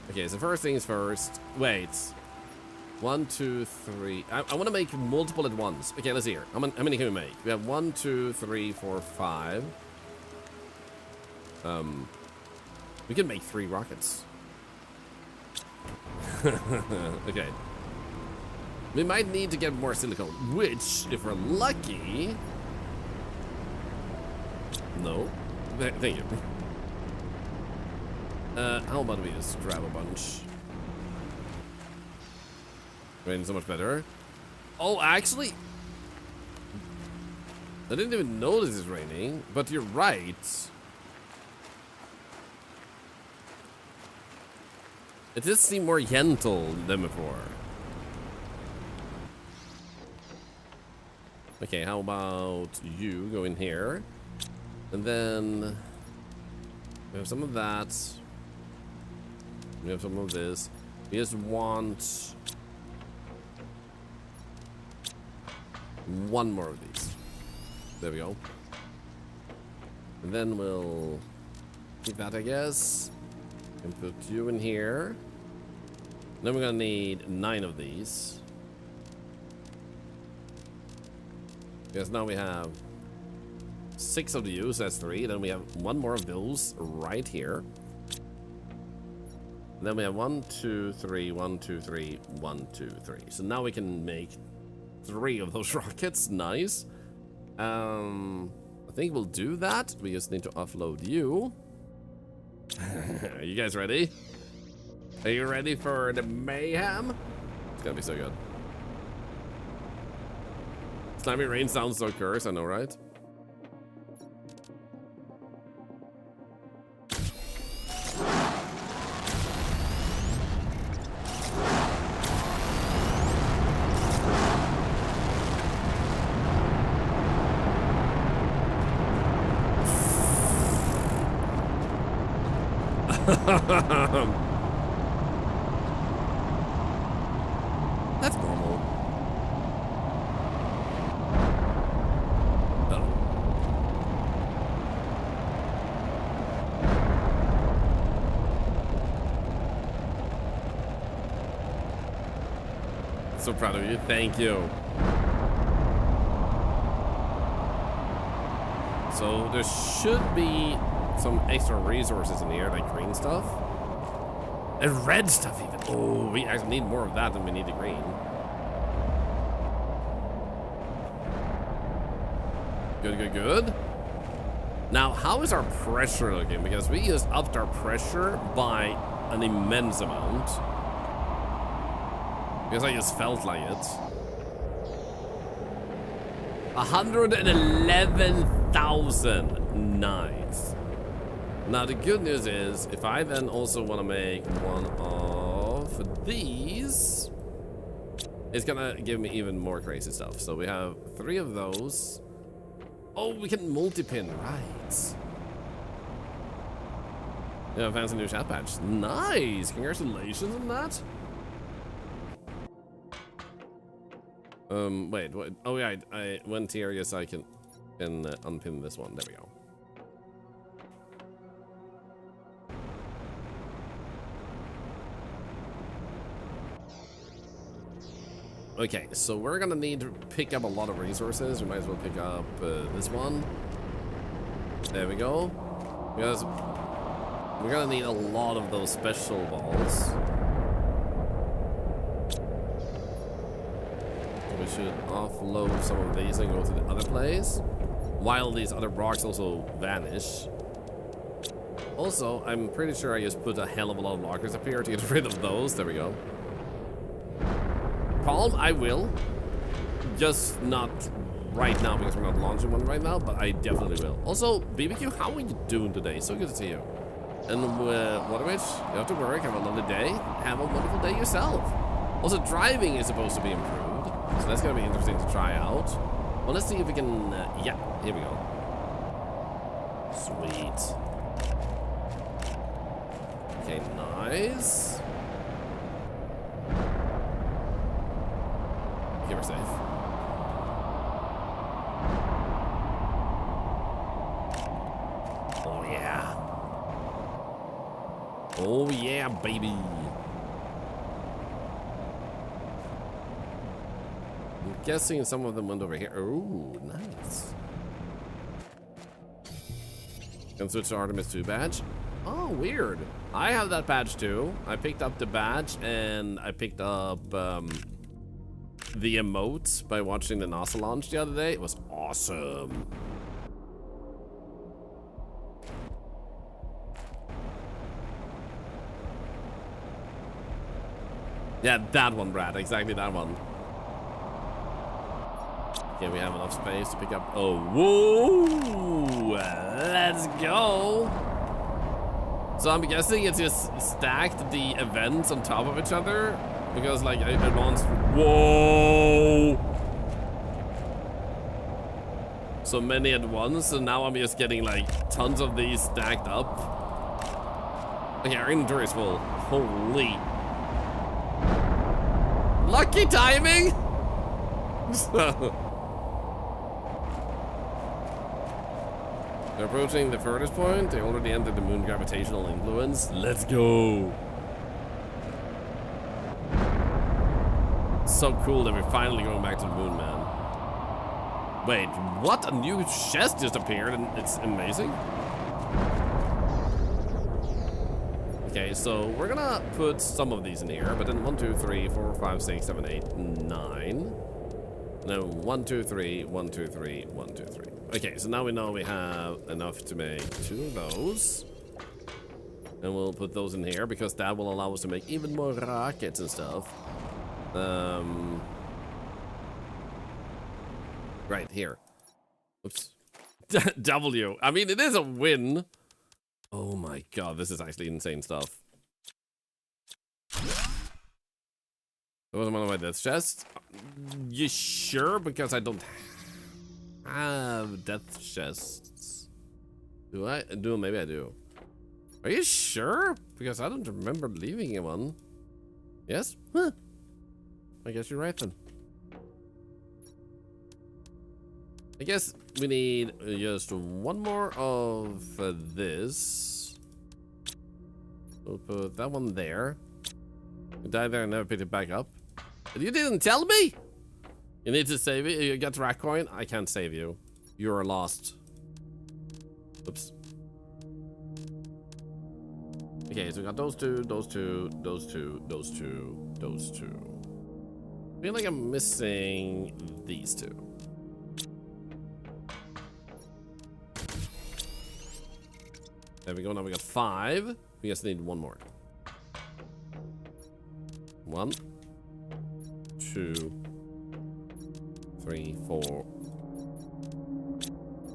Speaker 1: Okay, so first things first. Wait. 1, 2, 3. I want to make multiple at once. Okay, let's see here. How many can we make? We have 1, 2, 3, 4, 5. We can make 3 rockets. Okay. We might need to get more silicone, which, if we're lucky... No. Thank you. How about we just grab a bunch? Rain so much better. Oh, actually... I didn't even notice it's raining, but you're right. It does seem more gentle than before. Okay, how about you go in here? And then we have some of that. We have some of this. We just want one more of these. There we go. And then we'll keep that, I guess. And put you in here. Then we're gonna need 9 of these. Because now we have 6 of these, that's 3. Then we have 1 more of those right here. And then we have 1, 2, 3, 1, 2, 3, 1, 2, 3. So now we can make 3 of those rockets. Nice. I think we'll do that. We just need to offload you. Are you guys ready? Are you ready for the mayhem? It's gonna be so good. Slimy rain sounds so cursed, I know, right? That's normal. Oh. So proud of you. Thank you. So there should be some extra resources in here, like green stuff. And red stuff even. Oh, we actually need more of that than we need the green. Good, good, good. Now, how is our pressure looking? Because we just upped our pressure by an immense amount. Because I just felt like it. 111,000. Nice. Now the good news is, if I then also want to make one of these, it's gonna give me even more crazy stuff. So we have 3 of those. Oh, we can multi-pin, right? Yeah, fancy new chat patch. Nice, congratulations on that. Wait, what? Oh yeah, I went here, yes, I can unpin this one. There we go. Okay, so we're gonna need to pick up a lot of resources. We might as well pick up this one. There we go. Because we're gonna need a lot of those special balls. We should offload some of these and go to the other place, while these other rocks also vanish. Also, I'm pretty sure I just put a hell of a lot of lockers up here to get rid of those. There we go. Palm, I will. Just not right now because we're not launching one right now, but I definitely will. Also, BBQ, how are you doing today? So good to see you. And Waterwitch, you have to work. Have a lovely day. Have a wonderful day yourself. Also, driving is supposed to be improved, so that's gonna be interesting to try out. Well, let's see if we can. Yeah, here we go. Sweet. Okay, nice. Okay, we're safe. Oh yeah. Oh yeah, baby. I'm guessing some of them went over here. Oh, nice. Can switch to Artemis 2 badge. Oh, weird. I have that badge too. I picked up the badge and I picked up the emotes by watching the NASA launch the other day. It was awesome. Yeah, that one, Brad. Exactly that one. Okay, we have enough space to pick up. Oh, whoa! Let's go! So I'm guessing it's just stacked the events on top of each other because, like, I want. Whoa! So many at once, and now I'm just getting like tons of these stacked up. Okay, our inventory is full. Holy. Lucky timing! They're approaching the furthest point. They already entered the moon gravitational influence. Let's go! So cool that we're finally going back to the moon, man. Wait, what? A new chest just appeared and it's amazing. Okay, so we're gonna put some of these in here, but then 1, 2, 3, 4, 5, 6, 7, 8, 9. No, 1, 2, 3, 1, 2, 3, 1, 2, 3. Okay, so now we know we have enough to make 2 of those. And we'll put those in here because that will allow us to make even more rockets and stuff. Right here. Oops. W. I mean, it is a win. Oh my god, this is actually insane stuff. That wasn't one of my death chests. You sure? Because I don't have death chests. Do I? Do maybe I do. Are you sure? Because I don't remember leaving one. Yes? Huh. I guess you're right then. I guess we need just one more of this. We'll put that one there. You die there and never pick it back up. But you didn't tell me! You need to save it. You got rat coin. I can't save you. You're lost. Oops. Okay, so we got those two, those two, those two, those two, those two. I feel like I'm missing these two. There we go, now we got 5. We just need one more. 1, 2, 3, 4,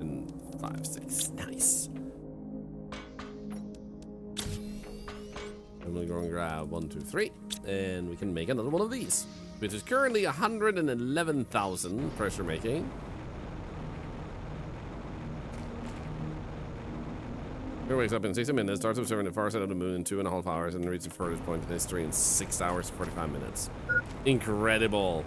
Speaker 1: and 5, 6. Nice. I'm gonna go and grab 1, 2, 3, and we can make another one of these, which is currently 111,000 pressure making. He wakes up in 60 minutes, starts observing the far side of the moon in 2.5 hours, and reaches the furthest point in history in 6 hours, 45 minutes. Incredible.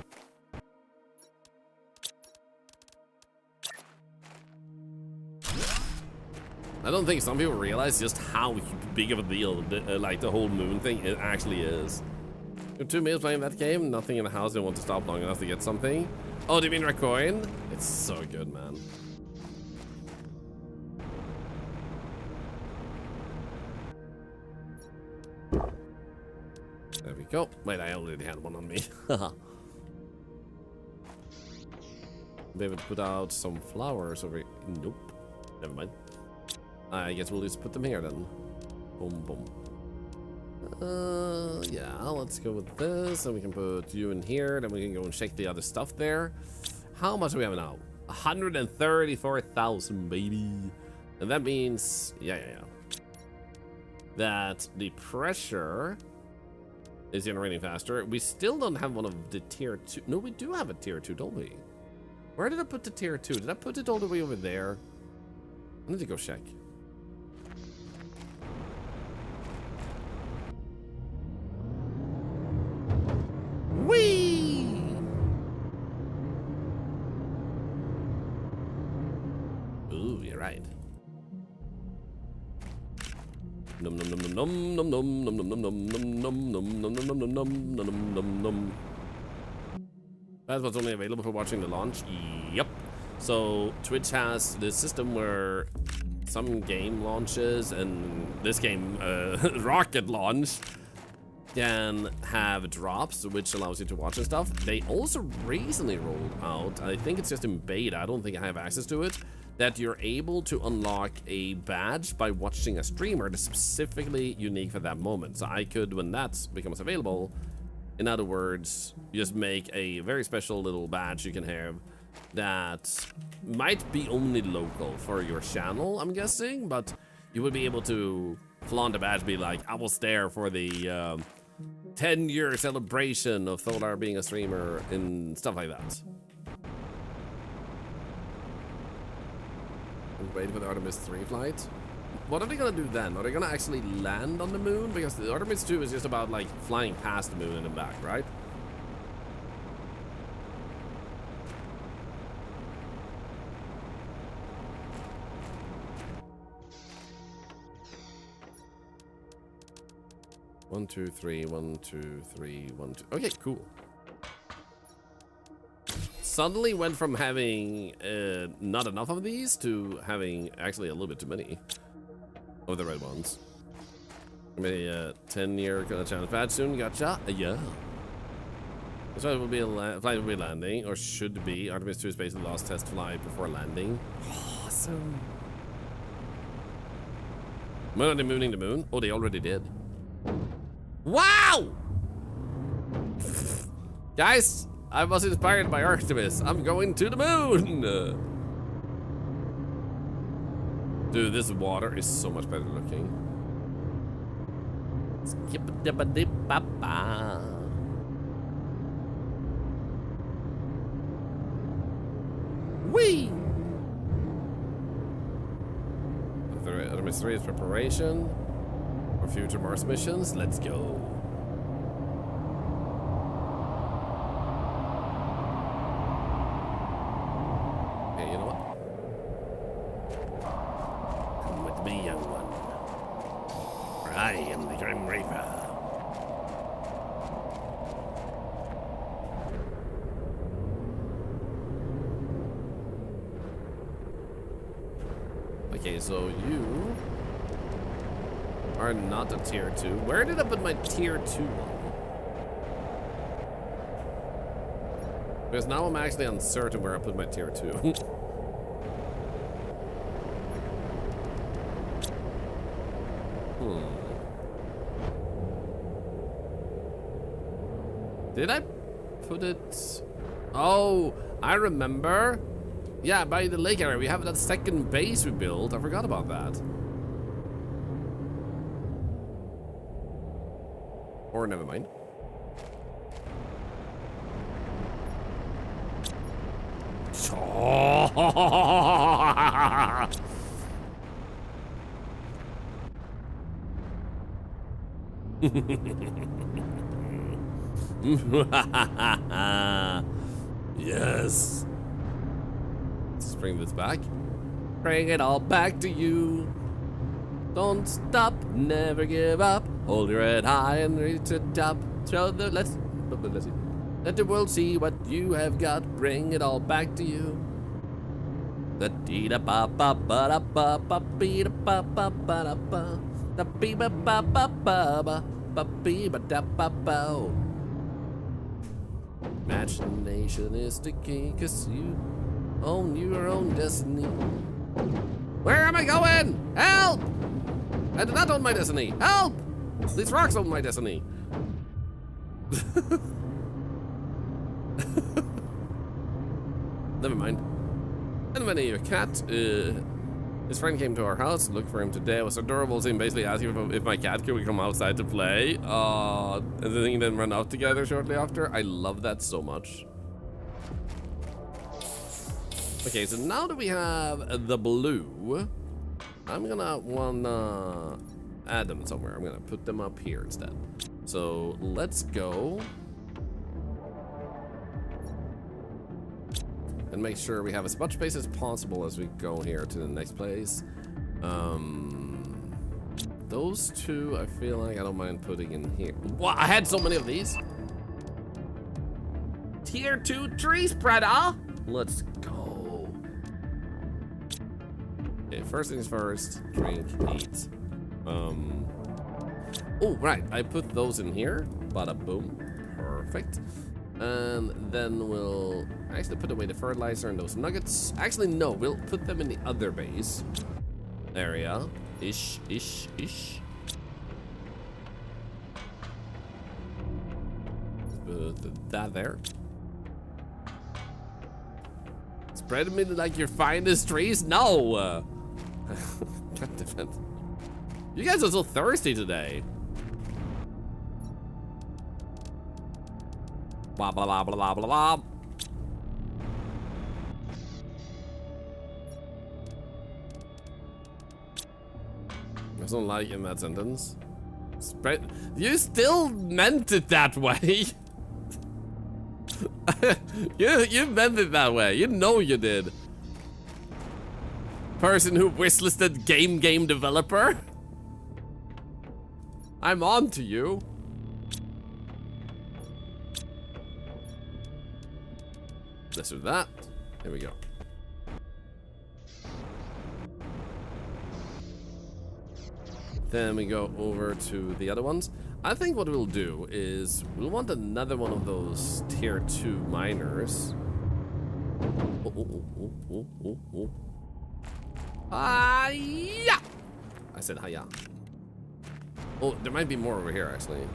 Speaker 1: I don't think some people realize just how big of a deal, like the whole moon thing, it actually is. 2 meals playing that game, nothing in the house, didn't want to stop long enough to get something. Oh, do you mean Racoin? It's so good, man. There we go. Wait, I already had one on me. Be able to put out some flowers over here. Nope. Never mind. I guess we'll just put them here then. Boom, boom. Yeah, let's go with this. And we can put you in here. Then we can go and check the other stuff there. How much do we have now? 134,000, baby. And that means, yeah. That the pressure is generating faster. We still don't have one of the tier 2. No, we do have a tier 2, don't we? Where did I put the tier 2? Did I put it all the way over there? I need to go check. Whee! Ooh, you're right. Num num num num num num num num num num num num num num num num num num num num. That's what's only available for watching the launch. Yep. So Twitch has this system where some game launches and this game, Rocket Launch, can have drops, which allows you to watch and stuff. They also recently rolled out, I think it's just in beta, I don't think I have access to it, that you're able to unlock a badge by watching a streamer that's specifically unique for that moment. So I could, when that becomes available, in other words, just make a very special little badge you can have that might be only local for your channel, I'm guessing, but you would be able to flaunt a badge, be like, I was there for the 10-year celebration of Thorlar being a streamer and stuff like that. I'm waiting for the Artemis 3 flight. What are they gonna do then? Are they gonna actually land on the moon? Because the Artemis 2 is just about like flying past the moon and back, right? One, two, three, 1, 2, 3, 1, 2. Okay, cool. Suddenly went from having not enough of these to having actually a little bit too many of the red ones. Maybe a 10-year challenge badge soon. Gotcha. Yeah. This flight will be flight will be landing, or should be. Artemis 2 space the last test flight before landing. Awesome. When are they mooning the moon? Oh, they already did. Wow! Guys, I was inspired by Artemis. I'm going to the moon! Dude, this water is so much better looking. Skip-a-dip-a-dip-a-ba. Whee! Artemis 3 is preparation for future Mars missions. Let's go. Okay, you know what? Come with me, young one. For I am the Grim Reaper. Okay, so you are not a tier 2. Where did I put my tier 2 one? Because now I'm actually uncertain where I put my tier 2. Did I put it? Oh, I remember. Yeah, by the lake area, we have that second base we built. I forgot about that. Or never mind. Yes. Let's bring this back. Bring it all back to you. Don't stop, never give up. Hold your head high and reach the top. Show the let's see. Let the world see what you have got. Bring it all back to you. The dee da ba ba ba da ba ba bee da ba ba ba da ba da bee ba ba ba ba ba ba bee ba da ba ba. Imagination is the key, 'cause you own your own destiny. Where am I going? Help! I did not own my destiny. Help! These rocks own my destiny. Never mind. Anyway, your cat, his friend came to our house, looked for him today. It was adorable, so he basically asked if my cat could come outside to play. And then run out together shortly after. I love that so much. Okay, so now that we have the blue, I'm gonna wanna add them somewhere. I'm gonna put them up here instead. So let's go and make sure we have as much space as possible as we go here to the next place. Those two, I feel like I don't mind putting in here. Wow, I had so many of these. Tier 2 tree spreader. Let's go. Okay, first things first, drink, eat. Oh, right, I put those in here. Bada boom, perfect. And then we'll actually put away the fertilizer and those nuggets. Actually, no, we'll put them in the other base area. Ish. Put that there. spread me like your finest trees? No! God damn it. You guys are so thirsty today. Blah, blah, blah, blah, blah, blah. There's no like in that sentence. Spread. You still meant it that way. you meant it that way. You know you did. Person who wishlisted game developer. I'm on to you. Let's do that. Here we go. Then we go over to the other ones. I think what we'll do is we'll want another one of those tier 2 miners. Hiya! I said hiya. Oh, there might be more over here actually.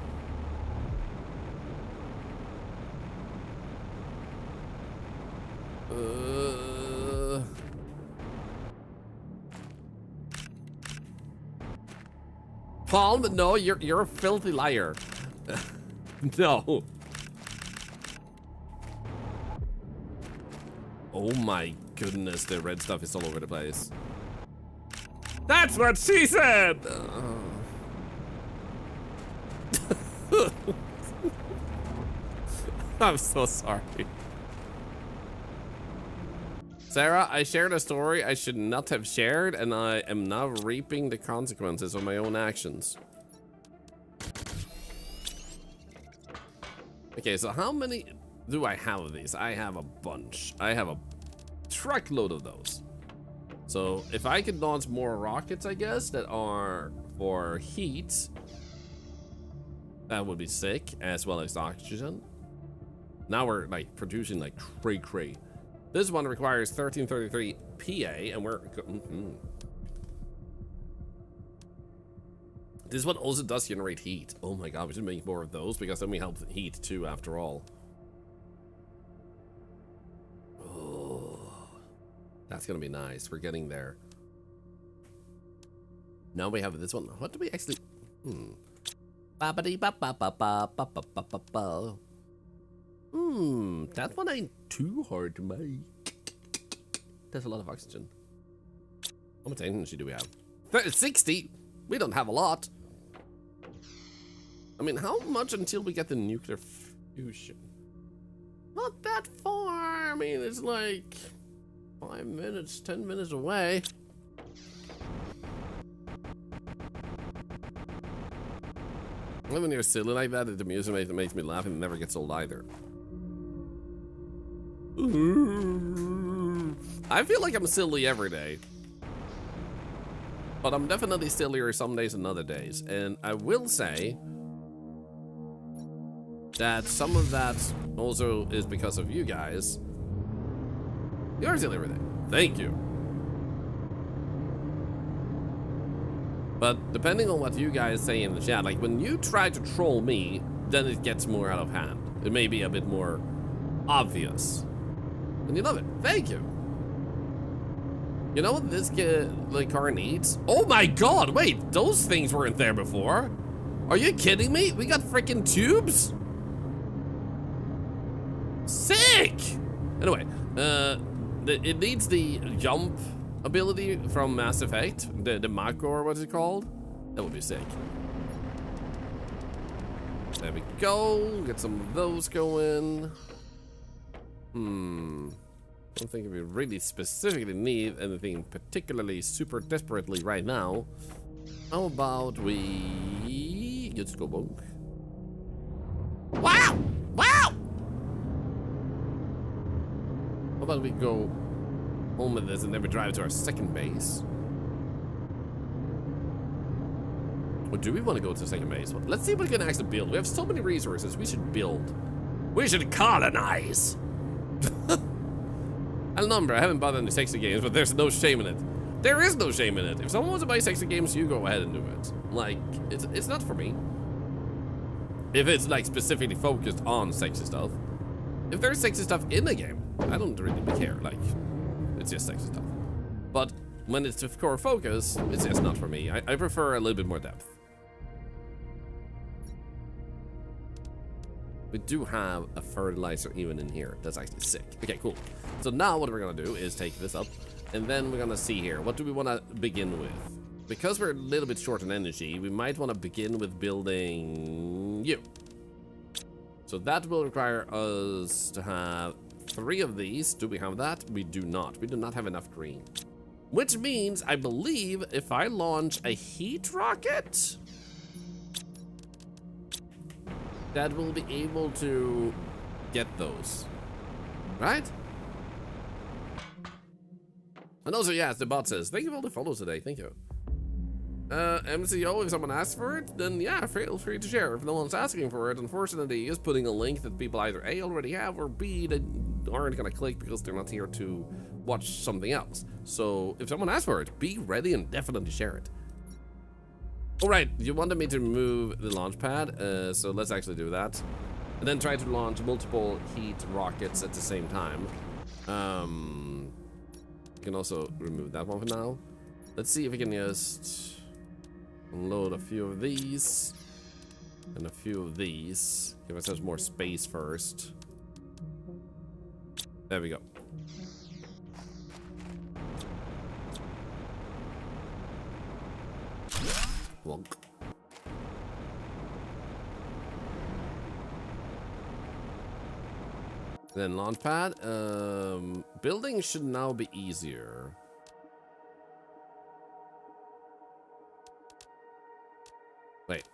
Speaker 1: Palm, no, you're a filthy liar. No. Oh my goodness, the red stuff is all over the place. That's what she said! I'm so sorry. Sarah, I shared a story I should not have shared, and I am now reaping the consequences of my own actions. Okay, so how many do I have of these? I have a bunch. I have a truckload of those. So if I could launch more rockets, I guess, that are for heat, that would be sick, as well as oxygen. Now we're like producing like cray. This one requires 1333 PA, and we're This one also does generate heat. Oh my god, we should make more of those because then we help heat too after all. Oh, that's gonna be nice. We're getting there. Now we have this one. What do we actually that one ain't too hard to make. There's a lot of oxygen. How much energy do we have? 60? We don't have a lot. I mean, how much until we get the nuclear fusion? Not that far. I mean, it's like 5 minutes, 10 minutes away. When you're silly like that, the music makes me laugh and it never gets old either. I feel like I'm silly every day. But I'm definitely sillier some days than other days. And I will say that some of that also is because of you guys. You are silly every day. Thank you. But depending on what you guys say in the chat, like when you try to troll me, then it gets more out of hand. It may be a bit more obvious. And you love it. Thank you. You know what this car needs? Oh my god, wait, those things weren't there before. Are you kidding me? We got freaking tubes? Sick! Anyway, it needs the jump ability from Mass Effect, the Mako or what's it called? That would be sick. There we go. Get some of those going. I don't think we really specifically need anything particularly super desperately right now. How about we just go bonk? Wow! Wow! How about we go home with this and then we drive to our second base? Or do we want to go to the second base? Well, let's see what we can actually build. We have so many resources. We should build. We should colonize. I remember, I haven't bought any sexy games, but there's no shame in it. There is no shame in it. If someone wants to buy sexy games, you go ahead and do it. Like, it's not for me. If it's like specifically focused on sexy stuff. If there's sexy stuff in the game, I don't really care. Like, It's just sexy stuff. But when it's with core focus, it's just not for me. I prefer a little bit more depth. We do have a fertilizer even in here. That's actually sick. Okay, cool. So now what we're gonna do is take this up, and then we're gonna see here. What do we want to begin with? Because we're a little bit short on energy, we might want to begin with building you. So that will require us to have 3 of these. Do we have that? We do not. We do not have enough green. Which means, I believe, if I launch a heat rocket, that will be able to get those. Right? And also, yes, the bot says, thank you for all the follows today. Thank you. MCO, if someone asks for it, then yeah, feel free to share. If no one's asking for it, unfortunately, is putting a link that people either A, already have, or B, they aren't gonna click because they're not here to watch something else. So if someone asks for it, be ready and definitely share it. All right, you wanted me to move the launch pad, so let's actually do that. And then try to launch multiple heat rockets at the same time. You can also remove that one for now. Let's see if we can just unload a few of these and a few of these. Give ourselves more space first. There we go. Wonk. Then launch pad. Building should now be easier. Wait,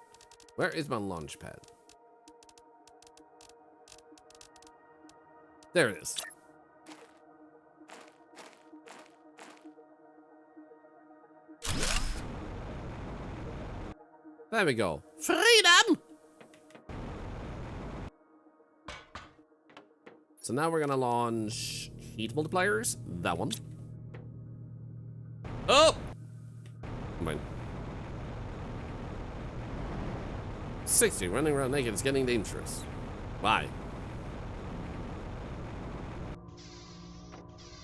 Speaker 1: where is my launch pad? There it is. There we go. Freedom! So now we're gonna launch heat multipliers. That one. Oh! Mine. 60, running around naked is getting dangerous. Why?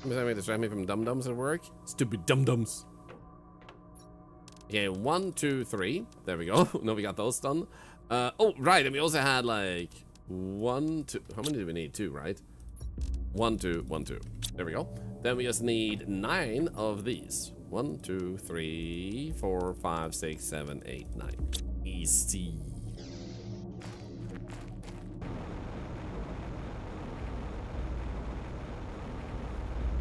Speaker 1: Somebody distract me from dum-dums at work? Stupid dum-dums. Okay, 1, 2, 3. There we go. No, we got those done. Oh, right, and we also had like 1, 2. How many do we need? 2, right? 1, 2, 1, 2. There we go. Then we just need 9 of these. 1, 2, 3, 4, 5, 6, 7, 8, 9. Easy.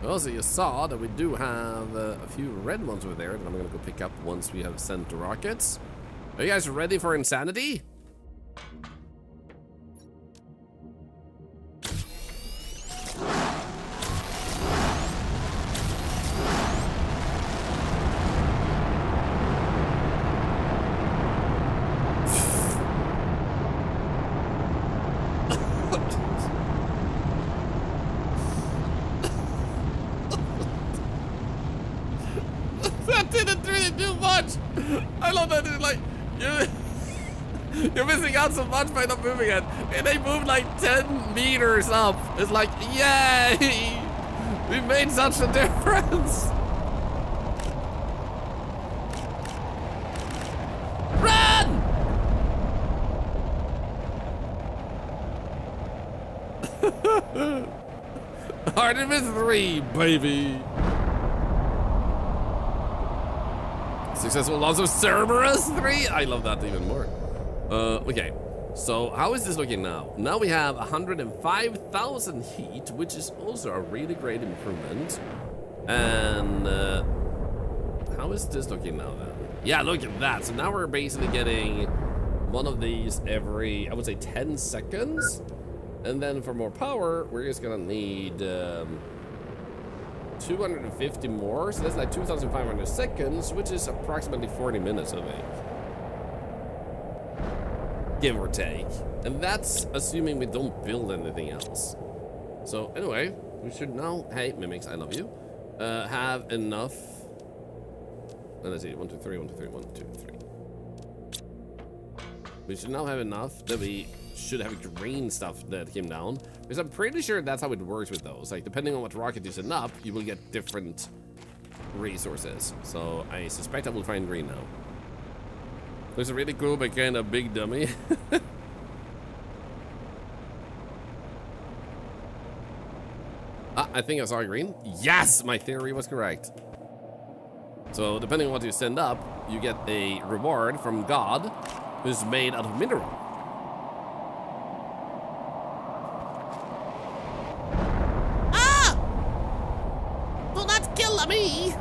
Speaker 1: Also, you saw that we do have a few red ones over there that I'm gonna go pick up once we have sent the rockets. Are you guys ready for insanity? That didn't really do much. I love that it's like you're missing out so much by not moving it. And they moved like 10 meters up. It's like, yay! We made such a difference. Run! Artemis 3, baby. Successful loss of Cerberus 3. I love that even more. Okay. So how is this looking now? Now we have 105,000 heat, which is also a really great improvement. And how is this looking now then? Yeah, look at that. So now we're basically getting one of these every, I would say 10 seconds. And then for more power, we're just gonna need 250 more, so that's like 2,500 seconds, which is approximately 40 minutes, I think. Give or take. And that's assuming we don't build anything else. So anyway, we should now, hey, Mimics, I love you, have enough. Let's see, 1, 2, 3, 1, 2, 3, 1, 2, 3. We should now have enough that we should have green stuff that came down. Because I'm pretty sure that's how it works with those. Like, depending on what rocket you send up, you will get different resources. So I suspect I will find green now. There's a really cool but kind of big dummy. I think I saw green. Yes, my theory was correct. So depending on what you send up, you get a reward from God, who's made out of mineral. Ah! Do not kill me!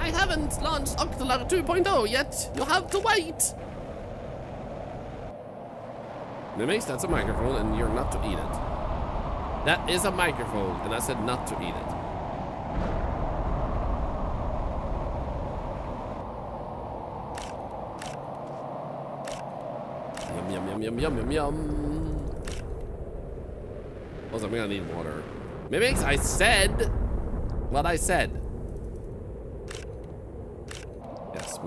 Speaker 1: I haven't launched Octolar 2.0 yet. You have to wait. Mimics, that's a microphone, and you're not to eat it. That is a microphone, and I said not to eat it. Yum, yum, yum, yum, yum, yum, yum. Also, I'm gonna need water. Mimics, I said what I said. Yes.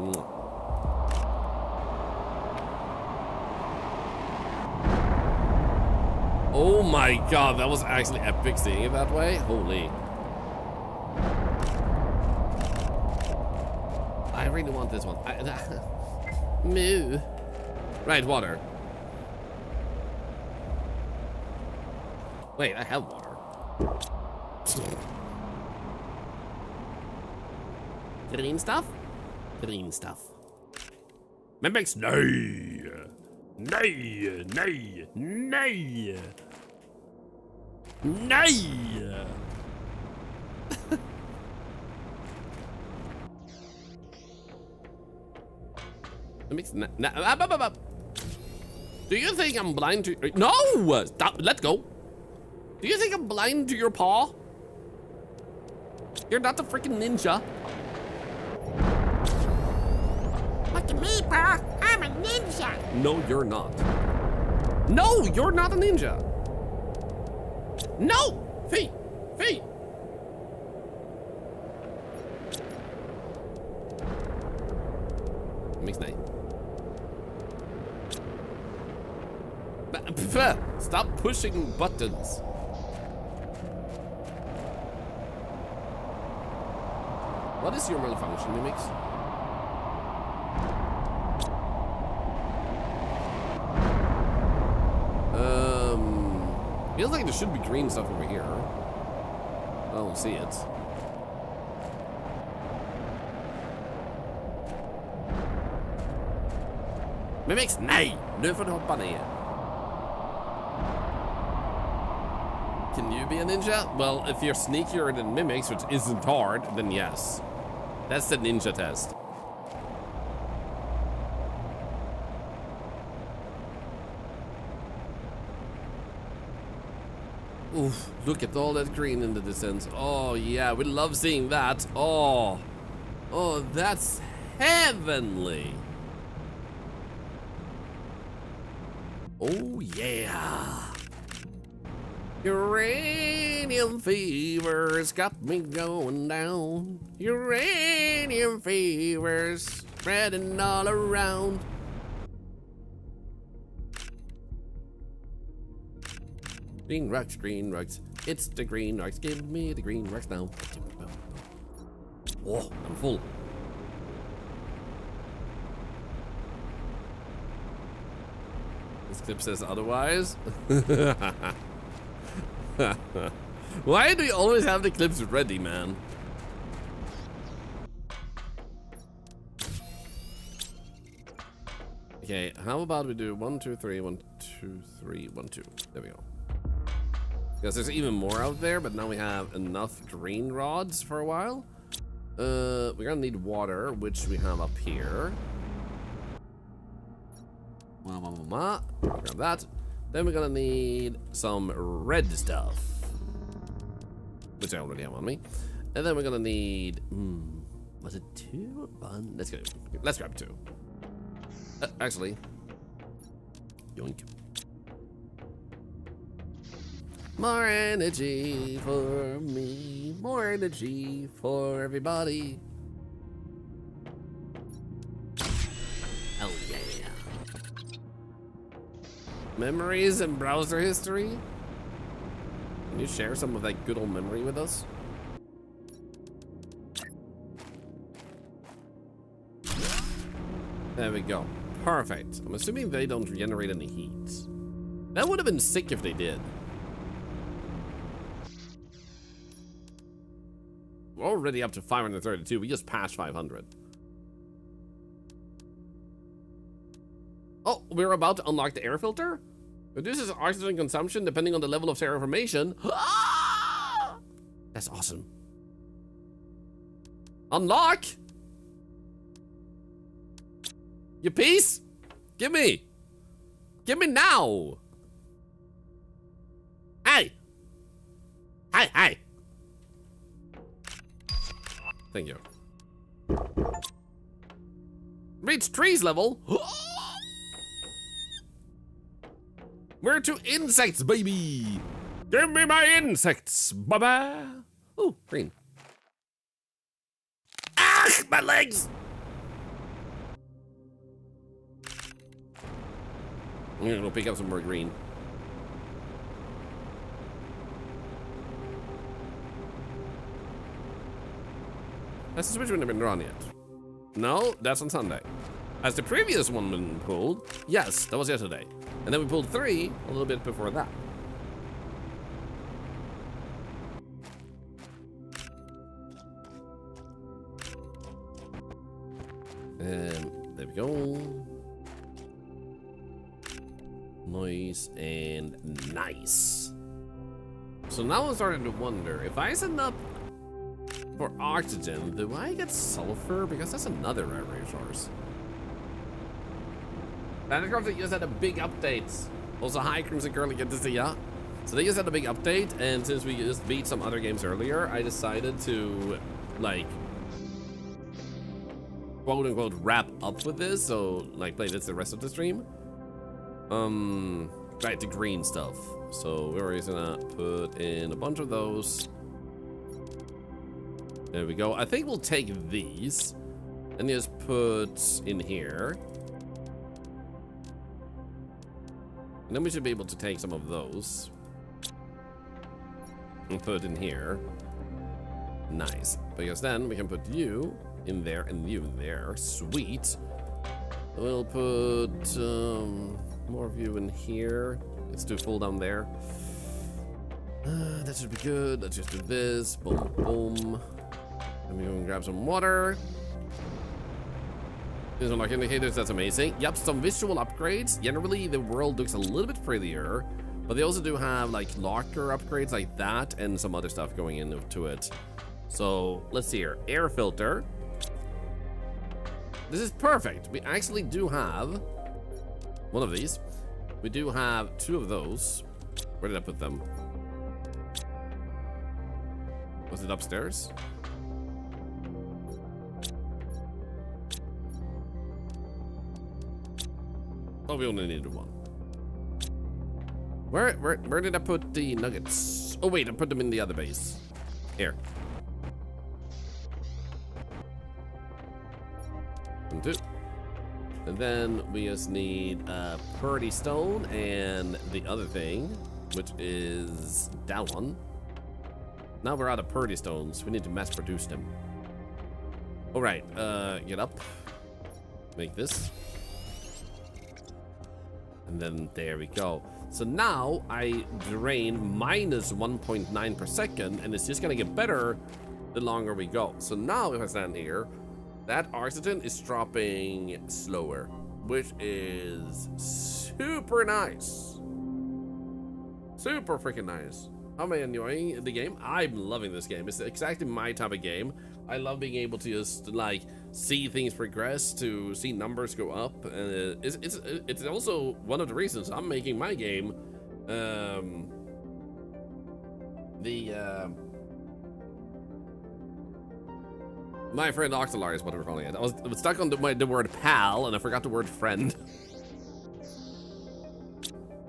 Speaker 1: Oh my god, that was actually epic seeing it that way. Holy. I really want this one. Moo. Right, water. Wait, I have water. Green stuff? Green stuff. Mimics, nay! Nay! Nay! Nay! Nay! Mimics, do you think I'm blind to... No! Stop, let go! Do you think I'm blind to your paw? You're not a freaking ninja. Look at me, Pa. I'm a ninja. No, you're not. No, you're not a ninja. No! Fee! Fee! Makes night. Stop pushing buttons. What is your malfunction, Mimics? Feels like there should be green stuff over here. I don't see it. Mimics, nej! Nu får du hoppa ner. Can you be a ninja? Well, if you're sneakier than Mimics, which isn't hard, then yes. That's the ninja test. Oof, look at all that green in the distance. Oh yeah, we love seeing that. Oh, that's heavenly. Oh yeah. Uranium fever's got me going down. Uranium fever's spreading all around. Green rocks. It's the green rocks. Give me the green rocks now. Oh, I'm full. This clip says otherwise. Why do you always have the clips ready, man? Okay, how about we do 1, 2, 3, 1, 2, 3, 1, 2. There we go. Because there's even more out there, but now we have enough green rods for a while. We're gonna need water, which we have up here. Grab that. Then we're gonna need some red stuff, which I already have on me. And then we're gonna need, was it 2 or 1? Let's grab 2. Actually, yoink. More energy for me, more energy for everybody. Oh yeah. Memories and browser history. Can you share some of that good old memory with us? There we go. Perfect. I'm assuming they don't generate any heat. That would have been sick if they did. We're already up to 532. We just passed 500. Oh, we're about to unlock the air filter? Reduces oxygen consumption depending on the level of terraformation. Ah! That's awesome. Unlock! You piece? Give me! Give me now! Hey! Hey, hey! Thank you. Reach trees level? We're to insects, baby! Give me my insects, baba! Ooh, green. Ah, my legs! I'm gonna go pick up some more green. Has the switch been run yet? No, that's on Sunday. Has the previous one been pulled? Yes, that was yesterday. And then we pulled 3 a little bit before that. And there we go. Nice and nice. So now I'm starting to wonder, if I send up for oxygen, do I get sulfur? Because that's another rare resource. Landcraft that just had a big update. Also, hi Crimson Curly, good to see ya. So they just had a big update, and since we just beat some other games earlier, I decided to, like, quote unquote wrap up with this, so like play this the rest of the stream. Right, the green stuff. So we're just gonna put in a bunch of those. There we go. I think we'll take these and just put in here. And then we should be able to take some of those and put in here. Nice. Because then we can put you in there and you in there. Sweet. We'll put more of you in here. Let's do full down there. That should be good. Let's just do this. Boom, boom. And we can grab some water. There's unlock indicators. That's amazing. Yep, some visual upgrades. Generally, the world looks a little bit prettier, but they also do have like locker upgrades like that and some other stuff going into it. So let's see here. Air filter. This is perfect. We actually do have one of these. We do have 2 of those. Where did I put them? Was it upstairs? Oh, we only needed 1. Where did I put the nuggets? Oh wait, I put them in the other base. Here. 1, 2. And then we just need Purdy Stone and the other thing, which is that one. Now we're out of Purdy Stones. We need to mass produce them. All right, get up. Make this. And then there we go. So now I drain minus 1.9 per second, and it's just gonna get better the longer we go. So now if I stand here, that oxygen is dropping slower, which is super nice. Super freaking nice. How am I enjoying the game? I'm loving this game. It's exactly my type of game. I love being able to just like see things progress, to see numbers go up, and it's also one of the reasons I'm making my game my friend Thorlar is what we're calling it. I was stuck on the word pal and I forgot the word friend.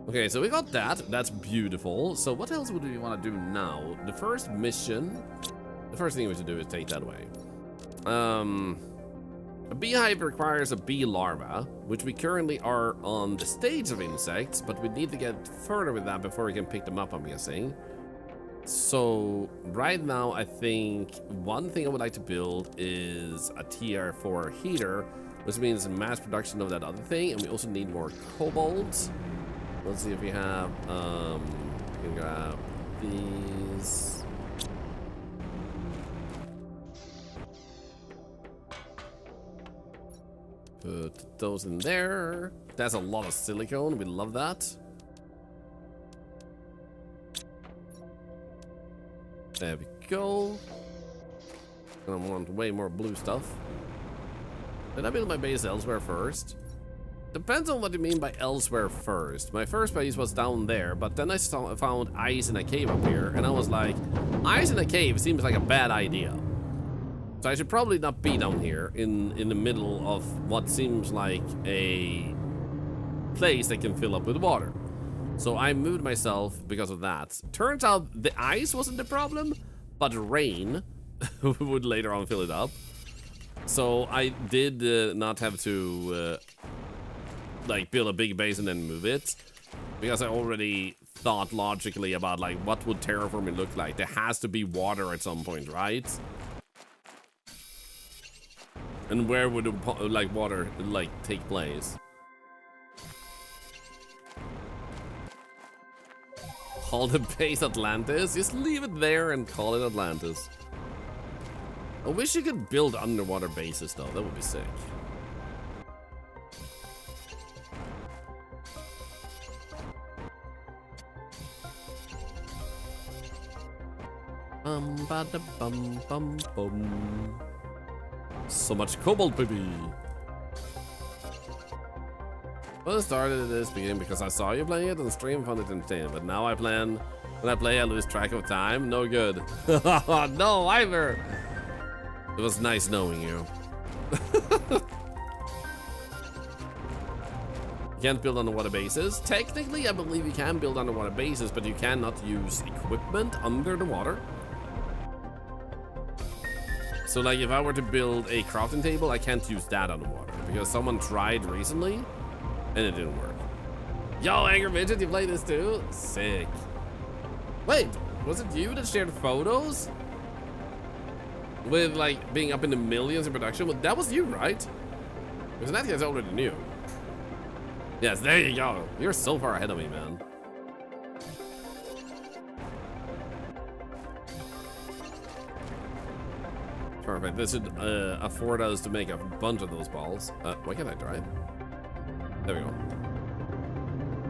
Speaker 1: Okay, so we got that. That's beautiful. So what else would we want to do now? The first mission. The first thing we should do is take that away. A beehive requires a bee larva, which we currently are on the stage of insects, but we need to get further with that before we can pick them up, I'm guessing. So right now, I think one thing I would like to build is a TR4 heater, which means mass production of that other thing, and we also need more cobalt. Let's see if we have, we can grab these. Put those in there. That's a lot of silicone. We love that. There we go. Gonna want way more blue stuff. Did I build my base elsewhere first? Depends on what you mean by elsewhere first. My first base was down there, but then I found ice in a cave up here, and I was like, ice in a cave seems like a bad idea. So I should probably not be down here in the middle of what seems like a place that can fill up with water. So I moved myself because of that. Turns out the ice wasn't the problem, but rain would later on fill it up. So I did not have to like build a big base and then move it, because I already thought logically about like what would terraforming look like. There has to be water at some point, right? And where would like water like take place? Call the base Atlantis? Just leave it there and call it Atlantis. I wish you could build underwater bases though, that would be sick. Bada bum bum bum. So much cobalt, baby. Well, I started this beginning because I saw you playing it on stream, found it entertaining. But now I plan, when I play, I lose track of time. No good. No, Ivor. It was nice knowing you. You can't build underwater bases. Technically, I believe you can build underwater bases, but you cannot use equipment under the water. So like if I were to build a crafting table, I can't use that underwater because someone tried recently and it didn't work. Yo, Angry Midget, you play this too? Sick. Wait, was it you that shared photos? With like being up in the millions in production? Well, that was you, right? Because that guy's already knew. Yes, there you go. You're so far ahead of me, man. Perfect. This should afford us to make a bunch of those balls. Why can't I drive? There we go.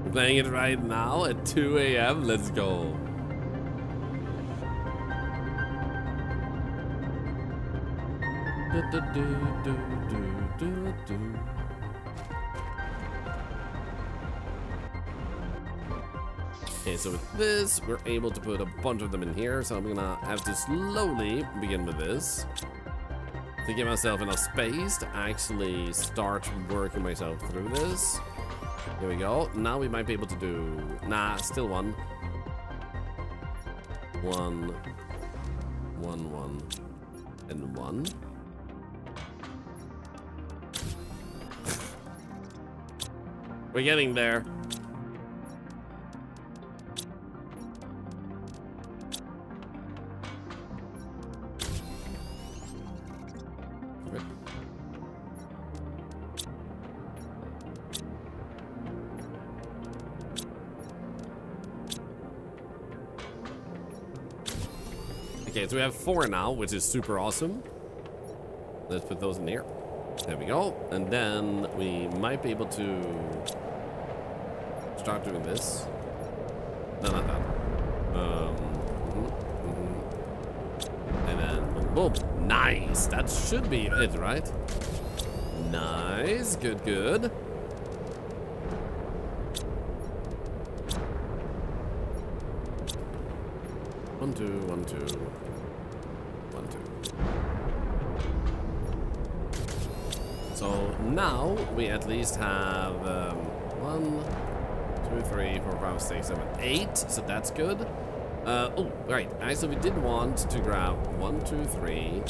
Speaker 1: We're playing it right now at 2 a.m. Let's go. Okay, so with this, we're able to put a bunch of them in here, so I'm gonna have to slowly begin with this to give myself enough space to actually start working myself through this. Here we go. Now we might be able to do... Nah, still one. One, and one. We're getting there. Okay, so we have 4 now, which is super awesome. Let's put those in here. There we go. And then we might be able to start doing this. No, not that. And then boom. Nice. That should be it, right? Nice. Good, good. One, two, 1, 2. 1, 2. So now we at least have 1, 2, 3, 4, 5, 6, 7, 8. So that's good. Oh, right. So we did want to grab 1, 2, 3.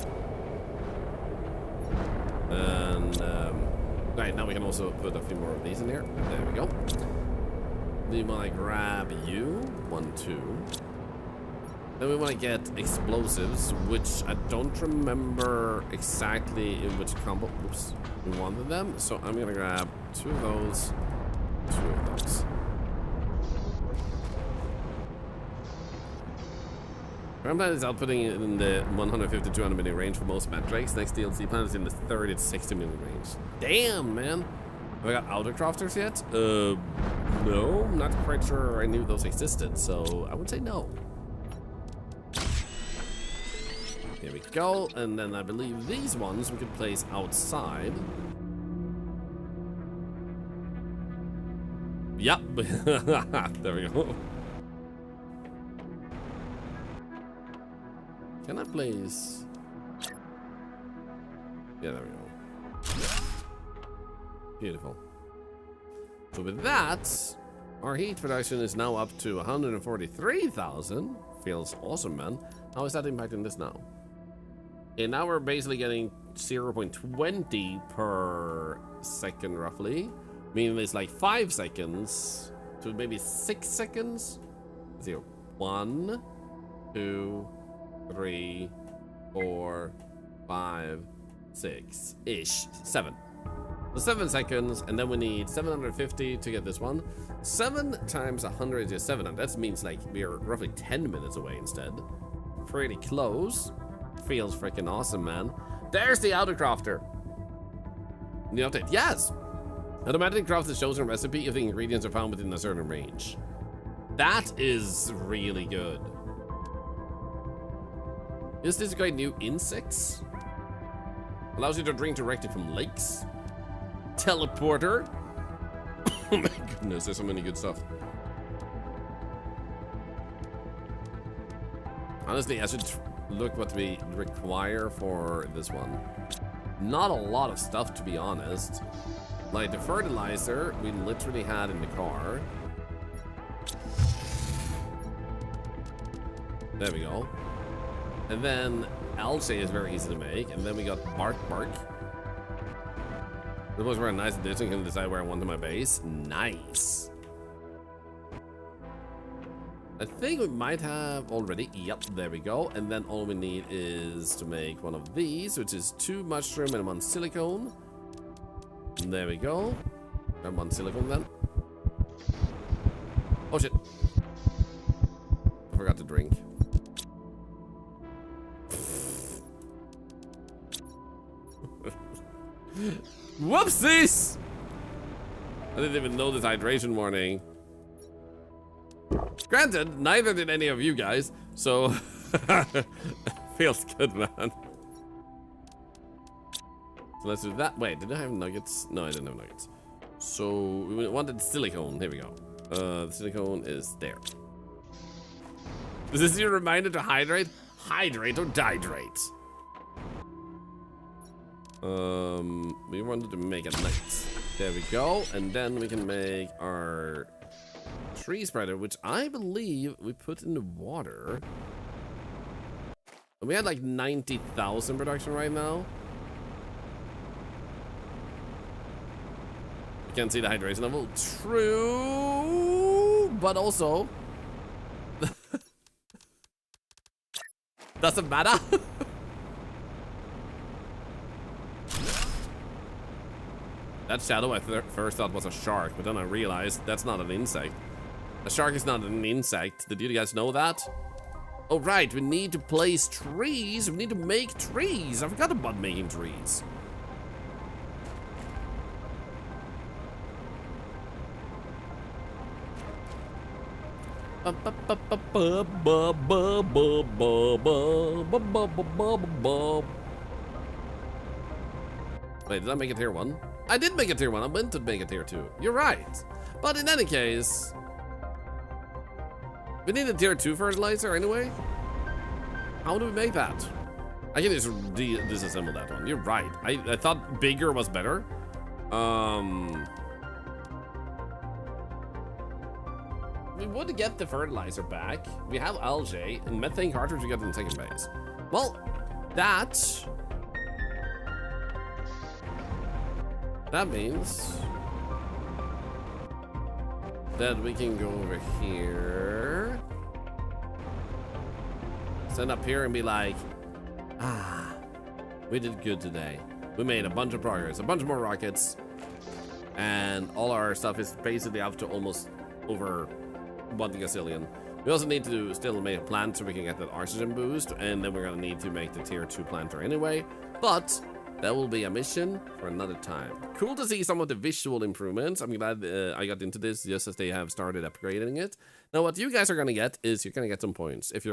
Speaker 1: And right, now we can also put a few more of these in here. There we go. Then we want to grab you. 1, 2. Then we want to get explosives, which I don't remember exactly in which combo. Oops, we wanted them. So I'm gonna grab 2 of those, 2 of those. Planet is outputting it in the 150 to 200 million range for most metrics. Next DLC Planet is in the 30 to 60 million range. Damn, man. Have I got autocrafters yet? No. I'm not quite sure I knew those existed, so I would say no. Here we go. And then I believe these ones we could place outside. Yep. There we go. Can I place? Yeah, there we go. Beautiful. So with that, our heat production is now up to 143,000. Feels awesome, man. How is that impacting this now? And now we're basically getting 0.20 per second, roughly. Meaning it's like 5 seconds to maybe 6 seconds. 0, 1, 2, 3, 4, 5, 6 ish, 7. So 7 seconds, and then we need 750 to get this one. 7 times 100 is 700. That means like we are roughly 10 minutes away instead. Pretty close. Feels freaking awesome, man. There's the autocrafter. The update, yes. Automatically crafts the chosen recipe if the ingredients are found within a certain range. That is really good. Is this great new insects? Allows you to drink directly from lakes. Teleporter. Oh my goodness, there's so many good stuff. Honestly, I should look what we require for this one. Not a lot of stuff, to be honest. Like the fertilizer, we literally had in the car. There we go. And then algae is very easy to make. And then we got bark. This was very nice addition. Can decide where I want to my base. Nice. I think we might have already. Yep, there we go. And then all we need is to make one of these, which is 2 mushroom and 1 silicone. And there we go. And 1 silicone then. Oh shit. I forgot to drink. Whoopsies! I didn't even know this hydration warning. Granted, neither did any of you guys, so feels good, man. So let's do that. Wait, did I have nuggets? No, I didn't have nuggets. So we wanted silicone. Here we go. The silicone is there. Is this your reminder to hydrate? Hydrate or dihydrate? We wanted to make a night. There we go. And then we can make our tree spreader, which I believe we put in the water. And we had like 90,000 production right now. You can't see the hydration level. True, but also doesn't matter. That shadow I first thought was a shark, but then I realized that's not an insect. A shark is not an insect. Did you guys know that? Oh right, we need to place trees. We need to make trees. I forgot about making trees. Wait, did I make it tier 1? I did make it tier 1. I meant to make it tier 2. You're right. But in any case, we need a tier 2 fertilizer anyway. How do we make that? I can just disassemble that one. You're right. I thought bigger was better. We would get the fertilizer back. We have algae and methane cartridge we got in the second base. Well, that That means that we can go over here, stand up here and be like, ah, we did good today. We made a bunch of progress, a bunch more rockets, and all our stuff is basically up to almost over 1 gazillion. We also need to still make a plant so we can get that oxygen boost, and then we're gonna need to make the tier 2 planter anyway, but that will be a mission for another time. Cool to see some of the visual improvements. I'm glad I got into this just as they have started upgrading it. Now what you guys are gonna get is you're gonna get some points if you're